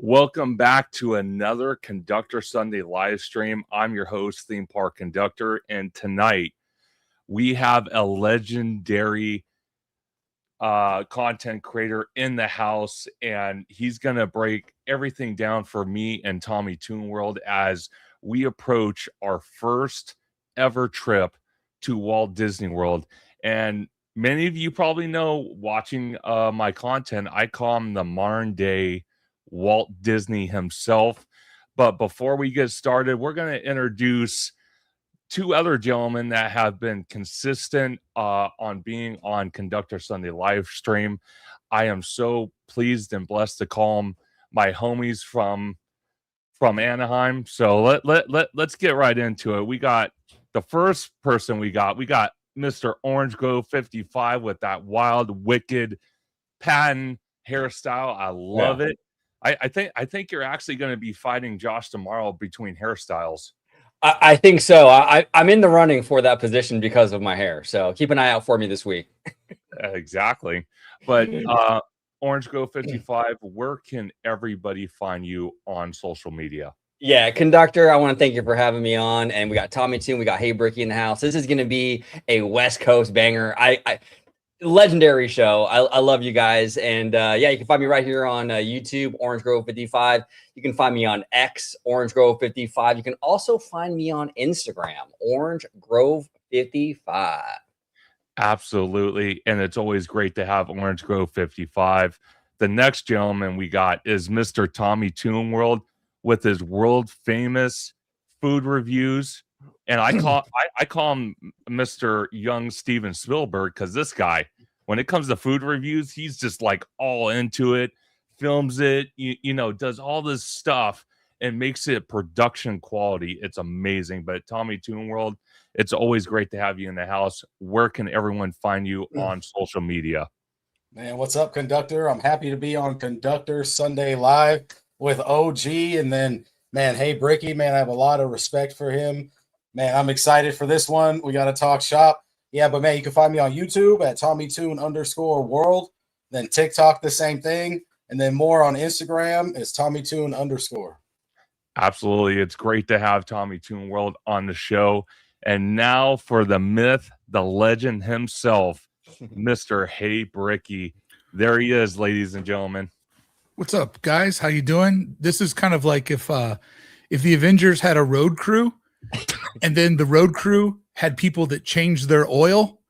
Welcome back to another Conductor Sunday live stream. I'm your host, Theme Park Conductor, and tonight we have a legendary content creator in the house, and he's going to break everything down for me and TommyToon World as we approach our first ever trip to Walt Disney World. And many of you probably know, watching my content, I call him the modern day Walt Disney himself. But before we get started, we're going to introduce two other gentlemen that have been consistent on being on Conductor Sunday live stream. I am so pleased and blessed to call them my homies from Anaheim. So let's get right into it. We got the first person we got Mr. Orange Grove 55 with that wild, wicked patent hairstyle. I love it. I think you're actually going to be fighting Josh tomorrow between hairstyles. I think so. I'm in the running for that position because of my hair. So keep an eye out for me this week. Exactly. But Orange Grove 55, where can everybody find you on social media? Yeah, Conductor, I want to thank you for having me on. And we got TommyToon, we got Hey Brickey in the house. This is going to be a West Coast banger. Legendary show. I love you guys. And yeah, you can find me right here on YouTube, Orange Grove 55. You can find me on X, Orange Grove 55. You can also find me on Instagram, Orange Grove 55. Absolutely. And it's always great to have Orange Grove 55. The next gentleman we got is Mr. TommyToon World with his world famous food reviews. And I call him Mr. Young Steven Spielberg, because this guy, when it comes to food reviews, he's just like all into it, films it, you know, does all this stuff and makes it production quality. It's amazing. But TommyToon World, it's always great to have you in the house. Where can everyone find you on social media? Man, what's up, Conductor? I'm happy to be on Conductor Sunday Live with OG. And then, man, Hey Brickey, man, I have a lot of respect for him. Man, I'm excited for this one. We got to talk shop. Yeah, but man, you can find me on YouTube at TommyToon_world. Then TikTok, the same thing. And then more on Instagram is TommyToon_. Absolutely. It's great to have TommyToon World on the show. And now for the myth, the legend himself, Mr. Hey Brickey. There he is, ladies and gentlemen. What's up, guys? How you doing? This is kind of like if the Avengers had a road crew and then the road crew had people that changed their oil.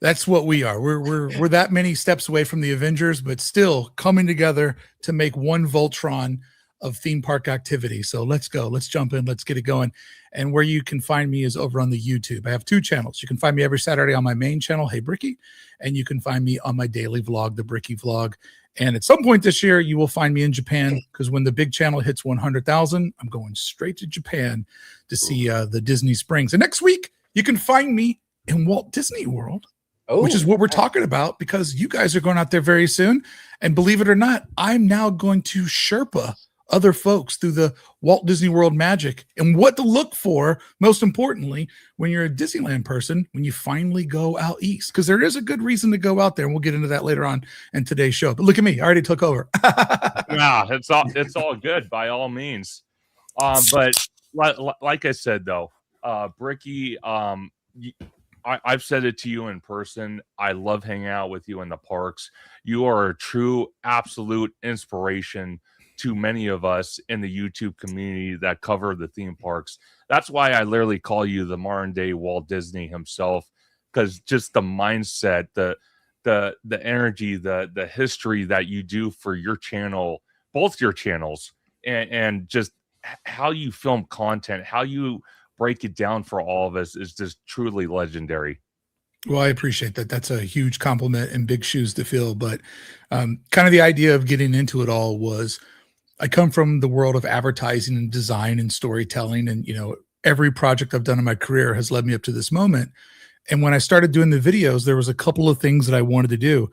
That's what we are. We're that many steps away from the Avengers, but still coming together to make one Voltron of theme park activity. So let's go. Let's jump in. Let's get it going. And where you can find me is over on the YouTube. I have two channels. You can find me every Saturday on my main channel, Hey Brickey, and you can find me on my daily vlog, the Brickey Vlog. And at some point this year, you will find me in Japan, because when the big channel hits 100,000, I'm going straight to Japan to see the Disney Springs. And next week, you can find me in Walt Disney World, which is what we're talking about, because you guys are going out there very soon. And believe it or not, I'm now going to Sherpa other folks through the Walt Disney World magic and what to look for, most importantly, when you're a Disneyland person, when you finally go out east, because there is a good reason to go out there. And we'll get into that later on in today's show. But look at me. I already took over. Yeah, it's all good by all means. But like I said, though, Brickey, I've said it to you in person. I love hanging out with you in the parks. You are a true, absolute inspiration to many of us in the YouTube community that cover the theme parks. That's why I literally call you the modern day Walt Disney himself, because just the mindset, the energy, the history that you do for your channel, both your channels, and just how you film content, how you break it down for all of us is just truly legendary. Well, I appreciate that. That's a huge compliment and big shoes to fill. But kind of the idea of getting into it all was, I come from the world of advertising and design and storytelling. And, you know, every project I've done in my career has led me up to this moment. And when I started doing the videos, there was a couple of things that I wanted to do.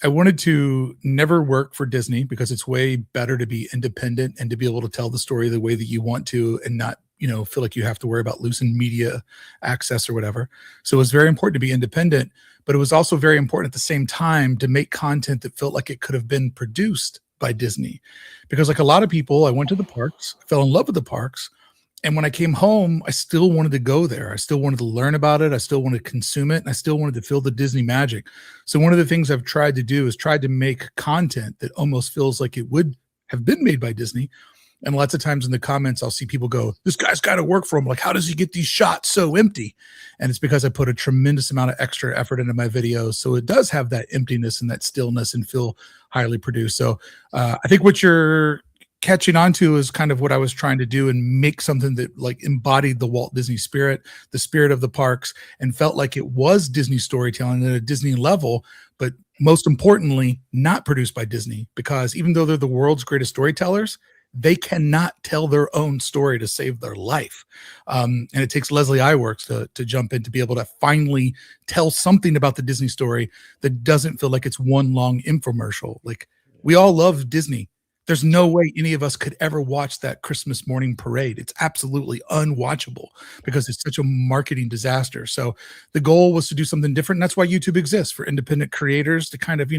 I wanted to never work for Disney, because it's way better to be independent and to be able to tell the story the way that you want to, and not, you know, feel like you have to worry about losing media access or whatever. So it was very important to be independent, but it was also very important at the same time to make content that felt like it could have been produced by Disney, because like a lot of people, I went to the parks, fell in love with the parks. And when I came home, I still wanted to go there. I still wanted to learn about it. I still wanted to consume it. And I still wanted to feel the Disney magic. So one of the things I've tried to do is tried to make content that almost feels like it would have been made by Disney. And lots of times in the comments, I'll see people go, this guy's got to work for him. Like, how does he get these shots so empty? And it's because I put a tremendous amount of extra effort into my videos. So it does have that emptiness and that stillness and feel highly produced. So I think what you're catching on to is kind of what I was trying to do and make something that like embodied the Walt Disney spirit, the spirit of the parks, and felt like it was Disney storytelling at a Disney level, but most importantly, not produced by Disney, because even though they're the world's greatest storytellers, they cannot tell their own story to save their life. And it takes Leslie Iwerks to jump in to be able to finally tell something about the Disney story that doesn't feel like it's one long infomercial. Like, we all love Disney. There's no way any of us could ever watch that Christmas morning parade. It's absolutely unwatchable because it's such a marketing disaster. So the goal was to do something different. And that's why YouTube exists, for independent creators to kind of,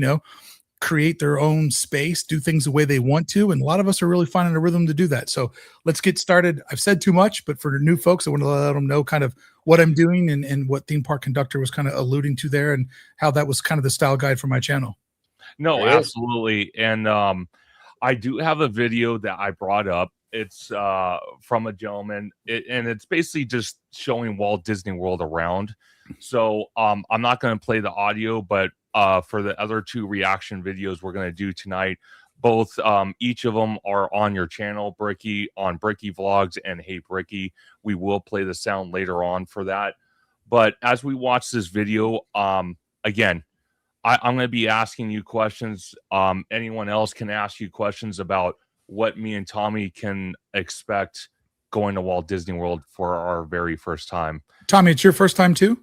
create their own space, do things the way they want to. And a lot of us are really finding a rhythm to do that. So let's get started. I've said too much, but for new folks, I want to let them know kind of what I'm doing and what Theme Park Conductor was kind of alluding to there, and how that was kind of the style guide for my channel. No, absolutely. And I do have a video that I brought up. It's from a gentleman, and it's basically just showing Walt Disney World around. So I'm not going to play the audio, but for the other two reaction videos we're going to do tonight, both each of them are on your channel, Brickey, on Brickey Vlogs and Hey Brickey. We will play the sound later on for that. But as we watch this video, again, I'm going to be asking you questions. Anyone else can ask you questions about what me and Tommy can expect going to Walt Disney World for our very first time. Tommy, it's your first time too?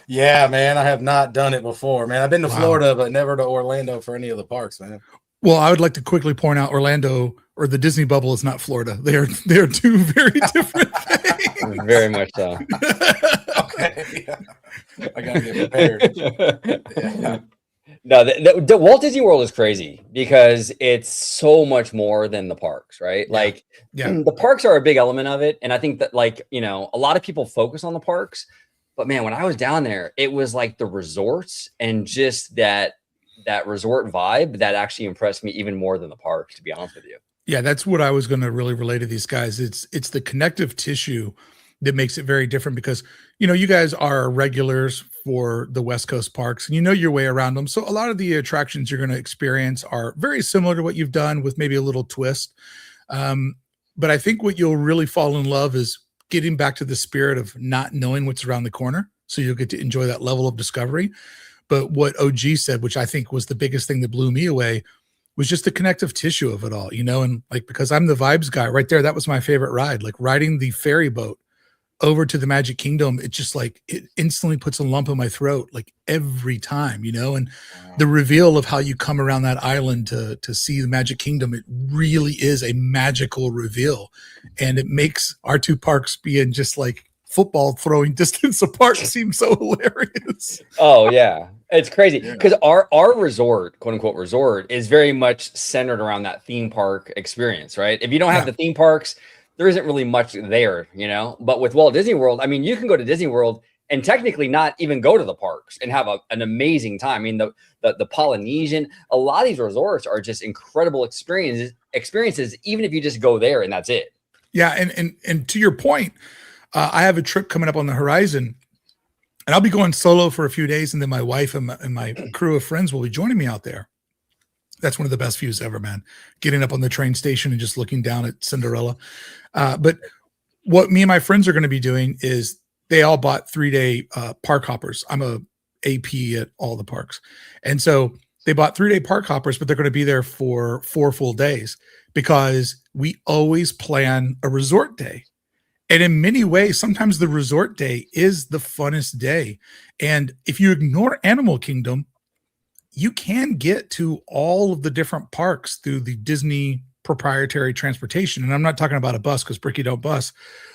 Yeah, man. I have not done it before, man. I've been to Florida, but never to Orlando for any of the parks, man. Well, I would like to quickly point out Orlando, or the Disney bubble, is not Florida. They are two very different things. Very much so. Okay. Yeah. I gotta get prepared. Yeah. No, the Walt Disney World is crazy because it's so much more than the parks, right? Yeah. Like, Yeah. The parks are a big element of it. And I think that, like, a lot of people focus on the parks, but man, when I was down there, it was like the resorts and just that resort vibe that actually impressed me even more than the parks, to be honest with you. Yeah, that's what I was going to really relate to these guys. It's the connective tissue that makes it very different, because you guys are regulars for the West Coast parks and you know your way around them. So a lot of the attractions you're going to experience are very similar to what you've done, with maybe a little twist. But I think what you'll really fall in love is getting back to the spirit of not knowing what's around the corner. So you'll get to enjoy that level of discovery. But what OG said, which I think was the biggest thing that blew me away, was just the connective tissue of it all, and like, because I'm the vibes guy right there, that was my favorite ride. Like riding the ferry boat over to the Magic Kingdom, it just like, it instantly puts a lump in my throat, like every time, and the reveal of how you come around that island to see the Magic Kingdom, it really is a magical reveal. And it makes our two parks being just like football throwing distance apart seem so hilarious. Oh yeah. It's crazy because our resort, quote unquote resort, is very much centered around that theme park experience, right? If you don't have the theme parks, there isn't really much there, But with Walt Disney World, I mean, you can go to Disney World and technically not even go to the parks and have an amazing time. I mean, the Polynesian, a lot of these resorts are just incredible experiences, even if you just go there and that's it. Yeah, and to your point, I have a trip coming up on the horizon. And I'll be going solo for a few days, and then my wife and my crew of friends will be joining me out there. That's one of the best views ever, man. Getting up on the train station and just looking down at Cinderella. But what me and my friends are going to be doing is they all bought 3-day park hoppers. I'm a AP at all the parks. And so they bought 3-day park hoppers, but they're going to be there for 4 full days, because we always plan a resort day. And in many ways, sometimes the resort day is the funnest day. And if you ignore Animal Kingdom, you can get to all of the different parks through the Disney proprietary transportation. And I'm not talking about a bus, because Brickey don't bus,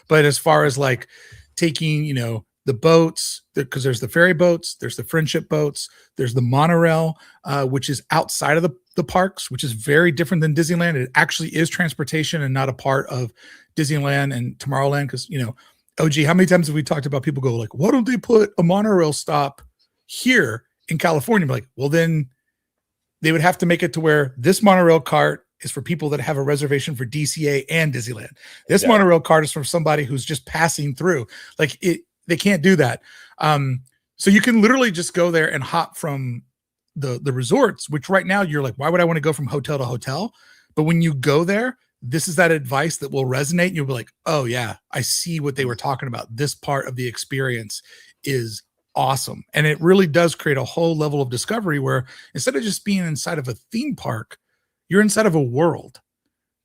but as far as like taking, the boats, because there's the ferry boats, there's the friendship boats, there's the monorail, which is outside of the parks, which is very different than Disneyland. It actually is transportation and not a part of Disneyland and Tomorrowland. Because, you know, OG, how many times have we talked about people go like, why don't they put a monorail stop here in California? Like, well, then they would have to make it to where this monorail cart is for people that have a reservation for DCA and Disneyland. This monorail cart is for somebody who's just passing through. Like, they can't do that. So you can literally just go there and hop from the resorts, which right now you're like, why would I want to go from hotel to hotel? But when you go there, this is that advice that will resonate. You'll be like, oh yeah, I see what they were talking about. This part of the experience is awesome. And it really does create a whole level of discovery where instead of just being inside of a theme park, you're inside of a world.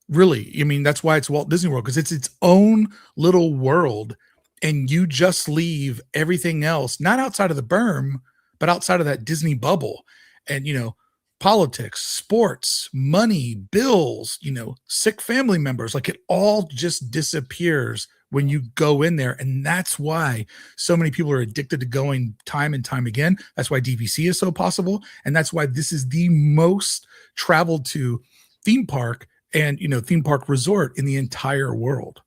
Really. I mean, that's why it's Walt Disney World, because it's its own little world. And you just leave everything else, not outside of the berm, but outside of that Disney bubble. And, you know, politics, sports, money, bills, you know, sick family members, like it all just disappears when you go in there. And that's why so many people are addicted to going time and time again. That's why DVC is so possible. And that's why this is the most traveled to theme park and, you know, theme park resort in the entire world.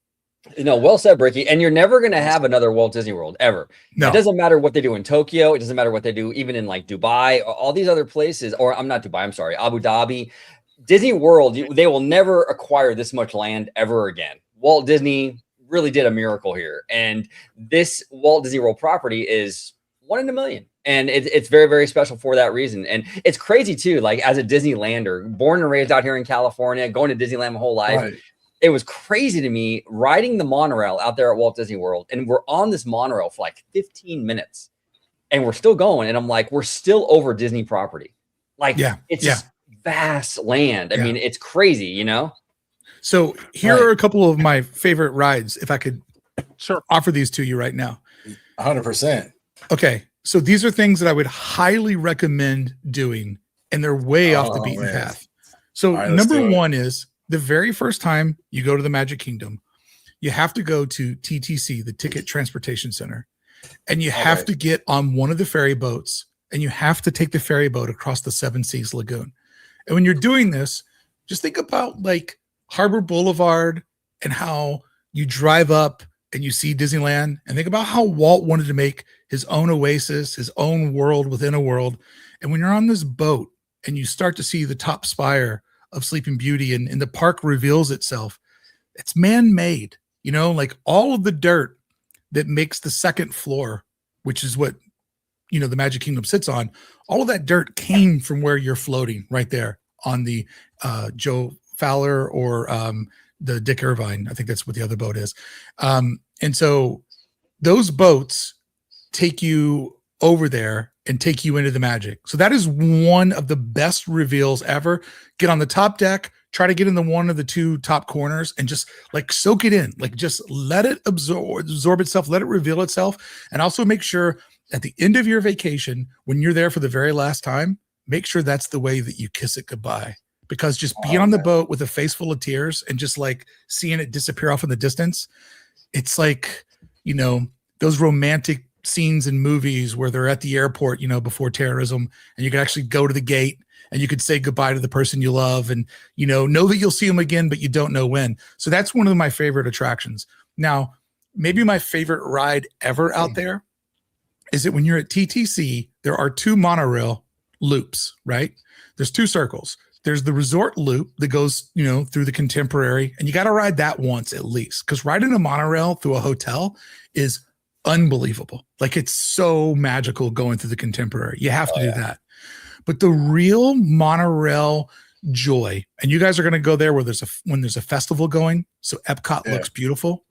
No, well said, Brickey. And you're never going to have another Walt Disney World ever. No. It doesn't matter what they do in Tokyo. It doesn't matter what they do even in like Dubai, all these other places, or I'm not Dubai, I'm sorry, Abu Dhabi. Disney World, they will never acquire this much land ever again. Walt Disney really did a miracle here. And this Walt Disney World property is 1 in a million. And it's very, very special for that reason. And it's crazy too, like as a Disneylander, born and raised out here in California, going to Disneyland my whole life. Right. It was crazy to me riding the monorail out there at Walt Disney World. And we're on this monorail for like 15 minutes and we're still going. And I'm like, we're still over Disney property. Like it's just vast land. I mean, it's crazy, you know? So here are a couple of my favorite rides. If I could offer these to you right now. 100%. Okay. So these are things that I would highly recommend doing, and they're way off the beaten path. So number one is the very first time you go to the Magic Kingdom, you have to go to TTC, the Ticket Transportation Center, and you have to get on one of the ferry boats, and you have to take the ferry boat across the Seven Seas Lagoon. And when you're doing this, just think about like Harbor Boulevard and how you drive up and you see Disneyland, and think about how Walt wanted to make his own oasis, his own world within a world. And when you're on this boat and you start to see the top spire of Sleeping Beauty and the park reveals itself, it's man-made, you know, like all of the dirt that makes the second floor, which is what, you know, the Magic Kingdom sits on, all of that dirt came from where you're floating right there on the Joe Fowler or the Dick Irvine. I think that's what the other boat is. And so those boats take you over there and take you into the magic. So that is one of the best reveals ever. Get on the top deck, try to get in the one of the two top corners and just like soak it in, like just let it absorb itself, let it reveal itself. And also make sure at the end of your vacation, when you're there for the very last time, make sure that's the way that you kiss it goodbye. Because just being on the boat with a face full of tears and just like seeing it disappear off in the distance, it's like, you know, those romantic scenes in movies where they're at the airport, you know, before terrorism, and you can actually go to the gate and you could say goodbye to the person you love and, you know that you'll see them again, but you don't know when. So that's one of my favorite attractions. Now, maybe my favorite ride ever out there is that when you're at TTC, there are two monorail loops, right? There's two circles. There's the resort loop that goes, you know, through the Contemporary, and you got to ride that once at least, because riding a monorail through a hotel is unbelievable. Like it's so magical going through the Contemporary. You have to do that. But the real monorail joy, and you guys are going to go there where when there's a festival going, so Epcot looks beautiful.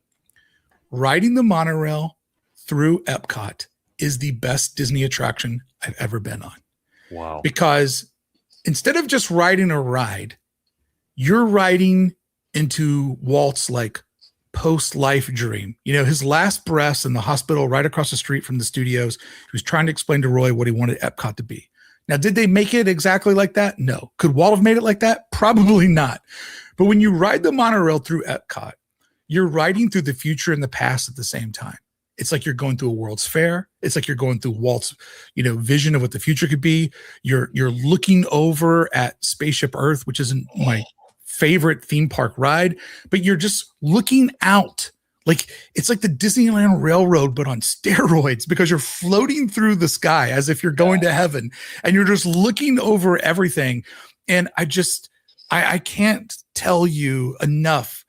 Riding the monorail through Epcot is the best Disney attraction I've ever been on. Wow. Because instead of just riding a ride, you're riding into Walt's like post-life dream. You know, his last breaths in the hospital right across the street from the studios. He was trying to explain to Roy what he wanted Epcot to be. Now, did they make it exactly like that? No. Could Walt have made it like that? Probably not. But when you ride the monorail through Epcot, you're riding through the future and the past at the same time. It's like you're going through a World's Fair. It's like you're going through Walt's, vision of what the future could be. You're looking over at Spaceship Earth, which isn't my favorite theme park ride, but you're just looking out. Like it's like the Disneyland Railroad, but on steroids, because you're floating through the sky as if you're going to heaven, and you're just looking over everything. And I can't tell you enough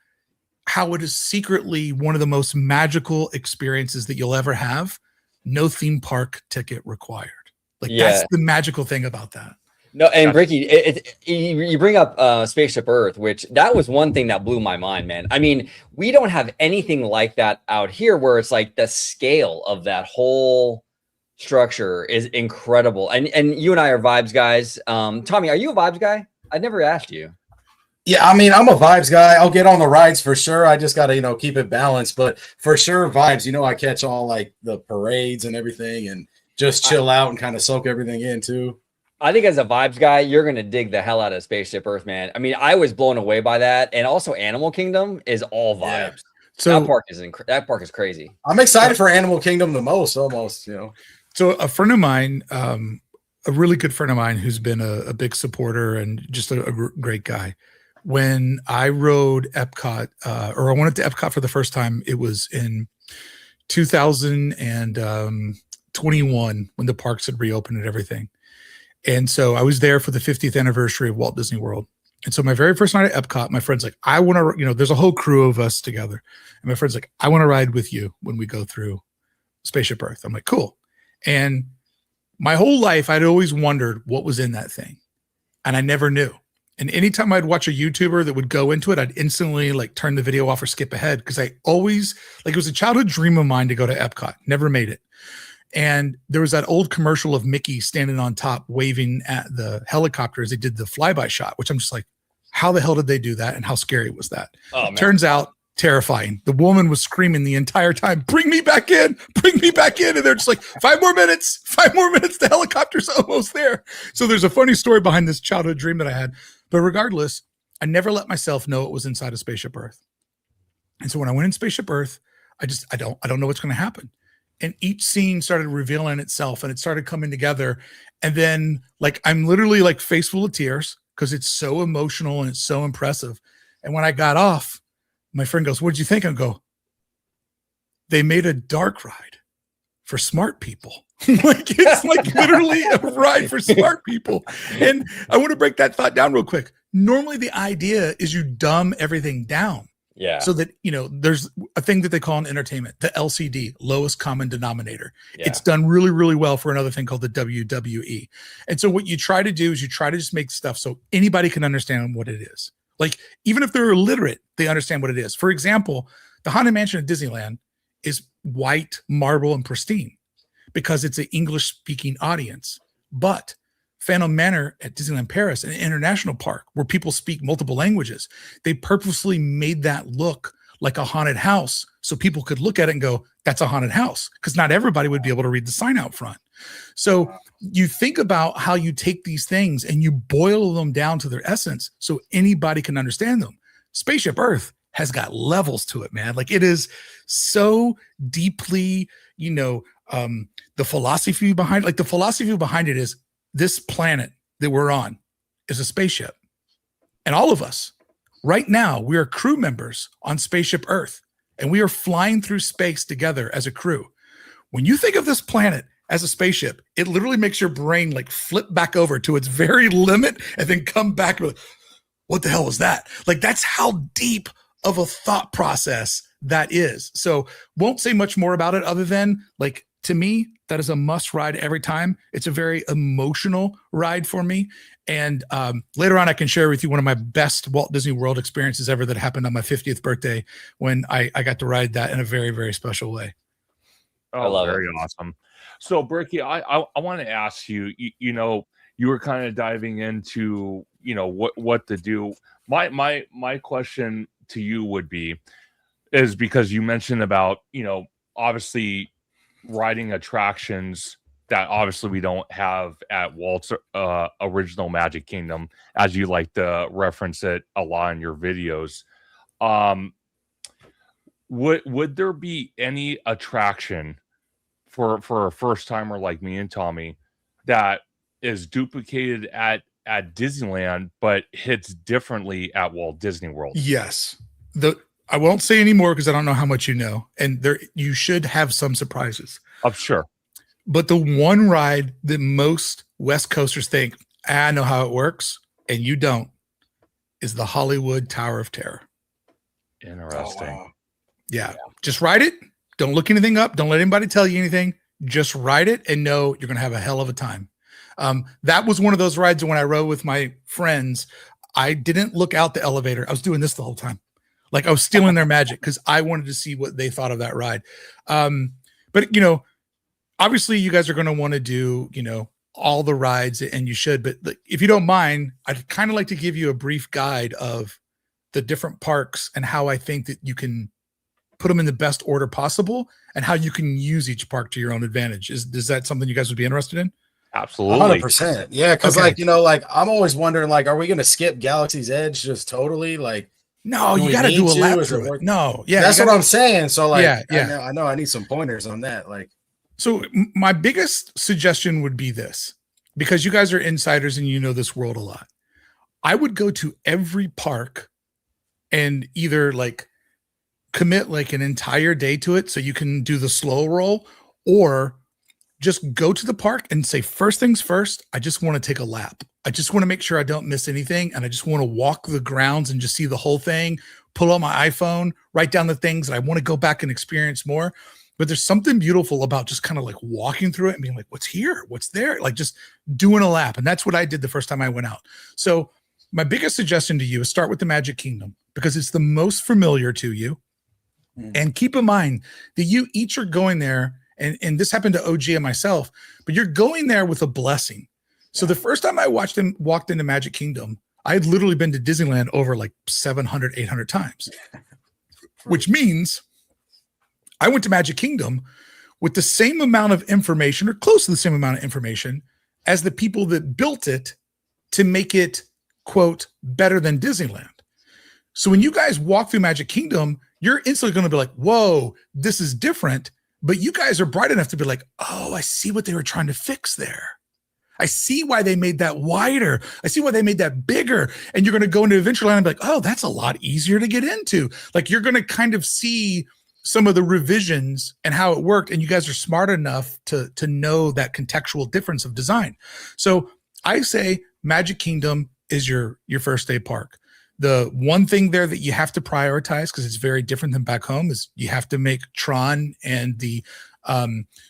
how it is secretly one of the most magical experiences that you'll ever have. No theme park ticket required. Like that's the magical thing about that. No, and Brickey, you bring up Spaceship Earth, which that was one thing that blew my mind, man. I mean, we don't have anything like that out here, where it's like the scale of that whole structure is incredible. And you and I are vibes guys. Tommy, are you a vibes guy? I never asked you. Yeah, I mean, I'm a vibes guy. I'll get on the rides for sure. I just got to, keep it balanced. But for sure, vibes, I catch all like the parades and everything and just chill out and kind of soak everything in too. I think as a vibes guy, you're going to dig the hell out of Spaceship Earth, man. I mean, I was blown away by that. And also Animal Kingdom is all vibes. Yeah. So that park is crazy. I'm excited for Animal Kingdom the most, almost, So a friend of mine, a really good friend of mine who's been a big supporter and just a great guy. When I rode Epcot, or I went to Epcot for the first time, it was in 2021 when the parks had reopened and everything. And so I was there for the 50th anniversary of Walt Disney World. And so my very first night at Epcot, my friend's like, I want to, there's a whole crew of us together. And my friend's like, I want to ride with you when we go through Spaceship Earth. I'm like, cool. And my whole life, I'd always wondered what was in that thing. And I never knew. And anytime I'd watch a YouTuber that would go into it, I'd instantly like turn the video off or skip ahead. Cause I always, like, it was a childhood dream of mine to go to Epcot. Never made it. And there was that old commercial of Mickey standing on top waving at the helicopter as they did the flyby shot, which I'm just like, how the hell did they do that? And how scary was that? Oh, turns out terrifying. The woman was screaming the entire time, bring me back in, bring me back in. And they're just like, 5 more minutes, the helicopter's almost there. So there's a funny story behind this childhood dream that I had. But regardless, I never let myself know it was inside of Spaceship Earth. And so when I went in Spaceship Earth, I don't know what's going to happen. And each scene started revealing itself and it started coming together. And then like, I'm literally like face full of tears because it's so emotional and it's so impressive. And when I got off, my friend goes, what did you think? I go, they made a dark ride for smart people. Like it's like literally a ride for smart people. And I want to break that thought down real quick. Normally the idea is you dumb everything down. Yeah. So that, there's a thing that they call in entertainment, the LCD, lowest common denominator. Yeah. It's done really, really well for another thing called the WWE. And so what you try to do is you try to just make stuff so anybody can understand what it is. Like, even if they're illiterate, they understand what it is. For example, the Haunted Mansion at Disneyland is white marble and pristine because it's an English-speaking audience. But Phantom Manor at Disneyland Paris, an international park where people speak multiple languages, they purposely made that look like a haunted house so people could look at it and go, that's a haunted house, because not everybody would be able to read the sign out front. So you think about how you take these things and you boil them down to their essence so anybody can understand them. Spaceship Earth has got levels to it, man. Like it is so deeply, the philosophy behind it is this planet that we're on is a spaceship. And all of us right now, we are crew members on Spaceship Earth and we are flying through space together as a crew. When you think of this planet as a spaceship, it literally makes your brain like flip back over to its very limit and then come back with, what the hell was that? Like, that's how deep of a thought process that is. So won't say much more about it other than, like, to me, that is a must ride every time. It's a very emotional ride for me. And later on, I can share with you one of my best Walt Disney World experiences ever that happened on my 50th birthday when I got to ride that in a very, very special way. Oh, very awesome. So, Brickey, I want to ask you, you were kind of diving into, what to do. My question to you would be, is because you mentioned about, obviously riding attractions that obviously we don't have at Walt's original Magic Kingdom, as you like to reference it a lot in your videos. would there be any attraction for a first timer like me and Tommy that is duplicated at Disneyland but hits differently at Walt Disney World? Yes. I won't say any more because I don't know how much you know, and there you should have some surprises. I'm sure. But the one ride that most West Coasters think, I know how it works, and you don't, is the Hollywood Tower of Terror. Interesting. Oh, wow. Yeah. Just ride it. Don't look anything up. Don't let anybody tell you anything. Just ride it and know you're going to have a hell of a time. That was one of those rides when I rode with my friends. I didn't look out the elevator. I was doing this the whole time. Like I was stealing their magic because I wanted to see what they thought of that ride. But, you know, obviously you guys are going to want to do, you know, all the rides, and you should. But if you don't mind, I'd kind of like to give you a brief guide of the different parks and how I think that you can put them in the best order possible and how you can use each park to your own advantage. Is that something you guys would be interested in? Absolutely. 100%. Yeah. Cause like, you know, like I'm always wondering, like, are we going to skip Galaxy's Edge just totally? Like, no, you got to do a lap through it. No. Yeah. That's what I'm saying. So like, yeah. I know I need some pointers on that. Like, so my biggest suggestion would be this, because you guys are insiders and you know this world a lot. I would go to every park and either like commit like an entire day to it so you can do the slow roll, or just go to the park and say, first things first, I just want to take a lap. I just want to make sure I don't miss anything. And I just want to walk the grounds and just see the whole thing, pull out my iPhone, write down the things that I want to go back and experience more. But there's something beautiful about just kind of like walking through it and being like, what's here? What's there? Like just doing a lap. And that's what I did the first time I went out. So my biggest suggestion to you is start with the Magic Kingdom because it's the most familiar to you. And keep in mind that you each are going there, and this happened to OG and myself, but you're going there with a blessing. So the first time I walked into Magic Kingdom, I had literally been to Disneyland over like 700, 800 times, which means I went to Magic Kingdom with the same amount of information or close to the same amount of information as the people that built it to make it, quote, better than Disneyland. So when you guys walk through Magic Kingdom, you're instantly going to be like, whoa, this is different. But you guys are bright enough to be like, oh, I see what they were trying to fix there. I see why they made that wider. I see why they made that bigger. And you're going to go into Adventureland and be like, oh, that's a lot easier to get into. Like you're going to kind of see some of the revisions and how it worked. And you guys are smart enough to know that contextual difference of design. So I say Magic Kingdom is your first day park. The one thing there that you have to prioritize, because it's very different than back home, is you have to make Tron and the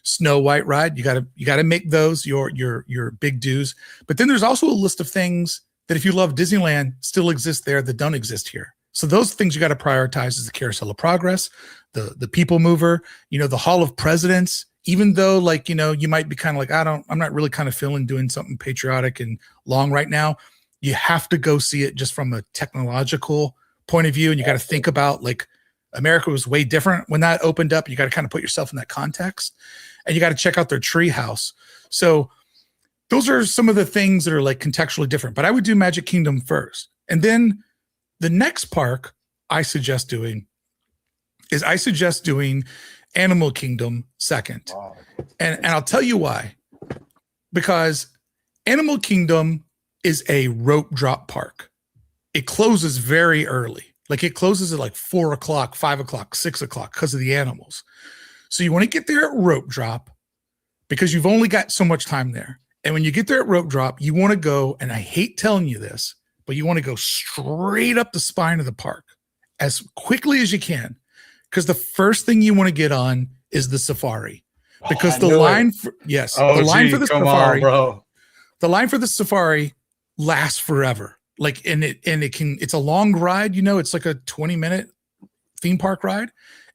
Snow White ride. You got to make those your big dues. But then there's also a list of things that if you love Disneyland still exist there that don't exist here. So those things you got to prioritize is the Carousel of Progress, the People Mover, you know, the Hall of Presidents. Even though, like, you know, you might be kind of like, I'm not really kind of feeling doing something patriotic and long right now. You have to go see it just from a technological point of view. And you got to think about, like, America was way different when that opened up. You got to kind of put yourself in that context, and you got to check out their tree house. So those are some of the things that are like contextually different, but I would do Magic Kingdom first. And then the next park I suggest doing Animal Kingdom second. Wow. And I'll tell you why. Because Animal Kingdom is a rope drop park. It closes very early. Like it closes at like 4 o'clock, 5 o'clock, 6 o'clock because of the animals. So you want to get there at rope drop because you've only got so much time there. And when you get there at rope drop, you want to go, and I hate telling you this, but you want to go straight up the spine of the park as quickly as you can. Because the first thing you want to get on is the safari. Because the line for the line for the safari lasts forever. Like, it's a long ride, you know, it's like a 20-minute theme park ride.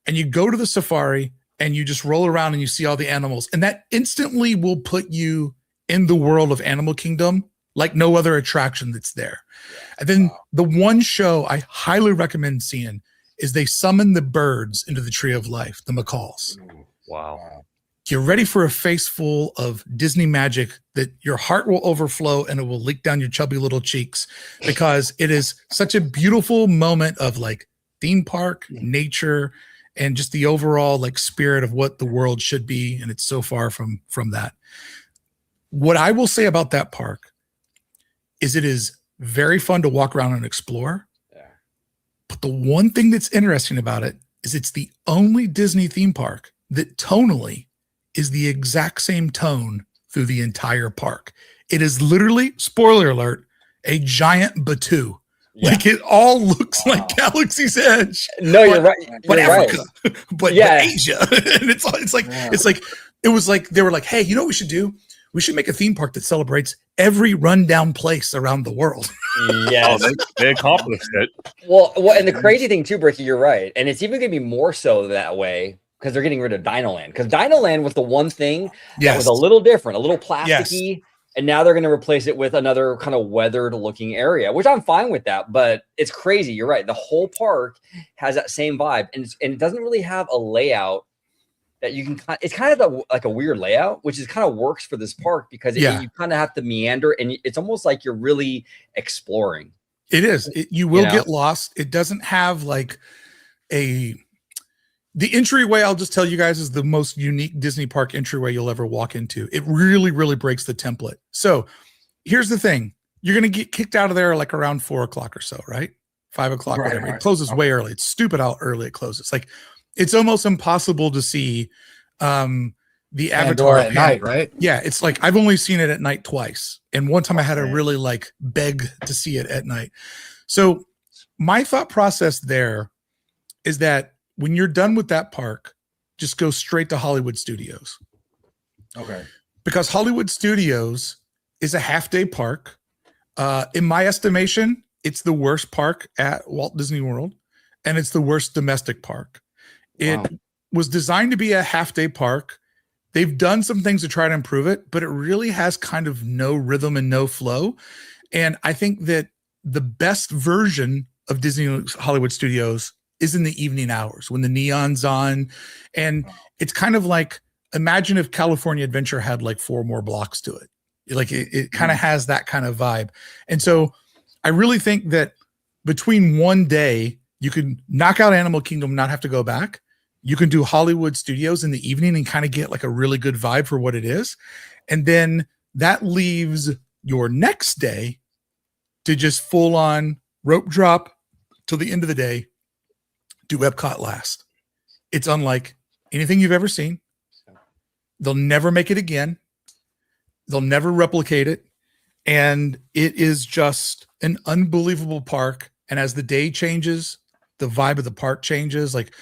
And you go to the safari and you just roll around and you see all the animals. And that instantly will put you in the world of Animal Kingdom like no other attraction that's there. And then the one show I highly recommend seeing is they summon the birds into the Tree of Life, the macaws. Wow. You're ready for a face full of Disney magic that your heart will overflow and it will leak down your chubby little cheeks, because it is such a beautiful moment of like theme park, nature, and just the overall like spirit of what the world should be. And it's so far from that. What I will say about that park is it is very fun to walk around and explore. Yeah. But the one thing that's interesting about it is it's the only Disney theme park that tonally is the exact same tone through the entire park. It is literally, spoiler alert, a giant Batu. Yeah. Like it all looks like Galaxy's Edge. No, you're right. But Africa, but Asia. And it's like it was like they were like, hey, you know what we should do? We should make a theme park that celebrates every rundown place around the world. Yes. They accomplished it. Well, and the crazy thing too, Brickey, you're right. And it's even going to be more so that way because they're getting rid of Dinoland. Because Dinoland was the one thing that was a little different, a little plasticky. Yes. And now they're going to replace it with another kind of weathered looking area, which I'm fine with that. But it's crazy. You're right. The whole park has that same vibe. And it doesn't really have a layout that you can, it's kind of like a weird layout, which is kind of works for this park because you kind of have to meander and it's almost like you're really exploring. It is. You will get lost. It doesn't have like the entryway, I'll just tell you guys, is the most unique Disney park entryway you'll ever walk into. It really, really breaks the template. So here's the thing. You're going to get kicked out of there like around 4 o'clock or so, right? 5 o'clock, whatever. It closes way early. It's stupid how early it closes. Like it's almost impossible to see the Avatar at night, right? Yeah, it's like I've only seen it at night twice. And one time I had to really like beg to see it at night. So my thought process there is that when you're done with that park, just go straight to Hollywood Studios. Okay. Because Hollywood Studios is a half-day park. In my estimation, it's the worst park at Walt Disney World, and it's the worst domestic park. Wow. It was designed to be a half-day park. They've done some things to try to improve it, but it really has kind of no rhythm and no flow. And I think that the best version of Disney Hollywood Studios is in the evening hours when the neon's on. And it's kind of like, imagine if California Adventure had like 4 more blocks to it. Like it kind of has that kind of vibe. And so I really think that between one day, you can knock out Animal Kingdom, not have to go back. You can do Hollywood Studios in the evening and kind of get like a really good vibe for what it is. And then that leaves your next day to just full on rope drop till the end of the day. Do Epcot last. It's unlike anything you've ever seen. They'll never make it again. They'll never replicate it. And it is just an unbelievable park. And as the day changes, the vibe of the park changes. Like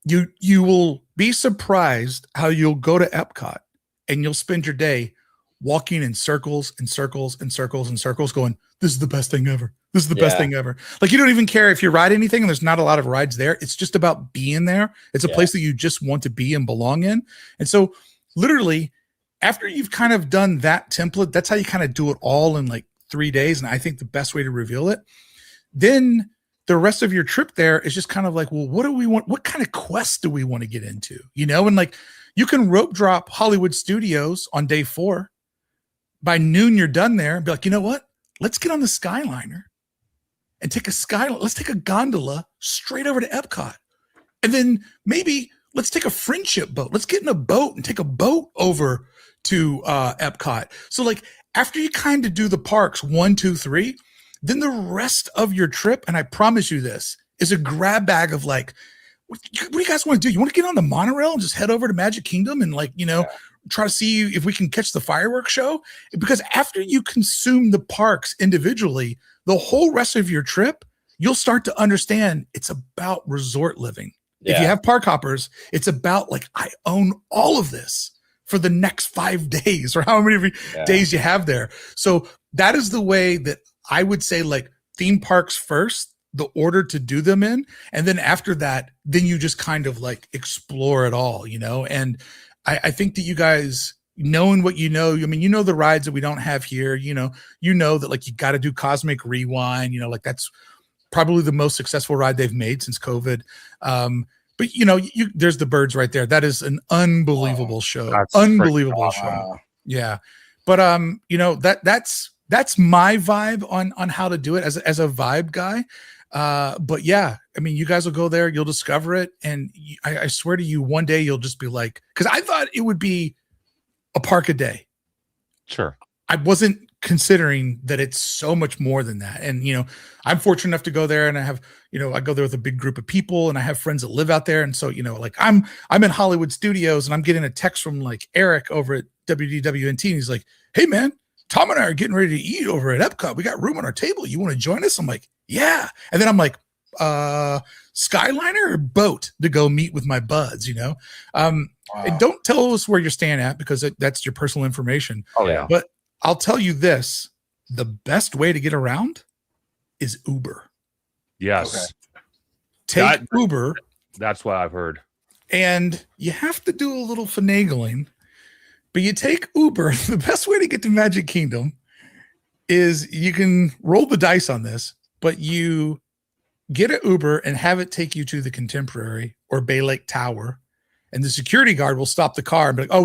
you will be surprised how you'll go to Epcot and you'll spend your day walking in circles and circles and circles and circles going, this is the best thing ever. This is the best thing ever. Like you don't even care if you ride anything and there's not a lot of rides there. It's just about being there. It's a place that you just want to be and belong in. And so literally after you've kind of done that template, that's how you kind of do it all in like 3 days. And I think the best way to reveal it, then the rest of your trip there is just kind of like, well, what do we want? What kind of quest do we want to get into? You know, and like you can rope drop Hollywood Studios on day 4. By noon, you're done there and be like, you know what? Let's get on the Skyliner and let's take a gondola straight over to Epcot. And then maybe let's take a friendship boat. Let's get in a boat and take a boat over to Epcot. So like after you kind of do the parks 1, 2, 3, then the rest of your trip, and I promise you this, is a grab bag of like, what do you guys want to do? You want to get on the monorail and just head over to Magic Kingdom and like, you know, try to see if we can catch the fireworks show? Because after you consume the parks individually, the whole rest of your trip, you'll start to understand it's about resort living. If you have park hoppers, it's about like, I own all of this for the next 5 days or how many days you have there. So that is the way that I would say like theme parks first, the order to do them in. And then after that, then you just kind of like explore it all, you know? And I think that you guys knowing what you know, I mean, you know, the rides that we don't have here, you know that like you got to do Cosmic Rewind, you know, like that's probably the most successful ride they've made since COVID. But you know, there's the birds right there. That is an unbelievable show. Unbelievable show. Wow. Yeah. But you know, that's my vibe on how to do it as a vibe guy. But yeah, I mean, you guys will go there, you'll discover it, and I swear to you, one day you'll just be like, because I thought it would be a park a day. Sure. I wasn't considering that it's so much more than that. And, I'm fortunate enough to go there, and I have, I go there with a big group of people, and I have friends that live out there. And so, like I'm in Hollywood Studios, and I'm getting a text from like Eric over at WDWNT. And he's like, "Hey man, Tom and I are getting ready to eat over at Epcot. We got room on our table. You want to join us?" I'm like, "Yeah." And then I'm like, Skyliner or boat to go meet with my buds, and don't tell us where you're staying at, because that's your personal information. Oh yeah. But I'll tell you this, the best way to get around is Uber. Yes. Take Uber. That's what I've heard. And you have to do a little finagling, but you take Uber. The best way to get to Magic Kingdom is you can roll the dice on this, but you get an Uber and have it take you to the Contemporary or Bay Lake Tower. And the security guard will stop the car and be like, "Oh,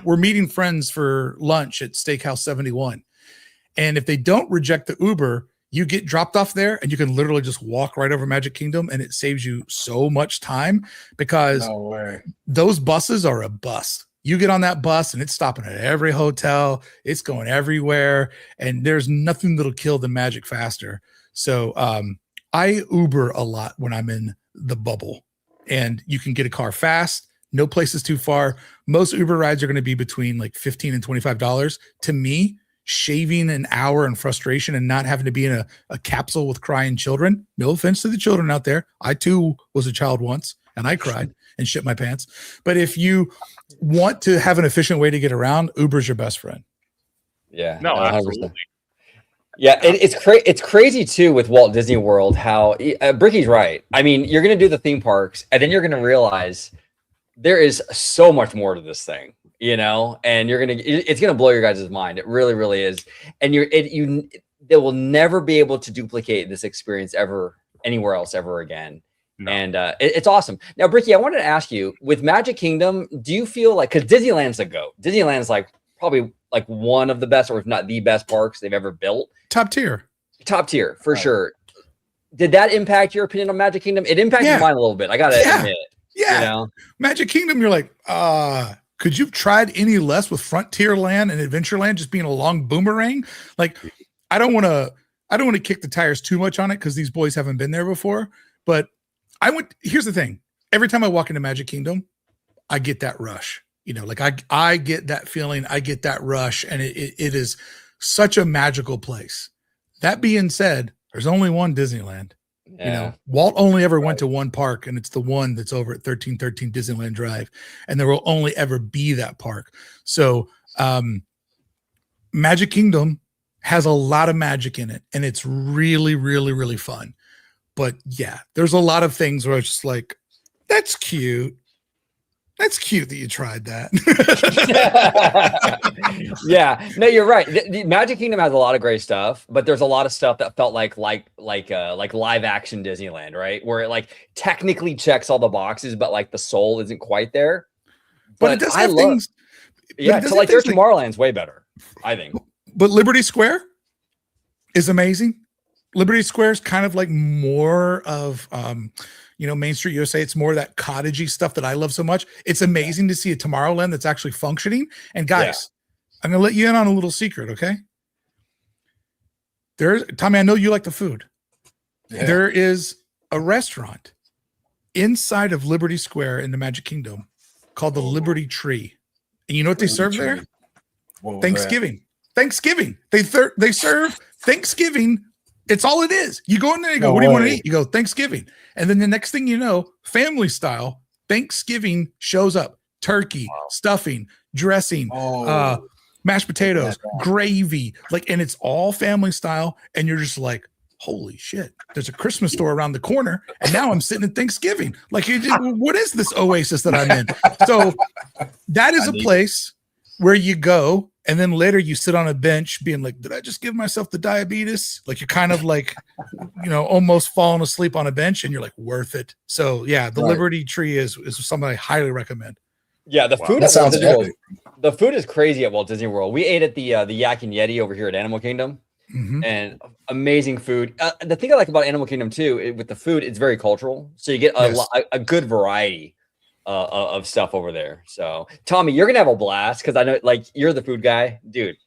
we're meeting friends for lunch at Steakhouse 71. And if they don't reject the Uber, you get dropped off there, and you can literally just walk right over Magic Kingdom, and it saves you so much time, because those buses are a bust. You get on that bus, and it's stopping at every hotel. It's going everywhere, and there's nothing that'll kill the magic faster. So I Uber a lot when I'm in the bubble. And you can get a car fast. No place is too far. Most Uber rides are going to be between like $15 and $25. To me, shaving an hour in frustration and not having to be in a capsule with crying children. No offense to the children out there. I too was a child once, and I cried and shit my pants. But if you want to have an efficient way to get around, Uber's your best friend. Yeah. No, 100%. absolutely. Yeah, it's crazy too with Walt Disney World how Bricky's right. I mean, you're going to do the theme parks, and then you're going to realize there is so much more to this thing, and it's going to blow your guys' mind. It really, really is. And they will never be able to duplicate this experience ever anywhere else ever again. No. And it's awesome. Now, Bricky, I wanted to ask you, with Magic Kingdom, do you feel like, because Disneyland's a GOAT. Disneyland's like probably like one of the best, or if not the best parks they've ever built. Top tier for sure. Did that impact your opinion on Magic Kingdom? It impacted mine a little bit. I gotta admit. Yeah. Magic Kingdom, you're like, could you have tried any less with Frontierland and Adventureland just being a long boomerang? Like, I don't want to kick the tires too much on it, because these boys haven't been there before. But here's the thing. Every time I walk into Magic Kingdom, I get that rush. Like I get that feeling, I get that rush, and it is such a magical place. That being said, there's only one Disneyland. Yeah. Walt only ever went to one park, and it's the one that's over at 1313 Disneyland Drive, and there will only ever be that park. So Magic Kingdom has a lot of magic in it, and it's really, really, really fun. But yeah, there's a lot of things where it's just like, that's cute. That's cute that you tried that. Yeah, no, you're right. The Magic Kingdom has a lot of great stuff, but there's a lot of stuff that felt like live action Disneyland, right? Where it like technically checks all the boxes, but like the soul isn't quite there. But it does have things. Yeah, so like their Tomorrowland's way better, I think. But Liberty Square is amazing. Liberty Square is kind of like more of Main Street USA. It's more of that cottagey stuff that I love so much. It's amazing to see a Tomorrowland that's actually functioning. And guys, I'm gonna let you in on a little secret, okay? Tommy, I know you like the food. Yeah. There is a restaurant inside of Liberty Square in the Magic Kingdom called the Liberty Tree. And you know what they serve there? Thanksgiving. Thanksgiving. They serve Thanksgiving. It's all it is. You go in there, you go, what do you want to eat? You go, Thanksgiving. And then the next thing you know, family style, Thanksgiving shows up. Turkey, stuffing, dressing, mashed potatoes, gravy, and it's all family style. And you're just like, holy shit, there's a Christmas store around the corner. And now I'm sitting at Thanksgiving. What is this oasis that I'm in? So that is a place where you go. And then later you sit on a bench being like, did I just give myself the diabetes? Like you're kind of like, almost falling asleep on a bench, and you're like, worth it. So yeah, the Liberty Tree is something I highly recommend. Yeah, the food at Walt Disney World. The food is crazy at Walt Disney World. We ate at the Yak and Yeti over here at Animal Kingdom. and amazing food. The thing I like about Animal Kingdom too, with the food, it's very cultural. So you get a good variety of stuff over there. So Tommy, you're gonna have a blast because I know like you're the food guy, dude.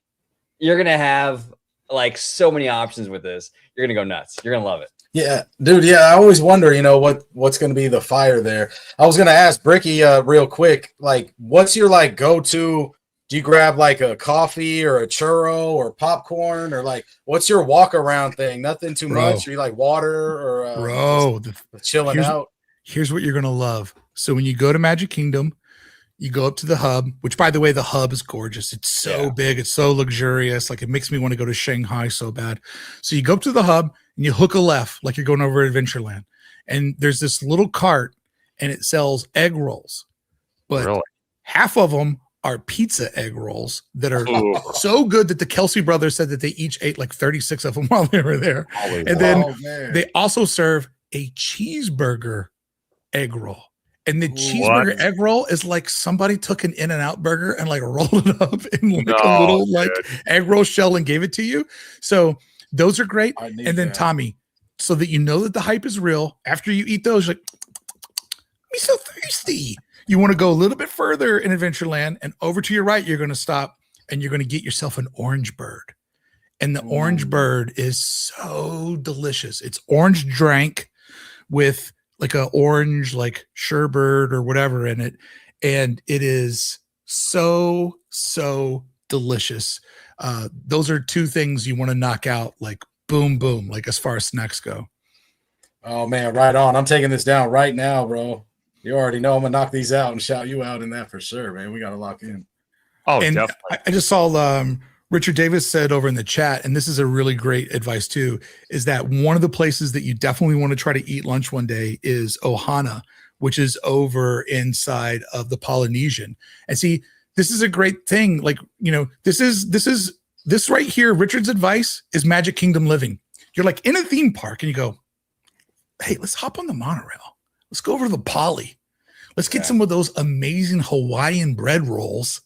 You're gonna have like so many options with this. You're gonna go nuts. You're gonna love it. Yeah, dude. Yeah, I always wonder, what's going to be the fire there. I was going to ask Brickey real quick, like, what's your like go-to? Do you grab like a coffee or a churro or popcorn or like, what's your walk around thing? Nothing too much. Or you like water or chilling out? Here's what you're going to love. So when you go to Magic Kingdom, you go up to the hub, which by the way, the hub is gorgeous. It's so big. It's so luxurious. Like it makes me want to go to Shanghai so bad. So you go up to the hub and you hook a left, like you're going over Adventureland. And there's this little cart and it sells egg rolls, but half of them are pizza egg rolls that are so good that the Kelsey brothers said that they each ate like 36 of them while they were there. And then they also serve a cheeseburger egg roll. And the cheeseburger egg roll is like somebody took an In-N-Out burger and like rolled it up in like a little like egg roll shell and gave it to you. So those are great. And then Tommy, so that you know that the hype is real, after you eat those, like, I'm so thirsty. You want to go a little bit further in Adventureland and over to your right, you're going to stop and you're going to get yourself an orange bird. And the orange bird is so delicious. It's orange drank with like a orange, like sherbet or whatever in it. And it is so delicious. Those are two things you want to knock out, like boom, boom, like as far as snacks go. Oh man, right on. I'm taking this down right now, bro. You already know I'm gonna knock these out and shout you out in that for sure, man. We got to lock in. Oh, and definitely. I just saw Richard Davis said over in the chat, and this is a really great advice too, is that one of the places that you definitely want to try to eat lunch one day is Ohana, which is over inside of the Polynesian. And see, this is a great thing. Like, this right here, Richard's advice is Magic Kingdom living. You're like in a theme park and you go, hey, let's hop on the monorail. Let's go over to the Poly. Let's get some of those amazing Hawaiian bread rolls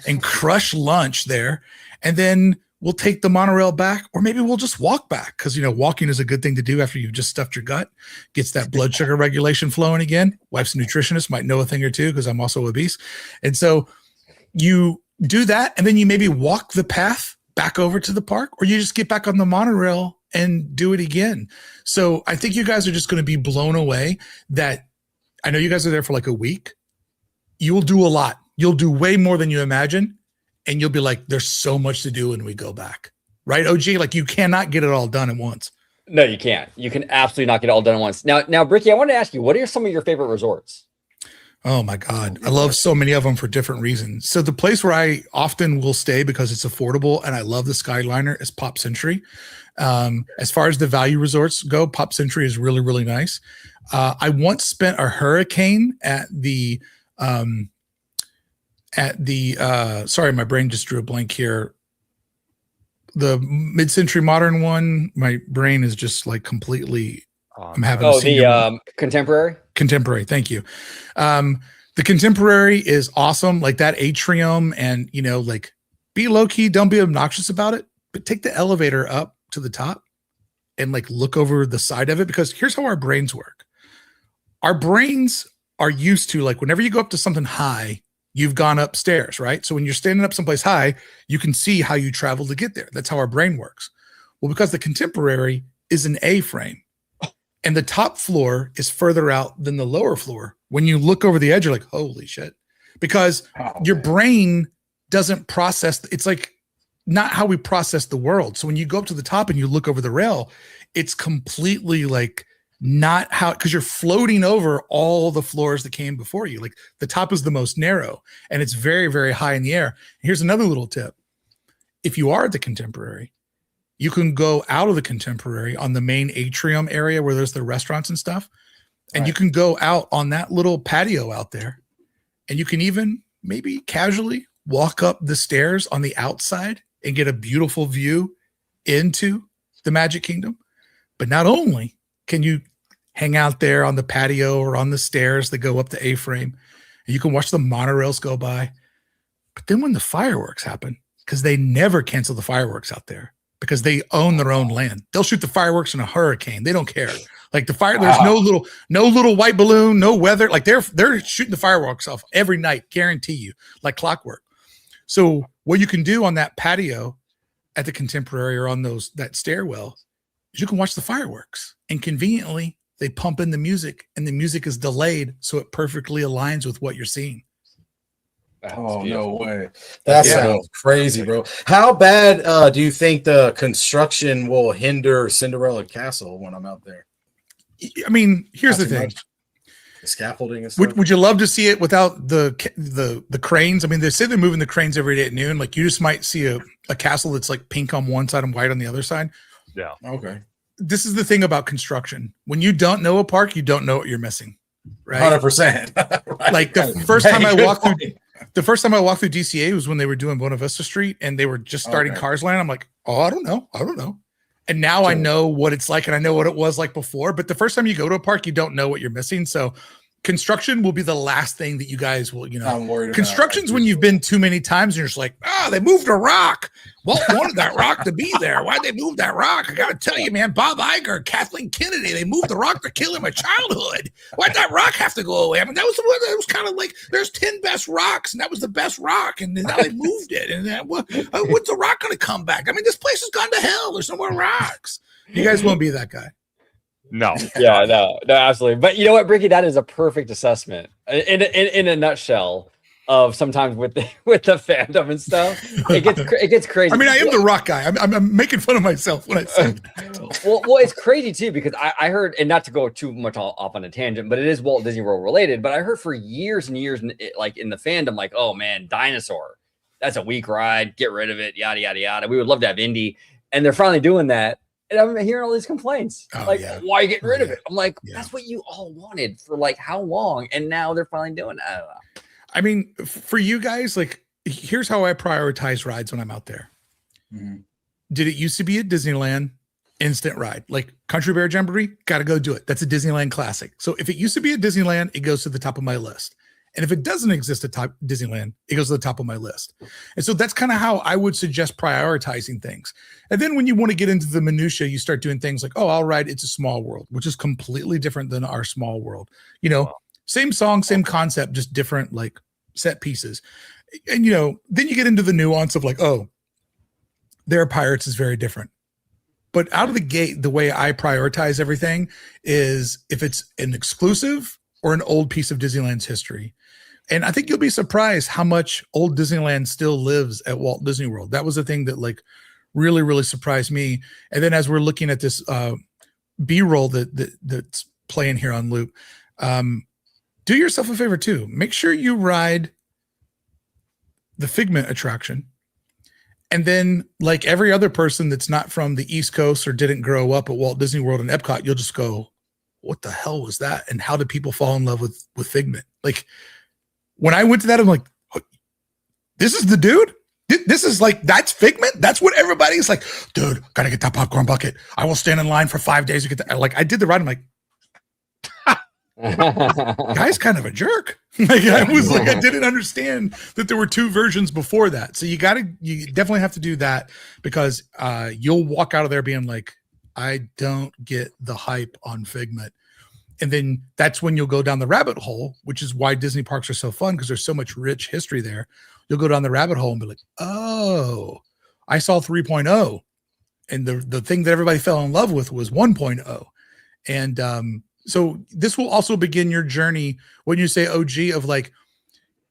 and crush lunch there. And then we'll take the monorail back, or maybe we'll just walk back because, walking is a good thing to do after you've just stuffed your gut. Gets that blood sugar regulation flowing again. Wife's a nutritionist, might know a thing or two because I'm also obese. And so you do that, and then you maybe walk the path back over to the park, or you just get back on the monorail and do it again. So I think you guys are just going to be blown away that I know you guys are there for like a week. You'll do a lot. You'll do way more than you imagine. And you'll be like, there's so much to do when we go back. Right, OG? Like you cannot get it all done at once. No, you can't. You can absolutely not get it all done at once. Now, Brickey, I want to ask you, what are some of your favorite resorts? Oh my God. I love so many of them for different reasons. So the place where I often will stay because it's affordable and I love the Skyliner is Pop Century. As far as the value resorts go, Pop Century is really, really nice. I once spent a hurricane at the sorry, my brain just drew a blank here. The mid-century modern one, my brain is just like completely, I'm having contemporary. Thank you. The contemporary is awesome. Like that atrium and, like be low key, don't be obnoxious about it, but take the elevator up to the top and like look over the side of it, because here's how our brains work. Our brains are used to, like, whenever you go up to something high, you've gone upstairs, right? So when you're standing up someplace high, you can see how you travel to get there. That's how our brain works. Well, because the contemporary is an A-frame and the top floor is further out than the lower floor, when you look over the edge, you're like, holy shit. Because your brain doesn't process. It's like not how we process the world. So when you go up to the top and you look over the rail, it's completely like not how, because you're floating over all the floors that came before you. Like the top is the most narrow and it's very, very high in the air. Here's another little tip. If you are at the contemporary, you can go out of the contemporary on the main atrium area where there's the restaurants and stuff. And you can go out on that little patio out there, and you can even maybe casually walk up the stairs on the outside and get a beautiful view into the Magic Kingdom. But not only can you hang out there on the patio or on the stairs that go up the A-frame, and you can watch the monorails go by. But then when the fireworks happen, because they never cancel the fireworks out there, because they own their own land. They'll shoot the fireworks in a hurricane. They don't care. Like the fire, there's no little white balloon, no weather. Like they're shooting the fireworks off every night, guarantee you, like clockwork. So what you can do on that patio at the Contemporary or on that stairwell is you can watch the fireworks, and conveniently they pump in the music, and the music is delayed so it perfectly aligns with what you're seeing. Oh, no way. That sounds crazy, bro. How bad do you think the construction will hinder Cinderella Castle when I'm out there? I mean, here's the thing. The scaffolding and stuff. Would you love to see it without the cranes? I mean, they say they're moving the cranes every day at noon. Like you just might see a castle that's like pink on one side and white on the other side. Yeah. Okay. This is the thing about construction. When you don't know a park, you don't know what you're missing. Right. 100%. Right. Like the first time I walked through DCA was when they were doing Buena Vista Street and they were just starting Cars Land. I'm like, oh, I don't know. And now I know what it's like, and I know what it was like before. But the first time you go to a park, you don't know what you're missing. So construction will be the last thing that you guys will, I'm worried about. Construction's when you've been too many times and you're just like, they moved a rock. Walt wanted that rock to be there. Why'd they move that rock? I got to tell you, man, Bob Iger, Kathleen Kennedy, they moved the rock to kill him in childhood. Why'd that rock have to go away? I mean, that was kind of like there's 10 best rocks, and that was the best rock, and now they moved it. And when's the rock going to come back? I mean, this place has gone to hell. There's no more rocks. You guys won't be that guy. No. Yeah, no, absolutely. But you know what, Brickey, that is a perfect assessment in a nutshell of sometimes with the fandom and stuff. It gets crazy. I mean, I am the rock guy. I'm making fun of myself when I say that. Well, it's crazy too, because I heard, and not to go too much off on a tangent, but it is Walt Disney World related. But I heard for years and years, like in the fandom, like, oh man, dinosaur, that's a weak ride. Get rid of it. Yada yada yada. We would love to have Indy, and they're finally doing that. And I'm hearing all these complaints. Why are you getting rid of it? I'm like, that's what you all wanted for like how long? And now they're finally doing it. I don't know. I mean, for you guys, like, here's how I prioritize rides when I'm out there. Mm-hmm. Did it used to be at Disneyland? Instant ride. Like Country Bear Jamboree, got to go do it. That's a Disneyland classic. So if it used to be at Disneyland, it goes to the top of my list. And if it doesn't exist at Disneyland, it goes to the top of my list. And so that's kind of how I would suggest prioritizing things. And then when you want to get into the minutia, you start doing things like, oh, I'll ride It's a Small World, which is completely different than Our Small World. You know, same song, same concept, just different like set pieces. And, then you get into the nuance of like, oh, their Pirates is very different. But out of the gate, the way I prioritize everything is if it's an exclusive or an old piece of Disneyland's history. And I think you'll be surprised how much old Disneyland still lives at Walt Disney World. That was the thing that like really, really surprised me. And then as we're looking at this B-roll that's playing here on loop, do yourself a favor too. Make sure you ride the Figment attraction. And then like every other person that's not from the East Coast or didn't grow up at Walt Disney World and Epcot, you'll just go, what the hell was that? And how did people fall in love with Figment? Like when I went to that, I'm like, oh, this is the dude? This is like, that's Figment? That's what everybody's like, dude, gotta get that popcorn bucket. I will stand in line for 5 days to get that. Like I did the ride. I'm like, guy's kind of a jerk. Like I was like, I didn't understand that there were two versions before that. So you definitely have to do that because you'll walk out of there being like, I don't get the hype on Figment. And then that's when you'll go down the rabbit hole, which is why Disney parks are so fun because there's so much rich history there. You'll go down the rabbit hole and be like, oh, I saw 3.0. And the thing that everybody fell in love with was 1.0. And so this will also begin your journey when you say OG of like,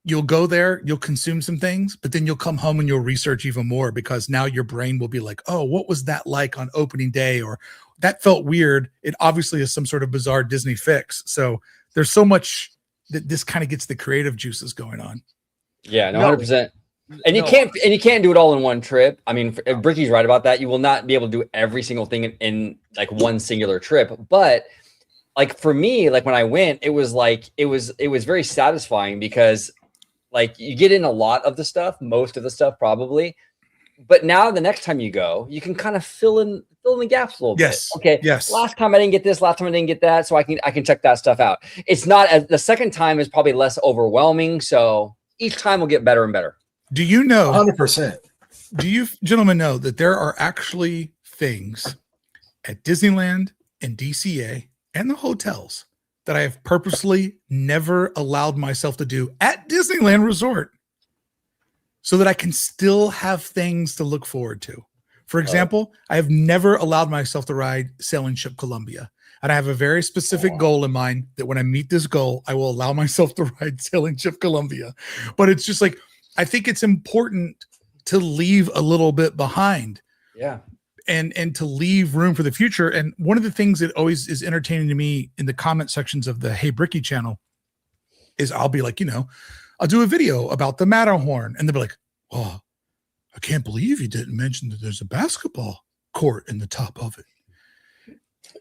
you'll go there, you'll consume some things, but then you'll come home and you'll research even more because now your brain will be like, oh, what was that like on opening day? Or that felt weird. It obviously is some sort of bizarre Disney fix. So there's so much that this kind of gets the creative juices going on. Yeah, no, 100%. And you can't do it all in one trip. I mean, if Brickey's right about that, you will not be able to do every single thing in like one singular trip. But like for me, like when I went, it was very satisfying because like you get in a lot of the stuff, most of the stuff probably, but now the next time you go, you can kind of fill in the gaps a little bit. Okay. Yes. Last time I didn't get this, last time I didn't get that. So I can check that stuff out. It's not the second time is probably less overwhelming. So each time will get better and better. Do you know 100%? Do you gentlemen know that there are actually things at Disneyland and DCA and the hotels that I have purposely never allowed myself to do at Disneyland Resort so that I can still have things to look forward to? For example, I have never allowed myself to ride Sailing Ship Columbia. And I have a very specific goal in mind that when I meet this goal, I will allow myself to ride Sailing Ship Columbia. But it's just like, I think it's important to leave a little bit behind. Yeah. And to leave room for the future. And one of the things that always is entertaining to me in the comment sections of the Hey Brickey channel is I'll be like, I'll do a video about the Matterhorn. And they'll be like, oh, I can't believe you didn't mention that there's a basketball court in the top of it.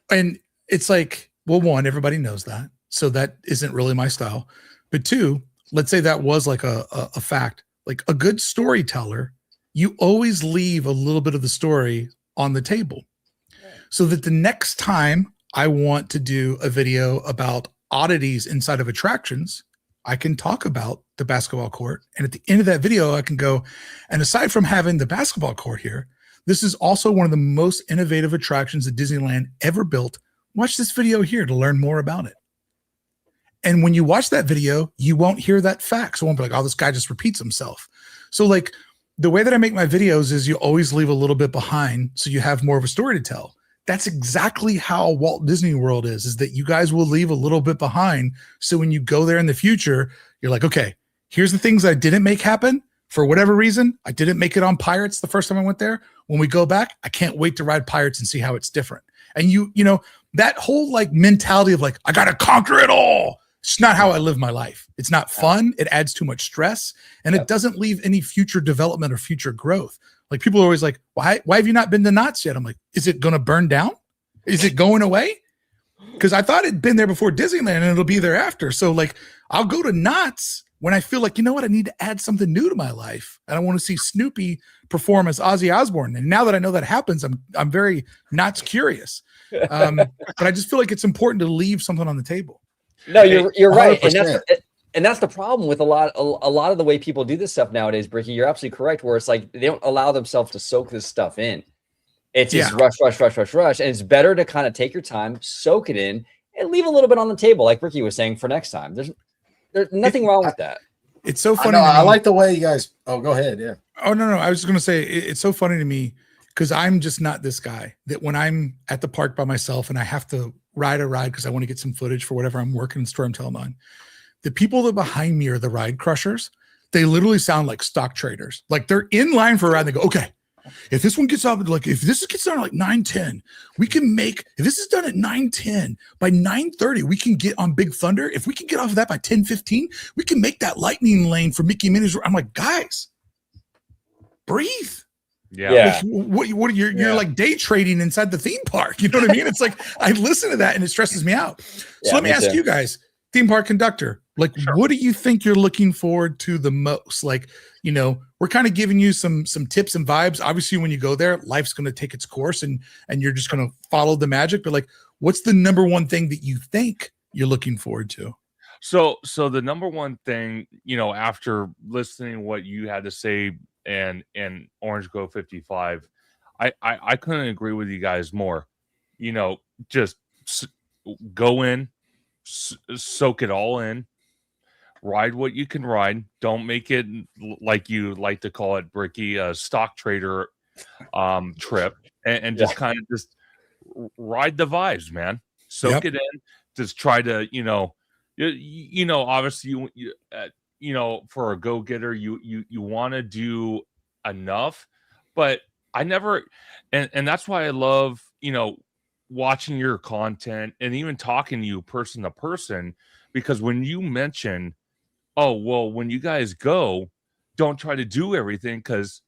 And it's like, well, one, everybody knows that. So that isn't really my style. But two, let's say that was like a fact. Like a good storyteller, you always leave a little bit of the story on the table so that the next time I want to do a video about oddities inside of attractions, I can talk about the basketball court. And at the end of that video, I can go, and aside from having the basketball court here, this is also one of the most innovative attractions that Disneyland ever built. Watch this video here to learn more about it. And when you watch that video, you won't hear that fact. So it won't be like, oh, this guy just repeats himself. So like the way that I make my videos is you always leave a little bit behind so you have more of a story to tell. That's exactly how Walt Disney World is that you guys will leave a little bit behind. So when you go there in the future, you're like, okay, here's the things I didn't make happen for whatever reason. I didn't make it on Pirates the first time I went there. When we go back, I can't wait to ride Pirates and see how it's different. And you know, that whole like mentality of like, I got to conquer it all. It's not how I live my life. It's not fun. It adds too much stress and it doesn't leave any future development or future growth. Like people are always like, why have you not been to Knott's yet? I'm like, is it going to burn down? Is it going away? Because I thought it'd been there before Disneyland and it'll be there after. So like, I'll go to Knott's when I feel like, you know what, I need to add something new to my life. And I want to see Snoopy perform as Ozzy Osbourne. And now that I know that happens, I'm very Knott's curious. But I just feel like it's important to leave something on the table. No, you're right. 100%. And that's the problem with a lot of the way people do this stuff nowadays, Brickey. You're absolutely correct, where it's like they don't allow themselves to soak this stuff in. It's just rush. And it's better to kind of take your time, soak it in, and leave a little bit on the table, like Brickey was saying, for next time. There's nothing wrong with that. It's so funny. I like the way you guys. Oh, go ahead. Yeah. Oh, no. I was just going to say it's so funny to me because I'm just not this guy that when I'm at the park by myself and I have to ride a ride because I want to get some footage for whatever I'm working in store I'm telling on. The people that behind me are the ride crushers. They literally sound like stock traders. Like they're in line for a ride. They go, okay, if this one gets up, like if this gets done at like 9:10, we can make, if this is done at 9:10, by 9:30, we can get on Big Thunder. If we can get off of that by 10:15, we can make that lightning lane for Mickey Minnie's. I'm like, guys, breathe. Yeah. Like, what you're like day trading inside the theme park. You know what I mean? It's like, I listen to that and it stresses me out. So let me ask you guys, Theme Park Conductor, like, what do you think you're looking forward to the most? Like, you know, we're kind of giving you some tips and vibes. Obviously, when you go there, life's going to take its course and you're just going to follow the magic. But like, what's the number one thing that you think you're looking forward to? So the number one thing, you know, after listening to what you had to say and Orange Go 55, I couldn't agree with you guys more. You know, just go in, soak it all in, ride what you can ride. Don't make it like you like to call it, Brickey, a stock trader trip, and just kind of just ride the vibes, man. Soak it in. Just try to, you know, obviously you know, for a go-getter, you want to do enough, but I never, and that's why I love, you know, watching your content and even talking to you person to person, because when you mention, oh, well, when you guys go, don't try to do everything, because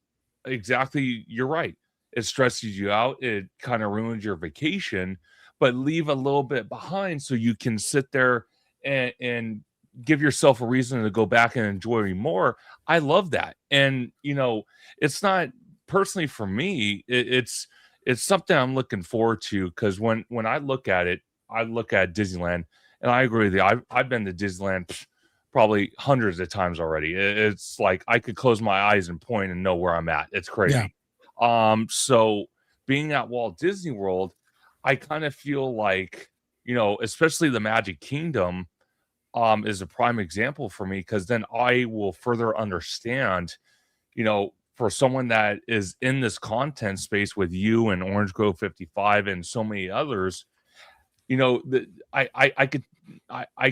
exactly, you're right. It stresses you out. It kind of ruins your vacation, but leave a little bit behind so you can sit there and give yourself a reason to go back and enjoy more. I love that. And, you know, it's not personally for me, it's something I'm looking forward to, because when I look at it, I look at Disneyland, and I agree with you. I've been to Disneyland probably hundreds of times already. It's like I could close my eyes and point and know where I'm at. It's crazy. So being at Walt Disney World, I kind of feel like, especially the Magic Kingdom is a prime example for me, because then I will further understand, for someone that is in this content space with you and Orange Grove 55 and so many others, I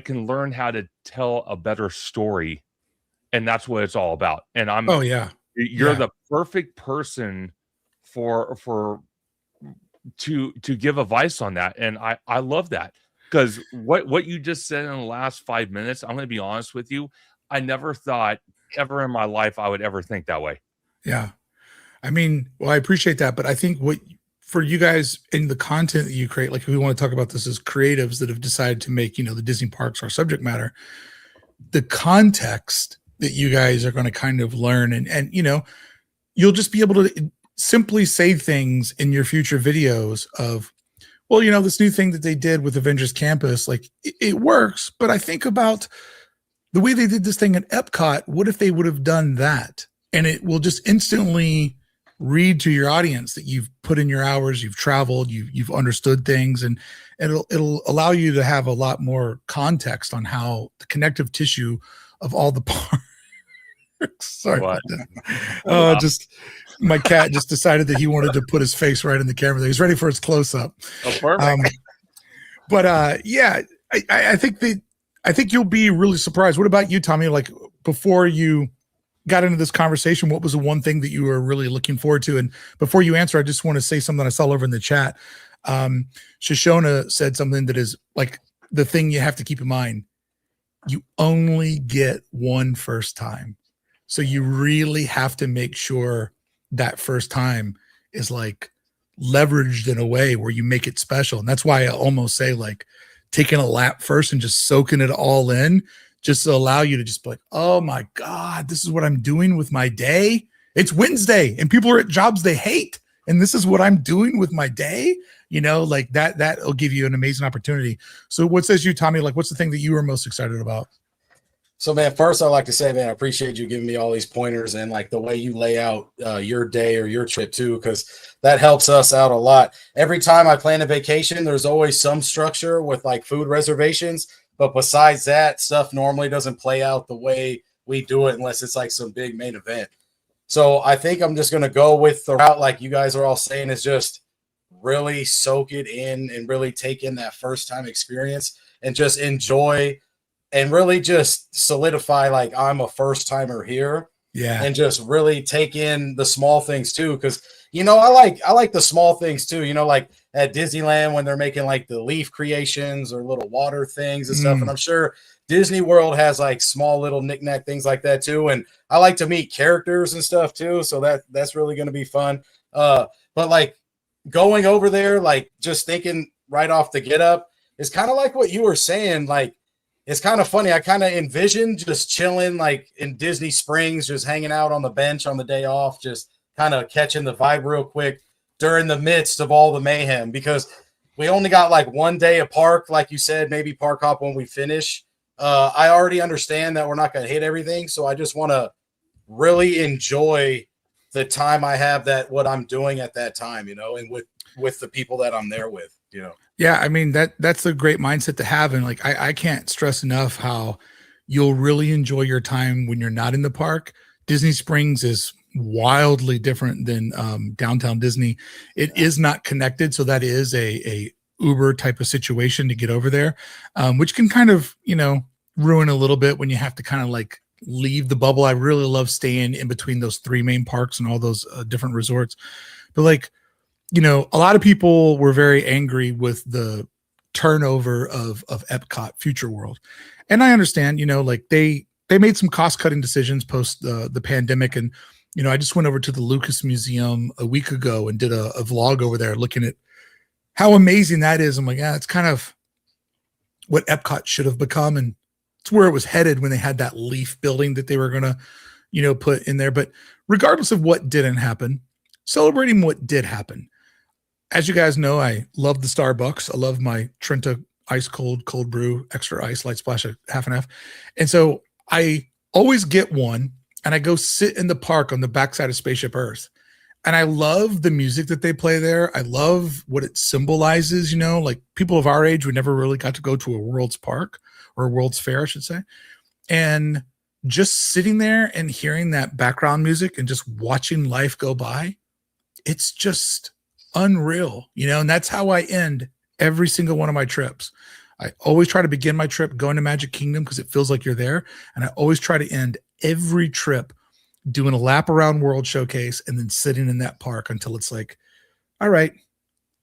can learn how to tell a better story, and that's what it's all about. And you're the perfect person to give advice on that. And I love that, because what you just said in the last 5 minutes, I'm going to be honest with you, I never thought ever in my life I would ever think that way. Yeah. I mean, well, I appreciate that, but I think for you guys in the content that you create, like, if we want to talk about this as creatives that have decided to make, the Disney parks our subject matter, the context that you guys are going to kind of learn, and you'll just be able to simply say things in your future videos of, well, this new thing that they did with Avengers Campus, like it works, but I think about the way they did this thing at Epcot. What if they would have done that? And it will just instantly read to your audience that you've put in your hours, you've traveled, you've understood things, and it'll allow you to have a lot more context on how the connective tissue of all the parts. Sorry about that. Just my cat just decided that he wanted to put his face right in the camera. He's ready for his close up. Oh, perfect. I think you'll be really surprised. What about you, Tommy? Like, before you got into this conversation, what was the one thing that you were really looking forward to? And before you answer, I just want to say something I saw over in the chat. Shoshona said something that is like the thing you have to keep in mind. You only get one first time. So you really have to make sure that first time is like leveraged in a way where you make it special. And that's why I almost say, like, taking a lap first and just soaking it all in, just to allow you to just be like, oh my God, this is what I'm doing with my day. It's Wednesday and people are at jobs they hate, and this is what I'm doing with my day. Like that'll give you an amazing opportunity. So what says you, Tommy? Like, what's the thing that you are most excited about? So, man, first I'd like to say, man, I appreciate you giving me all these pointers and like the way you lay out your day or your trip too, because that helps us out a lot. Every time I plan a vacation, there's always some structure with like food reservations. But besides that, stuff normally doesn't play out the way we do it unless it's like some big main event. So I think I'm just going to go with the route, like you guys are all saying, is just really soak it in and really take in that first time experience and just enjoy and really just solidify like I'm a first timer here. Yeah. And just really take in the small things too. Cause I like the small things too, like at Disneyland when they're making like the leaf creations or little water things and stuff. And I'm sure Disney World has like small little knickknack things like that too. And I like to meet characters and stuff too. So that's really going to be fun. But like going over there, like just thinking right off the get up is kind of like what you were saying. Like, it's kind of funny. I kind of envision just chilling like in Disney Springs, just hanging out on the bench on the day off, just kind of catching the vibe real quick during the midst of all the mayhem, because we only got like one day of park. Like you said, maybe park hop when we finish. I already understand that we're not going to hit everything. So I just want to really enjoy the time I have, that what I'm doing at that time, and with the people that I'm there with, Yeah, I mean, that's a great mindset to have. And like, I can't stress enough how you'll really enjoy your time when you're not in the park. Disney Springs is wildly different than downtown Disney. It is not connected. So that is a Uber type of situation to get over there, which can kind of, ruin a little bit when you have to kind of like leave the bubble. I really love staying in between those three main parks and all those different resorts. But like, a lot of people were very angry with the turnover of Epcot Future World. And I understand, like they made some cost-cutting decisions post the pandemic. And, I just went over to the Lucas Museum a week ago and did a vlog over there looking at how amazing that is. I'm like, it's kind of what Epcot should have become. And it's where it was headed when they had that leaf building that they were going to, put in there. But regardless of what didn't happen, celebrating what did happen. As you guys know, I love the Starbucks. I love my Trenta ice cold brew, extra ice, light splash, half and half. And so I always get one and I go sit in the park on the backside of Spaceship Earth. And I love the music that they play there. I love what it symbolizes, you know, like people of our age, we never really got to go to a World's Park or a World's Fair, I should say. And just sitting there and hearing that background music and just watching life go by, it's just unreal, you know, and that's how I end every single one of my trips. I always try to begin my trip going to Magic Kingdom because it feels like you're there. And I always try to end every trip doing a lap around World Showcase and then sitting in that park until it's like, all right,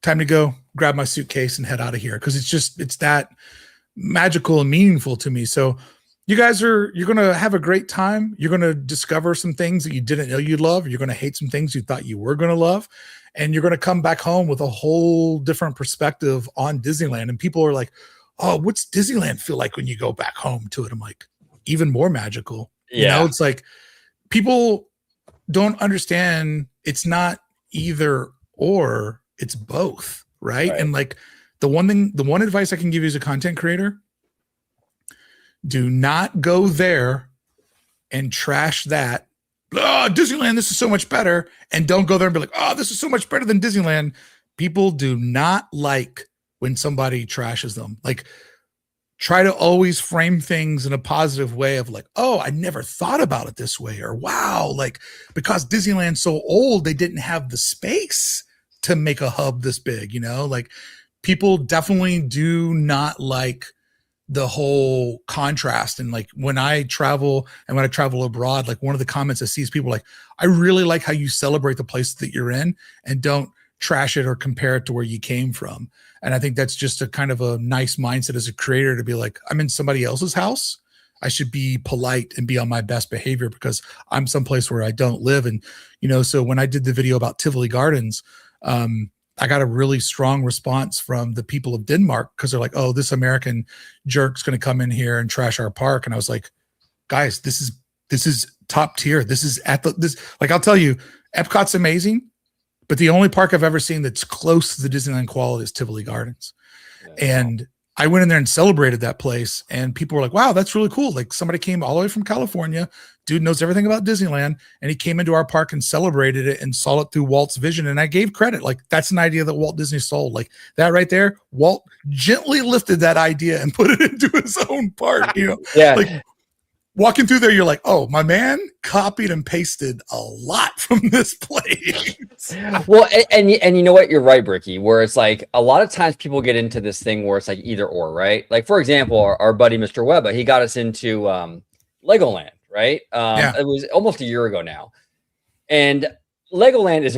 time to go grab my suitcase and head out of here. Cause it's that magical and meaningful to me. So you guys you're going to have a great time. You're going to discover some things that you didn't know you'd love. You're going to hate some things you thought you were going to love. And you're going to come back home with a whole different perspective on Disneyland. And people are like, oh, what's Disneyland feel like when you go back home to it? I'm like, even more magical. Yeah. You know, it's like people don't understand it's not either or, it's both, right? And like the one advice I can give you as a content creator, do not go there and trash that. Oh, Disneyland, this is so much better. And don't go there and be like, oh, this is so much better than Disneyland. People do not like when somebody trashes them. Like, try to always frame things in a positive way of like, oh, I never thought about it this way. Or wow, like because Disneyland's so old, they didn't have the space to make a hub this big, you know? Like people definitely do not like the whole contrast. And like when I travel and when I travel abroad, like one of the comments I see is people like, I really like how you celebrate the place that you're in and don't trash it or compare it to where you came from. And I think that's just a kind of a nice mindset as a creator to be like, I'm in somebody else's house. I should be polite and be on my best behavior because I'm someplace where I don't live. And, you know, so when I did the video about Tivoli Gardens, I got a really strong response from the people of Denmark because they're like, oh, this American jerk's going to come in here and trash our park. And I was like, guys, this is top tier. This is like, I'll tell you, Epcot's amazing. But the only park I've ever seen that's close to the Disneyland quality is Tivoli Gardens. And I went in there and celebrated that place. And people were like, wow, that's really cool. Like somebody came all the way from California. Dude knows everything about Disneyland. And he came into our park and celebrated it and saw it through Walt's vision. And I gave credit. Like that's an idea that Walt Disney sold. Like that right there, Walt gently lifted that idea and put it into his own park. You know, like walking through there, you're like, oh, my man copied and pasted a lot from this place. Well, and you know what? You're right, Brickey, where it's like a lot of times people get into this thing where it's like either or, right? Like, for example, our buddy, Mr. Webber, he got us into Legoland, right? It was almost a year ago now. And Legoland is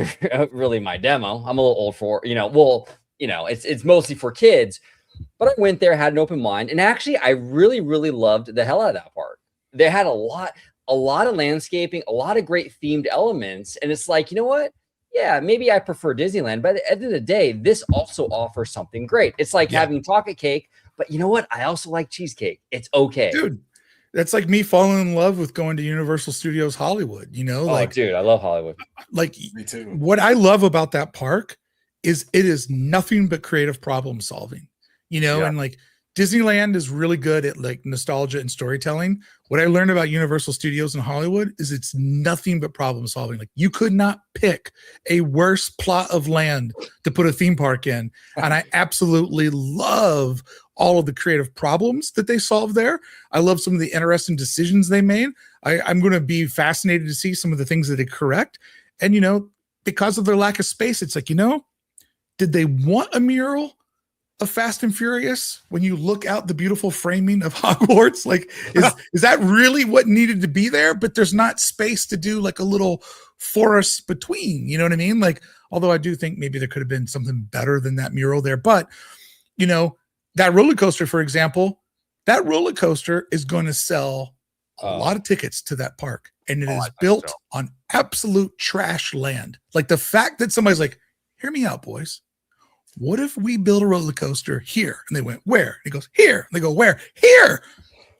really my demo. I'm a little old for, it's mostly for kids. But I went there, had an open mind. And actually, I really, really loved the hell out of that park. They had a lot of landscaping, a lot of great themed elements. And it's like, you know what? Yeah, maybe I prefer Disneyland. But at the end of the day, this also offers something great. It's like having chocolate cake. But you know what? I also like cheesecake. It's okay. Dude, that's like me falling in love with going to Universal Studios Hollywood, you know? Like, dude, I love Hollywood. Like, me too. What I love about that park is it is nothing but creative problem solving, you know? And like, Disneyland is really good at like nostalgia and storytelling. What I learned about Universal Studios in Hollywood is it's nothing but problem solving. Like you could not pick a worse plot of land to put a theme park in. And I absolutely love all of the creative problems that they solved there. I love some of the interesting decisions they made. I'm going to be fascinated to see some of the things that they correct. And, you know, because of their lack of space, it's like, you know, did they want a mural of Fast and Furious when you look out the beautiful framing of Hogwarts? Like is that really what needed to be there? But there's not space to do like a little forest between, you know what I mean? Like, although I do think maybe there could have been something better than that mural there, but you know, that roller coaster, for example, that roller coaster is going to sell a lot of tickets to that park, and it is built on absolute trash land. Like the fact that somebody's like, hear me out, boys. What if we build a roller coaster here? And they went, where? And he goes, here. And they go, where? Here.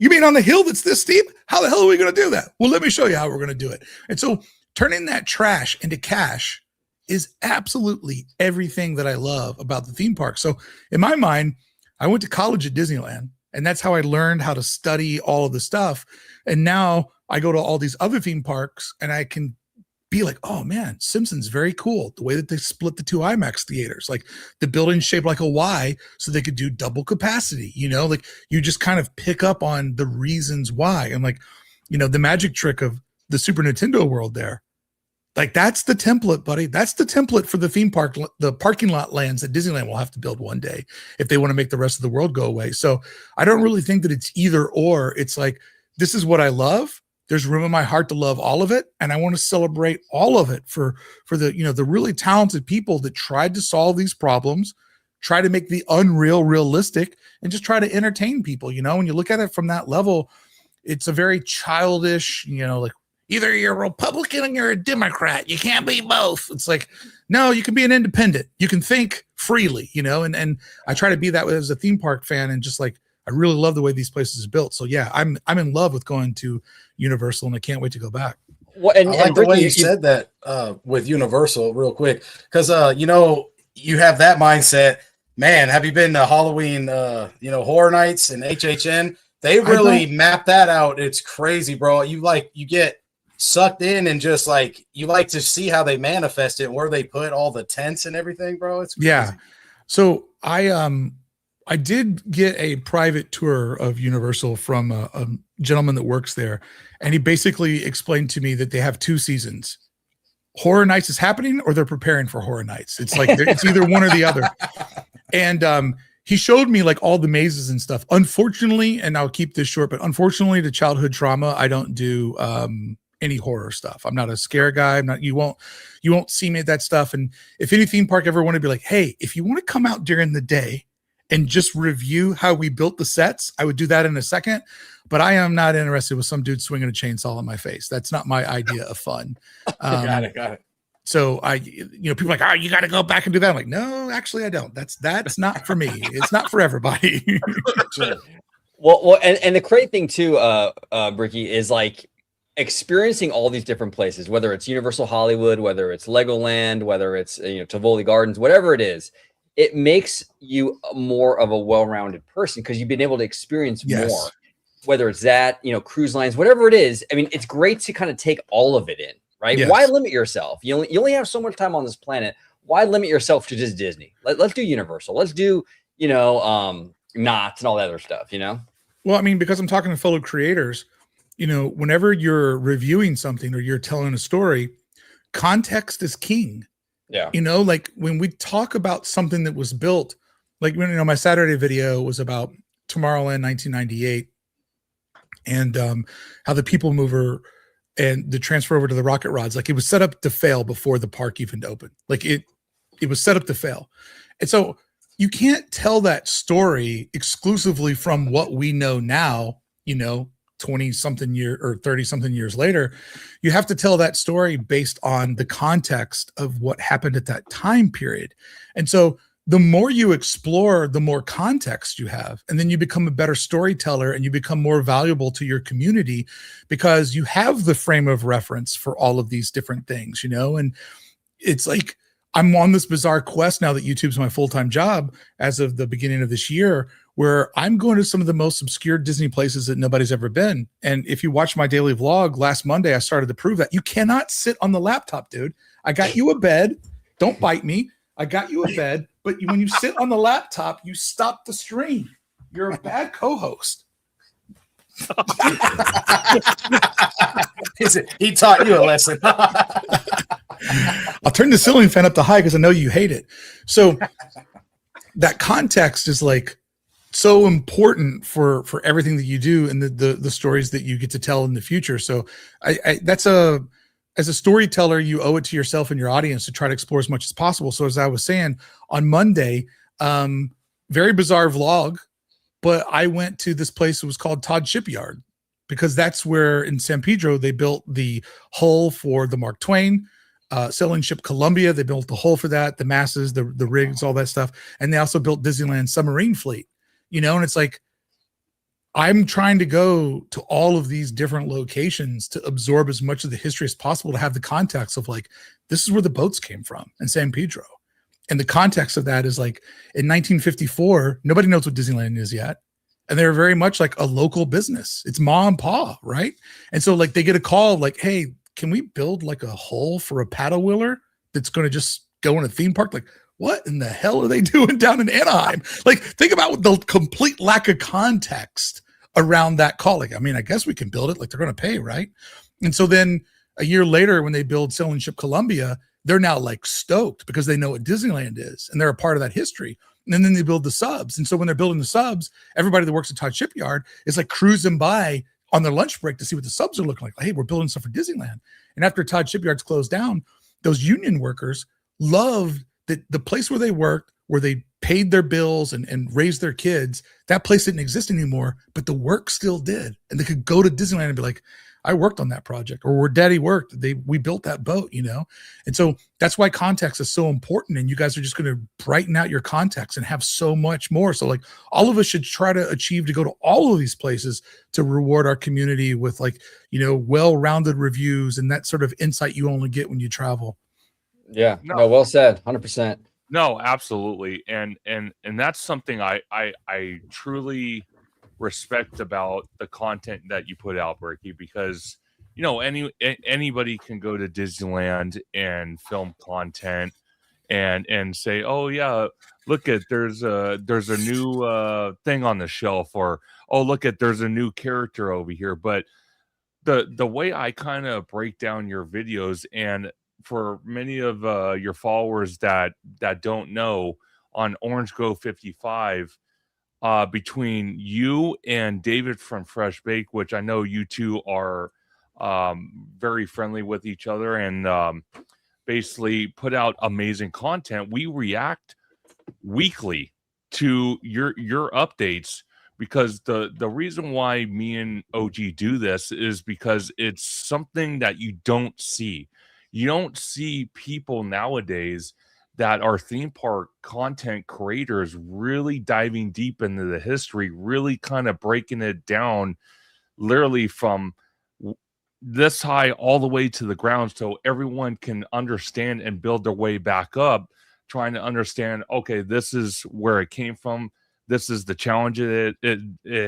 You mean on the hill that's this steep? How the hell are we going to do that? Well, let me show you how we're going to do it. And so turning that trash into cash is absolutely everything that I love about the theme park. So in my mind, I went to college at Disneyland, And that's how I learned how to study all of the stuff. And now I go to all these other theme parks and I can be like, oh man, Simpsons, very cool. The way that they split the two IMAX theaters, like the building's shaped like a Y so they could do double capacity, you know, like you just kind of pick up on the reasons why. And like, you know, the magic trick of the Super Nintendo world there, like that's the template, buddy. That's the template for the theme park, the parking lot lands that Disneyland will have to build one day if they want to make the rest of the world go away. So I don't really think that it's either or. It's like, this is what I love. There's room in my heart to love all of it. And I want to celebrate all of it for the, you know, the really talented people that tried to solve these problems, try to make the unreal realistic, and just try to entertain people. You know, when you look at it from that level, it's a very childish, you know, like either you're a Republican or you're a Democrat. You can't be both. It's like, no, you can be an independent. You can think freely, you know, and I try to be that way as a theme park fan, and just like, I really love the way these places are built. So yeah, I'm in love with going to Universal, and I can't wait to go back. Well, and, I like and the way Brickey, you said that with Universal real quick, because you know, you have that mindset. Man, have you been to Halloween, you know, Horror Nights and HHN? They really map that out. It's crazy, bro. You get sucked in, and just like you like to see how they manifest it and where they put all the tents and everything, bro. It's crazy. Yeah. So I did get a private tour of Universal from a gentleman that works there, and he basically explained to me that they have 2 seasons. Horror Nights is happening, or they're preparing for Horror Nights. It's like it's either one or the other. And he showed me like all the mazes and stuff. Unfortunately, and I'll keep this short, but unfortunately, to childhood trauma, I don't do any horror stuff. I'm not a scare guy. You won't see me at that stuff. And if any theme park ever want to be like, hey, if you want to come out during the day and just review how we built the sets, I would do that in a second. But I am not interested with some dude swinging a chainsaw in my face. That's not my idea of fun. Got it. So people are like, oh, you got to go back and do that. I'm like, no, actually I don't. That's not for me. It's not for everybody. Sure. Well, and the great thing too, Brickey, is like experiencing all these different places, whether it's Universal Hollywood, whether it's Legoland, whether it's Tivoli Gardens, whatever it is. It makes you more of a well-rounded person because you've been able to experience more, whether it's that, cruise lines, whatever it is. I mean, it's great to kind of take all of it in, right? Yes. Why limit yourself? You only have so much time on this planet. Why limit yourself to just Disney? Let's do Universal. Let's do, Knott's and all that other stuff, Well, I mean, because I'm talking to fellow creators, whenever you're reviewing something or you're telling a story, context is king. Yeah. Like when we talk about something that was built, like when, my Saturday video was about Tomorrowland 1998 and how the people mover and the transfer over to the rocket rods, like it was set up to fail before the park even opened. Like it was set up to fail. And so you can't tell that story exclusively from what we know now, 20 something year or 30 something years later. You have to tell that story based on the context of what happened at that time period. And so the more you explore, the more context you have, and then you become a better storyteller and you become more valuable to your community because you have the frame of reference for all of these different things, and it's like, I'm on this bizarre quest now that YouTube's my full-time job as of the beginning of this year, where I'm going to some of the most obscure Disney places that nobody's ever been. And if you watch my daily vlog last Monday, I started to prove that you cannot sit on the laptop, dude. I got you a bed. Don't bite me. I got you a bed. But when you sit on the laptop, you stop the stream. You're a bad co-host. He taught you a lesson. I'll turn the ceiling fan up to high because I know you hate it. So that context is like so important for everything that you do and the stories that you get to tell in the future. So as a storyteller, you owe it to yourself and your audience to try to explore as much as possible. So as I was saying on Monday, very bizarre vlog, but I went to this place that was called Todd Shipyard because that's where in San Pedro, they built the hull for the Mark Twain sailing ship Columbia. They built the hull for that, the masses, the rigs, all that stuff. And they also built Disneyland submarine fleet, and it's like, I'm trying to go to all of these different locations to absorb as much of the history as possible, to have the context of like, this is where the boats came from in San Pedro. And the context of that is like in 1954, nobody knows what Disneyland is yet. and they're very much like a local business. It's ma and pa, right? And so like they get a call like, hey, can we build like a hole for a paddle wheeler that's going to just go in a theme park? Like, what in the hell are they doing down in Anaheim? Like, think about the complete lack of context around that call. Like, I mean, I guess we can build it. Like, they're going to pay, right? And so then a year later, when they build Sail and Ship Columbia, they're now like stoked because they know what Disneyland is and they're a part of that history. And then they build the subs. And so when they're building the subs, everybody that works at Todd Shipyard is like cruising by on their lunch break to see what the subs are looking like. Hey, we're building stuff for Disneyland. And after Todd Shipyard's closed down, those union workers loved that the place where they worked, where they paid their bills and raised their kids, that place didn't exist anymore, but the work still did. And they could go to Disneyland and be like, I worked on that project, or where daddy worked, we built that boat, you know? And so that's why context is so important. And you guys are just going to brighten out your context and have so much more. So like all of us should try to achieve to go to all of these places to reward our community with like, you know, well-rounded reviews and that sort of insight you only get when you travel. Yeah, no, well said, 100%. No, absolutely, and that's something I truly respect about the content that you put out, Brickey, because you know anybody can go to Disneyland and film content and say, oh yeah, look at there's a new thing on the shelf, or oh look at there's a new character over here. But the way I kind of break down your videos, and for many of your followers that don't know, on Orange Go 55, between you and David from Fresh Bake, which I know you two are very friendly with each other and basically put out amazing content. We react weekly to your updates, because the reason why me and OG do this is because it's something that you don't see. You don't see people nowadays that are theme park content creators really diving deep into the history, really kind of breaking it down literally from this high all the way to the ground so everyone can understand and build their way back up, trying to understand, okay, this is where it came from. This is the challenge it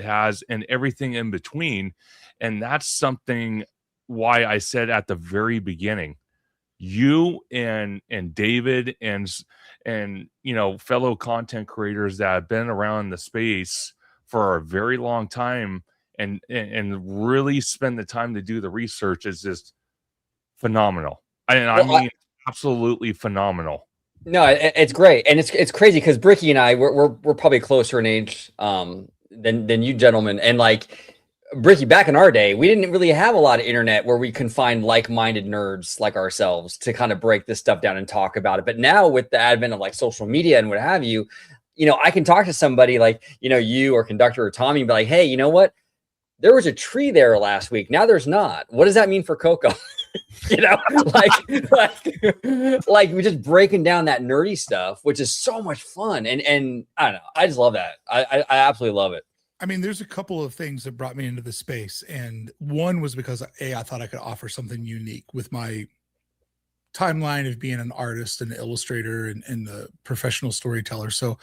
has, and everything in between. And that's something why I said at the very beginning, you and David and you know fellow content creators that have been around the space for a very long time and really spend the time to do the research is just phenomenal. I mean absolutely phenomenal. No, it's great, and it's crazy because Brickey and I we're probably closer in age than you gentlemen, and like Brickey, back in our day, we didn't really have a lot of internet where we can find like-minded nerds like ourselves to kind of break this stuff down and talk about it. But now with the advent of like social media and what have you, you know, I can talk to somebody like, you know, you or Conductor or Tommy and be like, hey, you know what? There was a tree there last week. Now there's not. What does that mean for Coco? You know, like we're just breaking down that nerdy stuff, which is so much fun. And I don't know. I just love that. I absolutely love it. I mean, there's a couple of things that brought me into the space. And one was because I thought I could offer something unique with my timeline of being an artist and an illustrator and a professional storyteller. So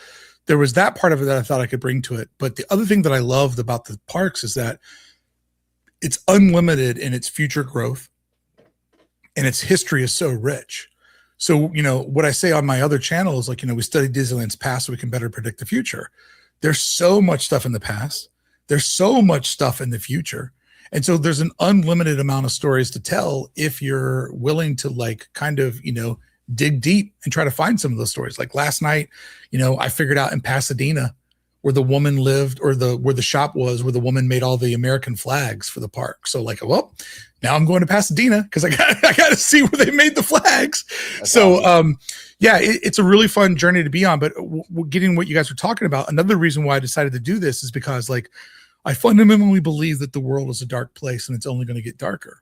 there was that part of it that I thought I could bring to it. But the other thing that I loved about the parks is that it's unlimited in its future growth and its history is so rich. So, you know, what I say on my other channel is like, you know, we study Disneyland's past so we can better predict the future. There's so much stuff in the past. There's so much stuff in the future. And so there's an unlimited amount of stories to tell if you're willing to like kind of, you know, dig deep and try to find some of those stories. Like last night, you know, I figured out in Pasadena where the woman lived, or where the shop was, where the woman made all the American flags for the park. So like, well, now I'm going to Pasadena because I got to see where they made the flags. That's so awesome. Yeah, it's a really fun journey to be on. But getting what you guys were talking about, another reason why I decided to do this is because like I fundamentally believe that the world is a dark place and it's only going to get darker.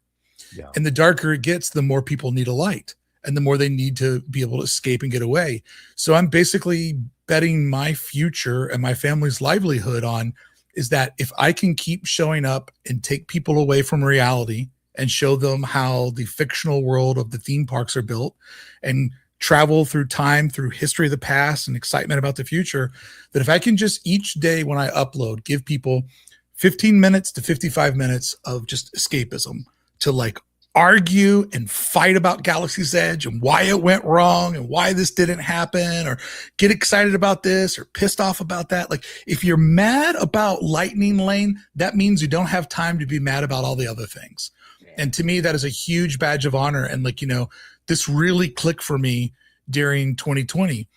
Yeah. And the darker it gets, the more people need a light and the more they need to be able to escape and get away. So I'm basically betting my future and my family's livelihood on is that if I can keep showing up and take people away from reality and show them how the fictional world of the theme parks are built and travel through time, through history of the past and excitement about the future, that if I can just each day when I upload, give people 15 minutes to 55 minutes of just escapism to like argue and fight about Galaxy's Edge and why it went wrong and why this didn't happen, or get excited about this or pissed off about that. Like, if you're mad about Lightning Lane, that means you don't have time to be mad about all the other things. And to me, that is a huge badge of honor. And like, you know, this really clicked for me during 2020,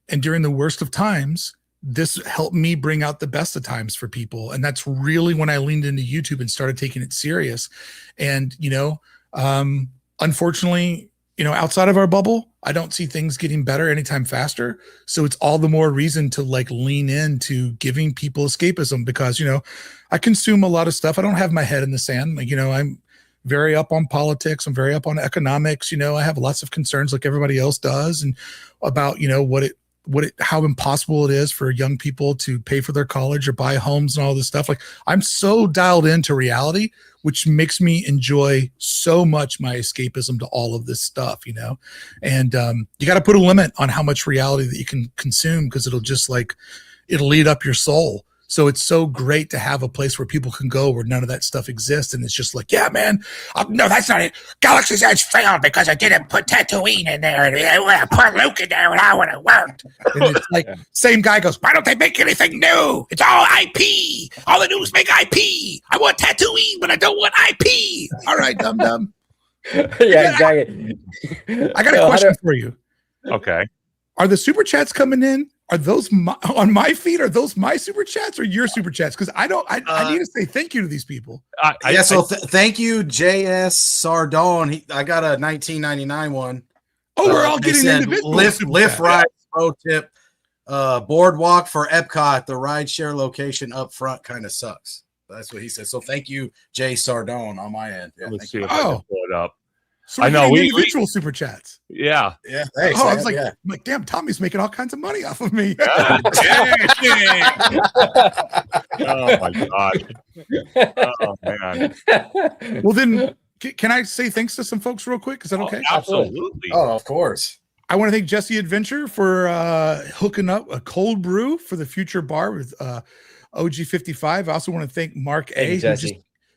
and during the worst of times, this helped me bring out the best of times for people. And that's really when I leaned into YouTube and started taking it serious. And, you know, unfortunately, you know, outside of our bubble, I don't see things getting better anytime faster. So it's all the more reason to like lean into giving people escapism, because, you know, I consume a lot of stuff. I don't have my head in the sand. Like, you know, I'm very up on politics. I'm very up on economics. You know, I have lots of concerns like everybody else does, and about, you know, how impossible it is for young people to pay for their college or buy homes and all this stuff. Like, I'm so dialed into reality, which makes me enjoy so much my escapism to all of this stuff, you know? And you got to put a limit on how much reality that you can consume, because it'll eat up your soul. So it's so great to have a place where people can go where none of that stuff exists. And it's just like, yeah, man, no, that's not it. Galaxy's Edge failed because I didn't put Tatooine in there. And I would have put Luke in there and I would have worked. And it's like, same guy goes, why don't they make anything new? It's all IP. All the news make IP. I want Tatooine, but I don't want IP. All right, dum-dum. Yeah, exactly. I got a question for you. Okay. Are the super chats coming in? Are those on my feed? Are those my super chats or your super chats? Because I need to say thank you to these people. Thank you, JS Sardone. I got a 1999 one. Oh, we're all getting individual lift ride pro tip. Boardwalk for Epcot. The ride share location up front kind of sucks. That's what he said. So thank you, Jay Sardone, on my end. Yeah, let's see if I can pull it up. So I know individual super chats. Yeah. Yeah. Thanks, I was like, I'm like, damn, Tommy's making all kinds of money off of me. Oh my God. Oh man. Well then, can I say thanks to some folks real quick? Is that okay? Absolutely. Oh, of course. I want to thank Jesse Adventure for hooking up a cold brew for the future bar with OG55. I also want to thank Mark A, who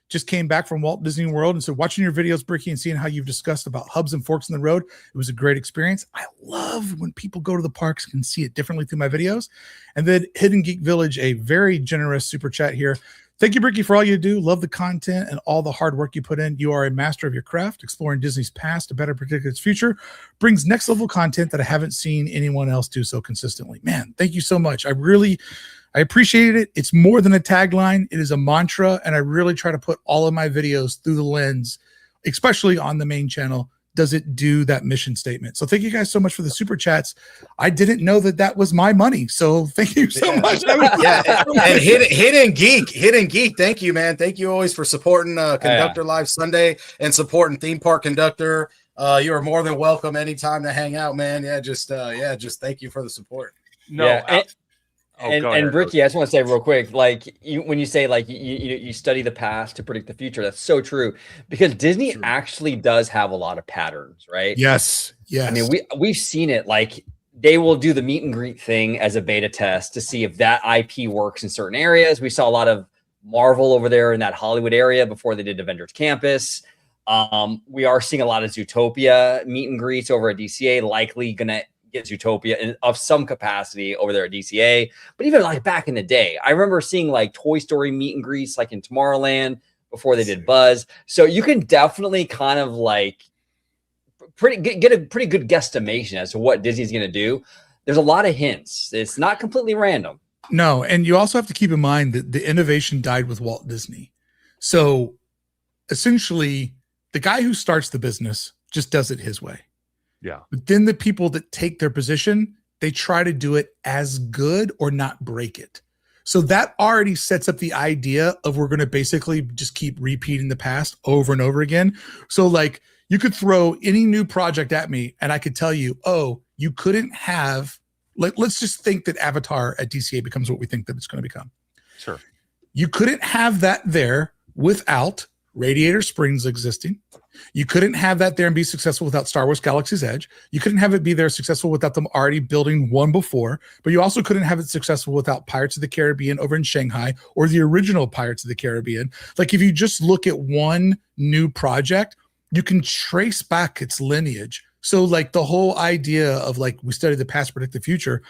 just came back from Walt Disney World and said, watching your videos, Brickey, and seeing how you've discussed about hubs and forks in the road, it was a great experience. I love when people go to the parks and can see it differently through my videos. And then Hidden Geek Village, a very generous super chat here. Thank you, Brickey, for all you do. Love the content and all the hard work you put in. You are a master of your craft. Exploring Disney's past to better predict its future brings next level content that I haven't seen anyone else do so consistently. Man, thank you so much. I appreciated it. It's more than a tagline. It is a mantra, and I really try to put all of my videos through the lens, especially on the main channel. Does it do that mission statement? So thank you guys so much for the super chats. I didn't know that was my money, so thank you so much. And Hidden Geek, thank you, man. Thank you always for supporting Conductor Live Sunday and supporting Theme Park Conductor. You are more than welcome anytime to hang out, man. Just thank you for the support. And Brickey, I just want to say real quick, like when you say like you study the past to predict the future, that's so true, because Disney actually does have a lot of patterns, right? Yes. I mean, we've seen it. Like, they will do the meet and greet thing as a beta test to see if that IP works in certain areas. We saw a lot of Marvel over there in that Hollywood area before they did Avengers Campus. We are seeing a lot of Zootopia meet and greets over at DCA, likely gonna get Zootopia of some capacity over there at DCA. But even like back in the day, I remember seeing like Toy Story meet and greets like in Tomorrowland before they did Buzz. So you can definitely kind of like get a pretty good guesstimation as to what Disney's going to do. There's a lot of hints. It's not completely random. No, and you also have to keep in mind that the innovation died with Walt Disney. So essentially, the guy who starts the business just does it his way. Yeah. But then the people that take their position, they try to do it as good or not break it. So that already sets up the idea of we're going to basically just keep repeating the past over and over again. So like, you could throw any new project at me and I could tell you, oh, you couldn't have, like, let's just think that Avatar at DCA becomes what we think that it's going to become. Sure. You couldn't have that there without Radiator Springs existing. You couldn't have that there and be successful without Star Wars Galaxy's Edge. You couldn't have it be there successful without them already building one before, but you also couldn't have it successful without Pirates of the Caribbean over in Shanghai or the original Pirates of the Caribbean. Like if you just look at one new project, you can trace back its lineage. So like the whole idea of like we study the past, predict the future,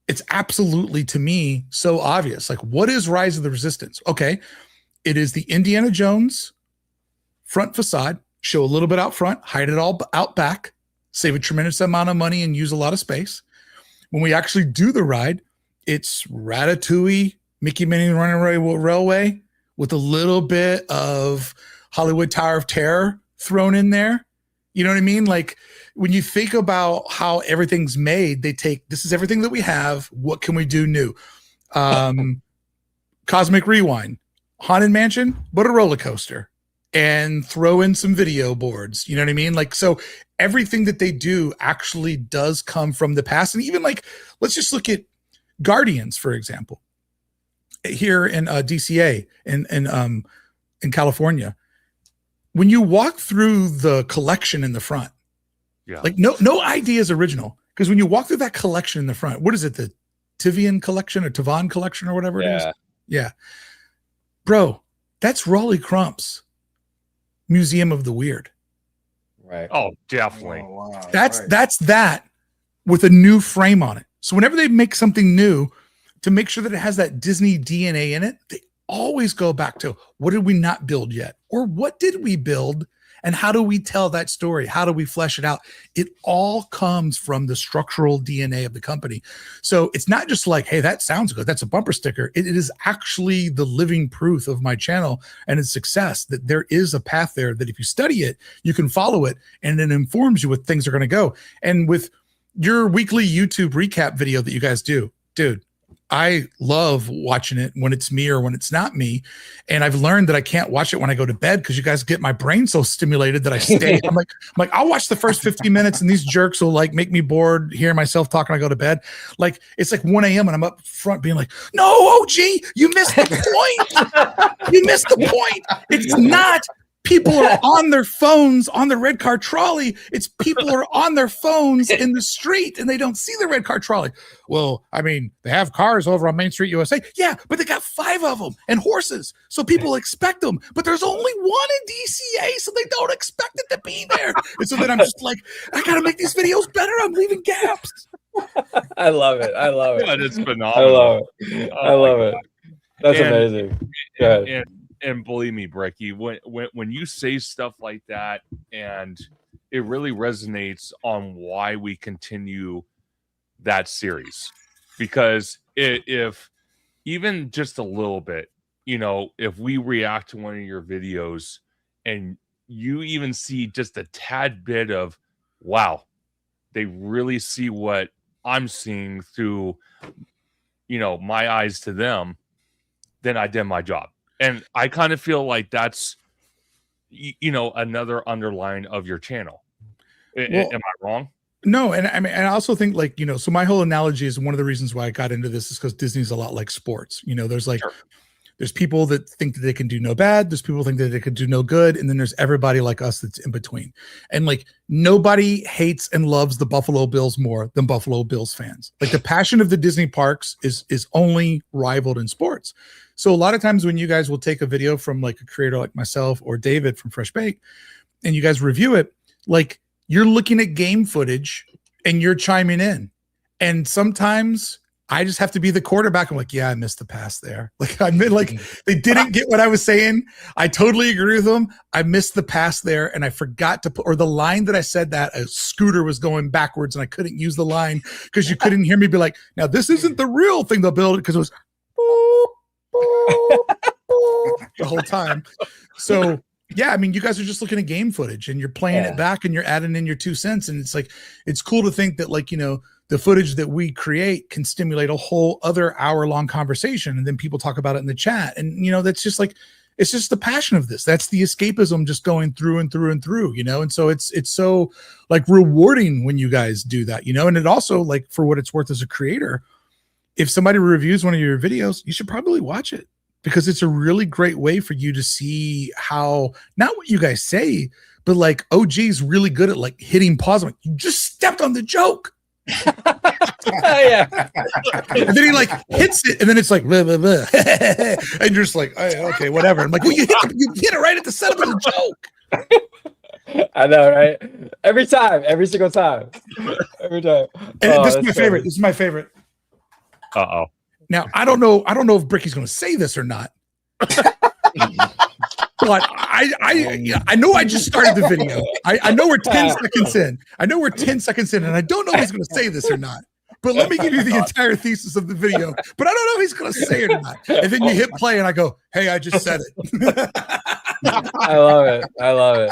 it's absolutely to me so obvious. Like what is Rise of the Resistance? Okay, it is the Indiana Jones front facade, show a little bit out front, hide it all out back, save a tremendous amount of money and use a lot of space. When we actually do the ride, it's Ratatouille, Mickey Minnie Runaway Railway with a little bit of Hollywood Tower of Terror thrown in there. You know what I mean? Like when you think about how everything's made, they take, this is everything that we have. What can we do new? Cosmic Rewind, Haunted Mansion, but a roller coaster, and throw in some video boards. You know what I mean? Like, so everything that they do actually does come from the past. And even like, let's just look at Guardians, for example, here in DCA in California. When you walk through the collection in the front, like no idea is original. Because when you walk through that collection in the front, what is it? The Tivian collection or Tavan collection or whatever it is? Yeah. Bro, that's Raleigh Crump's Museum of the Weird. Right. Oh, definitely. Oh, wow. That's that with a new frame on it. So whenever they make something new, to make sure that it has that Disney DNA in it, they always go back to what did we not build yet? Or what did we build? And how do we tell that story? How do we flesh it out? It all comes from the structural DNA of the company. So it's not just like, hey, that sounds good, that's a bumper sticker. It is actually the living proof of my channel and its success, that there is a path there that if you study it, you can follow it, and it informs you what things are going to go. And with your weekly YouTube recap video that you guys do, dude, I love watching it when it's me or when it's not me. And I've learned that I can't watch it when I go to bed because you guys get my brain so stimulated that I stay. I'm like, I'll watch the first 15 minutes and these jerks will like make me bored hearing myself talk when I go to bed. Like it's like 1 a.m. and I'm up front being like, no, OG, you missed the point. You missed the point. It's not people are on their phones on the red car trolley. It's people are on their phones in the street and they don't see the red car trolley. Well, I mean, they have cars over on Main Street, USA. Yeah, but they got 5 of them and horses. So people expect them, but there's only one in DCA, so they don't expect it to be there. And so then I'm just like, I got to make these videos better. I'm leaving gaps. I love it. I love it. God, it's phenomenal. I love it. I love it. That's amazing. And believe me, Brickey, when you say stuff like that, and it really resonates on why we continue that series, because if even just a little bit, you know, if we react to one of your videos and you even see just a tad bit of, wow, they really see what I'm seeing through, you know, my eyes to them, then I did my job. And I kind of feel like that's, you know, another underline of your channel. Am I wrong? No. And I mean, and I also think like, you know, so my whole analogy is one of the reasons why I got into this is because Disney's a lot like sports. You know, there's like, there's people that think that they can do no bad. There's people who think that they can do no good. And then there's everybody like us that's in between. And like nobody hates and loves the Buffalo Bills more than Buffalo Bills fans. Like the passion of the Disney parks is only rivaled in sports. So a lot of times when you guys will take a video from like a creator like myself or David from Fresh Bake and you guys review it, like you're looking at game footage and you're chiming in. And sometimes I just have to be the quarterback. I'm like, yeah, I missed the pass there. Like I mean, like they didn't get what I was saying. I totally agree with them. I missed the pass there and I forgot to put, or the line that I said that a scooter was going backwards and I couldn't use the line because you couldn't hear me be like, now this isn't the real thing they'll build because it was the whole time. So yeah, I mean, you guys are just looking at game footage and you're playing it back and you're adding in your 2 cents. And it's like, it's cool to think that like, you know, the footage that we create can stimulate a whole other hour-long conversation. And then people talk about it in the chat. And, you know, that's just like, it's just the passion of this. That's the escapism just going through and through and through, you know? And so it's so like rewarding when you guys do that, you know? And it also like for what it's worth as a creator, if somebody reviews one of your videos, you should probably watch it because it's a really great way for you to see how, not what you guys say, but like OG's really good at like hitting pause. I'm like, you just stepped on the joke. Yeah. And then he like hits it, and then it's like blah, blah, blah. And you're just like, oh, okay, whatever. I'm like, well, you hit it right at the setup of the joke. I know, right? Every time, every single time, every time. And this is my favorite. This is my favorite. Uh-oh. Now I don't know if Brickey's going to say this or not. But I know I just started the video. I know we're 10 seconds in. And I don't know if he's going to say this or not. But let me give you the entire thesis of the video. But I don't know if he's going to say it or not. And then you hit play, and I go, "Hey, I just said it." I love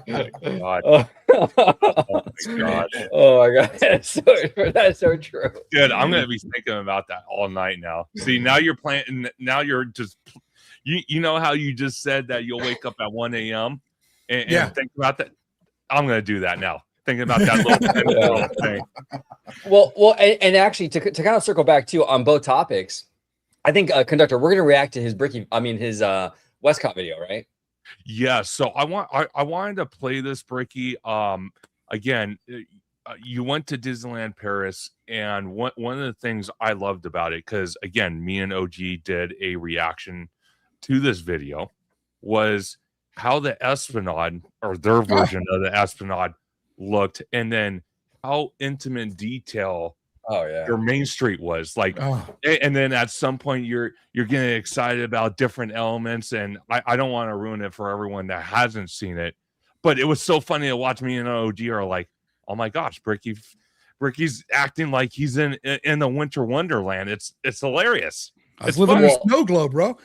it. God. Oh. Oh my God. Oh my God. That's so true. Dude, I'm going to be thinking about that all night now. See, now you're playing. Now you're just. You know how you just said that you'll wake up at 1 a.m. and think about that? I'm going to do that now. Thinking about that little thing. Well, and actually to kind of circle back too on both topics, I think Conductor, we're going to react to his his Westcot video, right? Yeah. So I wanted to play this, Brickey. Again, you went to Disneyland Paris, and one of the things I loved about it, because again, me and OG did a reaction to this video, was how the Esplanade, or their version of the Esplanade, looked, and then how intimate detail your main street was like. And then at some point you're getting excited about different elements, and I don't want to ruin it for everyone that hasn't seen it, but it was so funny to watch. Me and OG are like, oh my gosh, Brickey's acting like he's in the winter wonderland. It's hilarious. I was living in a snow globe, bro.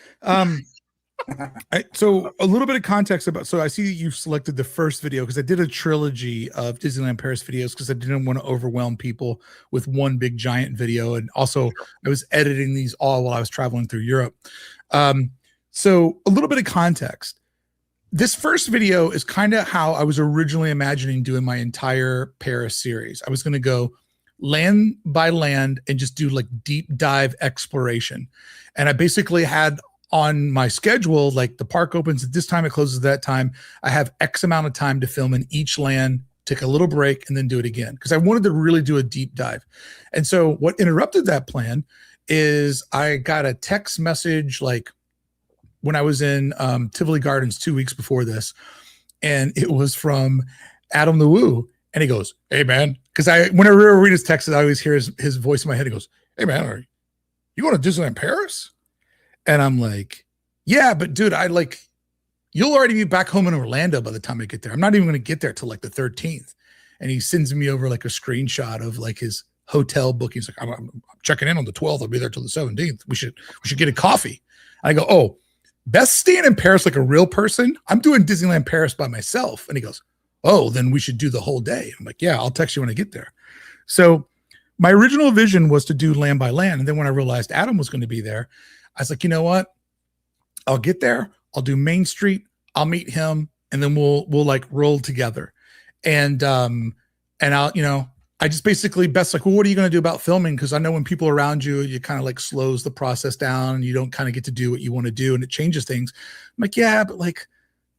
So a little bit of context about, so I see that you've selected the first video because I did a trilogy of Disneyland Paris videos because I didn't want to overwhelm people with one big giant video. And also I was editing these all while I was traveling through Europe. So a little bit of context. This first video is kind of how I was originally imagining doing my entire Paris series. I was going to go land by land and just do like deep dive exploration. And I basically had on my schedule, like the park opens at this time, it closes at that time. I have X amount of time to film in each land, take a little break, and then do it again. Because I wanted to really do a deep dive. And so what interrupted that plan is I got a text message like when I was in Tivoli Gardens 2 weeks before this. And it was from Adam the Woo. And he goes, "Hey man," because whenever I read his texts, I always hear his voice in my head. He goes, "Hey man, are you going to Disneyland Paris?" And I'm like, "Yeah, but dude, you'll already be back home in Orlando by the time I get there. I'm not even going to get there till like the 13th." And he sends me over like a screenshot of like his hotel bookings. Like, I'm checking in on the 12th. I'll be there till the 17th. We should get a coffee. I go, "Oh, Beth's staying in Paris like a real person. I'm doing Disneyland Paris by myself." And he goes, "Oh, then we should do the whole day." I'm like, "Yeah, I'll text you when I get there." So my original vision was to do land by land. And then when I realized Adam was going to be there, I was like, you know what? I'll get there. I'll do Main Street. I'll meet him, and then we'll like roll together. And I'll, I just basically Beth's like, "Well, what are you going to do about filming?" Because I know when people are around you, you kind of like slows the process down, and you don't kind of get to do what you want to do, and it changes things. I'm like, "Yeah, but like,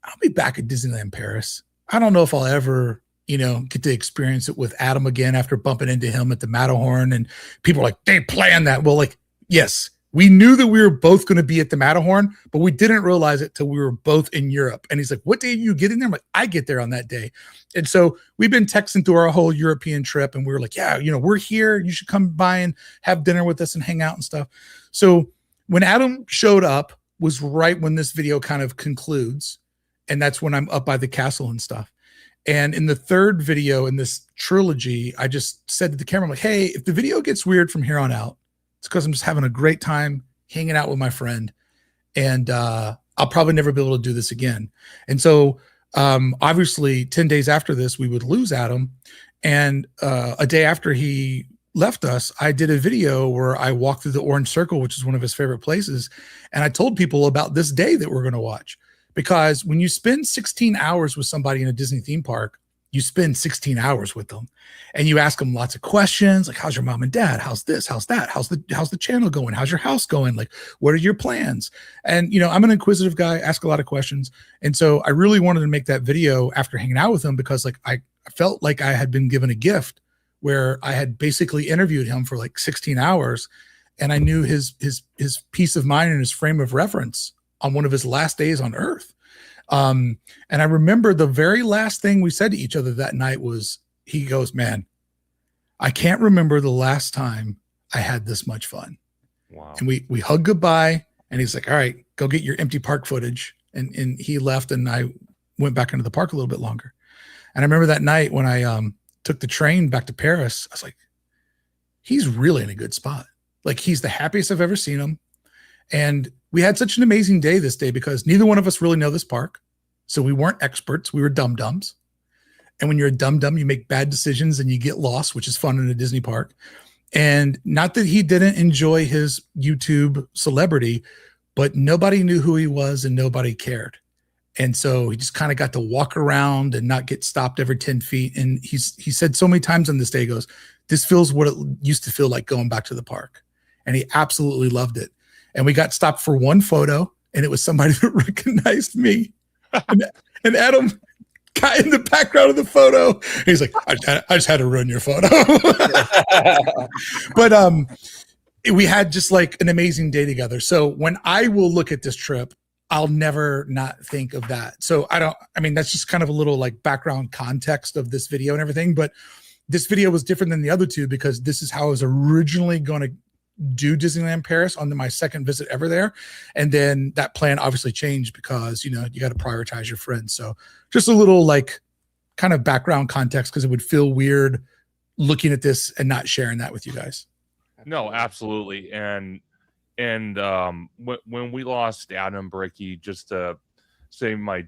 I'll be back at Disneyland Paris. I don't know if I'll ever, get to experience it with Adam again after bumping into him at the Matterhorn." And people are like, "They planned that." Well, like, yes, we knew that we were both going to be at the Matterhorn, but we didn't realize it till we were both in Europe. And he's like, "What day do you get in there?" I'm like, "I get there on that day." And so we've been texting through our whole European trip, and we were like, "Yeah, we're here. You should come by and have dinner with us and hang out and stuff." So when Adam showed up was right when this video kind of concludes. And that's when I'm up by the castle and stuff. And in the third video in this trilogy, I just said to the camera, I'm like, "Hey, if the video gets weird from here on out, it's because I'm just having a great time hanging out with my friend. And I'll probably never be able to do this again." And so obviously 10 days after this, we would lose Adam. And a day after he left us, I did a video where I walked through the Orange Circle, which is one of his favorite places. And I told people about this day that we're going to watch. Because when you spend 16 hours with somebody in a Disney theme park, you spend 16 hours with them and you ask them lots of questions. Like, how's your mom and dad? How's this? How's that? How's the channel going? How's your house going? Like, what are your plans? And, you know, I'm an inquisitive guy, ask a lot of questions. And so I really wanted to make that video after hanging out with him, because like, I felt like I had been given a gift where I had basically interviewed him for like 16 hours. And I knew his peace of mind and his frame of reference on one of his last days on Earth. And I remember the very last thing we said to each other that night was, he goes, man, I can't remember the last time I had this much fun. Wow. And we hugged goodbye, and he's like, all right, go get your empty park footage. And he left, and I went back into the park a little bit longer. And I remember that night when I took the train back to Paris, I was like, he's really in a good spot. Like, he's the happiest I've ever seen him. And we had such an amazing day this day because neither one of us really know this park. So we weren't experts. We were dum-dums. And when you're a dum-dum, you make bad decisions and you get lost, which is fun in a Disney park. And not that he didn't enjoy his YouTube celebrity, but nobody knew who he was and nobody cared. And so he just kind of got to walk around and not get stopped every 10 feet. And he said so many times on this day, he goes, this feels what it used to feel like going back to the park. And he absolutely loved it. And we got stopped for one photo, and it was somebody that recognized me. And Adam got in the background of the photo. He's like, I just had to ruin your photo. But we had just like an amazing day together. So when I will look at this trip, I'll never not think of that. So I mean, that's just kind of a little like background context of this video and everything. But this video was different than the other two because this is how I was originally going to do Disneyland Paris on my second visit ever there. And then that plan obviously changed because, you know, you got to prioritize your friends. So just a little like kind of background context, because it would feel weird looking at this and not sharing that with you guys. No, absolutely. And when we lost Adam Brickey, just to say my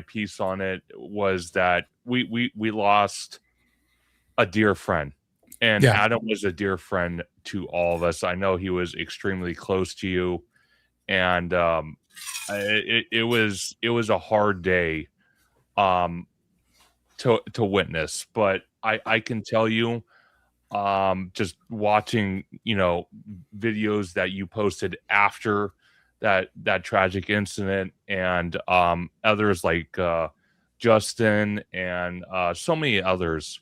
piece on it was that we lost a dear friend. And yeah. Adam was a dear friend to all of us. I know he was extremely close to you, and it was a hard day to witness. But I can tell you, just watching, you know, videos that you posted after that tragic incident, and others like Justin and so many others.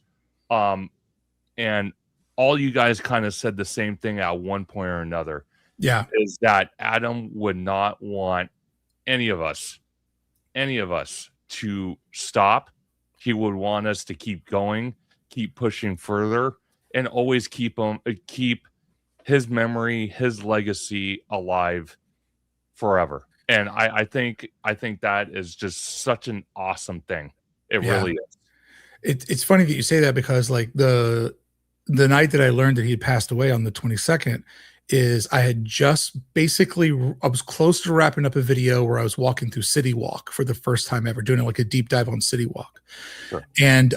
And all you guys kind of said the same thing at one point or another. Yeah. Is that Adam would not want any of us to stop. He would want us to keep going, keep pushing further, and always keep his memory, his legacy alive forever. And I think that is just such an awesome thing. It really is. It's funny that you say that, because like the night that I learned that he had passed away on the 22nd is I had just I was close to wrapping up a video where I was walking through City Walk for the first time ever, doing like a deep dive on City Walk. Sure. And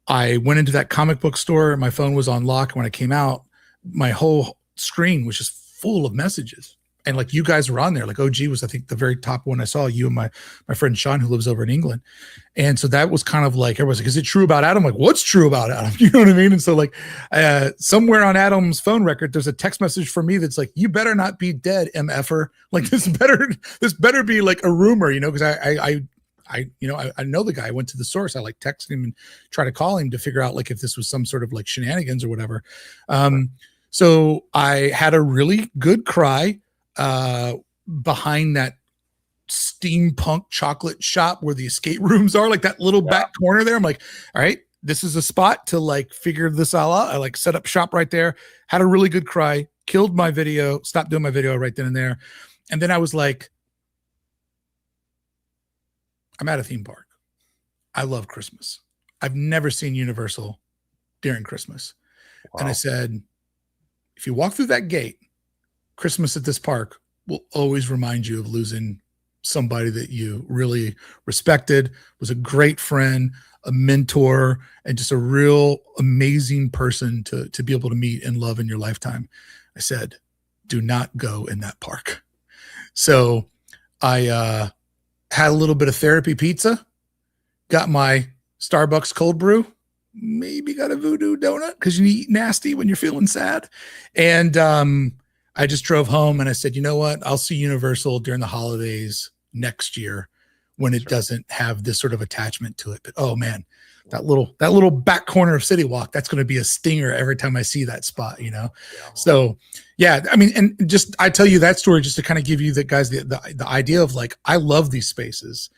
I went into that comic book store. My phone was on lock. When I came out, my whole screen was just full of messages. And like you guys were on there, like OG was, I think, the very top one I saw, you and my friend Sean, who lives over in England. And so that was kind of like, everyone's like, is it true about Adam? Like, what's true about Adam? You know what I mean? And so like somewhere on Adam's phone record, there's a text message for me that's like, you better not be dead, MFer. Like this better be like a rumor, you know, because I know the guy. I went to the source. I like texted him and try to call him to figure out like if this was some sort of like shenanigans or whatever. So I had a really good cry behind that steampunk chocolate shop where the escape rooms are, like that little back corner there. I'm like, all right, this is a spot to like figure this all out. I like set up shop right there, had a really good cry, killed my video, stopped doing my video right then and there. And then I was like, I'm at a theme park. I love Christmas. I've never seen Universal during Christmas. Wow. And I said, if you walk through that gate, Christmas at this park will always remind you of losing somebody that you really respected, was a great friend, a mentor, and just a real amazing person to be able to meet and love in your lifetime. I said, do not go in that park. So I had a little bit of therapy pizza, got my Starbucks cold brew. Maybe got a voodoo donut because you eat nasty when you're feeling sad. And I just drove home and I said, you know what? I'll see Universal during the holidays next year when it doesn't have this sort of attachment to it. But oh man, that little back corner of City Walk, that's going to be a stinger every time I see that spot, you know? Yeah. So yeah, I mean, and just, I tell you that story just to kind of give you the guys, the idea of like, I love these spaces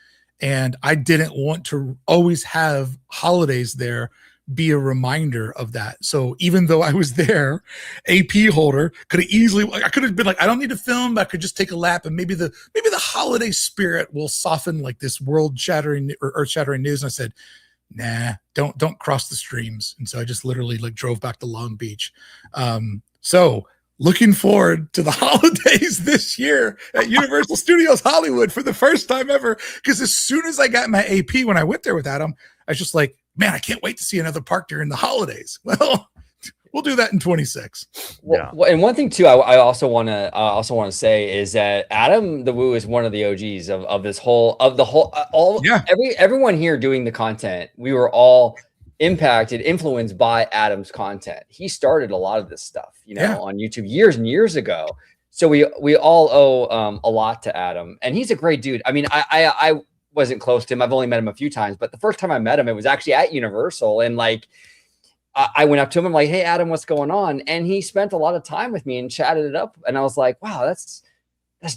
and I didn't want to always have holidays there be a reminder of that. So even though I was there, AP holder could have easily, I could have been like, I don't need to film, I could just take a lap and maybe the holiday spirit will soften like this world shattering or earth shattering news. And I said, nah, don't cross the streams. And so I just literally like drove back to Long Beach. So looking forward to the holidays this year at Universal Studios Hollywood for the first time ever. Because as soon as I got my AP when I went there with Adam, I was just like, man, I can't wait to see another park during the holidays. Well, we'll do that in 26. Well, and one thing too, I also want to say is that Adam the Woo is one of the OGs of this whole everyone here doing the content. We were all influenced by Adam's content. He started a lot of this stuff, on YouTube years and years ago. So we all owe a lot to Adam, and he's a great dude. I mean, I wasn't close to him. I've only met him a few times, but the first time I met him, it was actually at Universal, and like I went up to him. I'm like, hey, Adam, what's going on? And he spent a lot of time with me and chatted it up. And I was like, wow, that's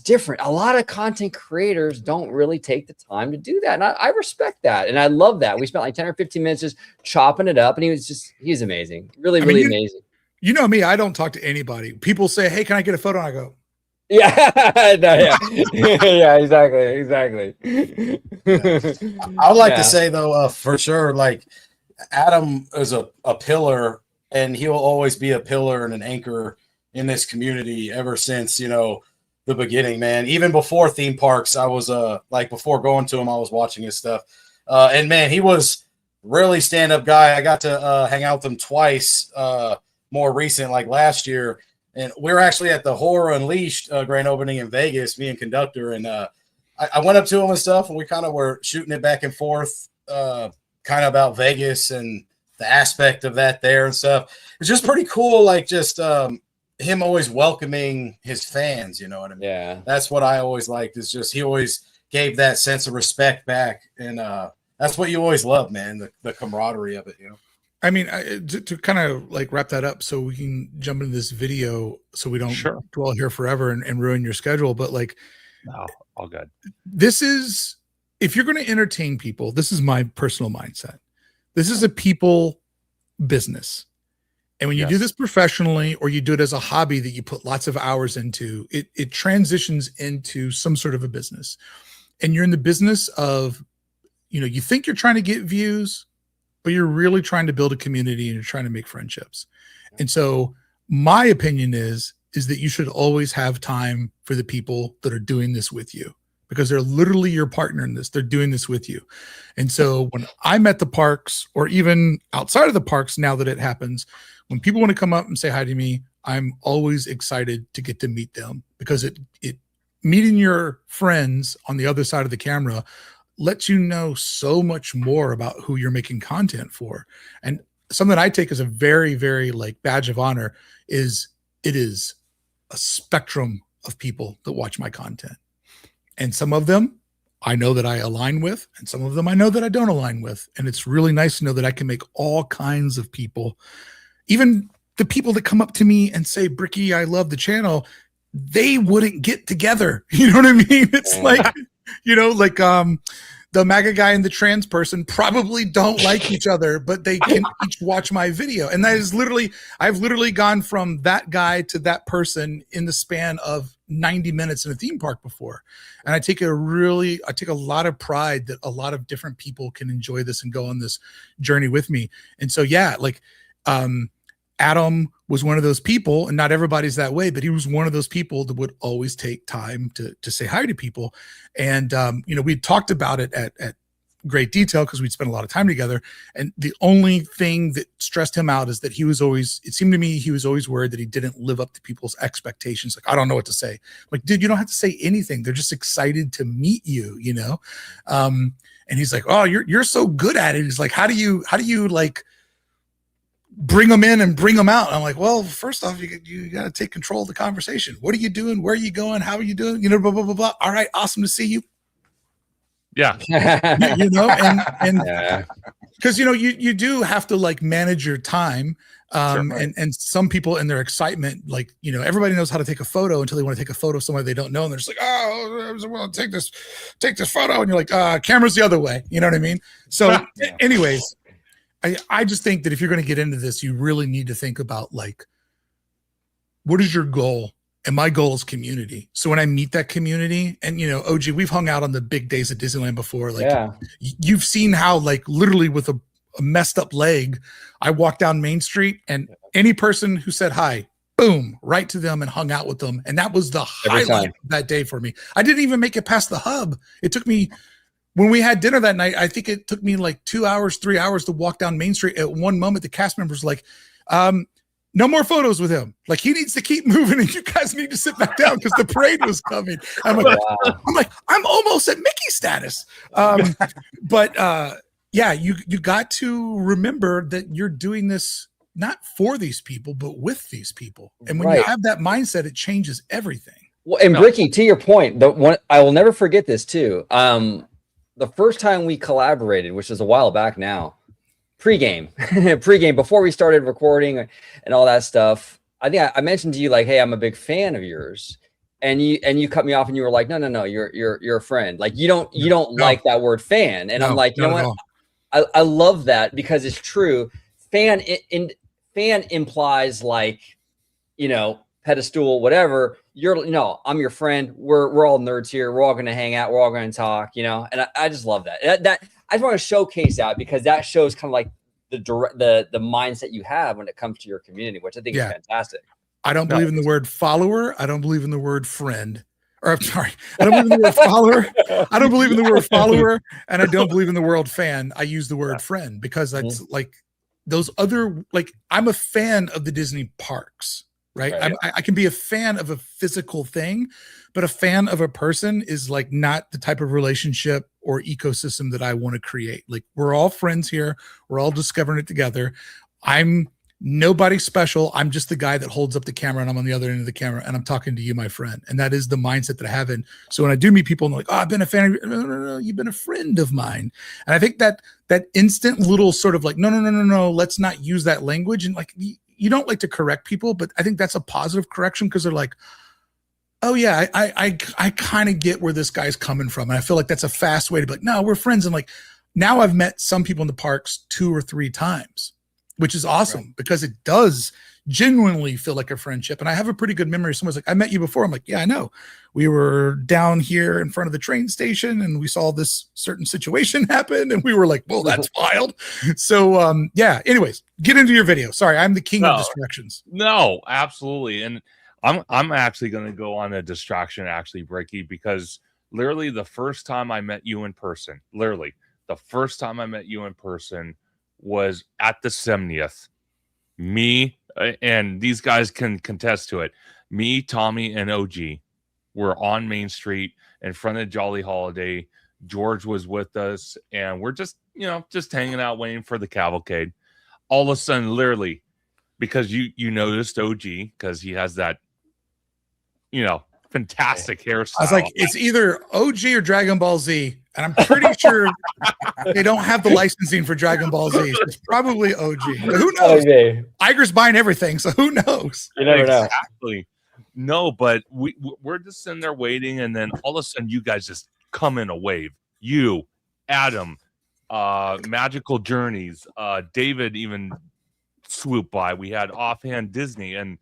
different. A lot of content creators don't really take the time to do that. And I respect that. And I love that. We spent like 10 or 15 minutes just chopping it up. And he's amazing. Really, really amazing. You know me, I don't talk to anybody. People say, hey, can I get a photo? And I go, yeah, no, yeah, exactly. I would like to say though, for sure, like Adam is a pillar, and he'll always be a pillar and an anchor in this community ever since, the beginning, man. Even before theme parks, I was before going to him, I was watching his stuff. And man, he was really stand-up guy. I got to hang out with him twice more recent, like last year. And we were actually at the Horror Unleashed grand opening in Vegas, me and Conductor. And I went up to him and stuff, and we kind of were shooting it back and forth, kind of about Vegas and the aspect of that there and stuff. It's just pretty cool, like just him always welcoming his fans, you know what I mean? Yeah. That's what I always liked, is just he always gave that sense of respect back. And that's what you always love, man, the camaraderie of it, I mean, to kind of like wrap that up so we can jump into this video so we don't dwell here forever and ruin your schedule. But like, no, all good. This is, if you're going to entertain people, this is my personal mindset. This is a people business. And when you do this professionally, or you do it as a hobby that you put lots of hours into, it transitions into some sort of a business. And you're in the business of, you think you're trying to get views, but you're really trying to build a community and you're trying to make friendships. And so my opinion is that you should always have time for the people that are doing this with you, because they're literally your partner in this. They're doing this with you. And so when I'm at the parks, or even outside of the parks, now that it happens, when people want to come up and say hi to me, I'm always excited to get to meet them, because it meeting your friends on the other side of the camera lets you know so much more about who you're making content for. And something I take as a very, very like badge of honor is it is a spectrum of people that watch my content. And some of them I know that I align with, and some of them I know that I don't align with. And it's really nice to know that I can make all kinds of people, even the people that come up to me and say, Brickey, I love the channel, they wouldn't get together. You know what I mean? It's like, the MAGA guy and the trans person probably don't like each other, but they can each watch my video. And that is I've literally gone from that guy to that person in the span of 90 minutes in a theme park before. And I take a lot of pride that a lot of different people can enjoy this and go on this journey with me. And so, Adam was one of those people, and not everybody's that way, but he was one of those people that would always take time to say hi to people. And, we talked about it at great detail because we'd spent a lot of time together. And the only thing that stressed him out is that it seemed to me he was always worried that he didn't live up to people's expectations. Like, I don't know what to say. I'm like, dude, you don't have to say anything. They're just excited to meet you, you know? And he's like, oh, you're so good at it. He's like, how do you like bring them in and bring them out? I'm like, well, first off, you got to take control of the conversation. What are you doing? Where are you going? How are you doing? You know, blah, blah, blah, blah. All right. Awesome to see you. Yeah. You know, and because, you know, you do have to like manage your time. Sure, right. And some people in their excitement, like, you know, everybody knows how to take a photo until they want to take a photo of somebody they don't know. And they're just like, oh, I want to take this photo. And you're like, camera's the other way. You know what I mean? So anyways, I just think that if you're going to get into this, you really need to think about like, what is your goal? And my goal is community. So when I meet that community, and, you know, OG, we've hung out on the big days at Disneyland before. Like, you've seen how, like, literally with a messed up leg, I walked down Main Street, and any person who said hi, boom, right to them and hung out with them. And that was the highlight of that day for me. I didn't even make it past the hub. It took me, when we had dinner that night, I think it took me like 2 hours, 3 hours to walk down Main Street. At one moment, the cast members were like, no more photos with him. Like, he needs to keep moving, and you guys need to sit back down because the parade was coming. I'm like, I'm almost at Mickey status. Yeah, you got to remember that you're doing this not for these people, but with these people. And when you have that mindset, it changes everything. Well, and Brickey, to your point, the one I will never forget this too. The first time we collaborated, which is a while back now, pregame, before we started recording and all that stuff, I think I mentioned to you, like, hey, I'm a big fan of yours. And you cut me off and you were like, no, you're a friend. Like, you don't like that word fan. And I'm like, you know what? I love that because it's true. Fan implies, like, you know, pedestal, whatever. I'm your friend. We're all nerds here. We're all going to hang out. We're all going to talk, you know? And I just love that. I just want to showcase that because that shows kind of like the mindset you have when it comes to your community, which I think is fantastic. I don't believe in the word follower. I don't believe in the word friend. Or I'm sorry, I don't believe in the word follower. I don't believe in the word follower, and I don't believe in the word fan. I use the word friend because that's like those other, like, I'm a fan of the Disney parks, right? I can be a fan of a physical thing, but a fan of a person is like not the type of relationship or ecosystem that I want to create. Like, we're all friends here. We're all discovering it together. I'm nobody special. I'm just the guy that holds up the camera, and I'm on the other end of the camera, and I'm talking to you, my friend. And that is the mindset that I have. And so when I do meet people and they're like, oh, I've been a fan of you. No, you've been a friend of mine. And I think that instant little sort of like, no, let's not use that language. And like, you don't like to correct people, but I think that's a positive correction because they're like, oh yeah, I kind of get where this guy's coming from. And I feel like that's a fast way to be like, no, we're friends. And like, now I've met some people in the parks 2 or 3 times, which is awesome because it does genuinely feel like a friendship. And I have a pretty good memory. Someone's like, I met you before. I'm like, yeah, I know. We were down here in front of the train station and we saw this certain situation happen. And we were like, whoa, that's wild. So yeah, anyways, get into your video. Sorry, I'm the king of distractions. No, absolutely. And I'm actually going to go on a distraction, actually, Brickey, because literally the first time I met you in person, was at the 70th. Me, and these guys can contest to it. Me, Tommy, and OG were on Main Street in front of Jolly Holiday. George was with us, and we're just hanging out, waiting for the cavalcade. All of a sudden, literally, because you noticed OG, because he has that, fantastic hairstyle. I was like, it's either OG or Dragon Ball Z. And I'm pretty sure they don't have the licensing for Dragon Ball Z. So it's probably OG. But who knows? Iger's buying everything, so who knows? You never know. Exactly. No, but we're just sitting there waiting, and then all of a sudden you guys just come in a wave. You, Adam, Magical Journeys, David even swooped by. We had Offhand Disney, and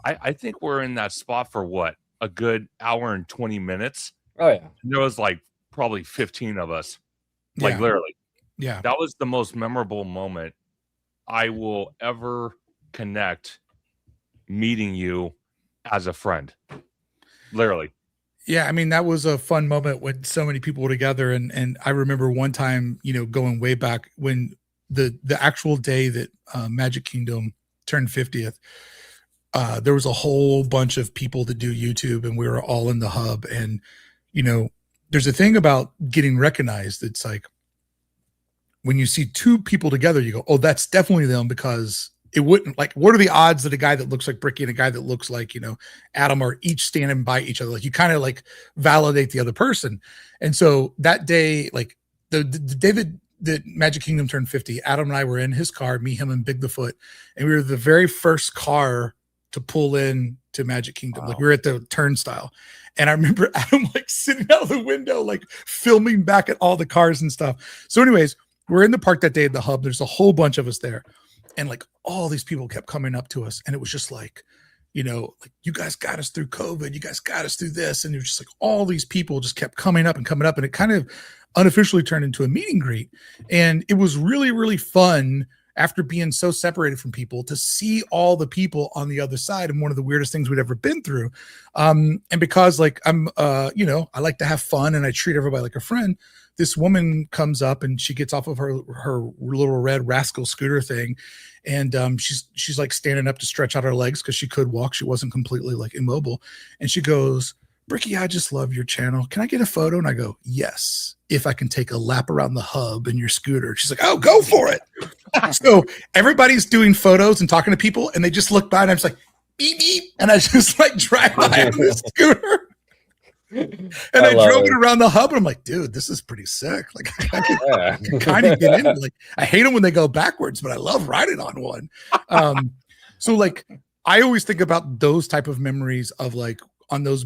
I think we're in that spot for what? A good hour and 20 minutes. Oh, yeah. And there was like probably 15 of us, like literally. Yeah, that was the most memorable moment I will ever connect, meeting you as a friend, literally. Yeah, I mean, that was a fun moment when so many people were together. And I remember one time, going way back when the actual day that Magic Kingdom turned 50th, there was a whole bunch of people that do YouTube, and we were all in the hub. And, there's a thing about getting recognized. It's like when you see two people together, you go, oh, that's definitely them, because it wouldn't, like, what are the odds that a guy that looks like Brickey and a guy that looks like, Adam are each standing by each other? Like, you kind of like validate the other person. And so that day, like the day that Magic Kingdom turned 50, Adam and I were in his car, me, him, and Big the Foot. And we were the very first car to pull in to Magic Kingdom. Wow. Like, we were at the turnstile. And I remember Adam like sitting out the window, like filming back at all the cars and stuff. So anyways, we're in the park that day at the hub. There's a whole bunch of us there. And like all these people kept coming up to us. And it was just like, like, you guys got us through COVID. You guys got us through this. And it was just like all these people just kept coming up. And it kind of unofficially turned into a meet and greet. And it was really, really fun after being so separated from people to see all the people on the other side. And one of the weirdest things we'd ever been through. And because like I'm, I like to have fun and I treat everybody like a friend. This woman comes up and she gets off of her little red rascal scooter thing. And she's like standing up to stretch out her legs because she could walk. She wasn't completely like immobile. And she goes, Brickey, I just love your channel. Can I get a photo? And I go, yes, if I can take a lap around the hub in your scooter. She's like, oh, go for it. So everybody's doing photos and talking to people, and they just look by, and I'm just like, beep, beep. And I just like drive by on the scooter. And I drove it around the hub, and I'm like, dude, this is pretty sick. Like, I can kind of get into it. Like, I hate them when they go backwards, but I love riding on one. So like, I always think about those type of memories of like on those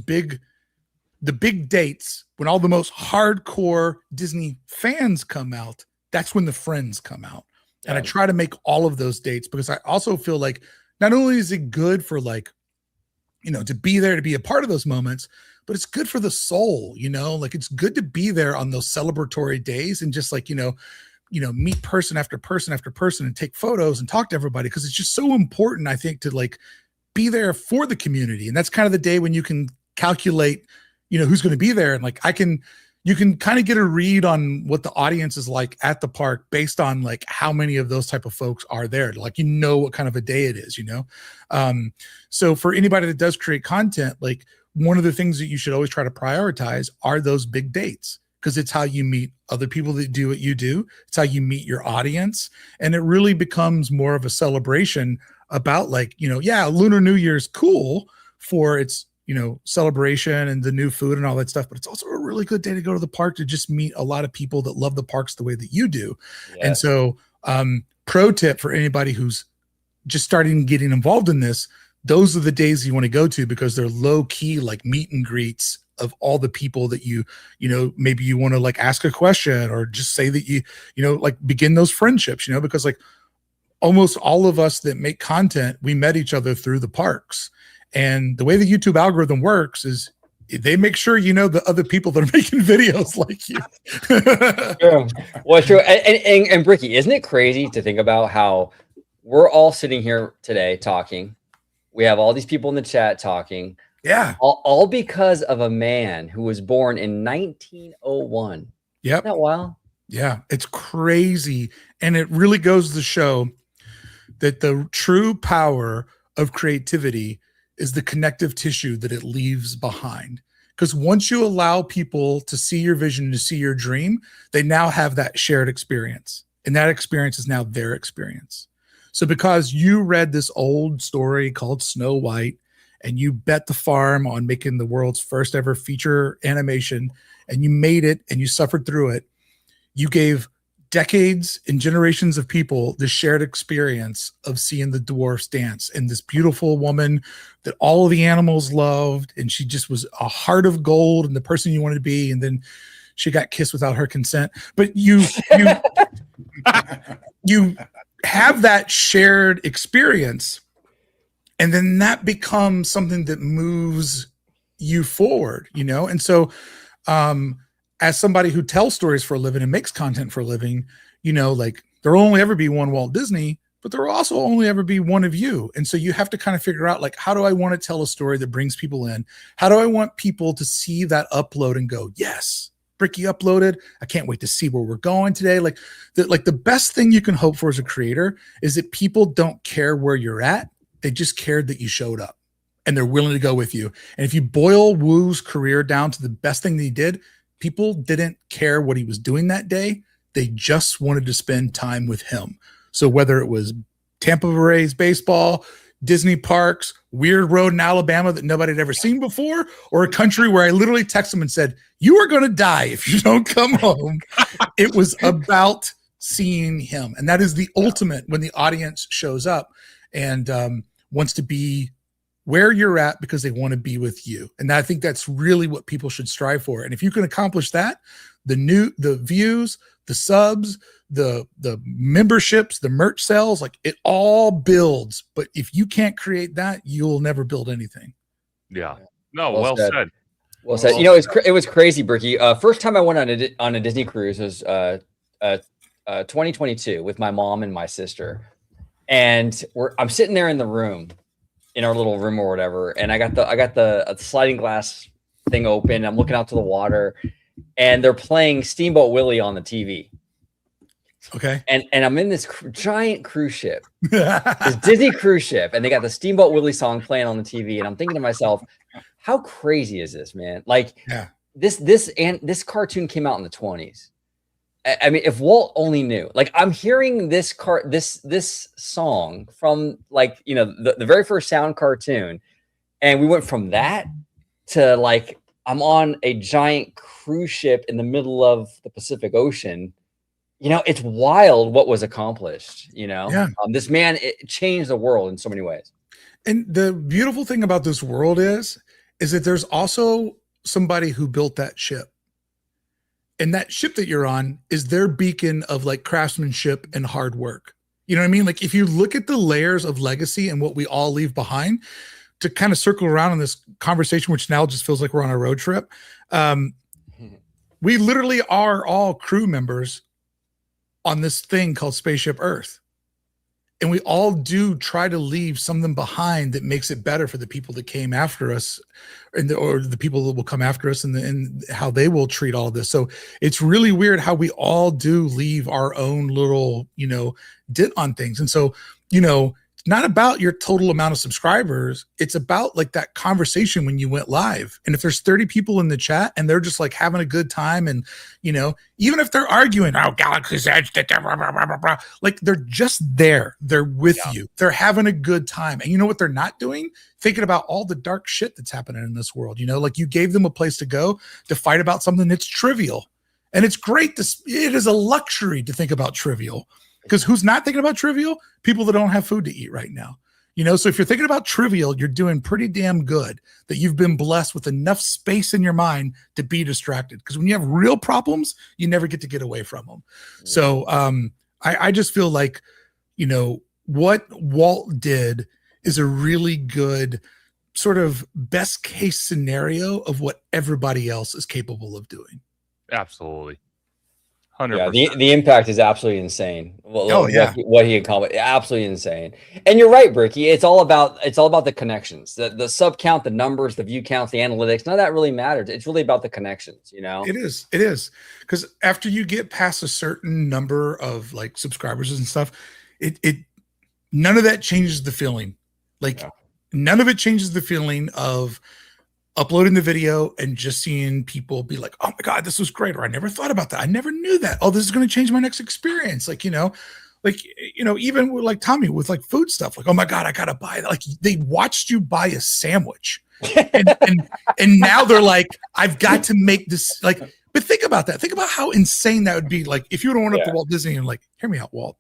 the big dates when all the most hardcore Disney fans come out. That's when the friends come out. Yeah. And I try to make all of those dates because I also feel like not only is it good for like, to be there, to be a part of those moments, but it's good for the soul, like it's good to be there on those celebratory days and just like, meet person after person after person and take photos and talk to everybody. Cause it's just so important, I think, to like be there for the community. And that's kind of the day when you can calculate, who's going to be there. And like, you can kind of get a read on what the audience is like at the park based on like how many of those type of folks are there. Like, what kind of a day it is, So for anybody that does create content, like one of the things that you should always try to prioritize are those big dates, because it's how you meet other people that do what you do. It's how you meet your audience. And it really becomes more of a celebration about like, Lunar New Year's cool for its, celebration and the new food and all that stuff. But it's also a really good day to go to the park to just meet a lot of people that love the parks the way that you do. Yeah. And so pro tip for anybody who's just starting getting involved in this, those are the days you want to go to because they're low key, like meet and greets of all the people that maybe you want to like ask a question or just say that like begin those friendships, because like almost all of us that make content, we met each other through the parks. And the way the YouTube algorithm works is they make sure the other people that are making videos like you. True. Well, true. And Brickey, isn't it crazy to think about how we're all sitting here today talking? We have all these people in the chat talking. Yeah. All because of a man who was born in 1901. Yep. Isn't that wild? Yeah, it's crazy. And it really goes to show that the true power of creativity is the connective tissue that it leaves behind. Because once you allow people to see your vision, to see your dream, they now have that shared experience. And that experience is now their experience. So because you read this old story called Snow White, and you bet the farm on making the world's first ever feature animation, and you made it and you suffered through it, you gave decades and generations of people the shared experience of seeing the dwarfs dance and this beautiful woman that all of the animals loved. And she just was a heart of gold and the person you wanted to be. And then she got kissed without her consent. But you have that shared experience. And then that becomes something that moves you forward, And so, as somebody who tells stories for a living and makes content for a living, like there'll only ever be one Walt Disney, but but there will also only ever be one of you. And so you have to kind of figure out, like, how do I want to tell a story that brings people in? How do I want people to see that upload and go, yes, Brickey uploaded. I can't wait to see where we're going today. Like the best thing you can hope for as a creator is that people don't care where you're at. They just cared that you showed up and they're willing to go with you. And if you boil Woo's career down to the best thing that he did, people didn't care what he was doing that day. They just wanted to spend time with him. So whether it was Tampa Rays baseball, Disney parks, weird road in Alabama that nobody had ever seen before, or a country where I literally texted him and said, you are going to die if you don't come home. It was about seeing him. And that is the ultimate when the audience shows up and wants to be where you're at because they want to be with you. And I think that's really what people should strive for. And if you can accomplish that, the views, the subs, the memberships, the merch sales, like it all builds. But if you can't create that, you'll never build anything. Yeah. No, well said. Well said. You know, it was crazy, Brickey. First time I went on a Disney cruise was 2022 with my mom and my sister. And I'm sitting there in the room, in our little room or whatever, and I got the sliding glass thing open. I'm looking out to the water, and they're playing Steamboat Willie on the TV. Okay. And I'm in this giant cruise ship, this Disney cruise ship, and they got the Steamboat Willie song playing on the TV, and I'm thinking to myself, how crazy is this, man? Like, this cartoon came out in the 20s. I mean, if Walt only knew, like, I'm hearing this song from, like, you know, the very first sound cartoon, and we went from that to, like, I'm on a giant cruise ship in the middle of the Pacific Ocean. You know, it's wild what was accomplished. You know, this man, it changed the world in so many ways. And the beautiful thing about this world is that there's also somebody who built that ship. And that ship that you're on is their beacon of, like, craftsmanship and hard work. You know what I mean? Like, if you look at the layers of legacy and what we all leave behind, to kind of circle around in this conversation, which now just feels like we're on a road trip. We literally are all crew members on this thing called Spaceship Earth. And we all do try to leave something behind that makes it better for the people that came after us, or the people that will come after us, and how they will treat all of this. So it's really weird how we all do leave our own little, you know, dent on things. And so, you know, it's not about your total amount of subscribers. It's about, like, that conversation when you went live. And if there's 30 people in the chat and they're just, like, having a good time, and, you know, even if they're arguing, oh, Galaxy's Edge, like, they're just there. They're with you. They're having a good time. And you know what they're not doing? Thinking about all the dark shit that's happening in this world. You know, like, you gave them a place to go to fight about something that's trivial. And it's great. It is a luxury to think about trivial. Because who's not thinking about trivial? People that don't have food to eat right now. You know, so if you're thinking about trivial, you're doing pretty damn good that you've been blessed with enough space in your mind to be distracted. Because when you have real problems, you never get to get away from them. So I just feel like, you know, what Walt did is a really good sort of best case scenario of what everybody else is capable of doing. Absolutely. 100%. Yeah, the impact is absolutely insane. What he accomplished, absolutely insane. And you're right, Brickey. It's all about the connections, the sub count, the numbers, the view counts, the analytics. None of that really matters. It's really about the connections. You know, it is because after you get past a certain number of, like, subscribers and stuff, it none of that changes the feeling. Like, none of it changes the feeling of uploading the video and just seeing people be like, oh my God, this was great. Or I never thought about that. I never knew that. Oh, this is going to change my next experience. Like, you know, even with, like, Tommy with, like, food stuff, like, oh my God, I got to buy that. Like, they watched you buy a sandwich and now they're like, I've got to make this, like, but think about that. Think about how insane that would be. Like, if you would have went up to Walt Disney and, like, hear me out, Walt,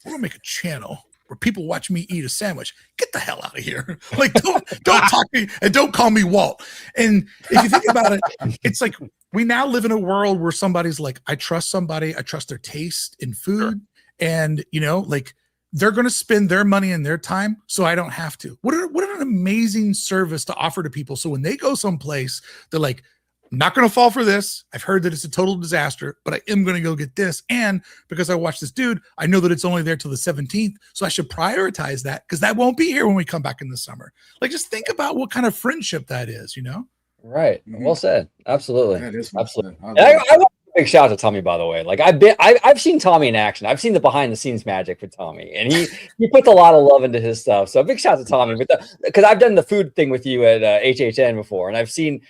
we're going to make a channel where people watch me eat a sandwich. Get the hell out of here. Like, don't talk to me and don't call me Walt. And if you think about it, it's like we now live in a world where somebody's like, I trust somebody. I trust their taste in food. And, you know, like, they're going to spend their money and their time so I don't have to. What an amazing service to offer to people. So when they go someplace, they're like, not going to fall for this. I've heard that it's a total disaster, but I am going to go get this. And because I watched this dude, I know that it's only there till the 17th. So I should prioritize that because that won't be here when we come back in the summer. Like, just think about what kind of friendship that is, you know? Right. Well said. Absolutely. That is Absolutely. absolutely. I want a big shout out to Tommy, by the way. Like I've seen Tommy in action. I've seen the behind the scenes magic with Tommy, and he puts a lot of love into his stuff. So a big shout out to Tommy. Because I've done the food thing with you at HHN before, and I've seen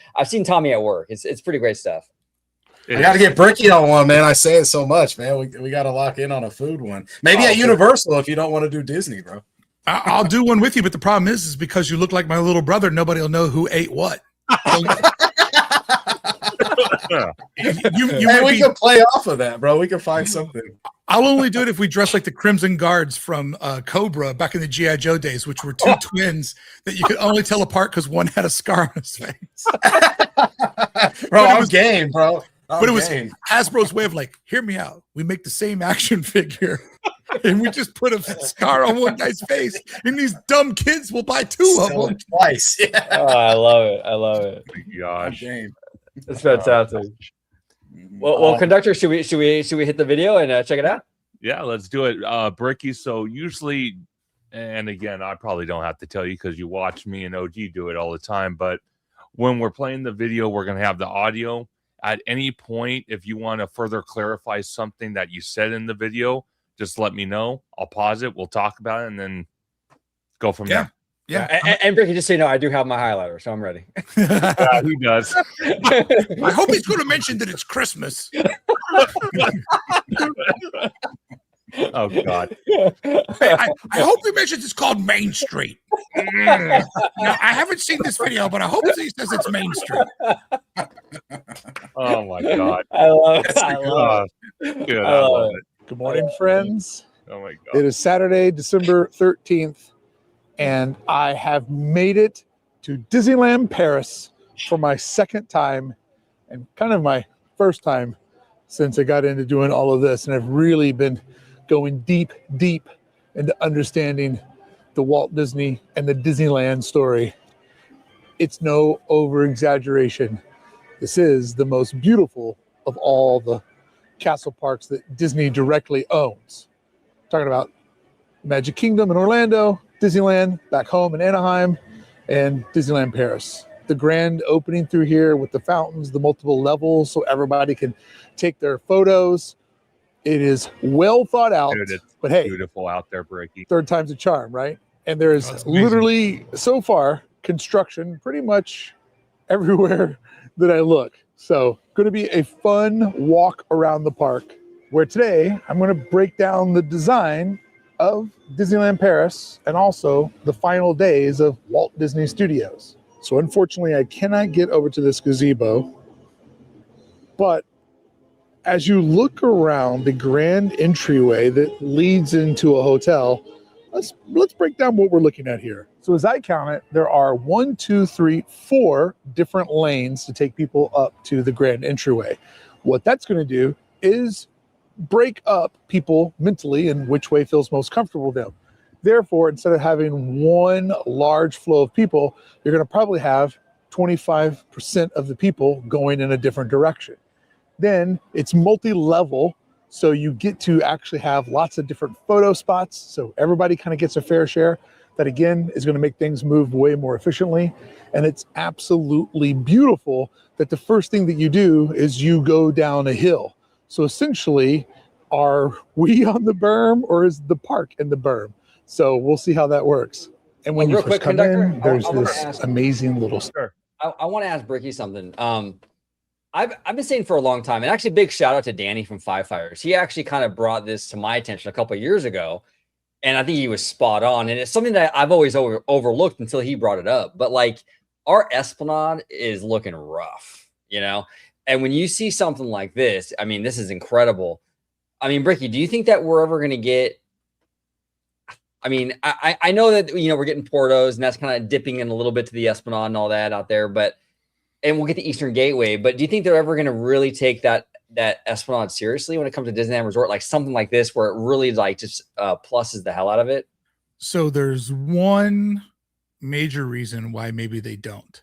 Tommy at work. It's pretty great stuff. I got to get Brickey on one, man. I say it so much, man. We got to lock in on a food one. Maybe at Universal if you don't want to do Disney, bro. I'll do one with you, but the problem is because you look like my little brother, nobody will know who ate what. We can play off of that, bro. We can find something. I'll only do it if we dress like the Crimson Guards from Cobra back in the G.I. Joe days, which were two twins that you could only tell apart because one had a scar on his face. Bro, I'm game, bro. But it was Hasbro's way of like, hear me out. We make the same action figure and we just put a scar on one guy's face, and these dumb kids will buy two of them twice. Yeah. Oh, I love it. I love it. Gosh, It's fantastic. Well, conductor, should we hit the video and check it out? yeah, let's do it. Brickey, so usually, and again, I probably don't have to tell you because you watch me and OG do it all the time, but when we're playing the video, we're going to have the audio. At any point, if you want to further clarify something that you said in the video, just let me know. I'll pause it. We'll talk about it and then go from there. Yeah. And Brickey, just so you know, I do have my highlighter, so I'm ready. Yeah, he does. I hope he's going to mention that it's Christmas. Oh, God. I hope he mentions it's called Main Street. Now, I haven't seen this video, but I hope he says it's Main Street. Oh, my God. I love it. I love it. Good. I love it. Good morning, friends. Oh, my God. It is Saturday, December 13th, and I have made it to Disneyland Paris for my second time and kind of my first time since I got into doing all of this. And I've really been going deep into understanding the Walt Disney and the Disneyland story. It's no over-exaggeration. This is the most beautiful of all the castle parks that Disney directly owns. Talking about Magic Kingdom in Orlando, Disneyland back home in Anaheim, and Disneyland Paris. The grand opening through here with the fountains, the multiple levels, so everybody can take their photos. It is well thought out. Dude, it's but hey, beautiful out there, Brickey. third time's a charm, right? And there is literally, so far, construction pretty much everywhere that I look. So going to be a fun walk around the park, where today I'm going to break down the design of Disneyland Paris and also the final days of Walt Disney Studios. So unfortunately, I cannot get over to this gazebo, but as you look around the grand entryway that leads into a hotel, let's break down what we're looking at here. So as I count it, there are 4 different lanes to take people up to the grand entryway. What that's going to do is break up people mentally in which way feels most comfortable to them. Therefore, instead of having one large flow of people, you're going to probably have 25% of the people going in a different direction. Then it's multi-level, so you get to actually have lots of different photo spots, so everybody kind of gets a fair share. That again is going to make things move way more efficiently. And it's absolutely beautiful that the first thing that you do is you go down a hill. So essentially, are we on the berm or is the park in the berm? So we'll see how that works. And when you first come in, there's this amazing little store. I want to ask Brickey something. I've been saying for a long time, and actually big shout out to Danny from Five Fires. He actually kind of brought this to my attention a couple of years ago, and I think he was spot on. And it's something that I've always overlooked until he brought it up. But like, our Esplanade is looking rough, you know? And when you see something like this, I mean, this is incredible. I mean, Brickey, do you think that we're ever going to get, I mean, I know that, you know, we're getting Portos and that's kind of dipping in a little bit to the Esplanade and all that out there, but, and we'll get the Eastern Gateway, but do you think they're ever going to really take that Esplanade seriously when it comes to Disneyland Resort, like something like this, where it really like just pluses the hell out of it? So there's one major reason why maybe they don't,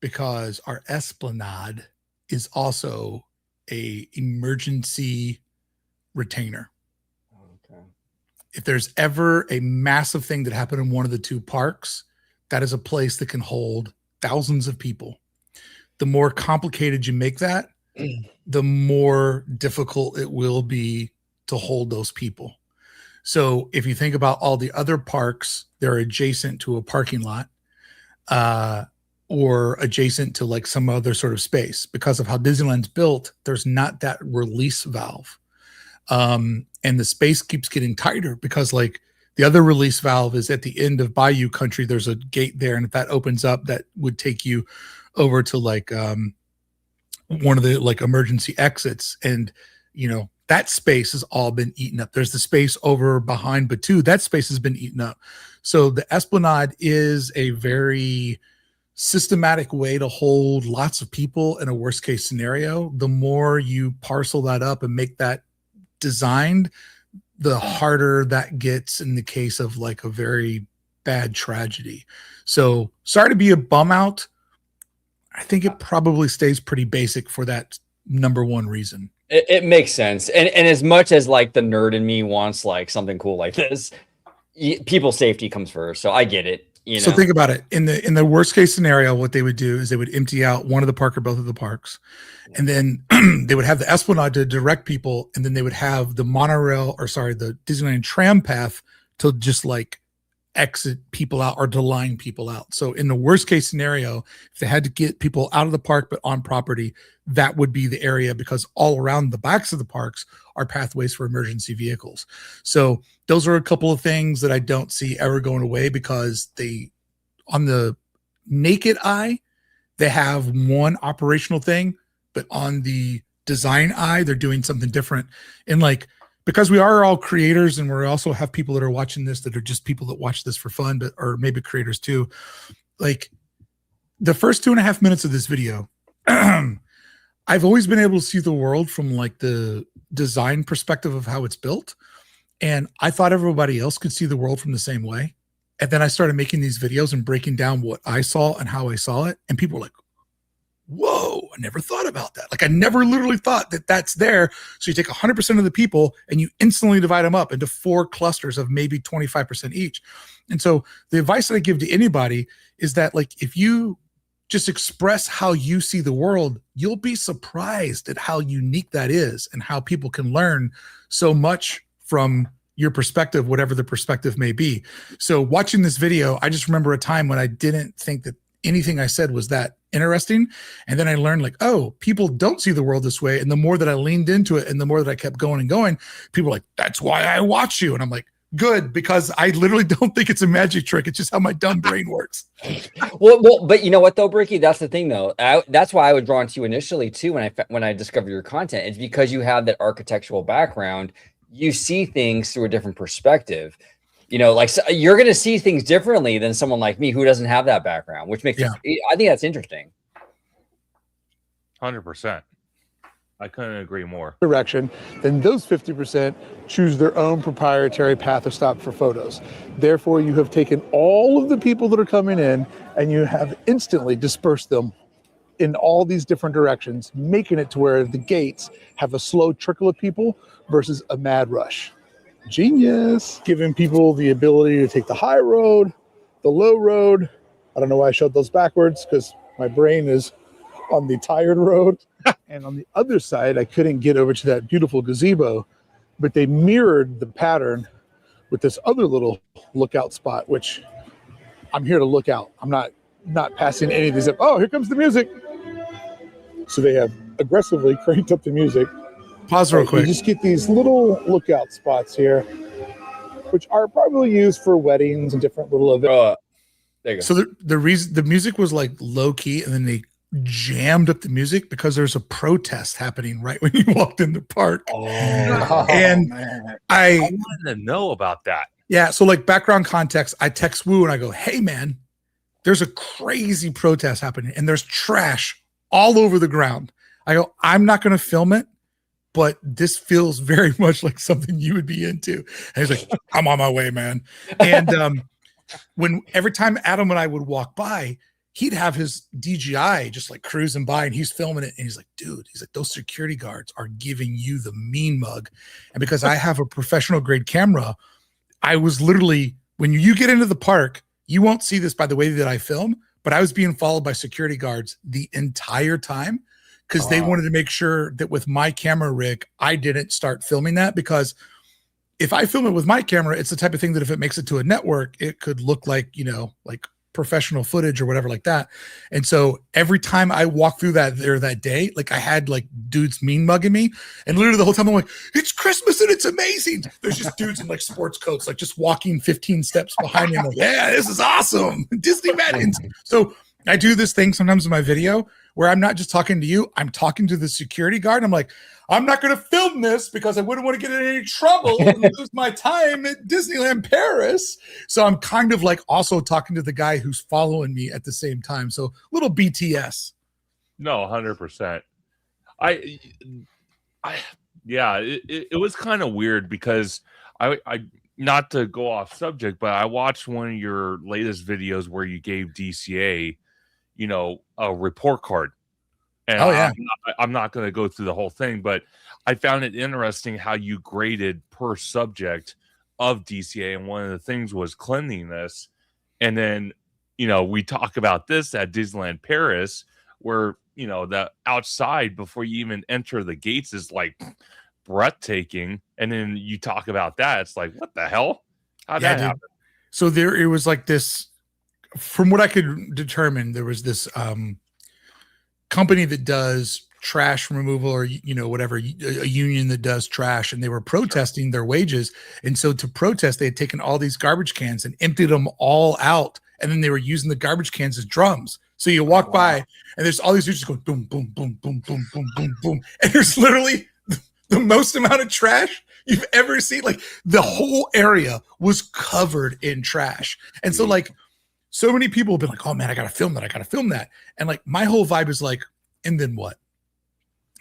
because our Esplanade is also a emergency retainer. Okay. If there's ever a massive thing that happened in one of the two parks, that is a place that can hold thousands of people. The more complicated you make that, the more difficult it will be to hold those people. So if you think about all the other parks, they're adjacent to a parking lot or adjacent to like some other sort of space. Because of how Disneyland's built, there's not that release valve. And the space keeps getting tighter because like the other release valve is at the end of Bayou Country. There's a gate there. And if that opens up, that would take you over to like one of the like emergency exits. And, you know, that space has all been eaten up. There's the space over behind Batu. That space has been eaten up. So the Esplanade is a very systematic way to hold lots of people in a worst case scenario. The more you parcel that up and make that designed, the harder that gets in the case of like a very bad tragedy. So sorry to be a bum out. I think it probably stays pretty basic for that number one reason. It makes sense. And as much as like the nerd in me wants like something cool like this, people's safety comes first. So I get it. You know? So think about it. In the worst case scenario, what they would do is they would empty out one of the park or both of the parks. And then they would have the Esplanade to direct people. And then they would have the monorail the Disneyland tram path to just like exit people out or to line people out. So in the worst case scenario, if they had to get people out of the park but on property, that would be the area, because all around the backs of the parks are pathways for emergency vehicles. So those are a couple of things that I don't see ever going away, because they, on the naked eye, they have one operational thing, but on the design eye, they're doing something different. And like, because we are all creators and we also have people that are watching this that are just people that watch this for fun, but or maybe creators too. Like the first 2.5 minutes of this video, I've always been able to see the world from like the design perspective of how it's built. And I thought everybody else could see the world from the same way. And then I started making these videos and breaking down what I saw and how I saw it. And people were like, whoa, I never thought about that. Like I never literally thought that that's there. So you take 100% of the people and you instantly divide them up into 4 clusters of maybe 25% each. And so the advice that I give to anybody is that like, if you just express how you see the world, you'll be surprised at how unique that is and how people can learn so much from your perspective, whatever the perspective may be. So watching this video, I just remember a time when I didn't think that anything I said was that interesting. And then I learned like, oh, people don't see the world this way. And the more that I leaned into it and the more that I kept going and going, people were like, that's why I watch you. And I'm like, good, because I literally don't think it's a magic trick. It's just how my dumb brain works. Well, but you know what though, Brickey, that's the thing though. That's why I was drawn to you initially too when I discovered your content. It's because you have that architectural background. You see things through a different perspective. You know, like so you're going to see things differently than someone like me who doesn't have that background, which makes I think that's interesting. 100%. I couldn't agree more. Direction, then those 50% choose their own proprietary path or stop for photos. Therefore, you have taken all of the people that are coming in and you have instantly dispersed them in all these different directions, making it to where the gates have a slow trickle of people versus a mad rush. Genius. Giving people the ability to take the high road, the low road. I don't know why I showed those backwards, because my brain is on the tired road. And on the other side, I couldn't get over to that beautiful gazebo, but they mirrored the pattern with this other little lookout spot, which I'm here to look out. I'm not passing any of these up. Oh, here comes the music. So they have aggressively cranked up the music. Pause real quick. You just get these little lookout spots here, which are probably used for weddings and different little events. There you go. So the reason the music was like low key, and then they jammed up the music because there's a protest happening right when you walked in the park. And man. I wanted to know about that. Yeah. So like background context, I text Woo and I go, hey man, there's a crazy protest happening and there's trash all over the ground. I go, I'm not going to film it, but this feels very much like something you would be into. And he's like, I'm on my way, man. And when every time Adam and I would walk by, he'd have his DJI just like cruising by and he's filming it. And he's like, dude, he's like, those security guards are giving you the mean mug. And because I have a professional grade camera, I was literally, when you get into the park, you won't see this by the way that I film, but I was being followed by security guards the entire time because they wanted to make sure that with my camera rig, I didn't start filming that, because if I film it with my camera, it's the type of thing that if it makes it to a network, it could look like, you know, like professional footage or whatever like that. And so every time I walked through that day, like I had like dudes mean mugging me, and literally the whole time I'm like, it's Christmas and it's amazing. There's just dudes in like sports coats, like just walking 15 steps behind me. I'm like, yeah, this is awesome. Disney Madden's. So I do this thing sometimes in my video where I'm not just talking to you, I'm talking to the security guard. I'm like, I'm not going to film this because I wouldn't want to get in any trouble and lose my time at Disneyland Paris. So I'm kind of like also talking to the guy who's following me at the same time. So little BTS. No, 100%. Yeah, it was kind of weird because I not to go off subject, but I watched one of your latest videos where you gave DCA, you know, a report card. And I'm not going to go through the whole thing, but I found it interesting how you graded per subject of DCA. And one of the things was cleanliness. And then, you know, we talk about this at Disneyland Paris, where, you know, the outside before you even enter the gates is like breathtaking. And then you talk about that. It's like, what the hell? How'd that happen? So it was like this, from what I could determine, there was this, company that does trash removal, or, you know, whatever, a union that does trash, and they were protesting their wages. And so to protest, they had taken all these garbage cans and emptied them all out. And then they were using the garbage cans as drums. So you walk by and there's all these dudes just going boom, boom, boom, boom, boom, boom, boom, boom. And there's literally the most amount of trash you've ever seen. Like the whole area was covered in trash. And so like, so many people have been like, oh man, I got to film that. I got to film that. And like, my whole vibe is like, and then what?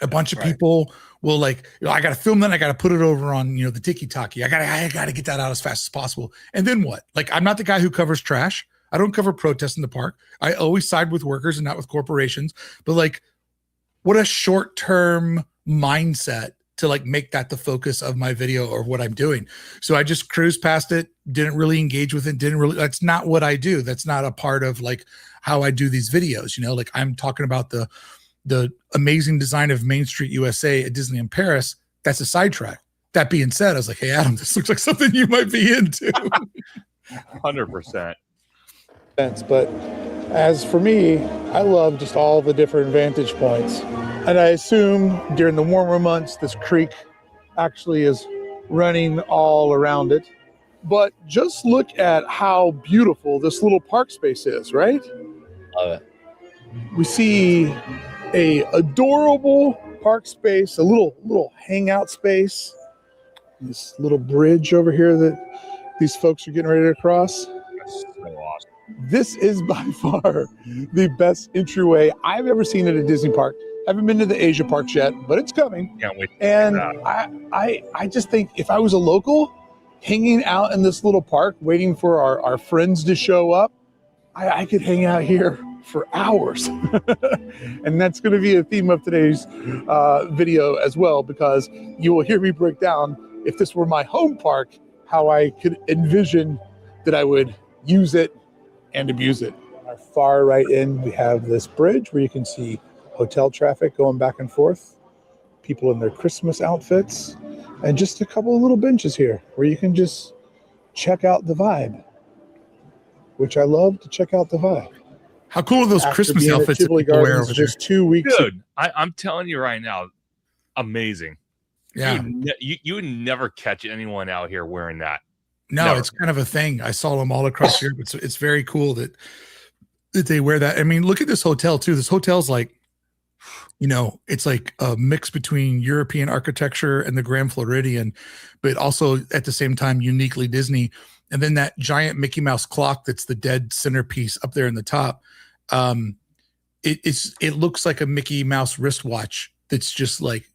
A bunch of people will like, you know, I got to film that. I got to put it over on, you know, the tiki-taki. I got to get that out as fast as possible. And then what? Like, I'm not the guy who covers trash. I don't cover protests in the park. I always side with workers and not with corporations. But like, what a short-term mindset to like make that the focus of my video or what I'm doing. So I just cruised past it, didn't really engage with it, that's not what I do. That's not a part of like how I do these videos, you know, like I'm talking about the amazing design of Main Street USA at Disneyland Paris. That's a sidetrack. That being said, I was like, hey, Adam, this looks like something you might be into. 100%. But as for me, I love just all the different vantage points. And I assume during the warmer months, this creek actually is running all around it. But just look at how beautiful this little park space is, right? Love it. We see a adorable park space, a little hangout space, this little bridge over here that these folks are getting ready to cross. That's so awesome. This is by far the best entryway I've ever seen at a Disney park. I haven't been to the Asia parks yet, but it's coming. Can't wait. And I just think if I was a local hanging out in this little park waiting for our friends to show up, I could hang out here for hours. And that's going to be a theme of today's video as well, because you will hear me break down, if this were my home park, how I could envision that I would use it and abuse it. On our far right end, we have this bridge where you can see hotel traffic going back and forth, people in their Christmas outfits, and just a couple of little benches here where you can just check out the vibe, which I love to check out the vibe. How cool are those Christmas outfits that people wear over there? Just 2 weeks. Dude, I'm telling you right now, amazing. Yeah. You would never catch anyone out here wearing that. No, Never. It's kind of a thing. I saw them all across Europe. It's very cool that they wear that. I mean, look at this hotel too. This hotel's like, you know, it's like a mix between European architecture and the Grand Floridian, but also at the same time uniquely Disney. And then that giant Mickey Mouse clock that's the dead centerpiece up there in the top. It looks like a Mickey Mouse wristwatch that's just like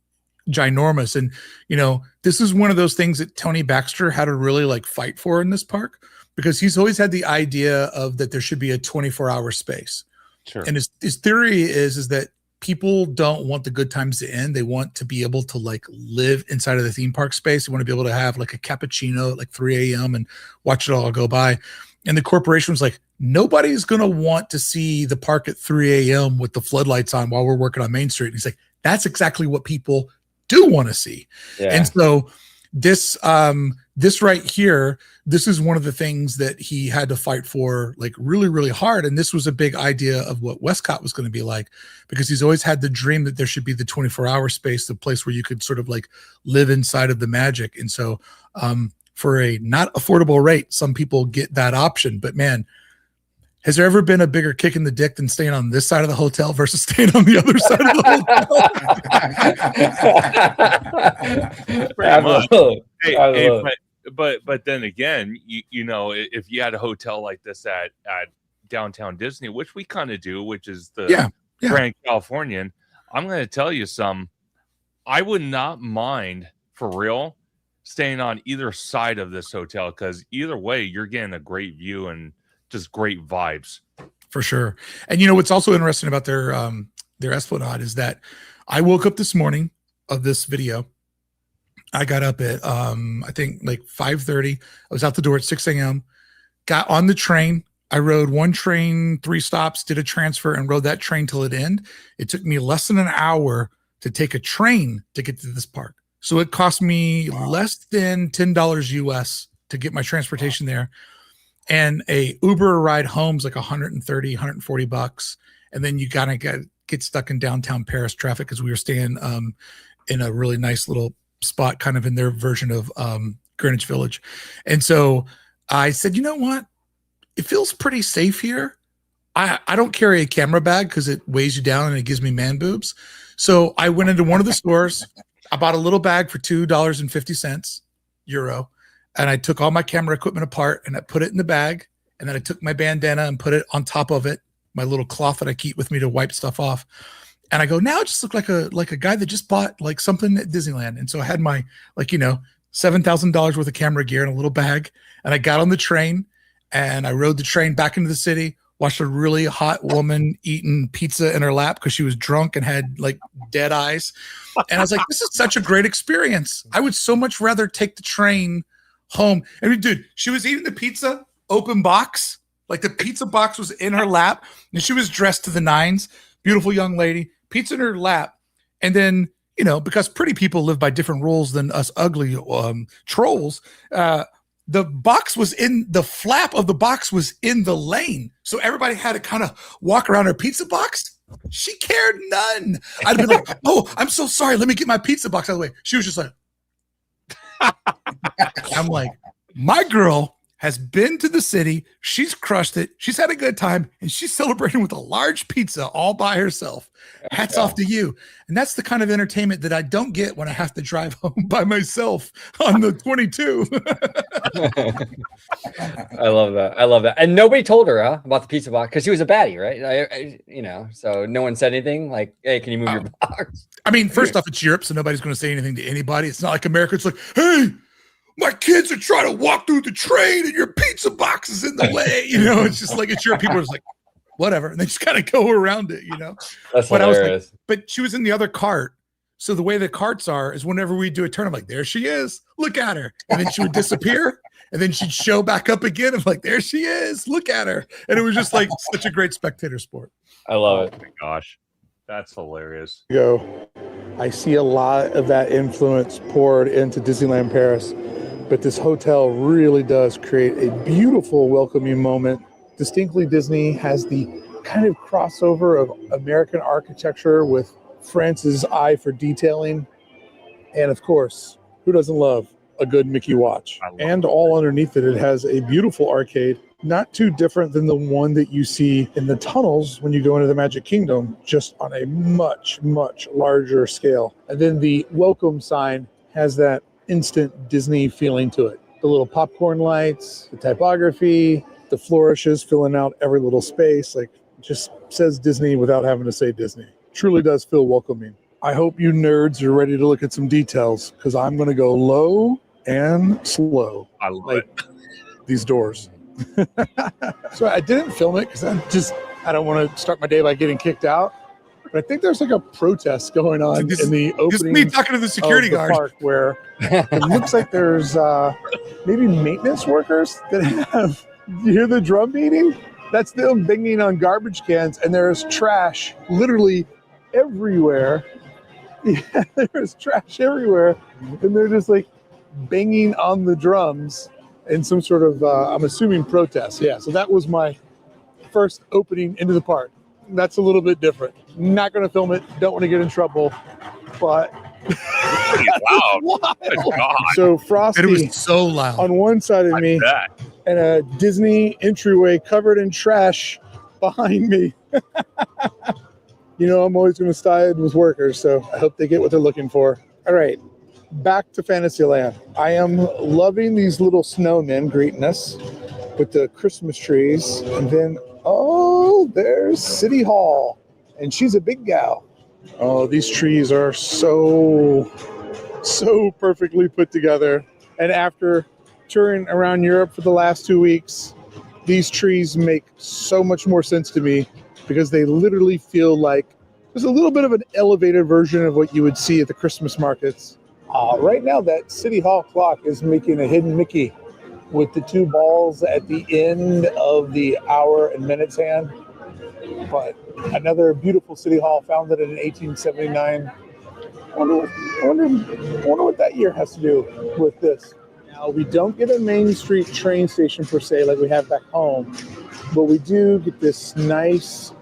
ginormous. And you know, this is one of those things that Tony Baxter had to really like fight for in this park, because he's always had the idea of that there should be a 24-hour space. Sure. And his theory is that people don't want the good times to end. They want to be able to like live inside of the theme park space. They want to be able to have like a cappuccino at like 3 a.m. and watch it all go by. And the corporation was like, nobody's going to want to see the park at 3 a.m. with the floodlights on while we're working on Main Street. And he's like, that's exactly what people do want to see. Yeah. And so this right here, this is one of the things that he had to fight for like really, really hard. And this was a big idea of what Westcot was going to be like, because he's always had the dream that there should be the 24-hour space, the place where you could sort of like live inside of the magic. And so for a not affordable rate, some people get that option. But man, has there ever been a bigger kick in the dick than staying on this side of the hotel versus staying on the other side of the hotel? But then again, you know, if you had a hotel like this at downtown Disney, which we kind of do, which is the Grand Californian, I'm going to tell you I would not mind for real staying on either side of this hotel, because either way, you're getting a great view and just great vibes. For sure. And you know, what's also interesting about their Esplanade is that I woke up this morning of this video. I got up at, I think like 5:30. I was out the door at 6 a.m. Got on the train. I rode one train, 3 stops, did a transfer, and rode that train till it ended. It took me less than an hour to take a train to get to this park. So it cost me less than $10 US to get my transportation there. And a Uber ride home is like 130, 140 bucks. And then you gotta get stuck in downtown Paris traffic, because we were staying in a really nice little spot kind of in their version of Greenwich Village. And so I said, you know what? It feels pretty safe here. I don't carry a camera bag because it weighs you down and it gives me man boobs. So I went into one of the stores. I bought a little bag for €2.50 euro. And I took all my camera equipment apart and I put it in the bag. And then I took my bandana and put it on top of it, my little cloth that I keep with me to wipe stuff off. And I go, now it just looked like a guy that just bought like something at Disneyland. And so I had my, like, you know, $7,000 worth of camera gear in a little bag. And I got on the train and I rode the train back into the city, watched a really hot woman eating pizza in her lap because she was drunk and had like dead eyes. And I was like, this is such a great experience. I would so much rather take the train home. I mean, dude, she was eating the pizza, open box. Like the pizza box was in her lap and she was dressed to the nines. Beautiful young lady, pizza in her lap. And then, you know, because pretty people live by different rules than us ugly trolls, the box was in the flap of the box was in the lane. So everybody had to kind of walk around her pizza box. She cared none. I'd be like, oh, I'm so sorry. Let me get my pizza box out of the way. She was just like, I'm like, my girl has been to the city. She's crushed it. She's had a good time and she's celebrating with a large pizza all by herself. Hats off to you. And that's the kind of entertainment that I don't get when I have to drive home by myself on the 22. I love that. I love that. And nobody told her about the pizza box because she was a baddie, right? You know, so no one said anything like, hey, can you move your box? I mean, first off, it's Europe, so nobody's going to say anything to anybody. It's not like America. It's like, hey, my kids are trying to walk through the train and your pizza box is in the way. You know, it's just like, it's Europe. People are just like, whatever. And they just kind of go around it, you know? That's but hilarious. I was like, but she was in the other cart. So the way the carts are is whenever we do a turn, I'm like, there she is. Look at her. And then she would disappear. And then she'd show back up again. I'm like, there she is. Look at her. And it was just like such a great spectator sport. I love it. Oh my gosh. That's hilarious. I see a lot of that influence poured into Disneyland Paris, but this hotel really does create a beautiful welcoming moment. Distinctly Disney has the kind of crossover of American architecture with France's eye for detailing. And of course, who doesn't love a good Mickey watch? And all underneath it, it has a beautiful arcade, not too different than the one that you see in the tunnels when you go into the Magic Kingdom, just on a much, much larger scale. And then the welcome sign has that instant Disney feeling to it. The little popcorn lights, the typography, the flourishes filling out every little space, like just says Disney without having to say Disney. Truly does feel welcoming. I hope you nerds are ready to look at some details because I'm going to go low and slow. I love it. These doors. So I didn't film it because I don't want to start my day by getting kicked out. But I think there's like a protest going on in the opening. Just me talking to the security of the guard. park where it looks like there's maybe maintenance workers that have. You hear the drum beating? That's them banging on garbage cans, and there's trash literally everywhere. Yeah, there's trash everywhere, and they're just like banging on the drums in some sort of, I'm assuming, protest. Yeah, so that was my first opening into the park. That's a little bit different. Not going to film it. Don't want to get in trouble, but Wow. God. So Frosty, It was so loud. on one side of me, and a Disney entryway covered in trash behind me. You know, I'm always going to side with workers, so I hope they get what they're looking for. All right, back to Fantasyland. I am loving these little snowmen greeting us with the Christmas trees, and then, oh, there's City Hall, and she's a big gal. Oh, these trees are so perfectly put together. And after touring around Europe for the last 2 weeks, these trees make so much more sense to me because they literally feel like there's a little bit of an elevated version of what you would see at the Christmas markets. Right now, that City Hall clock is making a hidden Mickey with the two balls at the end of the hour and minutes hand. But another beautiful City Hall founded in 1879. I wonder what that year has to do with this. Now, we don't get a Main Street train station per se like we have back home, but we do get this nice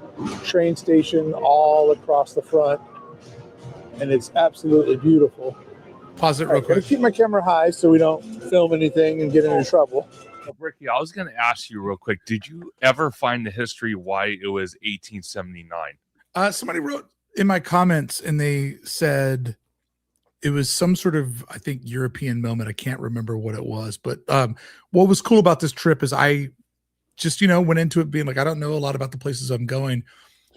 train station all across the front, and it's absolutely beautiful. Pause it real quick. Keep my camera high so we don't film anything and get into trouble. Brickey, I was going to ask you real quick. Did you ever find the history why it was 1879? Somebody wrote in my comments and they said it was some sort of, I think, European moment. I can't remember what it was, but what was cool about this trip is I just, went into it being like, I don't know a lot about the places I'm going,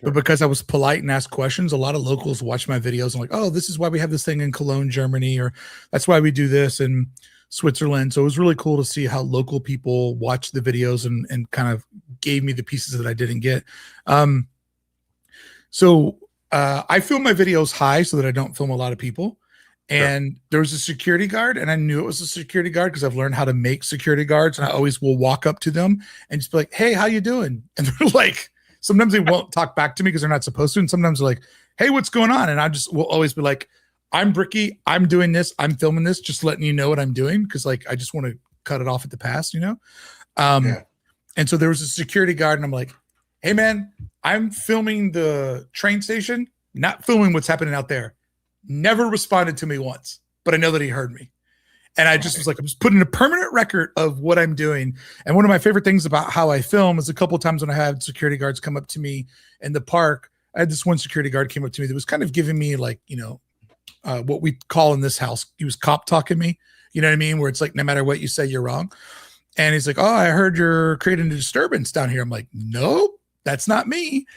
but because I was polite and asked questions, a lot of locals watch my videos and like, oh, this is why we have this thing in Cologne, Germany, or that's why we do this in Switzerland. So it was really cool to see how local people watched the videos and kind of gave me the pieces that I didn't get. So I film my videos high so that I don't film a lot of people. And there was a security guard, and I knew it was a security guard because I've learned how to make security guards, and I always will walk up to them and just be like, hey, how you doing? And they're like, sometimes they won't talk back to me because they're not supposed to, and sometimes they're like, hey, what's going on? And I just will always be like, I'm Brickey, I'm doing this, I'm filming this, just letting you know what I'm doing, because like I just want to cut it off at the pass, And so there was a security guard, and I'm like, hey man, I'm filming the train station, not filming what's happening out there. Never responded to me once, but I know that he heard me. And I just was like, I'm just putting a permanent record of what I'm doing. And one of my favorite things about how I film is a couple of times when I had security guards come up to me in the park. I had this one security guard came up to me that was kind of giving me like, what we call in this house, he was cop talking me, you know what I mean? Where it's like, no matter what you say, you're wrong. And he's like, oh, I heard you're creating a disturbance down here. I'm like, nope, that's not me.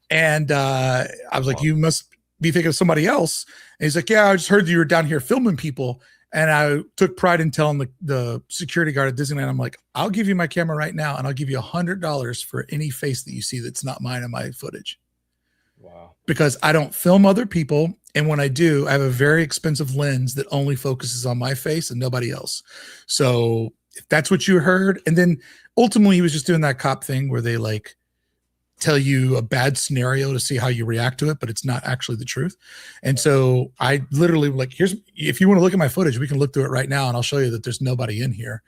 And I was like, you must be thinking of somebody else. And he's like, yeah, I just heard you were down here filming people. And I took pride in telling the security guard at Disneyland, I'm like, I'll give you my camera right now, and I'll give you $100 for any face that you see that's not mine in my footage. Wow. Because I don't film other people. And when I do, I have a very expensive lens that only focuses on my face and nobody else. So if that's what you heard, and then ultimately he was just doing that cop thing where they like tell you a bad scenario to see how you react to it, but it's not actually the truth. And so I literally like, if you want to look at my footage, we can look through it right now and I'll show you that there's nobody in here.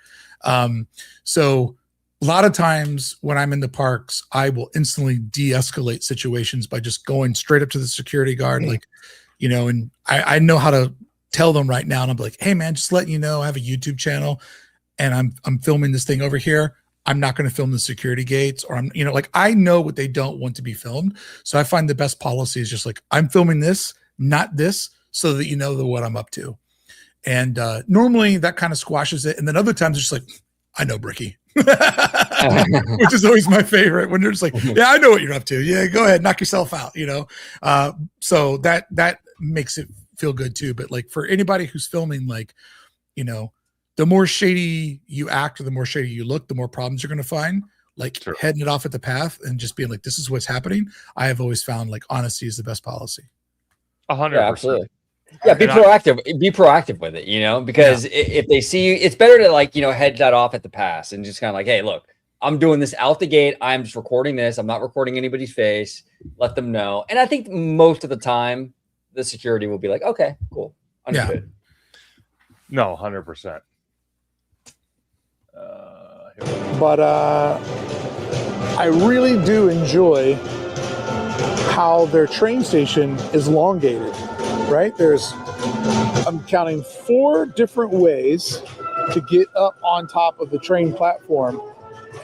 So a lot of times when I'm in the parks, I will instantly de-escalate situations by just going straight up to the security guard, and I know how to tell them right now. And I'm like, hey man, just letting you know, I have a YouTube channel and I'm filming this thing over here. I'm not going to film the security gates, or I know what they don't want to be filmed. So I find the best policy is just like, I'm filming this, not this, so that you know what I'm up to. And normally that kind of squashes it. And then other times it's just like, I know Brickey, which is always my favorite when they're just like, yeah, I know what you're up to. Yeah, go ahead, knock yourself out, So that makes it feel good too. But like for anybody who's filming, the more shady you act or the more shady you look, the more problems you're going to find. like Sure. heading it off at the path and just being like, this is what's happening. I have always found like honesty is the best policy. 100%. Yeah, absolutely. Yeah, be And proactive. Be proactive with it, because if they see you, it's better to like, head that off at the pass and just kind of like, hey, look, I'm doing this out the gate. I'm just recording this. I'm not recording anybody's face. Let them know. And I think most of the time, the security will be like, okay, cool. Understood. No, 100%. But I really do enjoy how their train station is elongated, right? I'm counting 4 different ways to get up on top of the train platform.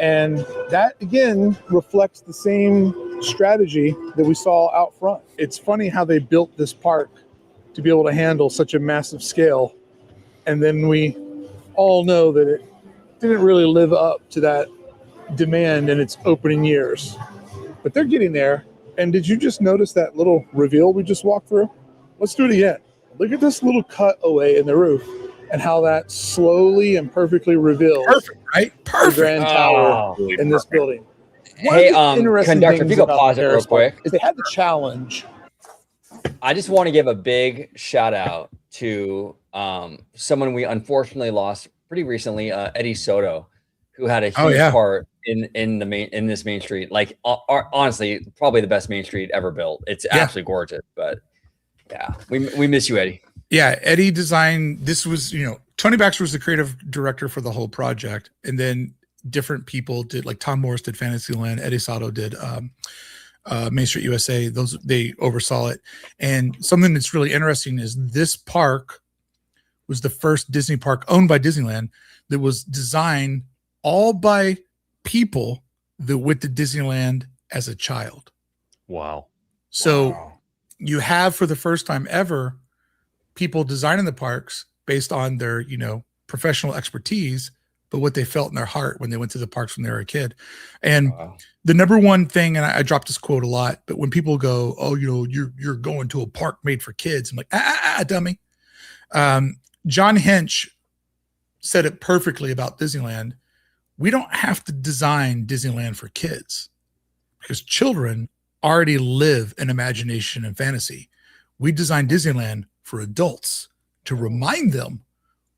And that, again, reflects the same strategy that we saw out front. It's funny how they built this park to be able to handle such a massive scale. And then we all know that it didn't really live up to that demand in its opening years. But they're getting there. And did you just notice that little reveal we just walked through? Let's do it again. Look at this little cutaway in the roof and how that slowly and perfectly reveals Right? the Perfect. Grand Tower in this building. Hey, conductor, if you go pause it real quick. Is they had the challenge. I just want to give a big shout out to someone we unfortunately lost pretty recently, Eddie Soto, who had a huge part in this main street. Like honestly, probably the best main street ever built. It's absolutely gorgeous. But yeah, we miss you, Eddie. Yeah, Eddie designed. This was, Tony Baxter was the creative director for the whole project, and then different people did, like Tom Morris did Fantasyland, Eddie Sato did Main Street USA. They oversaw it. And something that's really interesting is this park was the first Disney park owned by Disneyland that was designed all by people that went to Disneyland as a child. Wow. So you have, for the first time ever, people designing the parks based on their, professional expertise, but what they felt in their heart when they went to the parks when they were a kid. And the number one thing, and I dropped this quote a lot, but when people go, oh, you're going to a park made for kids, I'm like, dummy. John Hench said it perfectly about Disneyland. We don't have to design Disneyland for kids because children already live in imagination and fantasy. We design Disneyland for adults to remind them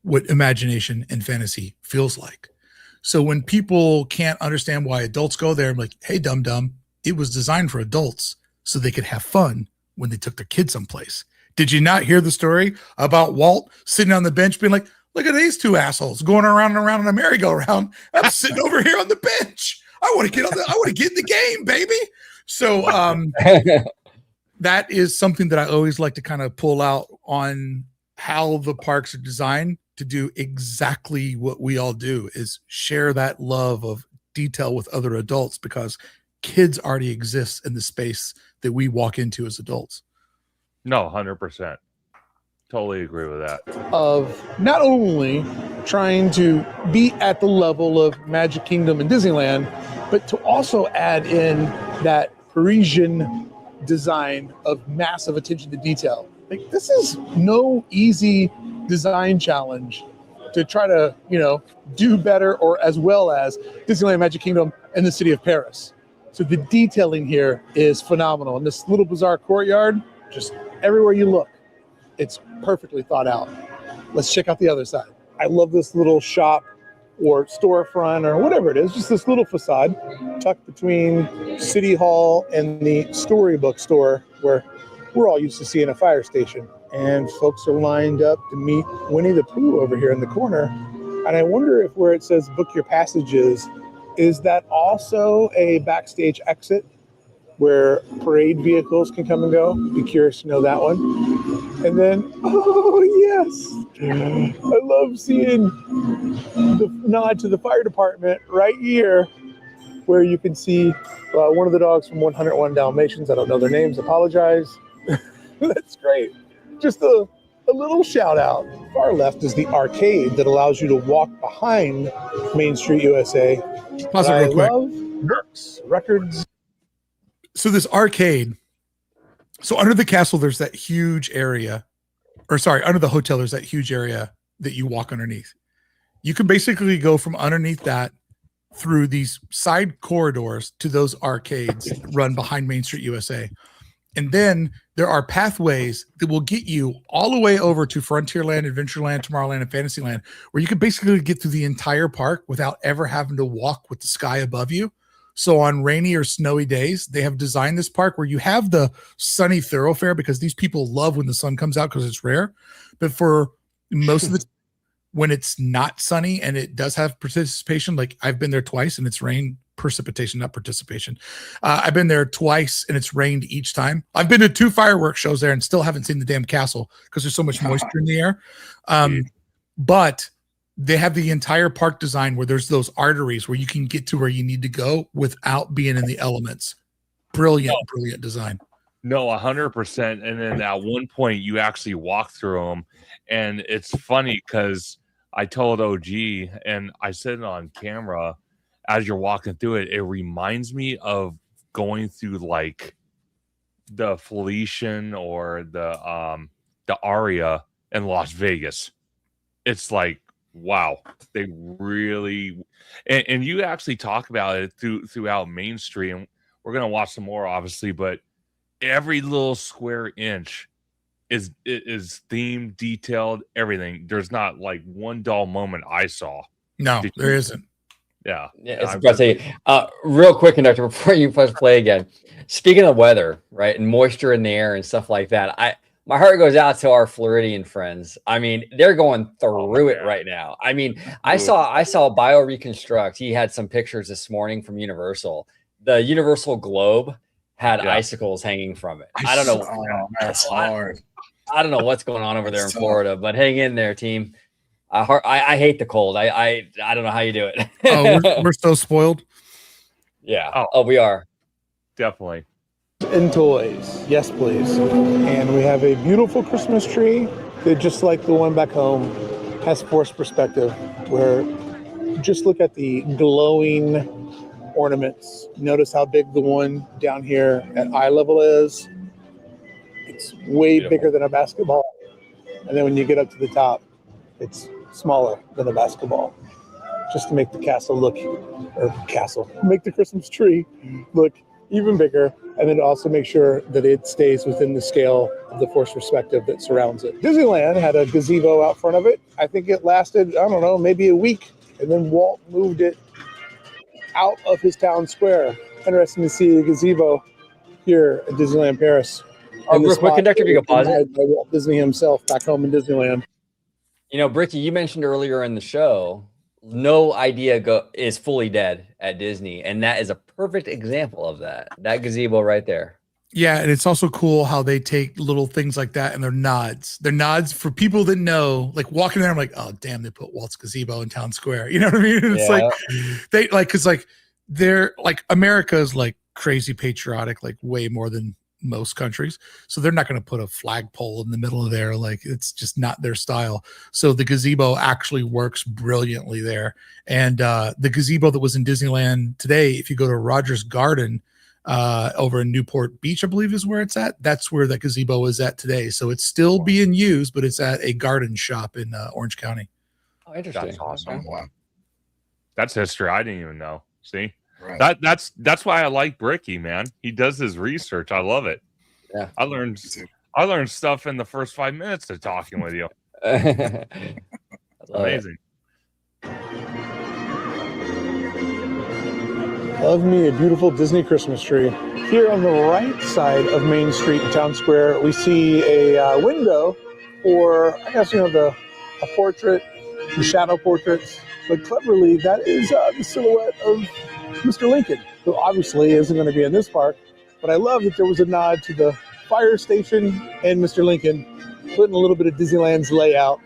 what imagination and fantasy feels like. So when people can't understand why adults go there, I'm like, hey, dum-dum, it was designed for adults so they could have fun when they took their kids someplace. Did you not hear the story about Walt sitting on the bench being like, look at these two assholes going around and around in a merry-go-round. I'm sitting over here on the bench. I want to get in the game, baby. So that is something that I always like to kind of pull out on how the parks are designed to do exactly what we all do, is share that love of detail with other adults, because kids already exist in the space that we walk into as adults. No, 100%. Totally agree with that. Of not only trying to be at the level of Magic Kingdom and Disneyland, but to also add in that Parisian design of massive attention to detail. Like, this is no easy design challenge to try to, do better or as well as Disneyland, Magic Kingdom, and the city of Paris. So the detailing here is phenomenal. And this little bizarre courtyard, just everywhere you look, it's perfectly thought out. Let's check out the other side. I love this little shop or storefront or whatever it is, just this little facade tucked between City Hall and the Storybook store, where we're all used to seeing a fire station. And folks are lined up to meet Winnie the Pooh over here in the corner. And I wonder if where it says book your passages, is that also a backstage exit where parade vehicles can come and go? Be curious to know that one. And then, oh yes, I love seeing the nod to the fire department right here, where you can see one of the dogs from 101 Dalmatians. I don't know their names, apologize. That's great. Just a little shout out. Far left is the arcade that allows you to walk behind Main Street USA. Pause it real quick. I love records. So this arcade, so under the castle, there's that huge area, under the hotel, there's that huge area that you walk underneath. You can basically go from underneath that through these side corridors to those arcades run behind Main Street USA. And then there are pathways that will get you all the way over to Frontierland, Adventureland, Tomorrowland, and Fantasyland, where you can basically get through the entire park without ever having to walk with the sky above you. So on rainy or snowy days, they have designed this park where you have the sunny thoroughfare because these people love when the sun comes out because it's rare. But for most of the when it's not sunny and it does have participation, like I've been there twice and it's rained precipitation, not participation. I've been there twice and it's rained each time. I've been to 2 fireworks shows there and still haven't seen the damn castle because there's so much moisture in the air. But they have the entire park design where there's those arteries where you can get to where you need to go without being in the elements. Brilliant design. No, 100%. And then at one point you actually walk through them, and it's funny because I told OG and I said it on camera as you're walking through it. It reminds me of going through like the Felician or the Aria in Las Vegas. It's like, wow, they really and you actually talk about it throughout Main Street, and we're gonna watch some more, obviously, but every little square inch is themed, detailed, everything. There's not like one dull moment I saw. No, there isn't. Yeah. It's impressive. Real quick, Conductor, before you press play again. Speaking of weather, right, and moisture in the air and stuff like that, my heart goes out to our Floridian friends. I mean, they're going through it right now. I mean, I saw Bio Reconstruct. He had some pictures this morning from Universal. The Universal Globe had icicles hanging from it. I don't know. That's hard. I don't know what's going on over there in Florida, but hang in there, team. I hate the cold. I don't know how you do it. Oh, we're so spoiled. Yeah. Oh, we are. Definitely. And toys. Yes, please. And we have a beautiful Christmas tree that, just like the one back home, has forced perspective, where just look at the glowing ornaments. Notice how big the one down here at eye level is. It's way bigger than a basketball. And then when you get up to the top, it's smaller than a basketball, just to make the make the Christmas tree look even bigger, and then also make sure that it stays within the scale of the force perspective that surrounds it. Disneyland had a gazebo out front of it. I think it lasted, I don't know, maybe a week, and then Walt moved it out of his town square. Interesting to see the gazebo here at Disneyland Paris. Real quick, Conductor, if you could pause it. By Walt Disney himself back home in Disneyland. You know, Brickey, you mentioned earlier in the show, no idea is fully dead at Disney, and that is a perfect example of that gazebo right there. Yeah, and it's also cool how they take little things like that and they're nods. They're nods for people that know, like walking there, I'm like, oh damn, they put Walt's gazebo in Town Square. You know what I mean? It's like they like, because like they're like, America's like crazy patriotic, like way more than most countries, so they're not going to put a flagpole in the middle of there. Like, it's just not their style. So the gazebo actually works brilliantly there. And the gazebo that was in Disneyland today, if you go to Rogers Garden over in Newport Beach, I believe is where it's at, that's where that gazebo is at today. So it's still being used, but it's at a garden shop in Orange County. Oh, interesting. That's awesome. Oh, wow. That's history I didn't even know. See? Right. That's why I like Brickey, man. He does his research. I love it. Yeah. I learned stuff in the first 5 minutes of talking with you. Amazing. Love me a beautiful Disney Christmas tree. Here on the right side of Main Street in Town Square, we see a window for, I guess, a portrait, the shadow portraits. But cleverly, that is the silhouette of Mr. Lincoln, who obviously isn't going to be in this park. But I love that there was a nod to the fire station and Mr. Lincoln, putting a little bit of Disneyland's layout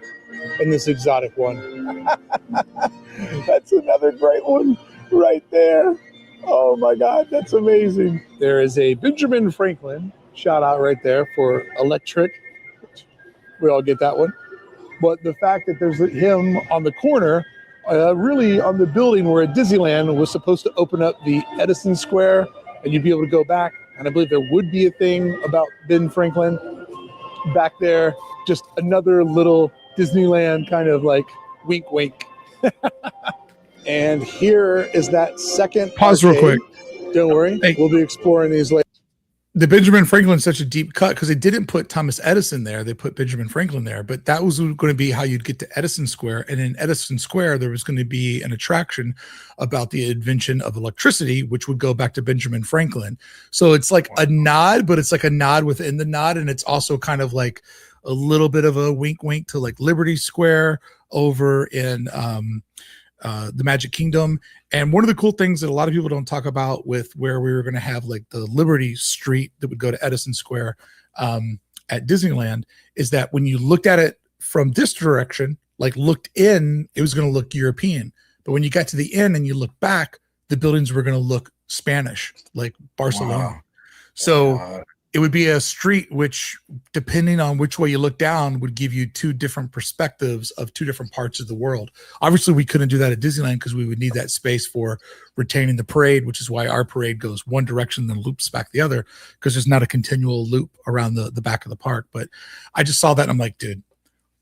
in this exotic one. That's another great one right there. Oh my God, that's amazing. There is a Benjamin Franklin shout out right there for electric. We all get that one. But the fact that there's him on the corner, really on the building where Disneyland was supposed to open up the Edison Square and you'd be able to go back. And I believe there would be a thing about Ben Franklin back there. Just another little Disneyland kind of like wink, wink. And here is that second Pause real arcade. quick. Don't worry. Hey. We'll be exploring these later. The Benjamin Franklin's such a deep cut because they didn't put Thomas Edison there. They put Benjamin Franklin there, but that was going to be how you'd get to Edison Square. And in Edison Square, there was going to be an attraction about the invention of electricity, which would go back to Benjamin Franklin. So it's like a nod, but it's like a nod within the nod. And it's also kind of like a little bit of a wink, wink to like Liberty Square over in the Magic Kingdom. And one of the cool things that a lot of people don't talk about with where we were going to have like the Liberty Street that would go to Edison Square at Disneyland is that when you looked at it from this direction, like looked in, it was going to look European. But when you got to the end and you look back, the buildings were going to look Spanish, like Barcelona. Wow. So it would be a street which, depending on which way you look down, would give you two different perspectives of two different parts of the world. Obviously, we couldn't do that at Disneyland because we would need that space for retaining the parade, which is why our parade goes one direction, then loops back the other, because there's not a continual loop around the back of the park. But I just saw that and I'm like, dude,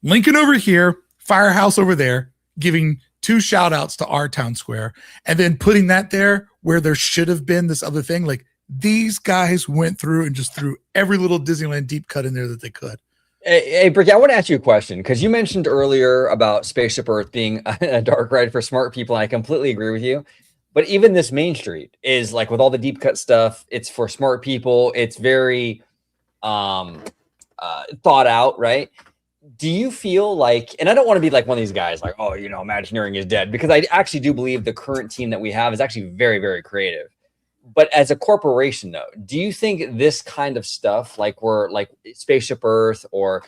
Lincoln over here, Firehouse over there, giving two shout outs to our town square, and then putting that there where there should have been this other thing. Like, these guys went through and just threw every little Disneyland deep cut in there that they could. Hey, Brickey, I want to ask you a question because you mentioned earlier about Spaceship Earth being a dark ride for smart people. And I completely agree with you. But even this Main Street is like with all the deep cut stuff, it's for smart people. It's very thought out, right? Do you feel like, and I don't want to be like one of these guys like, oh, you know, Imagineering is dead, because I actually do believe the current team that we have is actually very, very creative. But as a corporation, though, do you think this kind of stuff, like we're like Spaceship Earth or,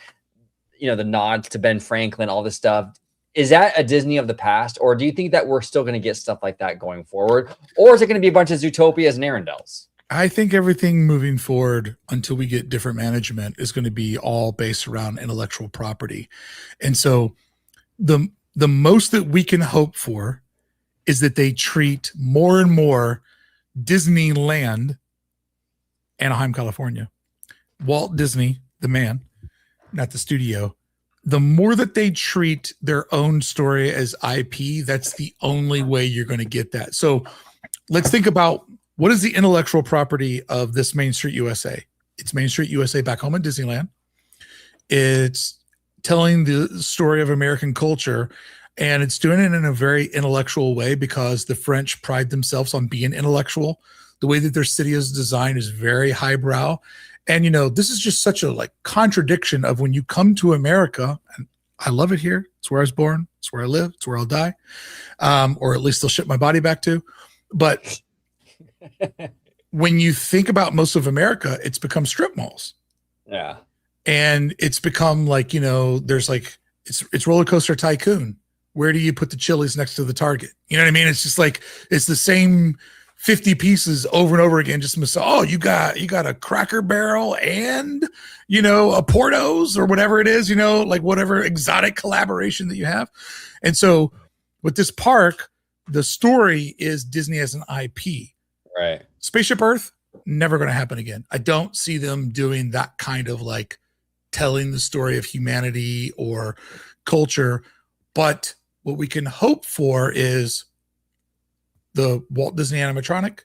you know, the nods to Ben Franklin, all this stuff, is that a Disney of the past? Or do you think that we're still going to get stuff like that going forward? Or is it going to be a bunch of Zootopias and Arendelles? I think everything moving forward until we get different management is going to be all based around intellectual property. And so the most that we can hope for is that they treat more and more Disneyland, Anaheim, California, Walt Disney, the man, not the studio. The more that they treat their own story as IP, that's the only way you're going to get that. So let's think about what is the intellectual property of this Main Street USA? It's Main Street USA back home at Disneyland. It's telling the story of American culture. And it's doing it in a very intellectual way because the French pride themselves on being intellectual. The way that their city is designed is very highbrow. And, you know, this is just such a like contradiction of when you come to America, and I love it here. It's where I was born. It's where I live. It's where I'll die. Or at least they'll ship my body back to. But when you think about most of America, it's become strip malls. Yeah. And it's become like, you know, there's like, it's Roller Coaster Tycoon. Where do you put the Chili's next to the Target? You know what I mean? It's just like, it's the same 50 pieces over and over again. Just, oh, you got a Cracker Barrel and, you know, a Porto's or whatever it is, you know, like whatever exotic collaboration that you have. And so with this park, the story is Disney as an IP. Right. Spaceship Earth, never going to happen again. I don't see them doing that kind of like telling the story of humanity or culture. But what we can hope for is the Walt Disney animatronic.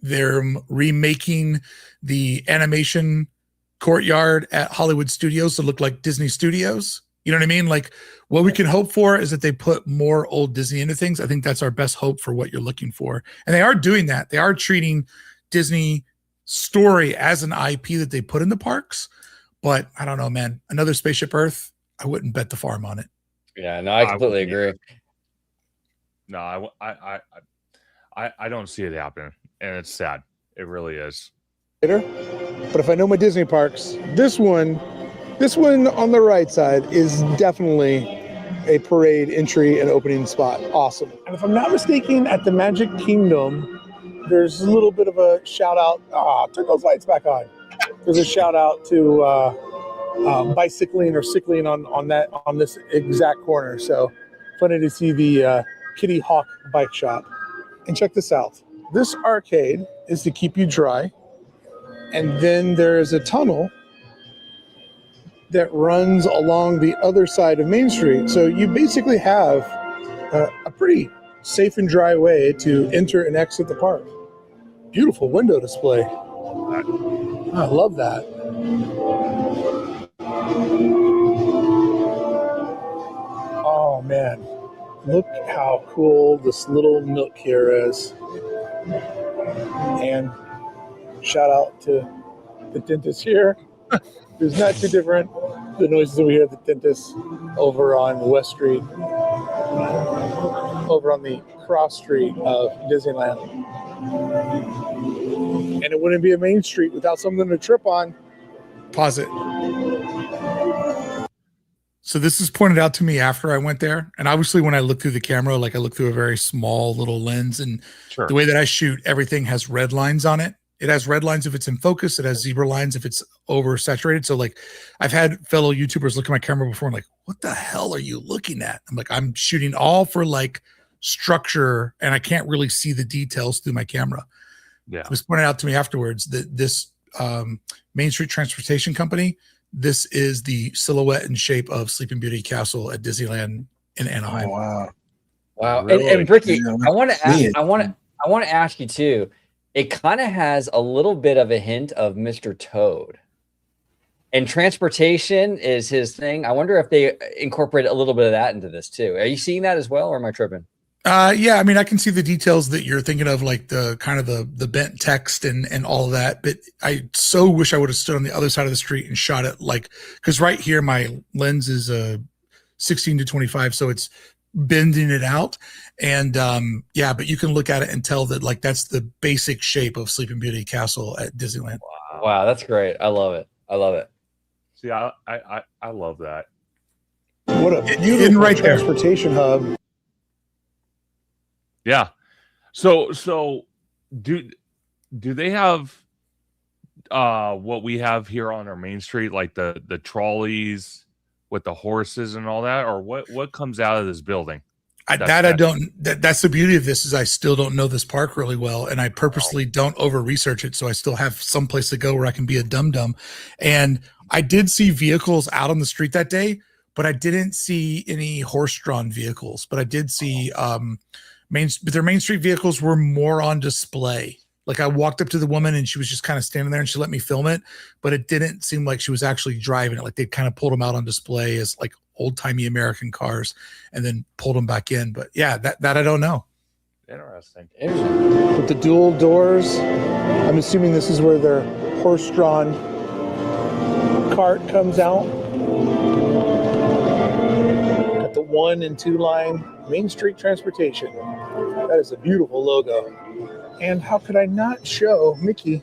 They're remaking the animation courtyard at Hollywood Studios to look like Disney Studios. You know what I mean? Like what we can hope for is that they put more old Disney into things. I think that's our best hope for what you're looking for. And they are doing that. They are treating Disney story as an IP that they put in the parks. But I don't know, man. Another Spaceship Earth, I wouldn't bet the farm on it. Yeah, no, I completely agree. No, I don't see it happening, and it's sad. It really is. But if I know my Disney parks, this one on the right side is definitely a parade entry and opening spot. Awesome. And if I'm not mistaken, at the Magic Kingdom, there's a little bit of a shout out. Turn those lights back on. There's a shout out to bicycling or cycling on this exact corner. So funny to see the Kitty Hawk bike shop. And check this out. This arcade is to keep you dry. And then there is a tunnel that runs along the other side of Main Street. So you basically have a pretty safe and dry way to enter and exit the park. Beautiful window display. I love that. Oh man, look how cool this little nook here is. And shout out to the dentist here. It's not too different. The noises that we hear at the dentist over on West Street, over on the cross street of Disneyland. And it wouldn't be a main street without something to trip on. Pause it. So this is pointed out to me after I went there. And obviously when I look through the camera, like I look through a very small little lens, and Sure. the way that I shoot, everything has red lines on it. It has red lines if it's in focus. It has zebra lines if it's oversaturated. So like I've had fellow YouTubers look at my camera before and like, what the hell are you looking at? I'm like, I'm shooting all for like structure and I can't really see the details through my camera. Yeah. It was pointed out to me afterwards that this Main Street Transportation Company, this is the silhouette and shape of Sleeping Beauty Castle at Disneyland in Anaheim. Oh, wow. Wow. Really? And Brickey, Yeah, I want to see ask, it. I want to ask you too. It kind of has a little bit of a hint of Mr. Toad. And transportation is his thing. I wonder if they incorporate a little bit of that into this too. Are you seeing that as well, or am I tripping? Yeah, I mean, I can see the details that you're thinking of, like the kind of the bent text and all of that. But I so wish I would have stood on the other side of the street and shot it, like, because right here my lens is 16-25, so it's bending it out. And yeah, but you can look at it and tell that like that's the basic shape of Sleeping Beauty Castle at Disneyland. Wow, that's great. I love it. I love it. See, I love that. What a Hidden beautiful right there. transportation hub. Yeah. So do they have what we have here on our main street, like the trolleys with the horses and all that, or what comes out of this building? That's the beauty of this, is I still don't know this park really well, and I purposely don't over research it, so I still have some place to go where I can be a dum-dum. And I did see vehicles out on the street that day, but I didn't see any horse-drawn vehicles. But I did see their Main Street vehicles were more on display. Like I walked up to the woman and she was just kind of standing there and she let me film it, but it didn't seem like she was actually driving it. Like they kind of pulled them out on display as like old timey American cars and then pulled them back in. But yeah, that I don't know. Interesting. With the dual doors, I'm assuming this is where their horse-drawn cart comes out. Got the 1 and 2 line Main Street Transportation. That is a beautiful logo. And how could I not show Mickey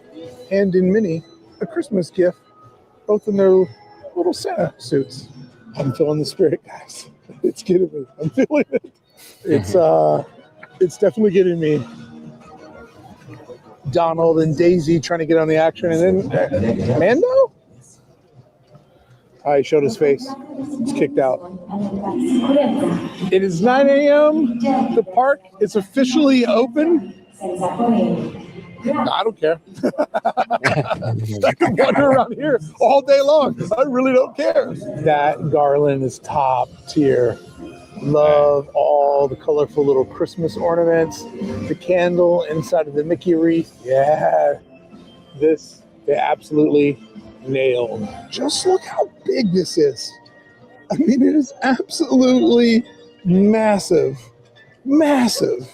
and Minnie a Christmas gift, both in their little Santa suits? I'm feeling the spirit, guys. It's getting me. I'm feeling it. It's definitely getting me. Donald and Daisy trying to get on the action, and then Mando? He showed his face. He's kicked out. It is 9 a.m. The park is officially open. I don't care. I can wander around here all day long. I really don't care. That garland is top tier. Love all the colorful little Christmas ornaments. The candle inside of the Mickey wreath. Yeah. This, they absolutely nailed. Just look how big this is. I mean, it is absolutely massive. Massive.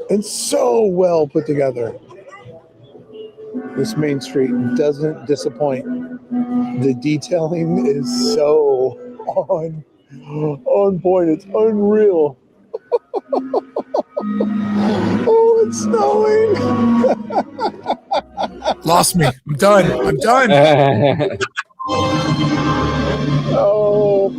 And so well put together. This Main Street doesn't disappoint. The detailing is so on point. It's unreal. Oh, it's snowing. Lost me. I'm done. Oh.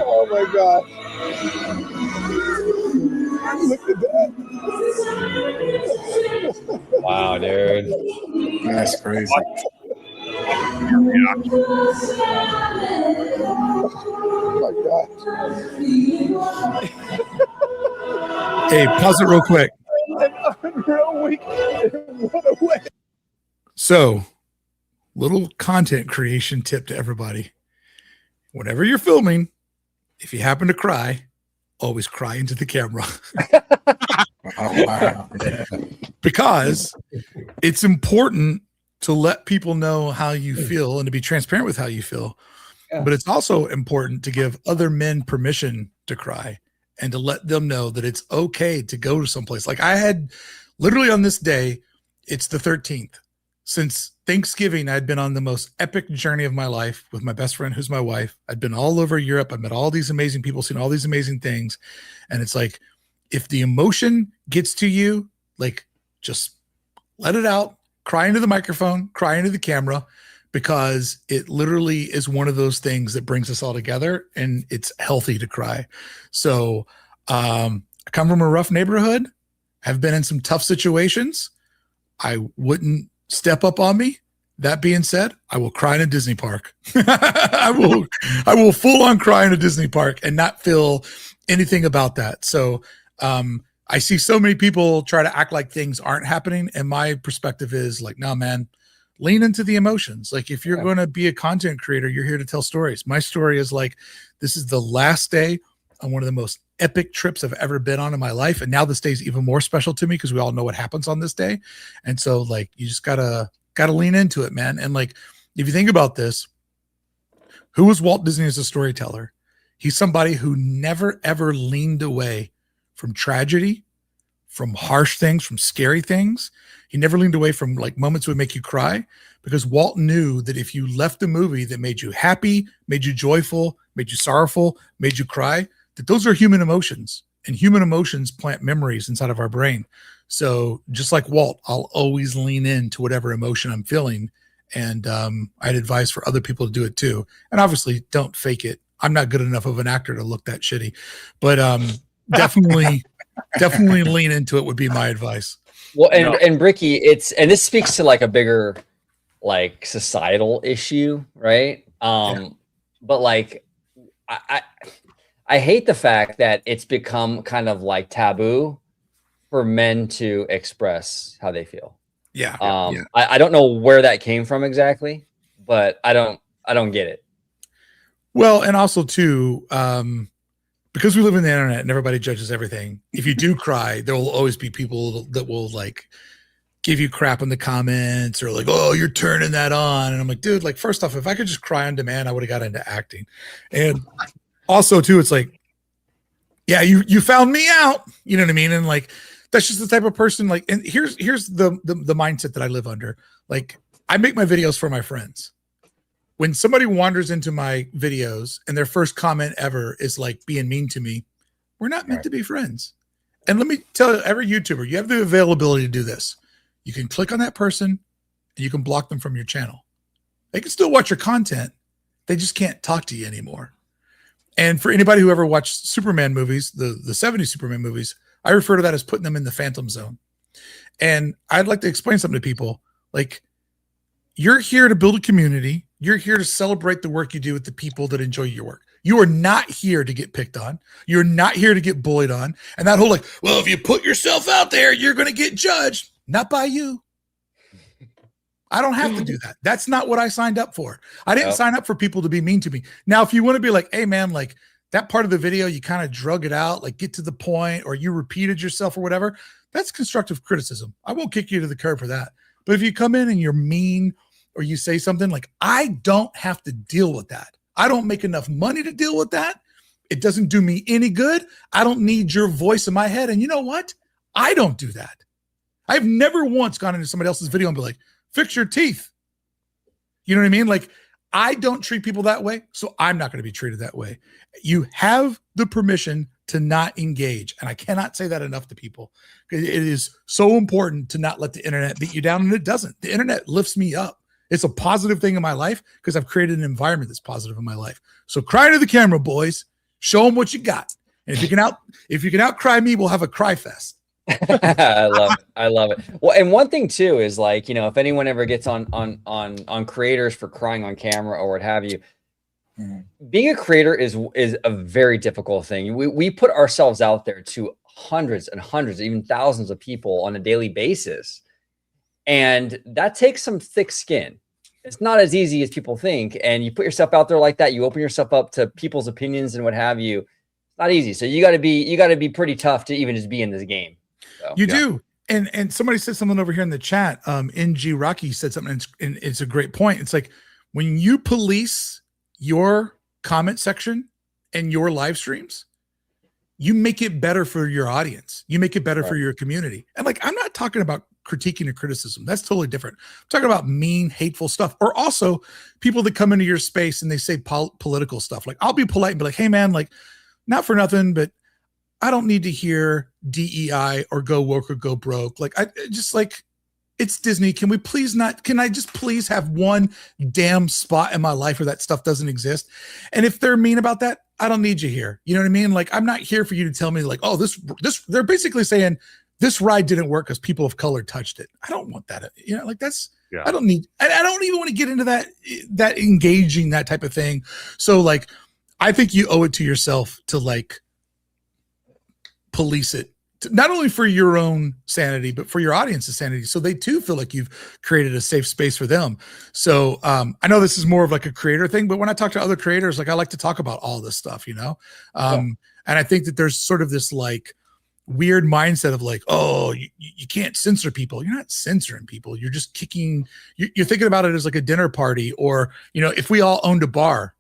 Oh my God. Look at that. Wow, dude. That's crazy. Oh my God. Hey, pause it real quick. An unreal week. What a way. So, little content creation tip to everybody. Whenever you're filming, if you happen to cry, always cry into the camera. Oh, wow. Because it's important to let people know how you feel and to be transparent with how you feel. Yeah. But it's also important to give other men permission to cry and to let them know that it's okay to go to someplace. Like I had literally on this day, it's the 13th. Since Thanksgiving, I'd been on the most epic journey of my life with my best friend, who's my wife. I'd been all over Europe. I met all these amazing people, seen all these amazing things. And it's like, if the emotion gets to you, like just let it out, cry into the microphone, cry into the camera, because it literally is one of those things that brings us all together, and it's healthy to cry. So I come from a rough neighborhood, have been in some tough situations. I wouldn't step up on me. That being said, I will cry in a Disney park. I will full on cry in a Disney park and not feel anything about that. So I see so many people try to act like things aren't happening. And my perspective is like, no, man, lean into the emotions. Like if you're going to be a content creator, you're here to tell stories. My story is like, this is the last day on one of the most epic trips I've ever been on in my life. And now this day is even more special to me because we all know what happens on this day. And so like, you just gotta lean into it, man. And like, if you think about this, who was Walt Disney as a storyteller? He's somebody who never, ever leaned away from tragedy, from harsh things, from scary things. He never leaned away from like moments that would make you cry, because Walt knew that if you left a movie that made you happy, made you joyful, made you sorrowful, made you cry, that those are human emotions, and human emotions plant memories inside of our brain. So just like Walt, I'll always lean into whatever emotion I'm feeling. And I'd advise for other people to do it too. And obviously don't fake it. I'm not good enough of an actor to look that shitty, but definitely lean into it would be my advice. Well, and Brickey, and this speaks to like a bigger like societal issue, right? But like I hate the fact that it's become kind of like taboo for men to express how they feel. Yeah. I don't know where that came from exactly, but I don't get it. Well, and also too, because we live in the internet and everybody judges everything. If you do cry, there will always be people that will like give you crap in the comments or like, oh, you're turning that on. And I'm like, dude, like, first off, if I could just cry on demand, I would have got into acting. And also too, it's like, yeah, you found me out. You know what I mean? And like, that's just the type of person, like, and here's the mindset that I live under. Like, I make my videos for my friends. When somebody wanders into my videos and their first comment ever is like being mean to me, we're not meant to be friends. And let me tell every YouTuber, you have the availability to do this. You can click on that person and you can block them from your channel. They can still watch your content. They just can't talk to you anymore. And for anybody who ever watched Superman movies, the 70s Superman movies, I refer to that as putting them in the phantom zone. And I'd like to explain something to people. Like, you're here to build a community. You're here to celebrate the work you do with the people that enjoy your work. You are not here to get picked on. You're not here to get bullied on. And that whole like, well, if you put yourself out there, you're going to get judged. Not by you. I don't have to do that. That's not what I signed up for. I didn't sign up for people to be mean to me. Now, if you want to be like, hey, man, like that part of the video, you kind of drug it out, like get to the point, or you repeated yourself or whatever, that's constructive criticism. I won't kick you to the curb for that. But if you come in and you're mean or you say something like, I don't have to deal with that. I don't make enough money to deal with that. It doesn't do me any good. I don't need your voice in my head. And you know what? I don't do that. I've never once gone into somebody else's video and be like, fix your teeth. You know what I mean? Like, I don't treat people that way, so I'm not going to be treated that way. You have the permission to not engage. And I cannot say that enough to people. It is so important to not let the internet beat you down, and it doesn't. The internet lifts me up. It's a positive thing in my life because I've created an environment that's positive in my life. So cry to the camera, boys. Show them what you got. And if you can outcry me, we'll have a cry fest. I love it. Well, and one thing too is like, you know, if anyone ever gets on creators for crying on camera or what have you, being a creator is a very difficult thing. We put ourselves out there to hundreds and hundreds, even thousands of people on a daily basis. And that takes some thick skin. It's not as easy as people think. And you put yourself out there like that, you open yourself up to people's opinions and what have you. It's not easy. So you got to be pretty tough to even just be in this game. So, you do. And somebody said something over here in the chat. NG Rocky said something, and it's a great point. It's like when you police your comment section and your live streams, you make it better for your audience. You make it better for your community. And like, I'm not talking about critiquing or criticism. That's totally different. I'm talking about mean, hateful stuff, or also people that come into your space and they say political stuff. Like, I'll be polite and be like, hey man, like, not for nothing, but I don't need to hear DEI or go woke or go broke. Like, I just like, it's Disney. Can I just please have one damn spot in my life where that stuff doesn't exist? And if they're mean about that, I don't need you here. You know what I mean? Like, I'm not here for you to tell me like, oh, this, they're basically saying this ride didn't work because people of color touched it. I don't want that. You know, like that's, I don't even want to get into that engaging, that type of thing. So like, I think you owe it to yourself to like police it, not only for your own sanity, but for your audience's sanity. So they too feel like you've created a safe space for them. So I know this is more of like a creator thing, but when I talk to other creators, like I like to talk about all this stuff, you know? And I think that there's sort of this like weird mindset of like, oh, you can't censor people. You're not censoring people. You're just kicking, you're thinking about it as like a dinner party, or, you know, if we all owned a bar,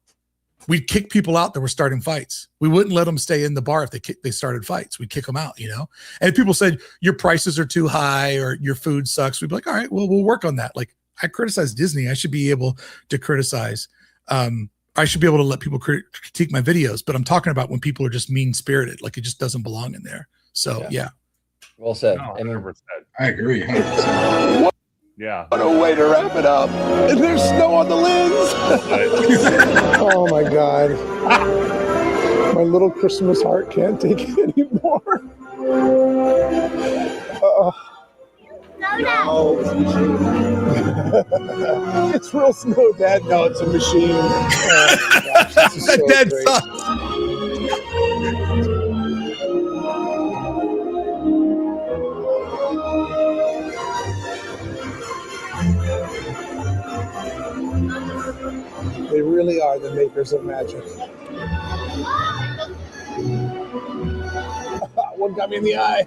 we'd kick people out that were starting fights. We wouldn't let them stay in the bar if they started fights. We'd kick them out, you know? And if people said your prices are too high or your food sucks, we'd be like, all right, well, we'll work on that. Like, I criticize Disney. I should be able to criticize. I should be able to let people critique my videos, but I'm talking about when people are just mean-spirited, like it just doesn't belong in there. So, yeah. Well said. No, I agree. 100%. Yeah. What a way to wrap it up. And there's snow on the lens. Oh my God. My little Christmas heart can't take it anymore. No, it's a machine. It's real snow, Dad. No, it's a machine. Oh my gosh, this is so Dad great. sucks. They really are the makers of magic. One got me in the eye.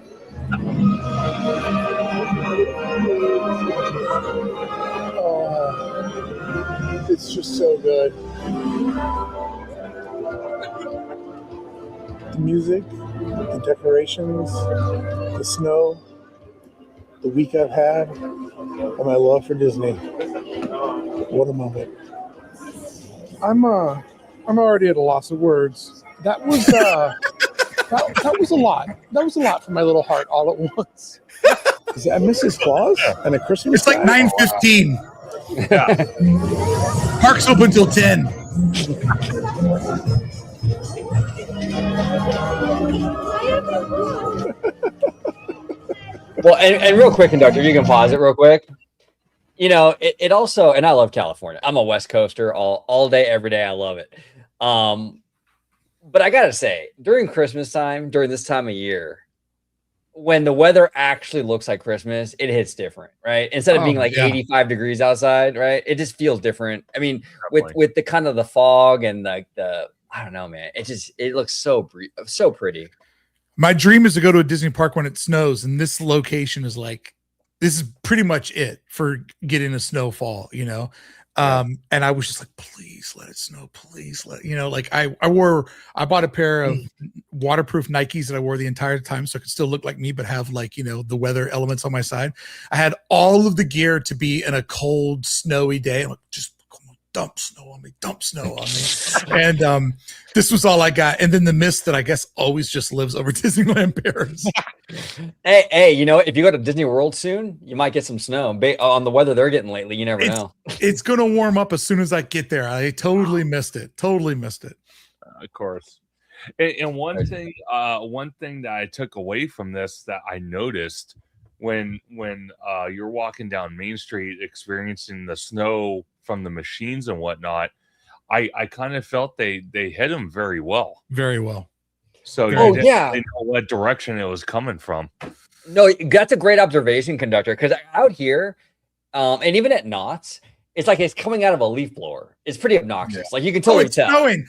Oh, it's just so good. The music, the decorations, the snow, the week I've had, and my love for Disney. What a moment. I'm already at a loss of words. That was that was a lot. That was a lot for my little heart all at once. Is that Mrs. Claus and a Christmas? It's like 9:15. Yeah. Park's open till 10. Well, and real quick, Conductor, you can pause it real quick. You know, it also, and I love California. I'm a West Coaster all day, every day. I love it. But I gotta say, during Christmas time, during this time of year, when the weather actually looks like Christmas, it hits different, right? Instead of being like 85 degrees outside, right? It just feels different. I mean, with the kind of the fog and like the I don't know, man. It looks so pretty. My dream is to go to a Disney park when it snows, and this location is like, this is pretty much it for getting a snowfall, you know? And I was just like, please let it snow. Please let, you know, like I bought a pair of waterproof Nikes that I wore the entire time so I could still look like me, but have like, you know, the weather elements on my side. I had all of the gear to be in a cold, snowy day. I'm like, just dump snow on me. And this was all I got. And then the mist that I guess always just lives over Disneyland Paris. Hey, you know, if you go to Disney World soon, you might get some snow. On the weather they're getting lately, you never know. It's going to warm up as soon as I get there. I totally missed it. Of course. And one thing that I took away from this that I noticed when you're walking down Main Street experiencing the snow from the machines and whatnot, I kind of felt they hit him very well. Very well. So Oh, you didn't yeah. really know what direction it was coming from. No, that's a great observation, Conductor, because out here, and even at Knott's, it's like it's coming out of a leaf blower. It's pretty obnoxious. Like you can totally it's tell. snowing.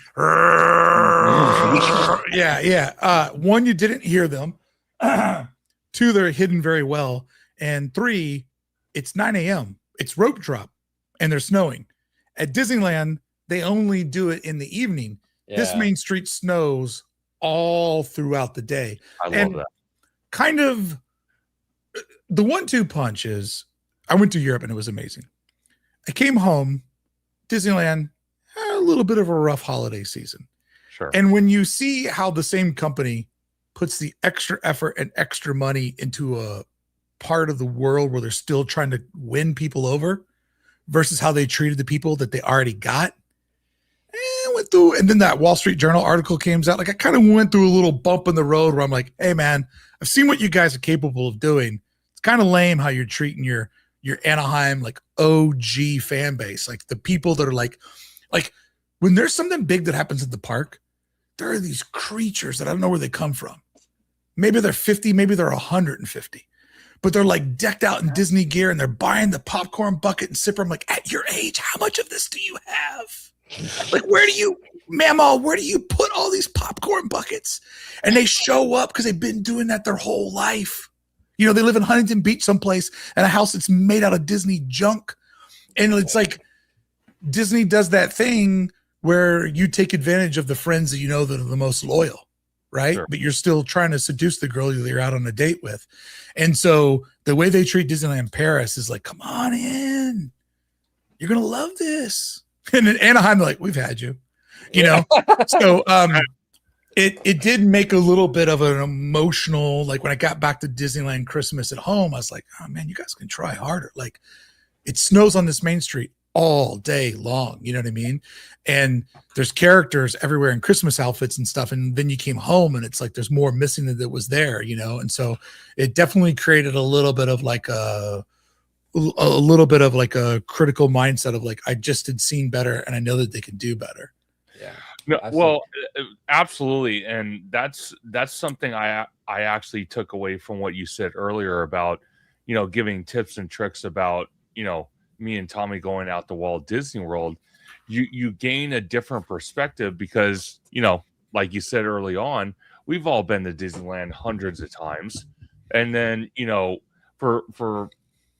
Yeah. One, you didn't hear them. Two, they're hidden very well. And three, it's 9 a.m. It's rope drop and they're snowing. At Disneyland, they only do it in the evening. This main street snows all throughout the day. I love that. Kind of the 1-2 punch is I went to Europe and it was amazing. I came home, Disneyland, a little bit of a rough holiday season. Sure. And when you see how the same company puts the extra effort and extra money into a part of the world where they're still trying to win people over versus how they treated the people that they already got, went through, and then that Wall Street Journal article came out. Like I kind of went through a little bump in the road where I'm like, hey man, I've seen what you guys are capable of doing. It's kind of lame how you're treating your Anaheim like OG fan base, like the people that are like when there's something big that happens at the park, there are these creatures that I don't know where they come from. Maybe they're 50, maybe they're 150, but they're like decked out in Disney gear and they're buying the popcorn bucket and sipper. I'm like, at your age, how much of this do you have? Like, where do you put all these popcorn buckets? And they show up because they've been doing that their whole life. You know, they live in Huntington Beach someplace in a house that's made out of Disney junk. And it's like Disney does that thing where you take advantage of the friends that you know that are the most loyal, right? Sure. But you're still trying to seduce the girl that you're out on a date with. And so the way they treat Disneyland Paris is like, come on in. You're going to love this. And in Anaheim, they're like, we've had you, you know? So it did make a little bit of an emotional, like when I got back to Disneyland Christmas at home, I was like, oh man, you guys can try harder. Like it snows on this main street all day long. You know what I mean? And there's characters everywhere in Christmas outfits and stuff. And then you came home and it's like, there's more missing that was there, you know? And so it definitely created a little bit of like a critical mindset of like, I just had seen better and I know that they can do better. Yeah. No, well, absolutely. And that's something I actually took away from what you said earlier about, you know, giving tips and tricks about, you know, me and Tommy going out to Walt Disney World. You gain a different perspective because, you know, like you said early on, we've all been to Disneyland hundreds of times. And then, you know, for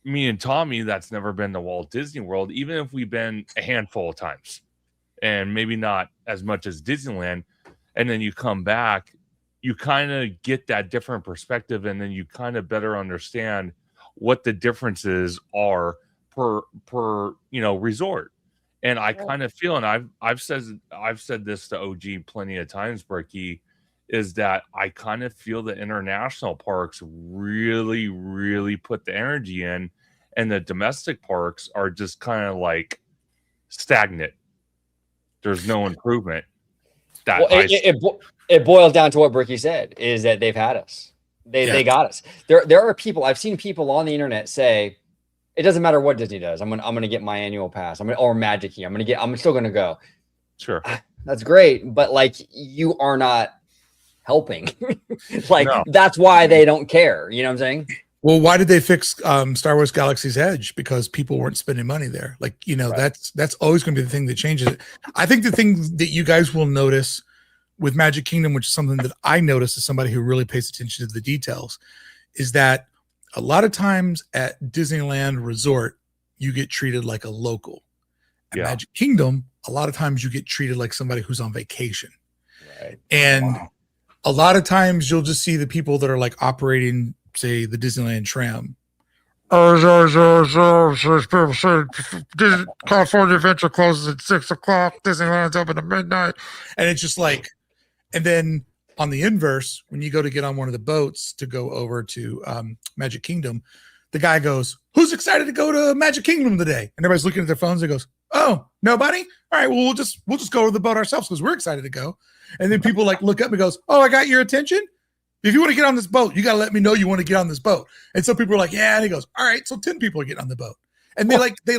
me and Tommy, that's never been to Walt Disney World, even if we've been a handful of times and maybe not as much as Disneyland. And then you come back, you kind of get that different perspective. And then you kind of better understand what the differences are per you know, resort. And I kind of feel, and I've said this to OG plenty of times, Brickey, is that I kind of feel the international parks really, really put the energy in, and the domestic parks are just kind of like stagnant. There's no improvement. It boils down to what Brickey said, is that they've had us. They got us. There are people, I've seen people on the internet say, it doesn't matter what Disney does. I'm gonna get my annual pass. Or Magic Key. I'm still gonna go. Sure. That's great, but like you are not helping. Like No. that's why they don't care. You know what I'm saying? Well, why did they fix Star Wars Galaxy's Edge? Because people weren't spending money there. Like, you know, Right. that's always going to be the thing that changes it. I think the thing that you guys will notice with Magic Kingdom, which is something that I notice as somebody who really pays attention to the details, is that a lot of times at Disneyland Resort, you get treated like a local. At Yeah. Magic Kingdom, a lot of times you get treated like somebody who's on vacation. Right. And a lot of times you'll just see the people that are like operating, say, the Disneyland tram. California Adventure closes at 6:00. Disneyland's open at midnight. And it's just like, and then on the inverse, when you go to get on one of the boats to go over to Magic Kingdom, the guy goes, who's excited to go to Magic Kingdom today? And everybody's looking at their phones and goes, oh, nobody? All right, well, we'll just go to the boat ourselves because we're excited to go. And then people like look up and goes, oh, I got your attention. If you want to get on this boat, you got to let me know you want to get on this boat. And so people are like, yeah. And he goes, all right, so 10 people are getting on the boat. And they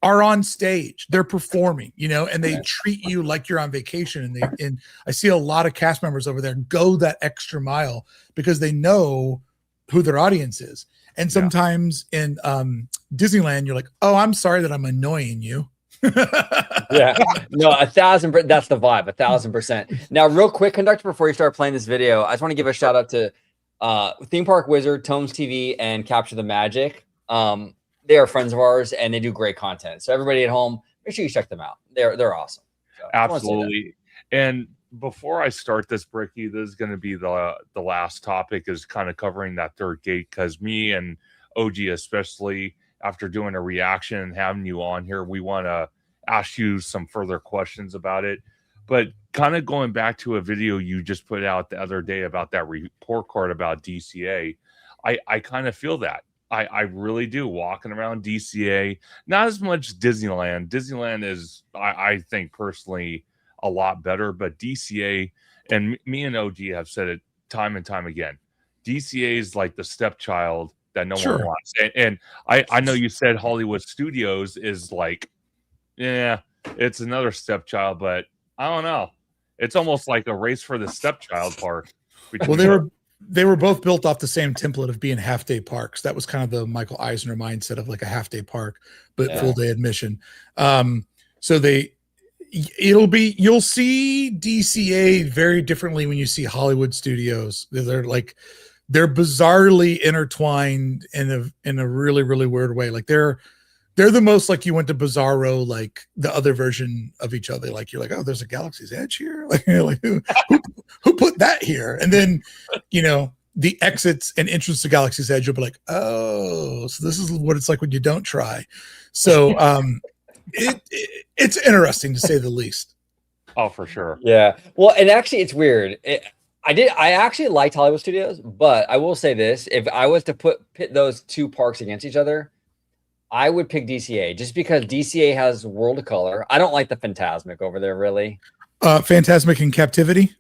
are on stage. They're performing, you know, and they treat you like you're on vacation. And I see a lot of cast members over there go that extra mile because they know who their audience is. And sometimes in Disneyland, you're like, oh, I'm sorry that I'm annoying you. Yeah, no, 1,000%. That's the vibe, 1,000%. Now, real quick, conductor, before you start playing this video, I just want to give a shout out to Theme Park Wizard, Tomes TV, and Capture the Magic. They are friends of ours, and they do great content. So everybody at home, make sure you check them out. They're awesome. So, absolutely. And before I start this, Brickey, this is going to be the last topic, is kind of covering that third gate, because me and OG, especially after doing a reaction and having you on here, we want to ask you some further questions about it. But kind of going back to a video you just put out the other day about that report card about DCA, I kind of feel that. I really do. Walking around DCA, not as much Disneyland. Disneyland is, I think personally, a lot better, but DCA, and me and OG have said it time and time again, DCA is like the stepchild that no one wants. And I know you said Hollywood Studios is like, yeah, it's another stepchild, but I don't know. It's almost like a race for the stepchild park. Well, they were both built off the same template of being half-day parks. That was kind of the Michael Eisner mindset of like a half-day park, but full-day admission. So you'll see DCA very differently when you see Hollywood Studios. They're bizarrely intertwined in a really, really weird way. Like they're the most like you went to Bizarro, like the other version of each other. Like you're like, oh, there's a Galaxy's Edge here. Like, like who put that here? And then, you know, the exits and entrance to Galaxy's Edge, you'll be like, oh, so this is what it's like when you don't try. So it's interesting to say the least. Oh, for sure. Yeah. Well, and actually, it's weird. I actually liked Hollywood Studios, but I will say this: if I was to pit those two parks against each other, I would pick DCA just because DCA has World of Color. I don't like the Phantasmic over there, really. Phantasmic in Captivity.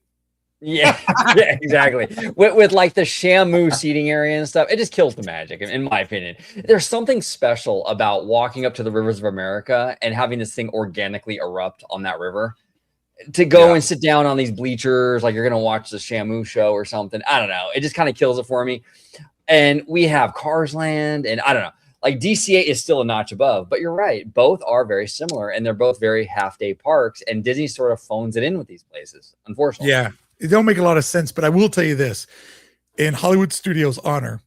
Yeah, yeah, exactly. With like the Shamu seating area and stuff, it just kills the magic, in my opinion. There's something special about walking up to the rivers of America and having this thing organically erupt on that river. To go and sit down on these bleachers, like you're going to watch the Shamu show or something. I don't know. It just kind of kills it for me. And we have Cars Land, and I don't know. Like DCA is still a notch above, but you're right. Both are very similar, and they're both very half-day parks, and Disney sort of phones it in with these places, unfortunately. Yeah, it don't make a lot of sense, but I will tell you this. In Hollywood Studios' honor,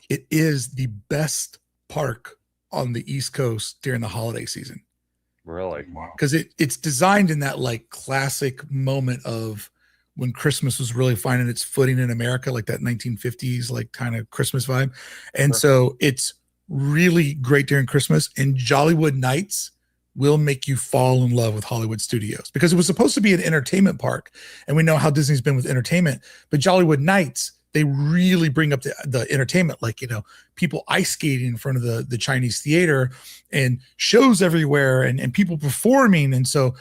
it is the best park on the East Coast during the holiday season. Really? Wow. Because it's designed in that like classic moment of when Christmas was really finding its footing in America, like that 1950s, like kind of Christmas vibe. And so it's really great during Christmas, and Jollywood Nights will make you fall in love with Hollywood Studios because it was supposed to be an entertainment park. And we know how Disney's been with entertainment, but Jollywood Nights, they really bring up the entertainment, like, you know, people ice skating in front of the Chinese theater and shows everywhere and people performing. And so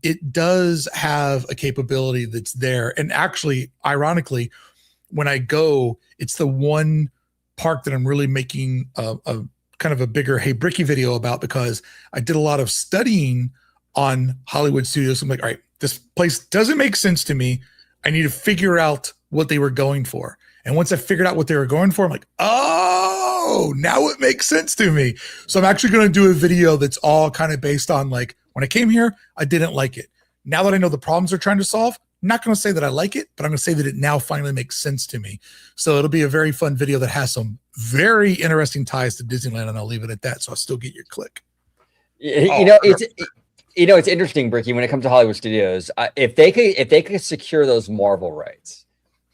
it does have a capability that's there. And actually, ironically, when I go, it's the one park that I'm really making a kind of a bigger Hey Brickey video about, because I did a lot of studying on Hollywood Studios. I'm like, all right, this place doesn't make sense to me. I need to figure out what they were going for. And once I figured out what they were going for, I'm like, oh, now it makes sense to me. So I'm actually going to do a video that's all kind of based on like, when I came here, I didn't like it. Now that I know the problems they're trying to solve, I'm not going to say that I like it, but I'm going to say that it now finally makes sense to me. So it'll be a very fun video that has some very interesting ties to Disneyland, and I'll leave it at that. So I'll still get your click. It's interesting, Brickey, when it comes to Hollywood Studios, if they could secure those Marvel rights,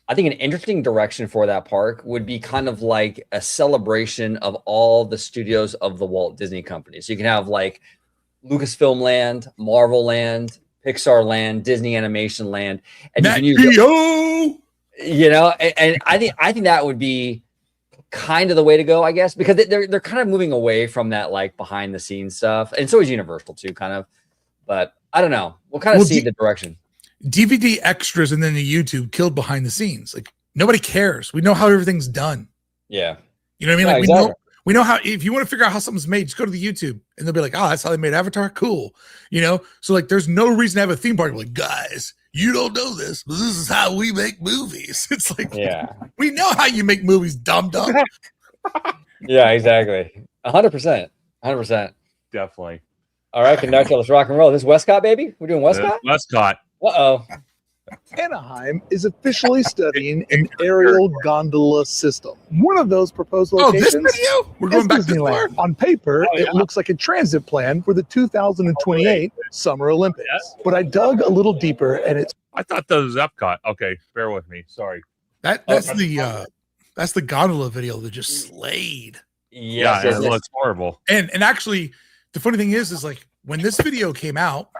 I think an interesting direction for that park would be kind of like a celebration of all the studios of the Walt Disney Company. So you can have like Lucasfilm Land, Marvel Land, Pixar Land, Disney Animation Land, and you know, and I think that would be kind of the way to go, I guess, because they're kind of moving away from that like behind the scenes stuff, and so is Universal too, kind of. But I don't know. We'll kind of see the direction. DVD extras and then the YouTube killed behind the scenes. Like nobody cares. We know how everything's done. Yeah. You know what I mean? Yeah, Like exactly. We know how, if you want to figure out how something's made, just go to the YouTube and they'll be like, oh, that's how they made Avatar. Cool. So like, there's no reason to have a theme park. Like, guys, you don't know this, but this is how we make movies. It's like, we know how you make movies, dumb. Yeah, exactly. 100%. 100%. Definitely. All right, conductor, let's rock and roll. This is Westcot, baby? We're doing Westcot? Westcot. Uh-oh. Anaheim is officially studying an aerial gondola system. One of those proposed locations. Oh, this video? We're going back to Disneyland. On paper, it looks like a transit plan for the 2028 Summer Olympics. But I dug a little deeper, and it's. I thought that was Epcot. Okay, bear with me. Sorry. That's the gondola video that just slayed. Yes, it looks horrible. And actually, the funny thing is like when this video came out,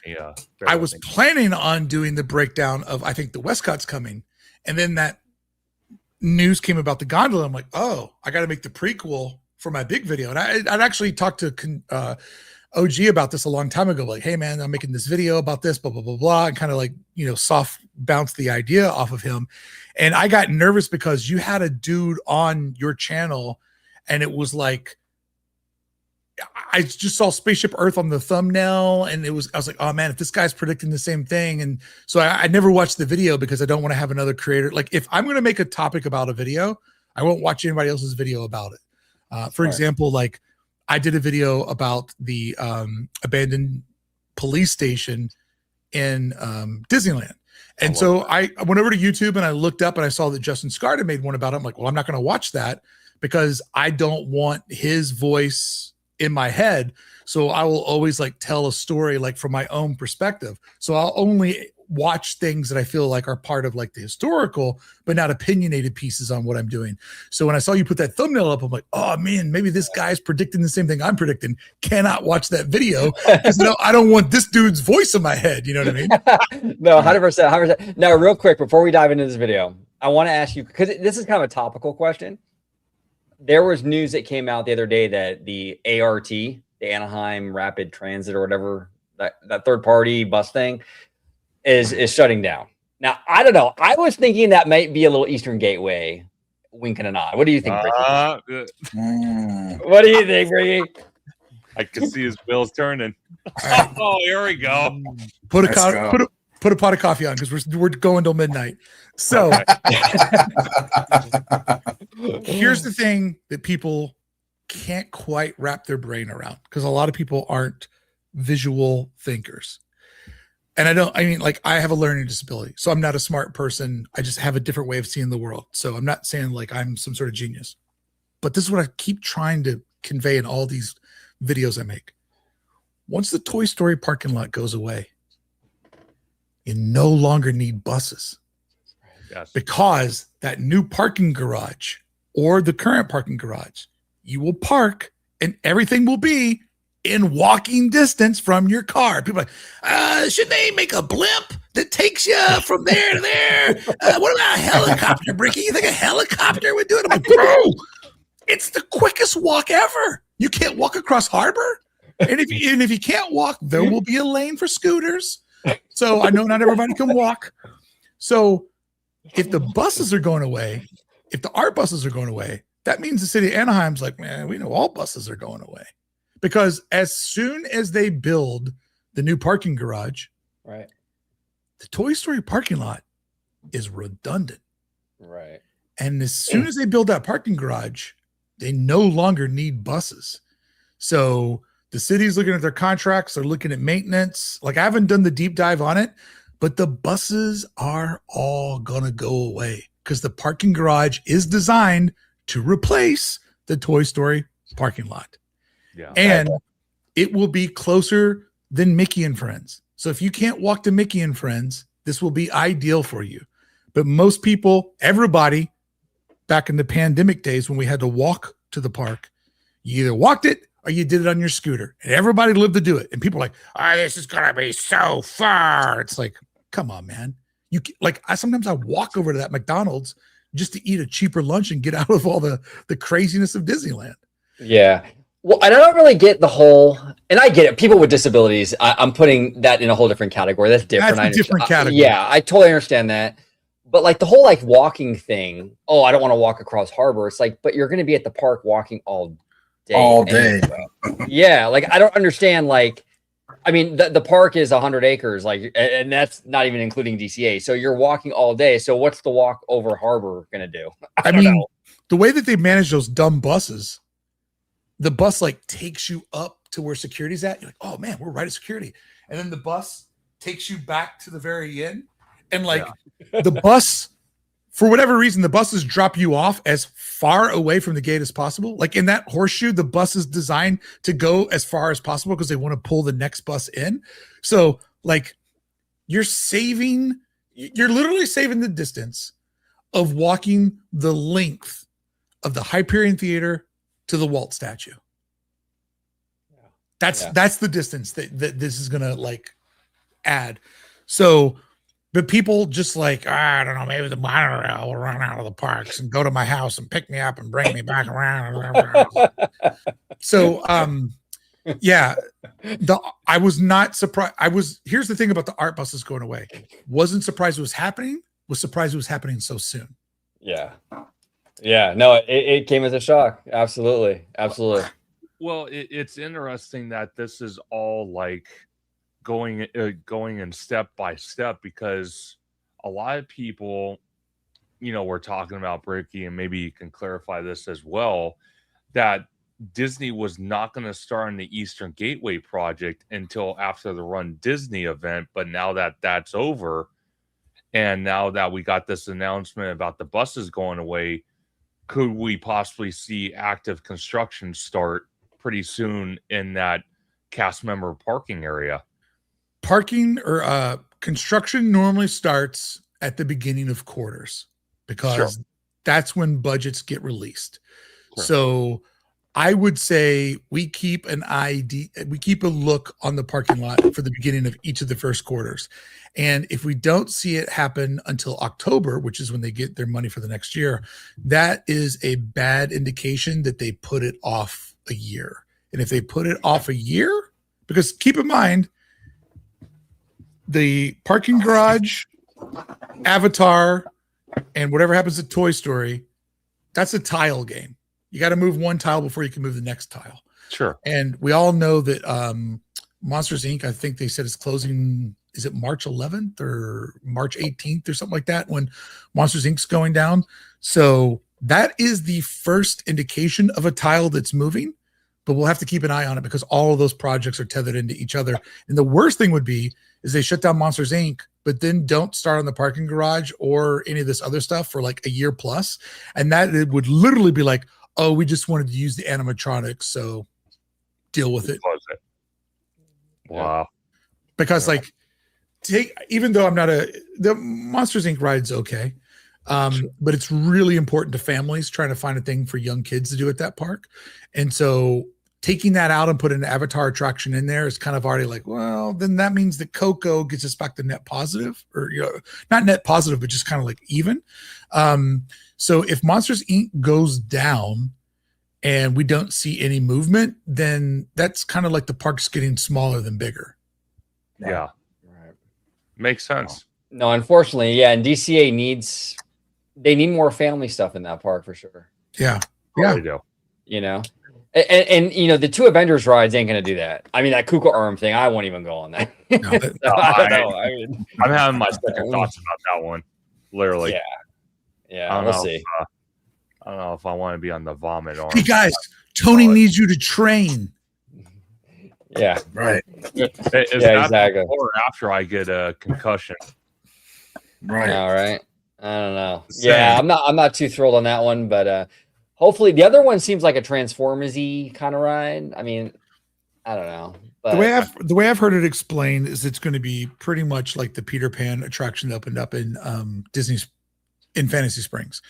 Yeah, I was planning on doing the breakdown of, I think the Westcot's coming. And then that news came about the gondola. I'm like, oh, I got to make the prequel for my big video. And I'd actually talked to OG about this a long time ago. Like, hey man, I'm making this video about this, blah, blah, blah, blah. And kind of like, soft bounce the idea off of him. And I got nervous because you had a dude on your channel and it was like, I just saw Spaceship Earth on the thumbnail and I was like, oh man, if this guy's predicting the same thing. And so I never watched the video because I don't want to have another creator. Like if I'm going to make a topic about a video, I won't watch anybody else's video about it. For example, like I did a video about the abandoned police station in Disneyland. And so I went over to YouTube and I looked up and I saw that Justin Scarta made one about it. I'm like, well, I'm not going to watch that because I don't want his voice in my head. So I will always like tell a story like from my own perspective. So I'll only watch things that I feel like are part of like the historical, but not opinionated pieces on what I'm doing. So when I saw you put that thumbnail up, I'm like, oh man, maybe this guy's predicting the same thing I'm predicting. Cannot watch that video because I don't want this dude's voice in my head. You know what I mean? No, 100%. Now, real quick, before we dive into this video, I want to ask you, because this is kind of a topical question. There was news that came out the other day that the ART, the Anaheim Rapid Transit or whatever, that third party bus thing is shutting down. Now, I don't know. I was thinking that might be a little Eastern Gateway winking an eye. What do you think, Brickey? What do you think, Brickey? I can see his wheels turning. Oh, here we go. Put a pot of coffee on because we're going till midnight. So here's the thing that people can't quite wrap their brain around because a lot of people aren't visual thinkers. And I have a learning disability, so I'm not a smart person. I just have a different way of seeing the world. So I'm not saying like I'm some sort of genius, but this is what I keep trying to convey in all these videos I make. Once the Toy Story parking lot goes away, you no longer need buses. Yes. Because that new parking garage or the current parking garage, you will park and everything will be in walking distance from your car. People are like, should they make a blimp that takes you from there to there? What about a helicopter, Brickey? You think a helicopter would do it? I'm like, bro, it's the quickest walk ever. You can't walk across harbor. And if you can't walk, there will be a lane for scooters. So I know not everybody can walk. So if the buses are going away, if the art buses are going away, that means the city of Anaheim's like, man, we know all buses are going away. Because as soon as they build the new parking garage, right, the Toy Story parking lot is redundant. Right. And as soon as they build that parking garage, they no longer need buses. So the city's looking at their contracts, they're looking at maintenance. Like I haven't done the deep dive on it, but the buses are all going to go away because the parking garage is designed to replace the Toy Story parking lot. Yeah. And it will be closer than Mickey and Friends. So if you can't walk to Mickey and Friends, this will be ideal for you. But most people, everybody back in the pandemic days when we had to walk to the park, you either walked it or you did it on your scooter. And everybody lived to do it. And people are like, oh, this is going to be so far. It's like, come on, man. Sometimes I walk over to that McDonald's just to eat a cheaper lunch and get out of all the craziness of Disneyland. Yeah. Well, and I don't really get the whole, and I get it. People with disabilities, I'm putting that in a whole different category. That's different. That's a different category. Yeah, I totally understand that. But like the whole like walking thing, oh, I don't want to walk across harbor. It's like, but you're going to be at the park walking all day. All day. Yeah, like I don't understand. Like, I mean, the park is 100 acres, like, and that's not even including DCA. So you're walking all day. So what's the walk over harbor going to do? I mean, the way that they manage those dumb buses, the bus like takes you up to where security's at. You're like, oh man, we're right at security. And then the bus takes you back to the very end. And like the bus, for whatever reason, the buses drop you off as far away from the gate as possible. Like in that horseshoe, the bus is designed to go as far as possible because they want to pull the next bus in. So like you're literally saving the distance of walking the length of the Hyperion Theater to the Walt statue. That's the distance that this is gonna like add. So, but people just like, I don't know, maybe the monorail will run out of the parks and go to my house and pick me up and bring me back around. So, yeah, I was not surprised. Here's the thing about the art buses going away. Wasn't surprised it was happening. Was surprised it was happening so soon. Yeah. No, it came as a shock. Absolutely. Well, it's interesting that this is all like going in step by step, because a lot of people, we're talking about Brickey, and maybe you can clarify this as well, that Disney was not going to start on the Eastern Gateway project until after the Run Disney event. But now that that's over, and now that we got this announcement about the buses going away, could we possibly see active construction start pretty soon in that cast member parking area? Parking or construction normally starts at the beginning of quarters because that's when budgets get released. Correct. So I would say we keep a look on the parking lot for the beginning of each of the first quarters. And if we don't see it happen until October, which is when they get their money for the next year, that is a bad indication that they put it off a year. And if they put it off a year, because keep in mind, the parking garage, Avatar, and whatever happens at Toy Story, that's a tile game. You got to move one tile before you can move the next tile. Sure. And we all know that Monsters Inc., I think they said is closing, is it March 11th or March 18th or something like that when Monsters Inc.'s going down. So that is the first indication of a tile that's moving, but we'll have to keep an eye on it because all of those projects are tethered into each other. And the worst thing would be is they shut down Monsters Inc., but then don't start on the parking garage or any of this other stuff for like a year plus. And that it would literally be like, oh, we just wanted to use the animatronics, so deal with it. Wow. Because like even though I'm not the Monsters Inc. ride's okay. But it's really important to families trying to find a thing for young kids to do at that park. And so taking that out and putting an Avatar attraction in there is kind of already like, well, then that means that Coco gets us back to net positive, or not net positive, but just kind of like even. So if Monsters Inc. goes down and we don't see any movement, then that's kind of like the park's getting smaller than bigger. Yeah. Right. Makes sense. No, unfortunately, yeah. And DCA they need more family stuff in that park for sure. Yeah. Yeah. They do. And the two Avengers rides ain't going to do that. I mean, that Kuka arm thing, I won't even go on that. I'm having my second thoughts about that one. Literally. Yeah. We'll see. I don't know if I want to be on the vomit arm. Hey guys, Tony needs you to train. Yeah. Right. Exactly. Or after I get a concussion. Right. All right. I don't know. Yeah, I'm not too thrilled on that one, but hopefully the other one seems like a Transformers-y kind of ride. I mean, I don't know. But the way I've heard it explained is it's going to be pretty much like the Peter Pan attraction that opened up in Disney's in Fantasy Springs.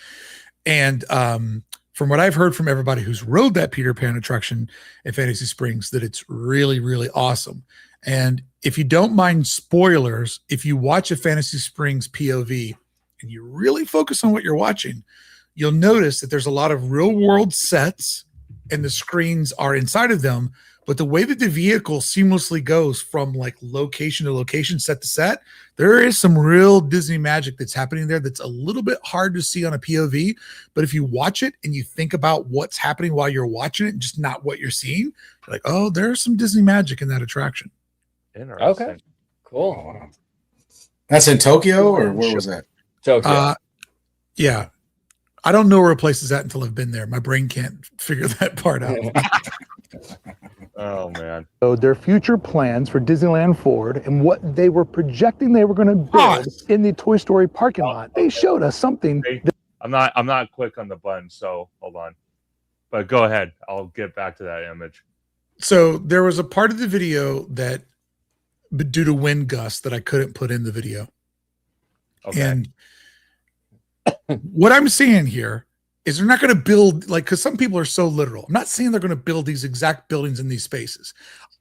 And from what I've heard from everybody who's rode that Peter Pan attraction at Fantasy Springs, that it's really, really awesome. And if you don't mind spoilers, if you watch a Fantasy Springs POV and you really focus on what you're watching, you'll notice that there's a lot of real world sets and the screens are inside of them, but the way that the vehicle seamlessly goes from like location to location, set to set, there is some real Disney magic that's happening there that's a little bit hard to see on a POV. But if you watch it and you think about what's happening while you're watching it, just not what you're seeing, you're like, oh, there's some Disney magic in that attraction. Interesting. Okay, cool. Oh, wow. That's in Tokyo, or where was that? Tokyo. Yeah. I don't know where a place is at until I've been there. My brain can't figure that part out. Oh man. So their future plans for Disneyland Forward and what they were projecting they were going to build in the Toy Story parking lot. They showed us something. I'm not quick on the button, so hold on. But go ahead. I'll get back to that image. So there was a part of the video that, due to wind gusts, that I couldn't put in the video. Okay. And what I'm saying here is they're not going to build, like, because some people are so literal. I'm not saying they're going to build these exact buildings in these spaces.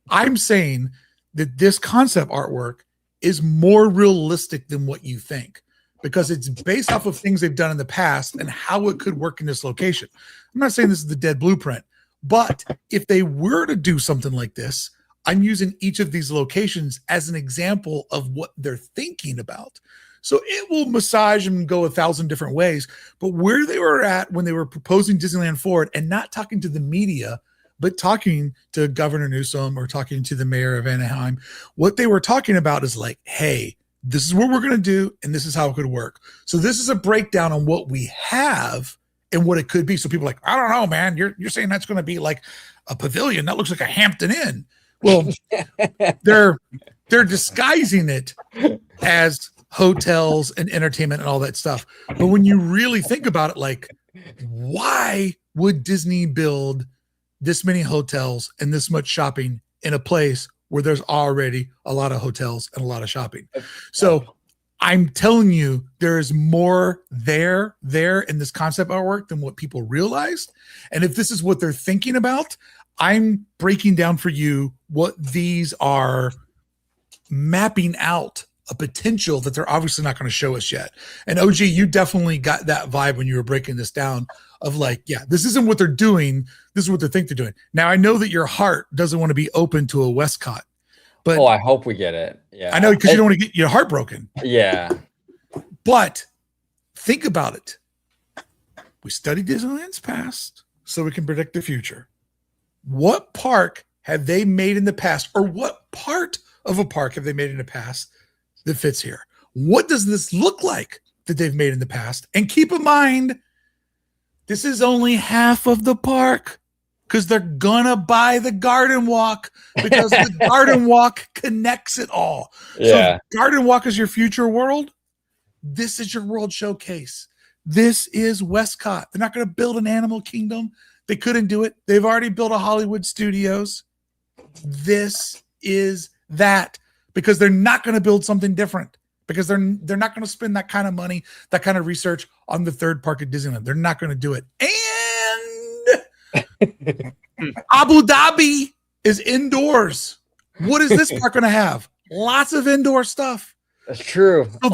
I'm saying that this concept artwork is more realistic than what you think, because it's based off of things they've done in the past and how it could work in this location. I'm not saying this is the dead blueprint, but if they were to do something like this, I'm using each of these locations as an example of what they're thinking about. So it will massage and go 1,000 different ways. But where they were at when they were proposing Disneyland Forward and not talking to the media, but talking to Governor Newsom or talking to the mayor of Anaheim, what they were talking about is like, hey, this is what we're going to do, and this is how it could work. So this is a breakdown on what we have and what it could be. So people are like, I don't know, man, you're saying that's going to be like a pavilion. That looks like a Hampton Inn. Well, they're disguising it as hotels and entertainment and all that stuff. But when you really think about it, like, why would Disney build this many hotels and this much shopping in a place where there's already a lot of hotels and a lot of shopping? So I'm telling you, there is more there in this concept artwork than what people realized. And if this is what they're thinking about, I'm breaking down for you what these are mapping out a potential that they're obviously not going to show us yet. And OG, you definitely got that vibe when you were breaking this down of like, yeah, this isn't what they're doing. This is what they think they're doing. Now, I know that your heart doesn't want to be open to a Westcot, but I hope we get it. Yeah, I know, because you don't want to get your heart broken. Yeah. But think about it. We studied Disneyland's past so we can predict the future. What park have they made in the past, or what part of a park have they made in the past that fits here? What does this look like that they've made in the past? And keep in mind, this is only half of the park, because they're gonna buy the garden walk, because the garden walk connects it all. Yeah. So if garden walk is your future world, this is your world showcase. This is Westcot. They're not going to build an animal kingdom. They couldn't do it. They've already built a Hollywood Studios. This is that, because they're not going to build something different, because they're not going to spend that kind of money, that kind of research on the third park at Disneyland. They're not going to do it. And Abu Dhabi is indoors. What is this park going to have? Lots of indoor stuff. That's true. So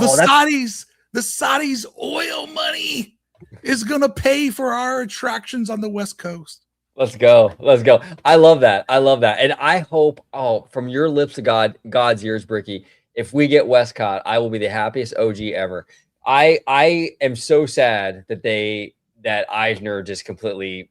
the Saudis oil money is going to pay for our attractions on the West Coast. Let's go. I love that. And I hope, from your lips to God's ears, Brickey, if we get Westcot, I will be the happiest OG ever. I am so sad that Eisner just completely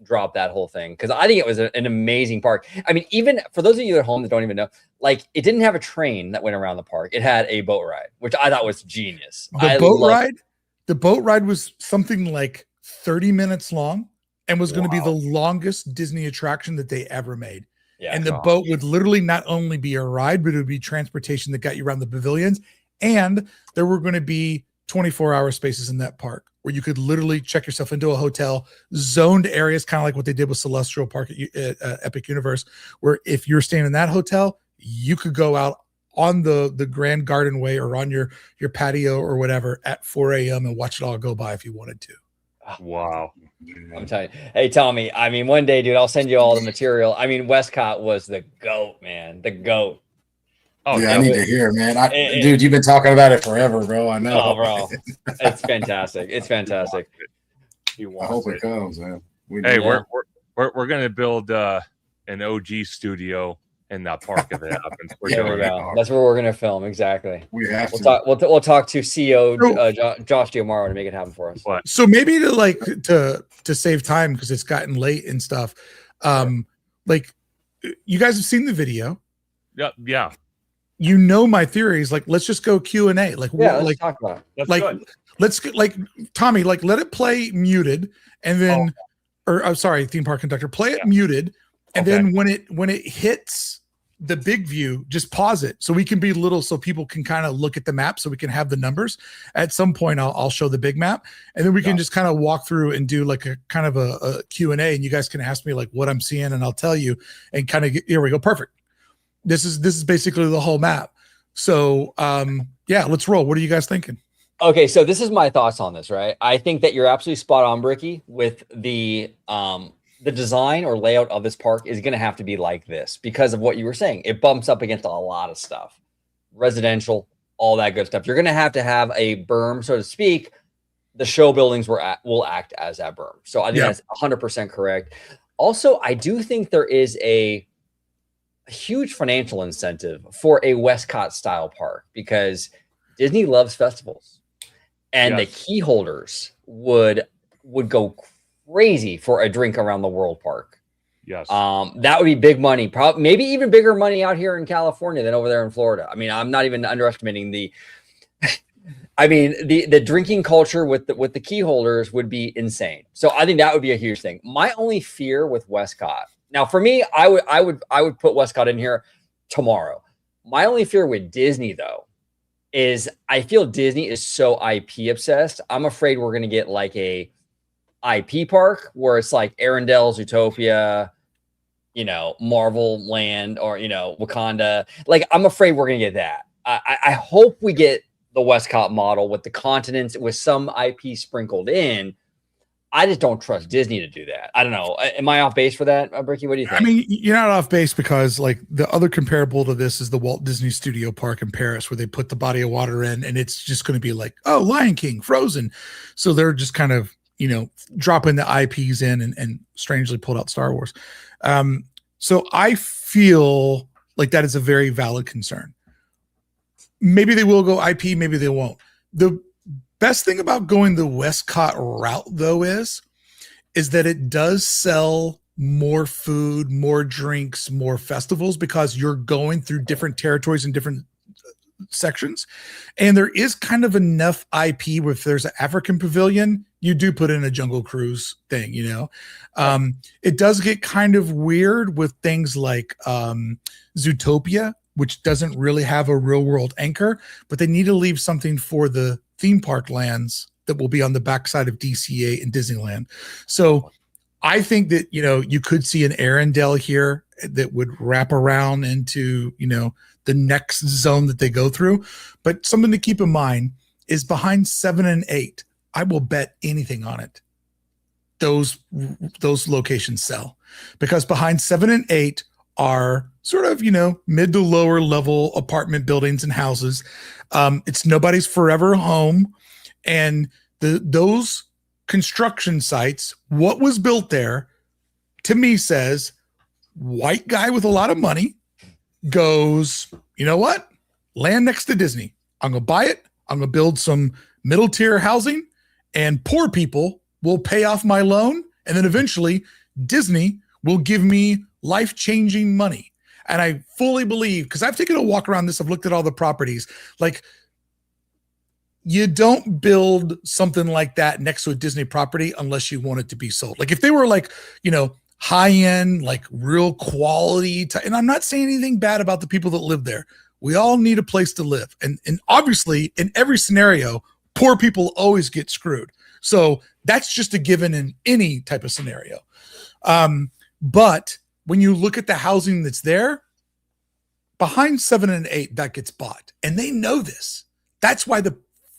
dropped that whole thing, because I think it was an amazing park. I mean, even for those of you at home that don't even know, like, it didn't have a train that went around the park. It had a boat ride, which I thought was genius. The boat ride was something like 30 minutes long and was going to be the longest Disney attraction that they ever made. Yeah, and the boat would literally not only be a ride, but it would be transportation that got you around the pavilions. And there were going to be 24-hour spaces in that park where you could literally check yourself into a hotel, zoned areas, kind of like what they did with Celestial Park at Epic Universe, where if you're staying in that hotel, you could go out on the Grand Garden Way or on your patio or whatever at 4 a.m. and watch it all go by if you wanted to. Wow. I'm telling you. Hey, Tommy, I mean, one day, dude, I'll send you all the material. I mean, Westcot was the GOAT, man. The GOAT. Oh, yeah, I need to hear, man. Dude, you've been talking about it forever, bro. I know. Oh, bro. It's fantastic. It's fantastic. I hope it comes, man. We're going to build an OG studio in that park if it happens. There we go. That's where we're gonna film. Exactly. We have We'll to. talk. We'll talk to CEO Josh Diamaro to make it happen for us. But So maybe to save time because it's gotten late and stuff. Like you guys have seen the video. yeah, You know my theories. Like let's just go Q&A. Like Yeah, let's like talk about it. that's like good. let's get like Tommy, like let it play muted and then or I'm sorry, Theme Park Conductor, play it muted, and then when it hits the big view, just pause it so we can be little so people can kind of look at the map so we can have the numbers. At some point I'll show the big map and then we can just kind of walk through and do like a kind of a Q&A, and you guys can ask me like what I'm seeing and I'll tell you and kind of here we go. Perfect. This is basically the whole map. So yeah, let's roll. What are you guys thinking? Okay, so this is my thoughts on this, right? I think that you're absolutely spot on, Brickey, with the design or layout of this park is going to have to be like this because of what you were saying. It bumps up against a lot of stuff, residential, all that good stuff. You're going to have a berm, so to speak. The show buildings will act as that berm. So I think that's 100% correct. Also, I do think there is a huge financial incentive for a Westcot style park because Disney loves festivals. And the key holders would go crazy for a drink around the world park. Yes. That would be big money, probably maybe even bigger money out here in California than over there in Florida. I mean, I'm not even underestimating the drinking culture with the key holders would be insane. So I think that would be a huge thing. My only fear with Westcot. Now, for me, I would put Westcot in here tomorrow. My only fear with Disney though is I feel Disney is so IP obsessed. I'm afraid we're going to get like a IP park where it's like Arendelle's Zootopia, Marvel Land, or, Wakanda. Like, I'm afraid we're going to get that. I hope we get the Westcott model with the continents with some IP sprinkled in. I just don't trust Disney to do that. I don't know. Am I off base for that, Brickey? What do you think? I mean, you're not off base because like the other comparable to this is the Walt Disney Studio Park in Paris where they put the body of water in and it's just going to be like, oh, Lion King, Frozen. So they're just kind of, dropping the IPs in and strangely pulled out Star Wars. So I feel like that is a very valid concern. Maybe they will go IP, maybe they won't. The best thing about going the Westcott route though is that it does sell more food, more drinks, more festivals because you're going through different territories and different sections. And there is kind of enough IP where if there's an African pavilion, you do put in a Jungle Cruise thing, It does get kind of weird with things like Zootopia, which doesn't really have a real world anchor, but they need to leave something for the theme park lands that will be on the backside of DCA and Disneyland. So I think that, you could see an Arendelle here that would wrap around into, the next zone that they go through. But something to keep in mind is behind 7 and 8, I will bet anything on it. Those locations sell because behind 7 and 8 are sort of, mid to lower level apartment buildings and houses. It's nobody's forever home. And those construction sites, what was built there, to me says, white guy with a lot of money goes, you know what? Land next to Disney. I'm going to buy it. I'm going to build some middle tier housing and poor people will pay off my loan. And then eventually Disney will give me life-changing money. And I fully believe, because I've taken a walk around this, I've looked at all the properties, like you don't build something like that next to a Disney property unless you want it to be sold. Like if they were like, high end, like real quality, and I'm not saying anything bad about the people that live there. We all need a place to live. And obviously in every scenario, poor people always get screwed. So that's just a given in any type of scenario. But when you look at the housing that's there, behind 7 and 8, that gets bought. And they know this. That's why the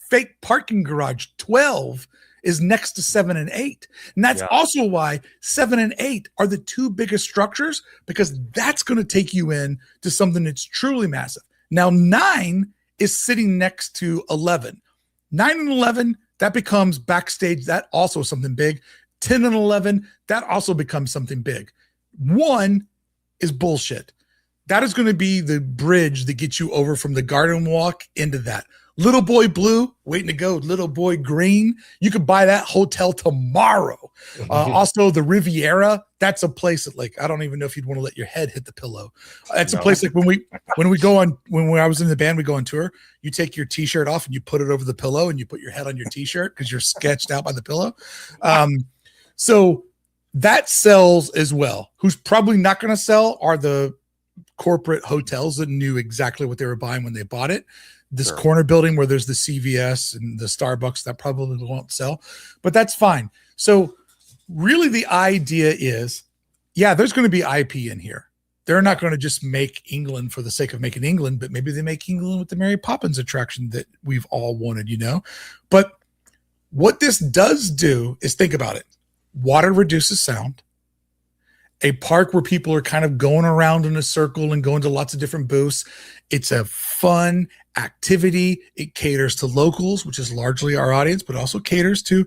fake parking garage 12 is next to 7 and 8. And that's also why 7 and 8 are the two biggest structures, because that's going to take you in to something that's truly massive. Now, 9 is sitting next to 11. 9 and 11, that becomes backstage. That also something big. 10 and 11, that also becomes something big. 1 is bullshit. That is going to be the bridge that gets you over from the garden walk into that. Little Boy Blue, waiting to go. Little Boy Green, you could buy that hotel tomorrow. Also, the Riviera, that's a place that, like, I don't even know if you'd want to let your head hit the pillow. That's a place like when I was in the band, we go on tour, you take your t-shirt off and you put it over the pillow and you put your head on your t-shirt because you're sketched out by the pillow. So that sells as well. Who's probably not going to sell are the corporate hotels that knew exactly what they were buying when they bought it. This corner building where there's the CVS and the Starbucks, that probably won't sell, but that's fine. So really the idea is, yeah, there's going to be IP in here. They're not going to just make England for the sake of making England, but maybe they make England with the Mary Poppins attraction that we've all wanted, you know? But what this does do is, think about it. Water reduces sound. A park where people are kind of going around in a circle and going to lots of different booths. It's a fun activity. It caters to locals, which is largely our audience, but also caters to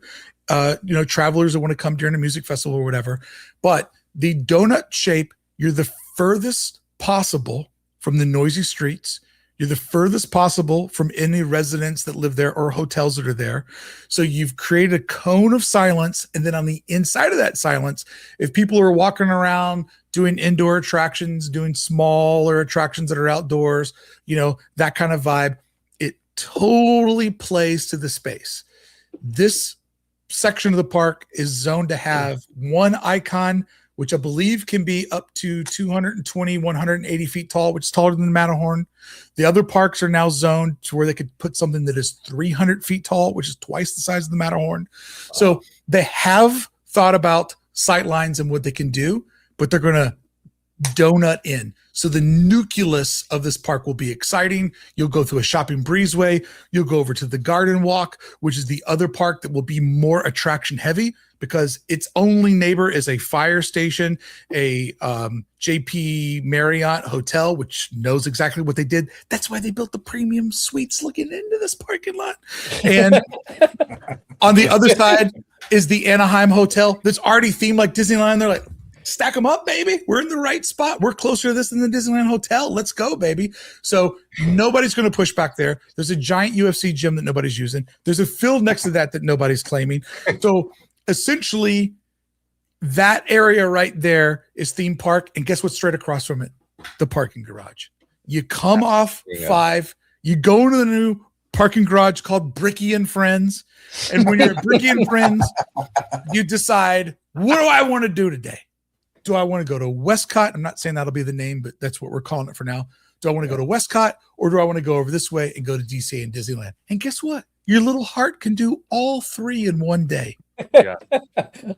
travelers that want to come during a music festival or whatever. But the donut shape, you're the furthest possible from the noisy streets. You're the furthest possible from any residents that live there or hotels that are there. So you've created a cone of silence. And then on the inside of that silence, if people are walking around doing indoor attractions, doing smaller attractions that are outdoors, that kind of vibe, it totally plays to the space. This section of the park is zoned to have one icon, which I believe can be up to 220, 180 feet tall, which is taller than the Matterhorn. The other parks are now zoned to where they could put something that is 300 feet tall, which is twice the size of the Matterhorn. So they have thought about sight lines and what they can do, but they're going to donut in. So the nucleus of this park will be exciting. You'll go through a shopping breezeway. You'll go over to the garden walk, which is the other park that will be more attraction heavy, because its only neighbor is a fire station, a JP Marriott hotel, which knows exactly what they did. That's why they built the premium suites looking into this parking lot. And on the other side is the Anaheim hotel that's already themed like Disneyland. They're like, stack them up, baby. We're in the right spot. We're closer to this than the Disneyland hotel. Let's go, baby. So nobody's going to push back there. There's a giant UFC gym that nobody's using. There's a field next to that nobody's claiming. So essentially, that area right there is theme park. And guess what's straight across from it? The parking garage. You come off 5, you go into the new parking garage called Brickey and Friends. And when you're at Brickey and Friends, you decide, what do I want to do today? Do I want to go to Westcot? I'm not saying that'll be the name, but that's what we're calling it for now. Do I want to go to Westcot, or do I want to go over this way and go to DC and Disneyland? And guess what? Your little heart can do all 3 in one day. Yeah.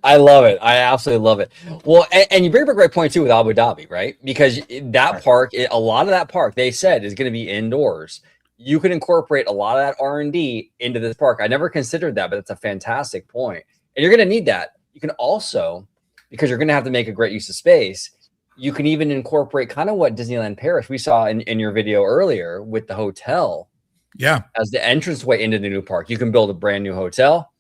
I love it. I absolutely love it. Well, and you bring up a great point too with Abu Dhabi, right? Because that park, a lot of that park, they said, is going to be indoors. You can incorporate a lot of that R&D into this park. I never considered that, but that's a fantastic point. And you're going to need that. You can also, because you're going to have to make a great use of space, you can even incorporate kind of what Disneyland Paris we saw in your video earlier with the hotel. Yeah. As the entranceway into the new park. You can build a brand new hotel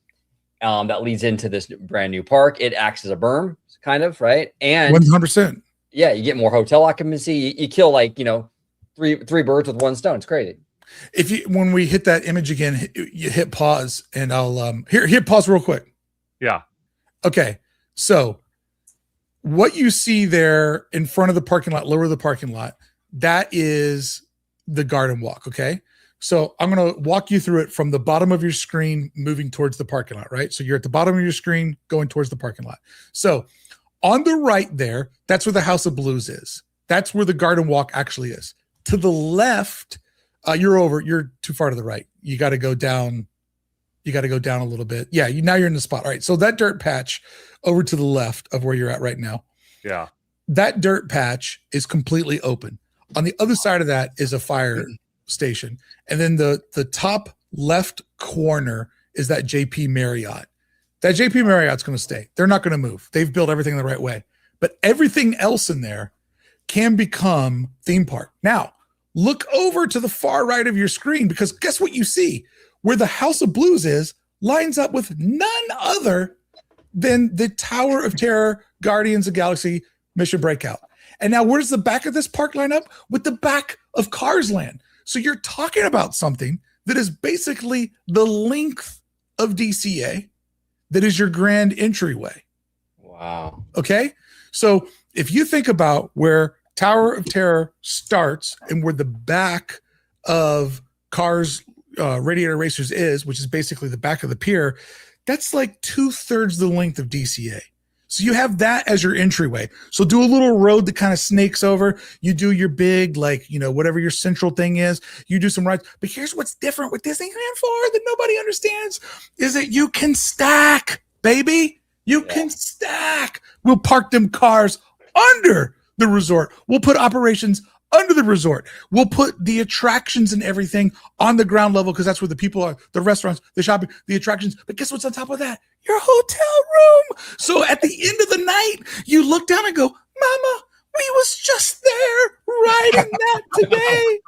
that leads into this brand new park. It acts as a berm, kind of, right? And 100%. Yeah, you get more hotel occupancy. You kill three birds with one stone. It's crazy. When we hit that image again, you hit pause, and I'll hit pause real quick. Yeah. Okay. So what you see there in front of the parking lot, lower the parking lot, that is the garden walk. Okay. So I'm going to walk you through it from the bottom of your screen, moving towards the parking lot, right? So you're at the bottom of your screen, going towards the parking lot. So on the right there, that's where the House of Blues is. That's where the garden walk actually is. To the left, you're too far to the right. You got to go down. You got to go down a little bit. Yeah. Now you're in the spot. All right. So that dirt patch over to the left of where you're at right now. Yeah. That dirt patch is completely open. On the other side of that is a fire station. And then the top left corner is that JP Marriott. That JP Marriott's going to stay. They're not going to move. They've built everything the right way. But everything else in there can become theme park. Now, look over to the far right of your screen, because guess what you see? Where the House of Blues is lines up with none other than the Tower of Terror Guardians of the Galaxy Mission Breakout. And now where does the back of this park line up? With the back of Cars Land. So you're talking about something that is basically the length of DCA that is your grand entryway. Wow. Okay. So if you think about where Tower of Terror starts and where the back of Cars Radiator Racers is, which is basically the back of the pier, that's like 2/3 the length of DCA. So you have that as your entryway. So do a little road that kind of snakes over. You do your big, like, you know, whatever your central thing is. You do some rides. But here's what's different with Disneyland 4 that nobody understands is that you can stack, baby. You can stack. We'll park them cars under the resort. We'll put operations under the resort. We'll put the attractions and everything on the ground level because that's where the people are, the restaurants, the shopping, the attractions. But guess what's on top of that? Your hotel room. So at the end of the night, you look down and go, Mama, we was just there riding that today,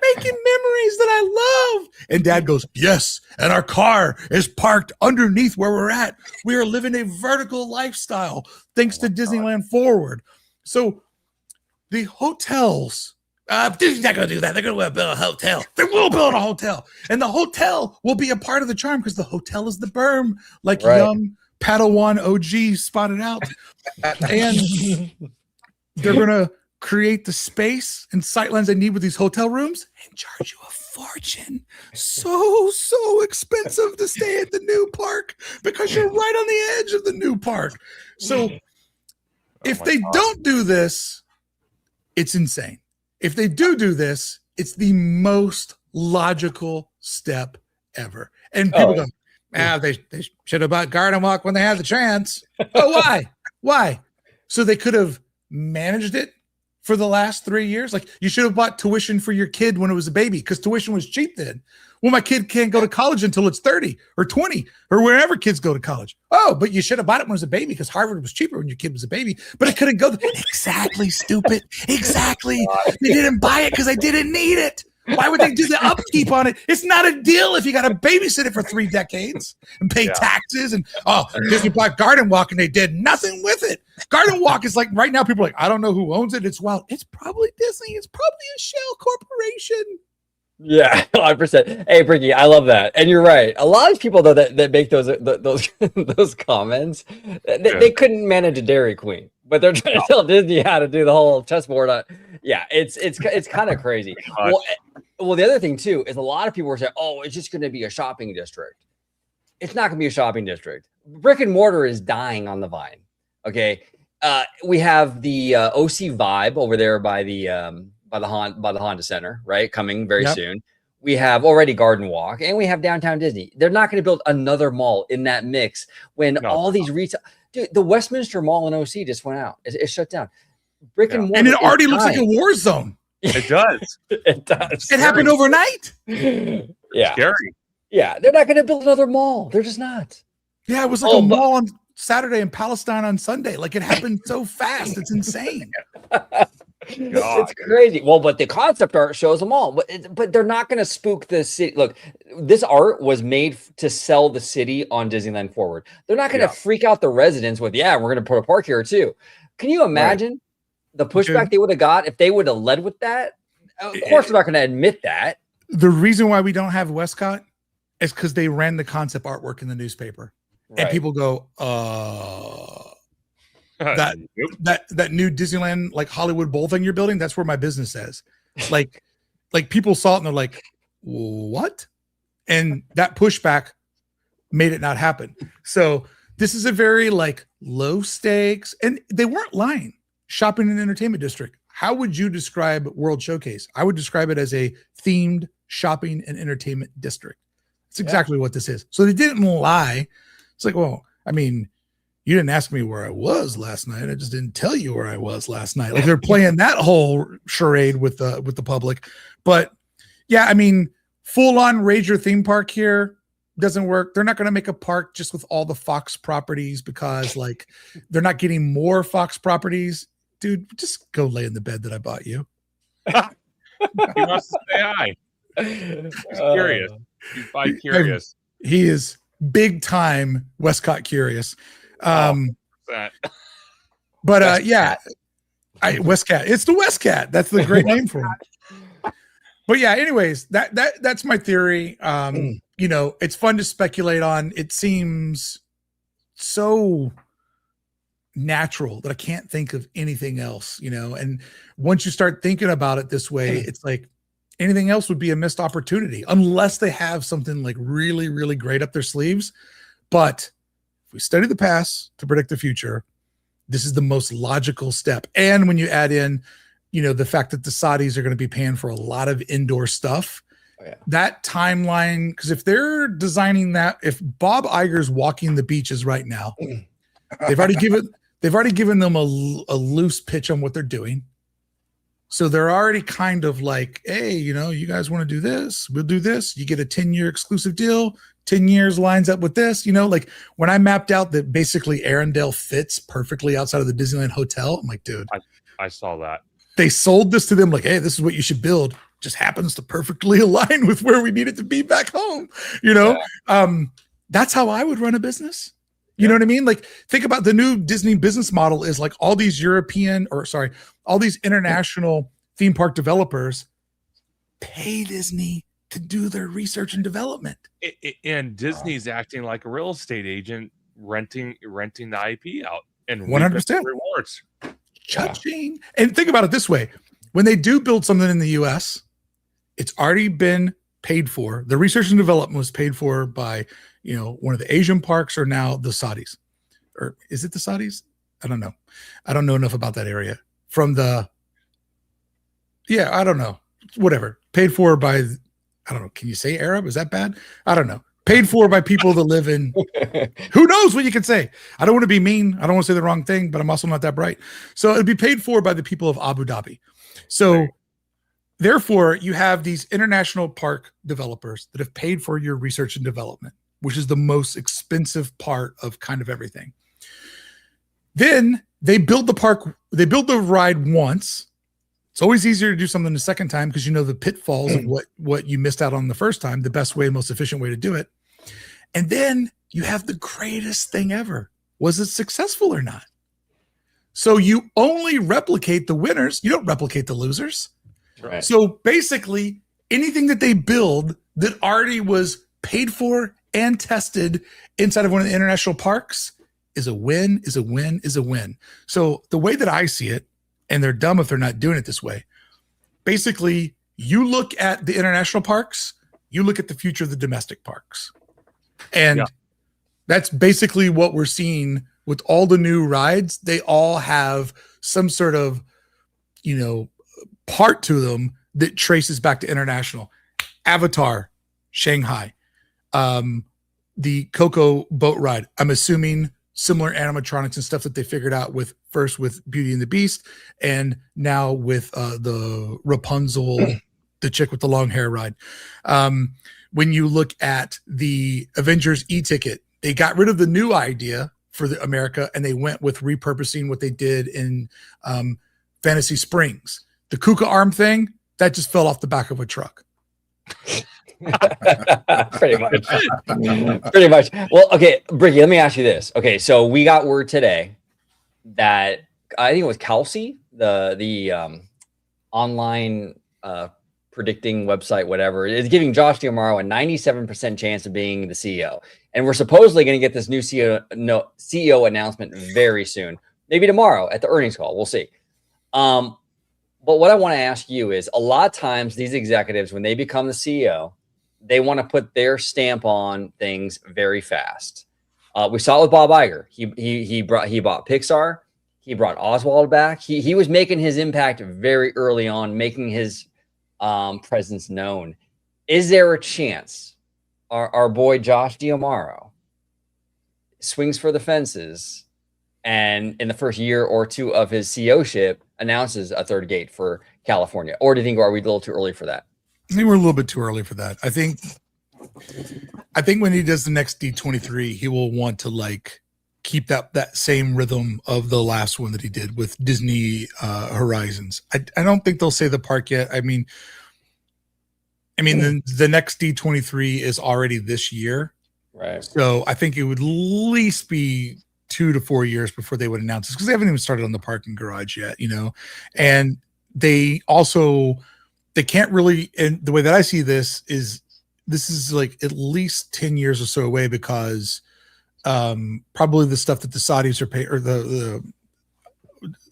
making memories that I love. And Dad goes, yes. And our car is parked underneath where we're at. We are living a vertical lifestyle thanks to Disneyland Forward. So the hotels, Disney's not going to do that. They're going to build a hotel. They will build a hotel. And the hotel will be a part of the charm because the hotel is the berm, like young Padawan OG spotted out. And they're going to create the space and sightlines they need with these hotel rooms and charge you a fortune. So expensive to stay at the new park because you're right on the edge of the new park. So if they don't do this, it's insane. If they do this, it's the most logical step ever. And people go, they should have bought Garden Walk when they had the chance. Oh, why? Why? So they could have managed it for the last 3 years. Like, you should have bought tuition for your kid when it was a baby because tuition was cheap then. Well, my kid can't go to college until it's 30 or 20 or wherever kids go to college. Oh, but you should have bought it when it was a baby because Harvard was cheaper when your kid was a baby, but it couldn't go. Exactly, stupid. Exactly. They didn't buy it because they didn't need it. Why would they do the upkeep on it? It's not a deal if you got to babysit it for 3 decades and pay taxes. And Disney bought Garden Walk and they did nothing with it. Garden Walk is like, right now people are like, I don't know who owns it. It's wild. It's probably Disney. It's probably a shell corporation. Yeah, 100%. Hey, Brickey, I love that, and you're right. A lot of people though that make those those comments, they couldn't manage a Dairy Queen, but they're trying to tell Disney how to do the whole chessboard. It's kind of crazy. Well, the other thing too is a lot of people were saying, "Oh, it's just going to be a shopping district." It's not going to be a shopping district. Brick and mortar is dying on the vine. Okay, we have the OC Vibe over there by the Honda Center, right? Coming very soon. We have already Garden Walk and we have Downtown Disney. They're not going to build another mall in that mix when all these retail. Dude, the Westminster Mall in OC just went out. It's shut down. Brick and mortar, and it already looks like a war zone. It does. It does. It happened overnight. Yeah. Scary. Yeah, they're not going to build another mall. They're just not. Yeah, it was like a mall on Saturday and Palestine on Sunday. Like, it happened so fast. It's insane. It's crazy. Well, but the concept art shows them all, but they're not going to spook the city. Look, this art was made to sell the city on Disneyland Forward. They're not going to freak out the residents with, we're going to put a park here too. Can you imagine the pushback they would have got if they would have led with that? Of course, they're not going to admit that. The reason why we don't have Westcot is because they ran the concept artwork in the newspaper, and people go, that new Disneyland, like Hollywood Bowl thing you're building, that's where my business is. Like people saw it and they're like, what? And that pushback made it not happen. So this is a very like low stakes, and they weren't lying. Shopping and entertainment district. How would you describe World Showcase? I would describe it as a themed shopping and entertainment district. That's exactly what this is. So they didn't lie. It's like, well, I mean, you didn't ask me where I was last night. I just didn't tell you where I was last night. Like, they're playing that whole charade with the public. But yeah, I mean, full on Raise Your Theme Park here doesn't work. They're not going to make a park just with all the Fox properties because like they're not getting more Fox properties. Dude, just go lay in the bed that I bought you. He wants to say hi. He's curious. He's bi-curious. He is big time Westcott curious. But yeah, Westcat. It's the Westcat. That's the great name for him. But yeah, anyways, that's my theory. You know, it's fun to speculate on. It seems so natural that I can't think of anything else, you know. And once you start thinking about it this way, it's like anything else would be a missed opportunity unless they have something like really, really great up their sleeves. But if we study the past to predict the future, this is the most logical step. And when you add in, you know, the fact that the Saudis are going to be paying for a lot of indoor stuff, that timeline, because if they're designing that, if Bob Iger's walking the beaches right now, they've already given them a loose pitch on what they're doing. So they're already kind of like, hey, you know, you guys want to do this? We'll do this. You get a 10-year exclusive deal. 10 years lines up with this, you know, like when I mapped out that basically Arendelle fits perfectly outside of the Disneyland hotel. I'm like, dude, I saw that. They sold this to them like, hey, this is what you should build. Just happens to perfectly align with where we need it to be back home. You know, that's how I would run a business. You know what I mean? Like, think about the new Disney business model is like all these all these international theme park developers pay Disney to do their research and development. And Disney's acting like a real estate agent, renting the IP out and 100% rewards. Cha-ching. And think about it this way. When they do build something in the US, it's already been paid for. The research and development was paid for by, you know, one of the Asian parks or now the Saudis. Or is it the Saudis? I don't know. I don't know enough about that area. I don't know. Whatever. Paid for by, I don't know. Can you say Arab? Is that bad? I don't know. Paid for by people that live in, who knows what you can say. I don't want to be mean. I don't want to say the wrong thing, but I'm also not that bright. So it'd be paid for by the people of Abu Dhabi. So therefore you have these international park developers that have paid for your research and development, which is the most expensive part of kind of everything. Then they build the ride once. It's always easier to do something the second time because you know the pitfalls of what you missed out on the first time, the best way, most efficient way to do it. And then you have the greatest thing ever. Was it successful or not? So you only replicate the winners. You don't replicate the losers. Right. So basically anything that they build that already was paid for and tested inside of one of the international parks is a win, is a win, is a win. So the way that I see it, and they're dumb if they're not doing it this way. Basically, you look at the international parks, you look at the future of the domestic parks. And that's basically what we're seeing with all the new rides. They all have some sort of, you know, part to them that traces back to international. Avatar, Shanghai, the Coco boat ride. I'm assuming similar animatronics and stuff that they figured out with Beauty and the Beast, and now with the Rapunzel, the chick with the long hair ride. When you look at the Avengers e-ticket, they got rid of the new idea for the America and they went with repurposing what they did in Fantasy Springs. The Kuka arm thing, that just fell off the back of a truck. Pretty much. Well, okay, Brickey, let me ask you this. Okay, so we got word today that I think it was Kelsey, the online predicting website, whatever, is giving Josh D'Amaro a 97% chance of being the CEO. And we're supposedly going to get this new CEO announcement very soon, maybe tomorrow at the earnings call. We'll see. But what I want to ask you is, a lot of times these executives, when they become the CEO, they want to put their stamp on things very fast. We saw it with Bob Iger. He bought Pixar. He brought Oswald back. He was making his impact very early on, making his presence known. Is there a chance our boy Josh D'Amaro swings for the fences and in the first year or two of his CEO-ship announces a third gate for California? Or do you think, are we a little too early for that? I think we're a little bit too early for that. I think when he does the next D23, he will want to like keep that same rhythm of the last one that he did with Disney Horizons. I don't think they'll say the park yet. I mean, the next D23 is already this year. Right. So I think it would at least be 2 to 4 years before they would announce this, because they haven't even started on the parking garage yet, and they can't really, and the way that I see this is like at least 10 years or so away, because probably the stuff that the Saudis are paying, or the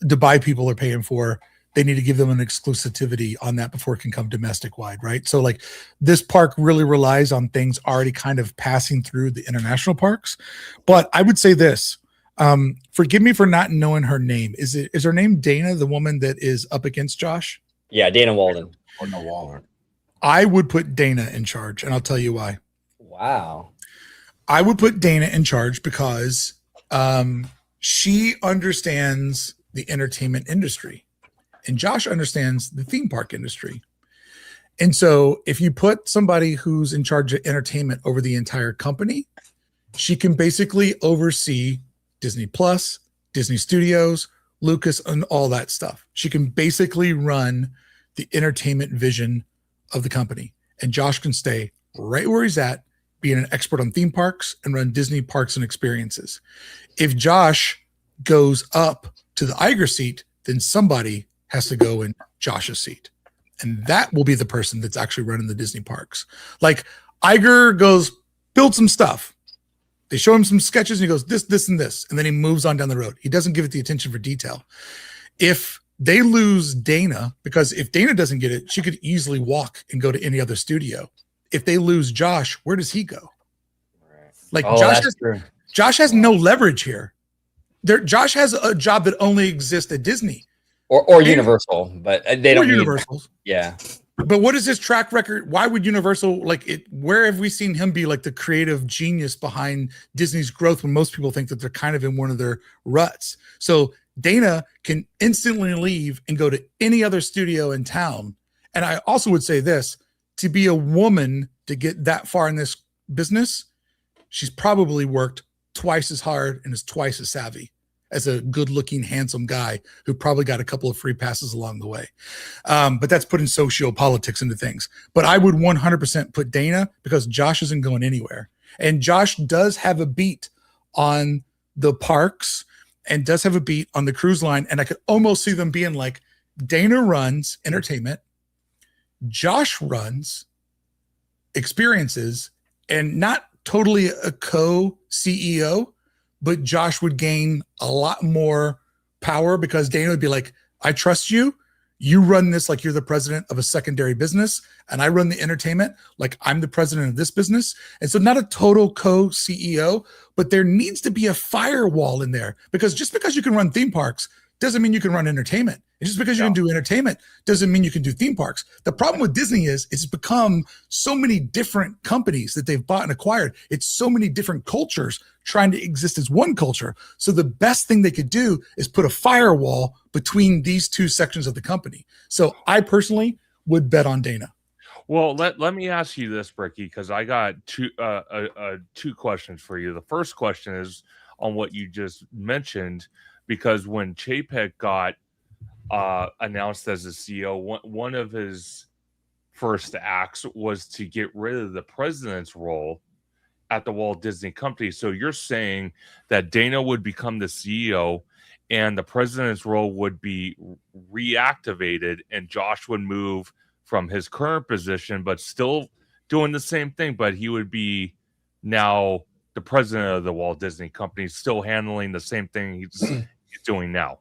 Dubai people are paying for, they need to give them an exclusivity on that before it can come domestic wide, right? So like this park really relies on things already kind of passing through the international parks. But I would say this, forgive me for not knowing her name. Is her name Dana, the woman that is up against Josh? Yeah, Dana Walden. Or no Waller. I would put Dana in charge, and I'll tell you why. Wow. I would put Dana in charge because she understands the entertainment industry, and Josh understands the theme park industry. And so if you put somebody who's in charge of entertainment over the entire company, she can basically oversee Disney Plus, Disney Studios, Lucas, and all that stuff. She can basically run the entertainment vision of the company. And Josh can stay right where he's at, being an expert on theme parks, and run Disney parks and experiences. If Josh goes up to the Iger seat, then somebody has to go in Josh's seat. And that will be the person that's actually running the Disney parks. Like Iger goes, build some stuff. They show him some sketches and he goes, this, and this. And then he moves on down the road. He doesn't give it the attention for detail. If they lose Dana, because if Dana doesn't get it, she could easily walk and go to any other studio. If they lose Josh, where does he go? Like Josh has no leverage here. Josh has a job that only exists at Disney. Or Universal, but they don't need Universals. Yeah. But what is his track record? Why would Universal, where have we seen him be like the creative genius behind Disney's growth when most people think that they're kind of in one of their ruts? So Dana can instantly leave and go to any other studio in town. And I also would say this, to be a woman to get that far in this business, she's probably worked twice as hard and is twice as savvy as a good-looking, handsome guy who probably got a couple of free passes along the way. But that's putting socio-politics into things. But I would 100% put Dana, because Josh isn't going anywhere. And Josh does have a beat on the parks and does have a beat on the cruise line. And I could almost see them being like, Dana runs entertainment, Josh runs experiences, and not totally a co-CEO, but Josh would gain a lot more power because Dana would be like, I trust you. You run this like you're the president of a secondary business, and I run the entertainment like I'm the president of this business. And so not a total co-CEO, but there needs to be a firewall in there, because just because you can run theme parks doesn't mean you can run entertainment. And just because you can do entertainment doesn't mean you can do theme parks. The problem with Disney is it's become so many different companies that they've bought and acquired. It's so many different cultures trying to exist as one culture. So the best thing they could do is put a firewall between these two sections of the company. So I personally would bet on Dana. Well, let me ask you this, Brickey, because I got two questions for you. The first question is on what you just mentioned, because when Chapek got announced as a CEO, one of his first acts was to get rid of the president's role at the Walt Disney Company. So you're saying that Dana would become the CEO and the president's role would be reactivated, and Josh would move from his current position, but still doing the same thing, but he would be now the president of the Walt Disney Company, still handling the same thing he's doing now.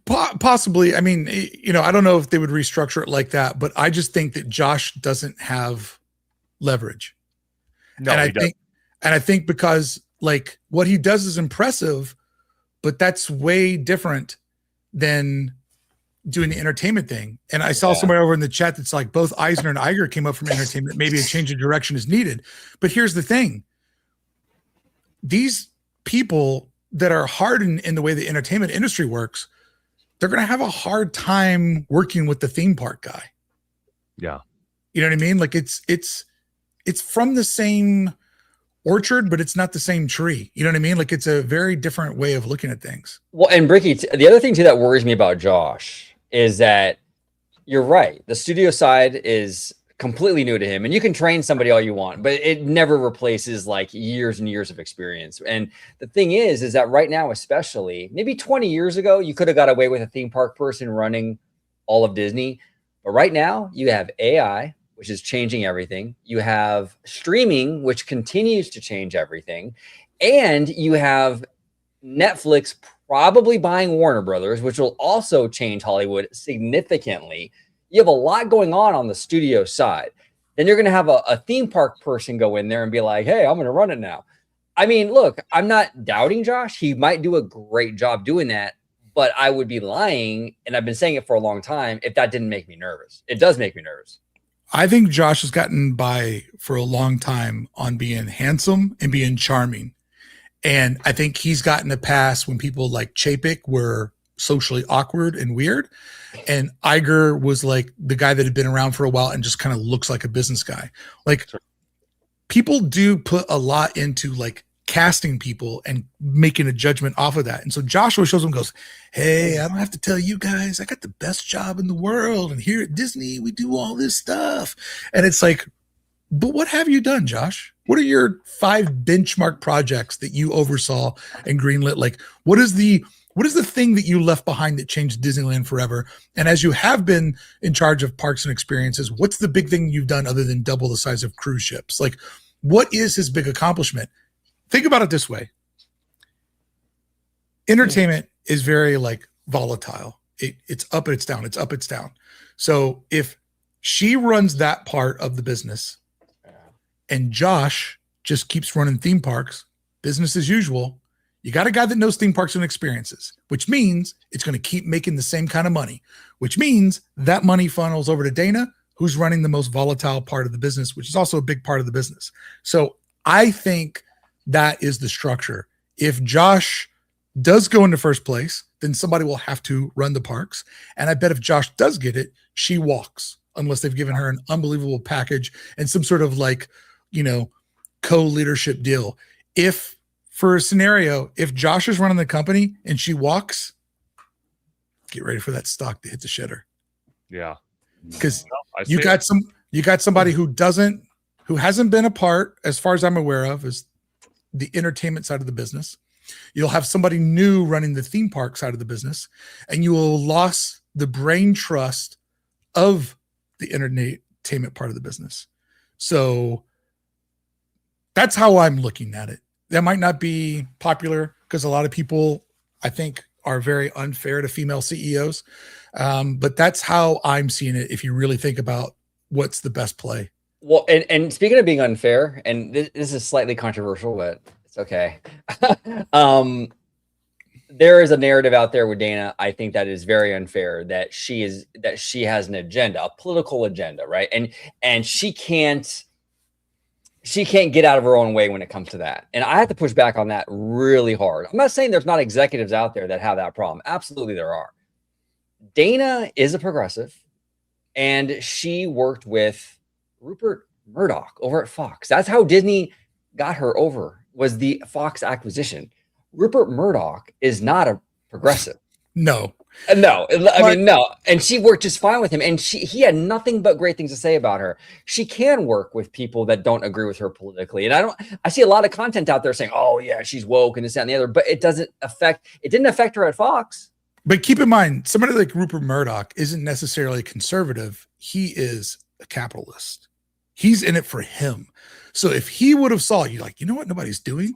Possibly. I mean, I don't know if they would restructure it like that, but I just think that Josh doesn't have leverage. No, and I think because like what he does is impressive, but that's way different than doing the entertainment thing. And I saw somewhere over in the chat that's like both Eisner and Iger came up from entertainment. Maybe a change of direction is needed. But here's the thing. These people that are hardened in the way the entertainment industry works, they're going to have a hard time working with the theme park guy. Yeah. You know what I mean? Like it's from the same orchard, but it's not the same tree. You know what I mean? Like it's a very different way of looking at things. Well, and Brickey, the other thing too that worries me about Josh is that you're right. The studio side is completely new to him. And you can train somebody all you want, but it never replaces like years and years of experience. And the thing is that right now, especially maybe 20 years ago, you could have got away with a theme park person running all of Disney. But right now you have AI, which is changing everything. You have streaming, which continues to change everything. And you have Netflix probably buying Warner Brothers, which will also change Hollywood significantly. You have a lot going on the studio side. Then you're going to have a theme park person go in there and be like, hey, I'm going to run it now. I mean, look, I'm not doubting Josh. He might do a great job doing that, but I would be lying, and I've been saying it for a long time, if that didn't make me nervous. It does make me nervous. I think Josh has gotten by for a long time on being handsome and being charming. And I think he's gotten a pass when people like Chapek were socially awkward and weird. And Iger was like the guy that had been around for a while and just kind of looks like a business guy. Like people do put a lot into like casting people and making a judgment off of that. And so Joshua shows him and goes, hey, I don't have to tell you guys, I got the best job in the world. And here at Disney, we do all this stuff. And it's like, but what have you done, Josh? What are your 5 benchmark projects that you oversaw and greenlit? Like, what is the thing that you left behind that changed Disneyland forever? And as you have been in charge of parks and experiences, what's the big thing you've done other than double the size of cruise ships? Like, what is his big accomplishment? Think about it this way. Entertainment is very like volatile. It's up and it's down. It's up, it's down. So if she runs that part of the business and Josh just keeps running theme parks, business as usual, you got a guy that knows theme parks and experiences, which means it's going to keep making the same kind of money, which means that money funnels over to Dana, who's running the most volatile part of the business, which is also a big part of the business. So I think that is the structure. If Josh does go into first place, then somebody will have to run the parks. And I bet if Josh does get it, she walks, unless they've given her an unbelievable package and some sort of like, co-leadership deal. If for a scenario, if Josh is running the company and she walks, get ready for that stock to hit the shitter. Yeah. Because you got somebody who hasn't been a part, as far as I'm aware of, is the entertainment side of the business. You'll have somebody new running the theme park side of the business, and you will lose the brain trust of the entertainment part of the business. So that's how I'm looking at it. That might not be popular because a lot of people, I think, are very unfair to female CEOs. But that's how I'm seeing it. If you really think about what's the best play. Well, and speaking of being unfair, and this is slightly controversial, but it's okay. There is a narrative out there with Dana. I think that is very unfair that she has an agenda, a political agenda, right? And she can't get out of her own way when it comes to that. And I have to push back on that really hard. I'm not saying there's not executives out there that have that problem. Absolutely there are. Dana is a progressive, and she worked with Rupert Murdoch over at Fox. That's how Disney got her over, was the Fox acquisition. Rupert Murdoch is not a progressive. No. No, I mean, no. And she worked just fine with him. And he had nothing but great things to say about her. She can work with people that don't agree with her politically. And I see a lot of content out there saying, oh yeah, she's woke and this, that, and the other, but it didn't affect her at Fox. But keep in mind, somebody like Rupert Murdoch isn't necessarily conservative. He is a capitalist. He's in it for him. So if he would have saw you like, you know what nobody's doing?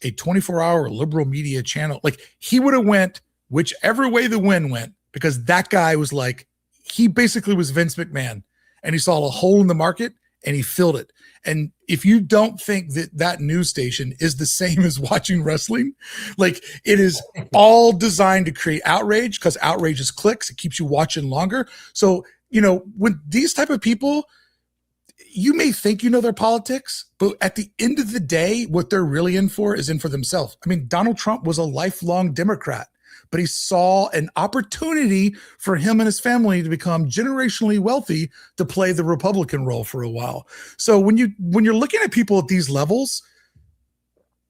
A 24-hour liberal media channel. Like he would have went whichever way the wind went, because that guy was like, he basically was Vince McMahon, and he saw a hole in the market and he filled it. And if you don't think that news station is the same as watching wrestling, like it is all designed to create outrage, because outrage is clicks. It keeps you watching longer. So, when these type of people, you may think you know their politics, but at the end of the day, what they're really in for is in for themselves. I mean, Donald Trump was a lifelong Democrat, but he saw an opportunity for him and his family to become generationally wealthy to play the Republican role for a while. So when you're looking at people at these levels,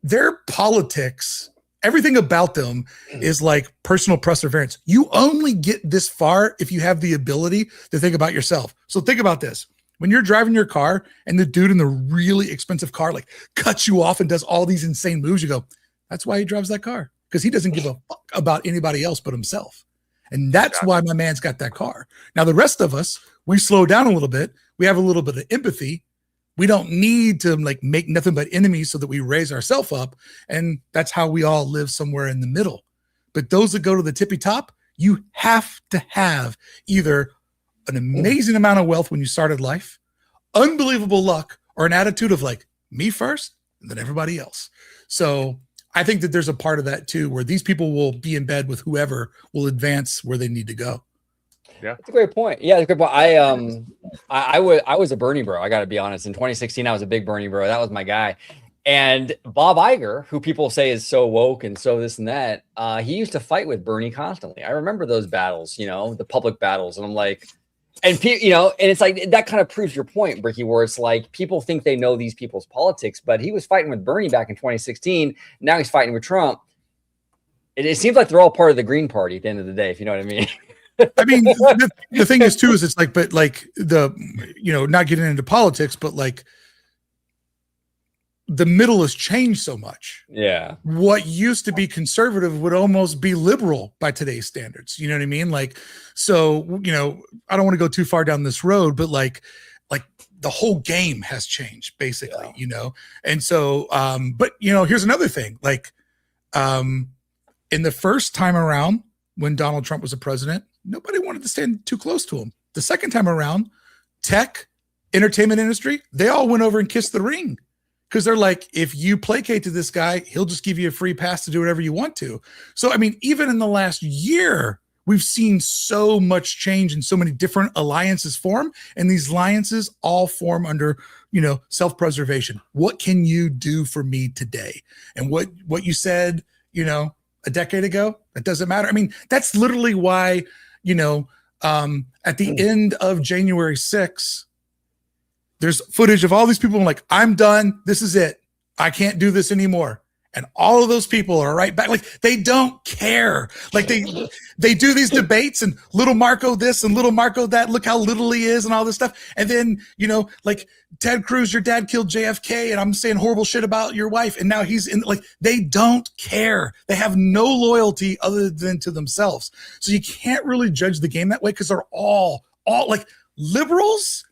their politics, everything about them is like personal perseverance. You only get this far if you have the ability to think about yourself. So think about this. When you're driving your car and the dude in the really expensive car like cuts you off and does all these insane moves, you go, that's why he drives that car, because he doesn't give a fuck about anybody else but himself. And that's why my man's got that car. Now, the rest of us, we slow down a little bit. We have a little bit of empathy. We don't need to like make nothing but enemies so that we raise ourselves up. And that's how we all live somewhere in the middle. But those that go to the tippy top, you have to have either an amazing amount of wealth when you started life, unbelievable luck, or an attitude of like me first and then everybody else. So I think that there's a part of that too, where these people will be in bed with whoever will advance where they need to go. Yeah, that's a great point. Yeah, that's a great point. I was a Bernie bro. I got to be honest. In 2016, I was a big Bernie bro. That was my guy. And Bob Iger, who people say is so woke and so this and that, he used to fight with Bernie constantly. I remember those battles, you know, the public battles, and I'm like, and you know, and it's like that kind of proves your point, Brickey, where it's like people think they know these people's politics, but he was fighting with Bernie back in 2016. Now he's fighting with Trump. It seems like they're all part of the Green Party at the end of the day, if you know what I mean. I mean, the thing is too, is it's like, but like you know, not getting into politics, but like the middle has changed so much. Yeah. What used to be conservative would almost be liberal by today's standards. You know what I mean? Like, so, you know, I don't want to go too far down this road, but like the whole game has changed basically, you know? And so, but you know, here's another thing, like, in the first time around when Donald Trump was a president, nobody wanted to stand too close to him. The second time around, tech, entertainment industry, they all went over and kissed the ring. Because they're like, if you placate to this guy, he'll just give you a free pass to do whatever you want to. So, I mean, even in the last year, we've seen so much change and so many different alliances form. And these alliances all form under, you know, self-preservation. What can you do for me today? And what you said, you know, a decade ago, that doesn't matter. I mean, that's literally why, you know, at the end of January 6th, there's footage of all these people like, I'm done. This is it. I can't do this anymore. And all of those people are right back. Like they don't care. Like they do these debates and little Marco this and little Marco that. Look how little he is and all this stuff. And then, you know, like Ted Cruz, your dad killed JFK and I'm saying horrible shit about your wife. And now he's in, like, they don't care. They have no loyalty other than to themselves. So you can't really judge the game that way because they're all like liberals,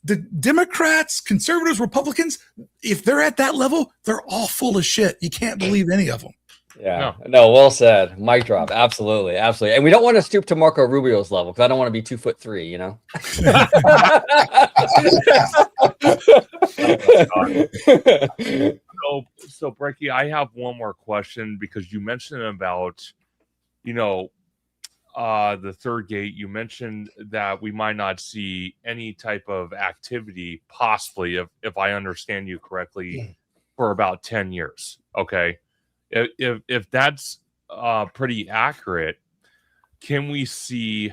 the Democrats, conservatives, Republicans, if they're at that level, they're all full of shit. You can't believe any of them. Yeah. No, well said. Mic drop. Absolutely. Absolutely. And we don't want to stoop to Marco Rubio's level because I don't want to be 2'3", you know? So Brickey, I have one more question because you mentioned about, you know, the third gate. You mentioned that we might not see any type of activity, possibly, if I understand you correctly, for about 10 years. Okay. If that's pretty accurate, can we see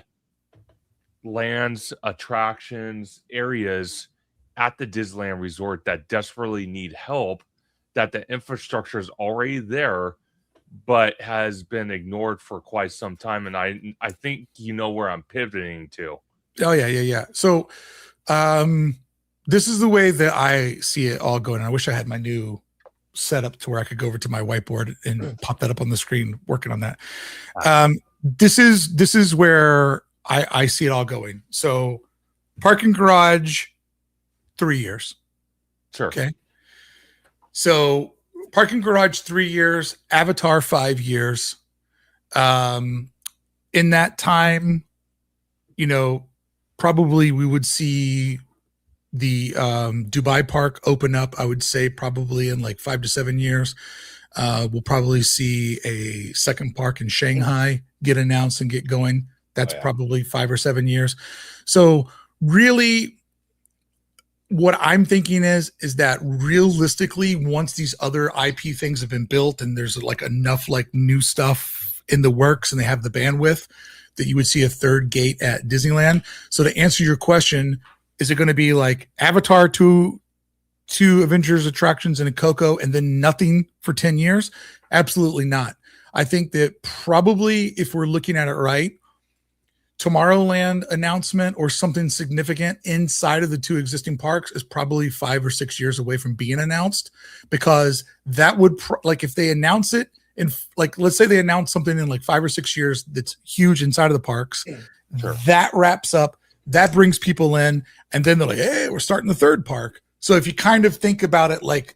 lands, attractions, areas at the Disneyland Resort that desperately need help, that the infrastructure is already there, but has been ignored for quite some time? And I think you know where I'm pivoting to. Oh, yeah. So this is the way that I see it all going. I wish I had my new setup to where I could go over to my whiteboard and pop that up on the screen, working on that. This is where I see it all going. So parking garage, 3 years. Sure. Okay. So parking garage, 3 years, Avatar, 5 years. In that time, you know, probably we would see the Dubai park open up, I would say probably in like 5 to 7 years. We'll probably see a second park in Shanghai get announced and get going. That's probably 5 or 7 years. So really what I'm thinking is that realistically, once these other IP things have been built and there's like enough like new stuff in the works and they have the bandwidth, that you would see a third gate at Disneyland. So to answer your question, is it going to be like Avatar, two Avengers attractions and a Coco and then nothing for 10 years? Absolutely not. I think that probably if we're looking at it right, Tomorrowland announcement or something significant inside of the two existing parks is probably 5 or 6 years away from being announced, because that would like if they announce it in like, let's say they announce something in like 5 or 6 years that's huge inside of the parks, Sure. that wraps up, that brings people in, and then they're like, hey, we're starting the third park. So if you kind of think about it like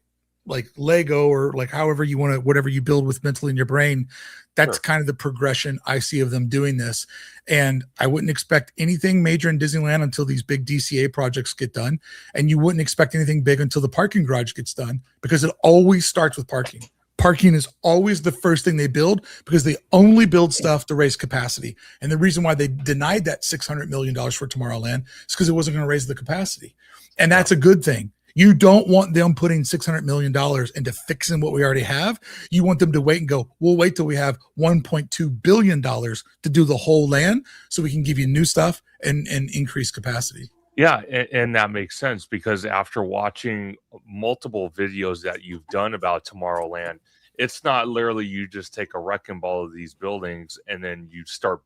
Lego, or like however you want to, whatever you build with mentally in your brain, that's Sure. kind of the progression I see of them doing this. And I wouldn't expect anything major in Disneyland until these big DCA projects get done. And you wouldn't expect anything big until the parking garage gets done, because it always starts with parking. Parking is always the first thing they build, because they only build stuff to raise capacity. And the reason why they denied that $600 million for Tomorrowland is because it wasn't going to raise the capacity. And that's a good thing. You don't want them putting $600 million into fixing what we already have. You want them to wait and go, we'll wait till we have $1.2 billion to do the whole land, so we can give you new stuff and increase capacity. Yeah, and that makes sense, because after watching multiple videos that you've done about Tomorrowland, it's not literally you just take a wrecking ball of these buildings and then you start,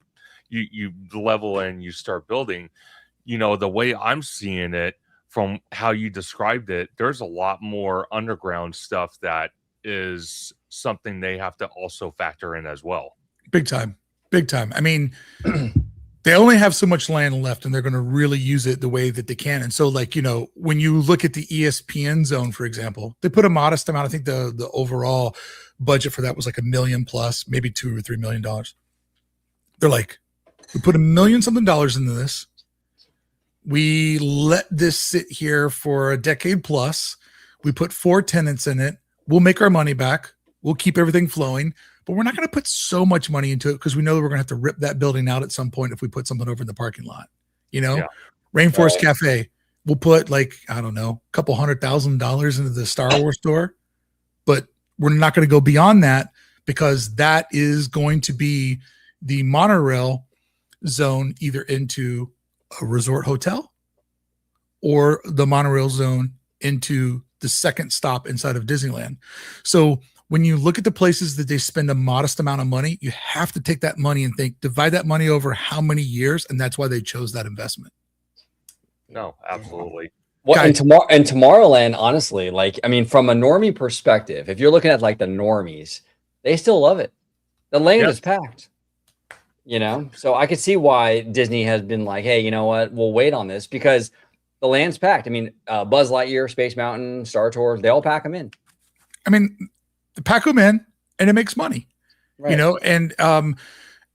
you level and you start building. You know, the way I'm seeing it, from how you described it, there's a lot more underground stuff that is something they have to also factor in as well. Big time. Big time. I mean, they only have so much land left, and they're going to really use it the way that they can. And so, like, you know, when you look at the ESPN zone, for example, they put a modest amount. I think the overall budget for that was like $1 million plus, maybe $2 or $3 million. They're like, we put $1 million something into this. We let this sit here for a decade plus. We put 4 tenants in it. We'll make our money back. We'll keep everything flowing, but we're not going to put so much money into it, because we know that we're going to have to rip that building out at some point if we put something over in the parking lot. You know, Yeah. Rainforest Cafe, we'll put like, I don't know, a couple $100,000 into the Star Wars store, but we're not going to go beyond that, because that is going to be the monorail zone, either into a resort hotel or the monorail zone into the second stop inside of Disneyland. So when you look at the places that they spend a modest amount of money, you have to take that money and think, divide that money over how many years. And that's why they chose that investment. No, absolutely. Well, and Tomorrowland, honestly, like, I mean, from a normie perspective, if you're looking at like the normies, they still love it. The land is packed. You know, so I could see why Disney has been like, hey, you know what? We'll wait on this, because the land's packed. I mean, Buzz Lightyear, Space Mountain, Star Tours, they all pack them in. I mean, they pack them in and it makes money, you know, and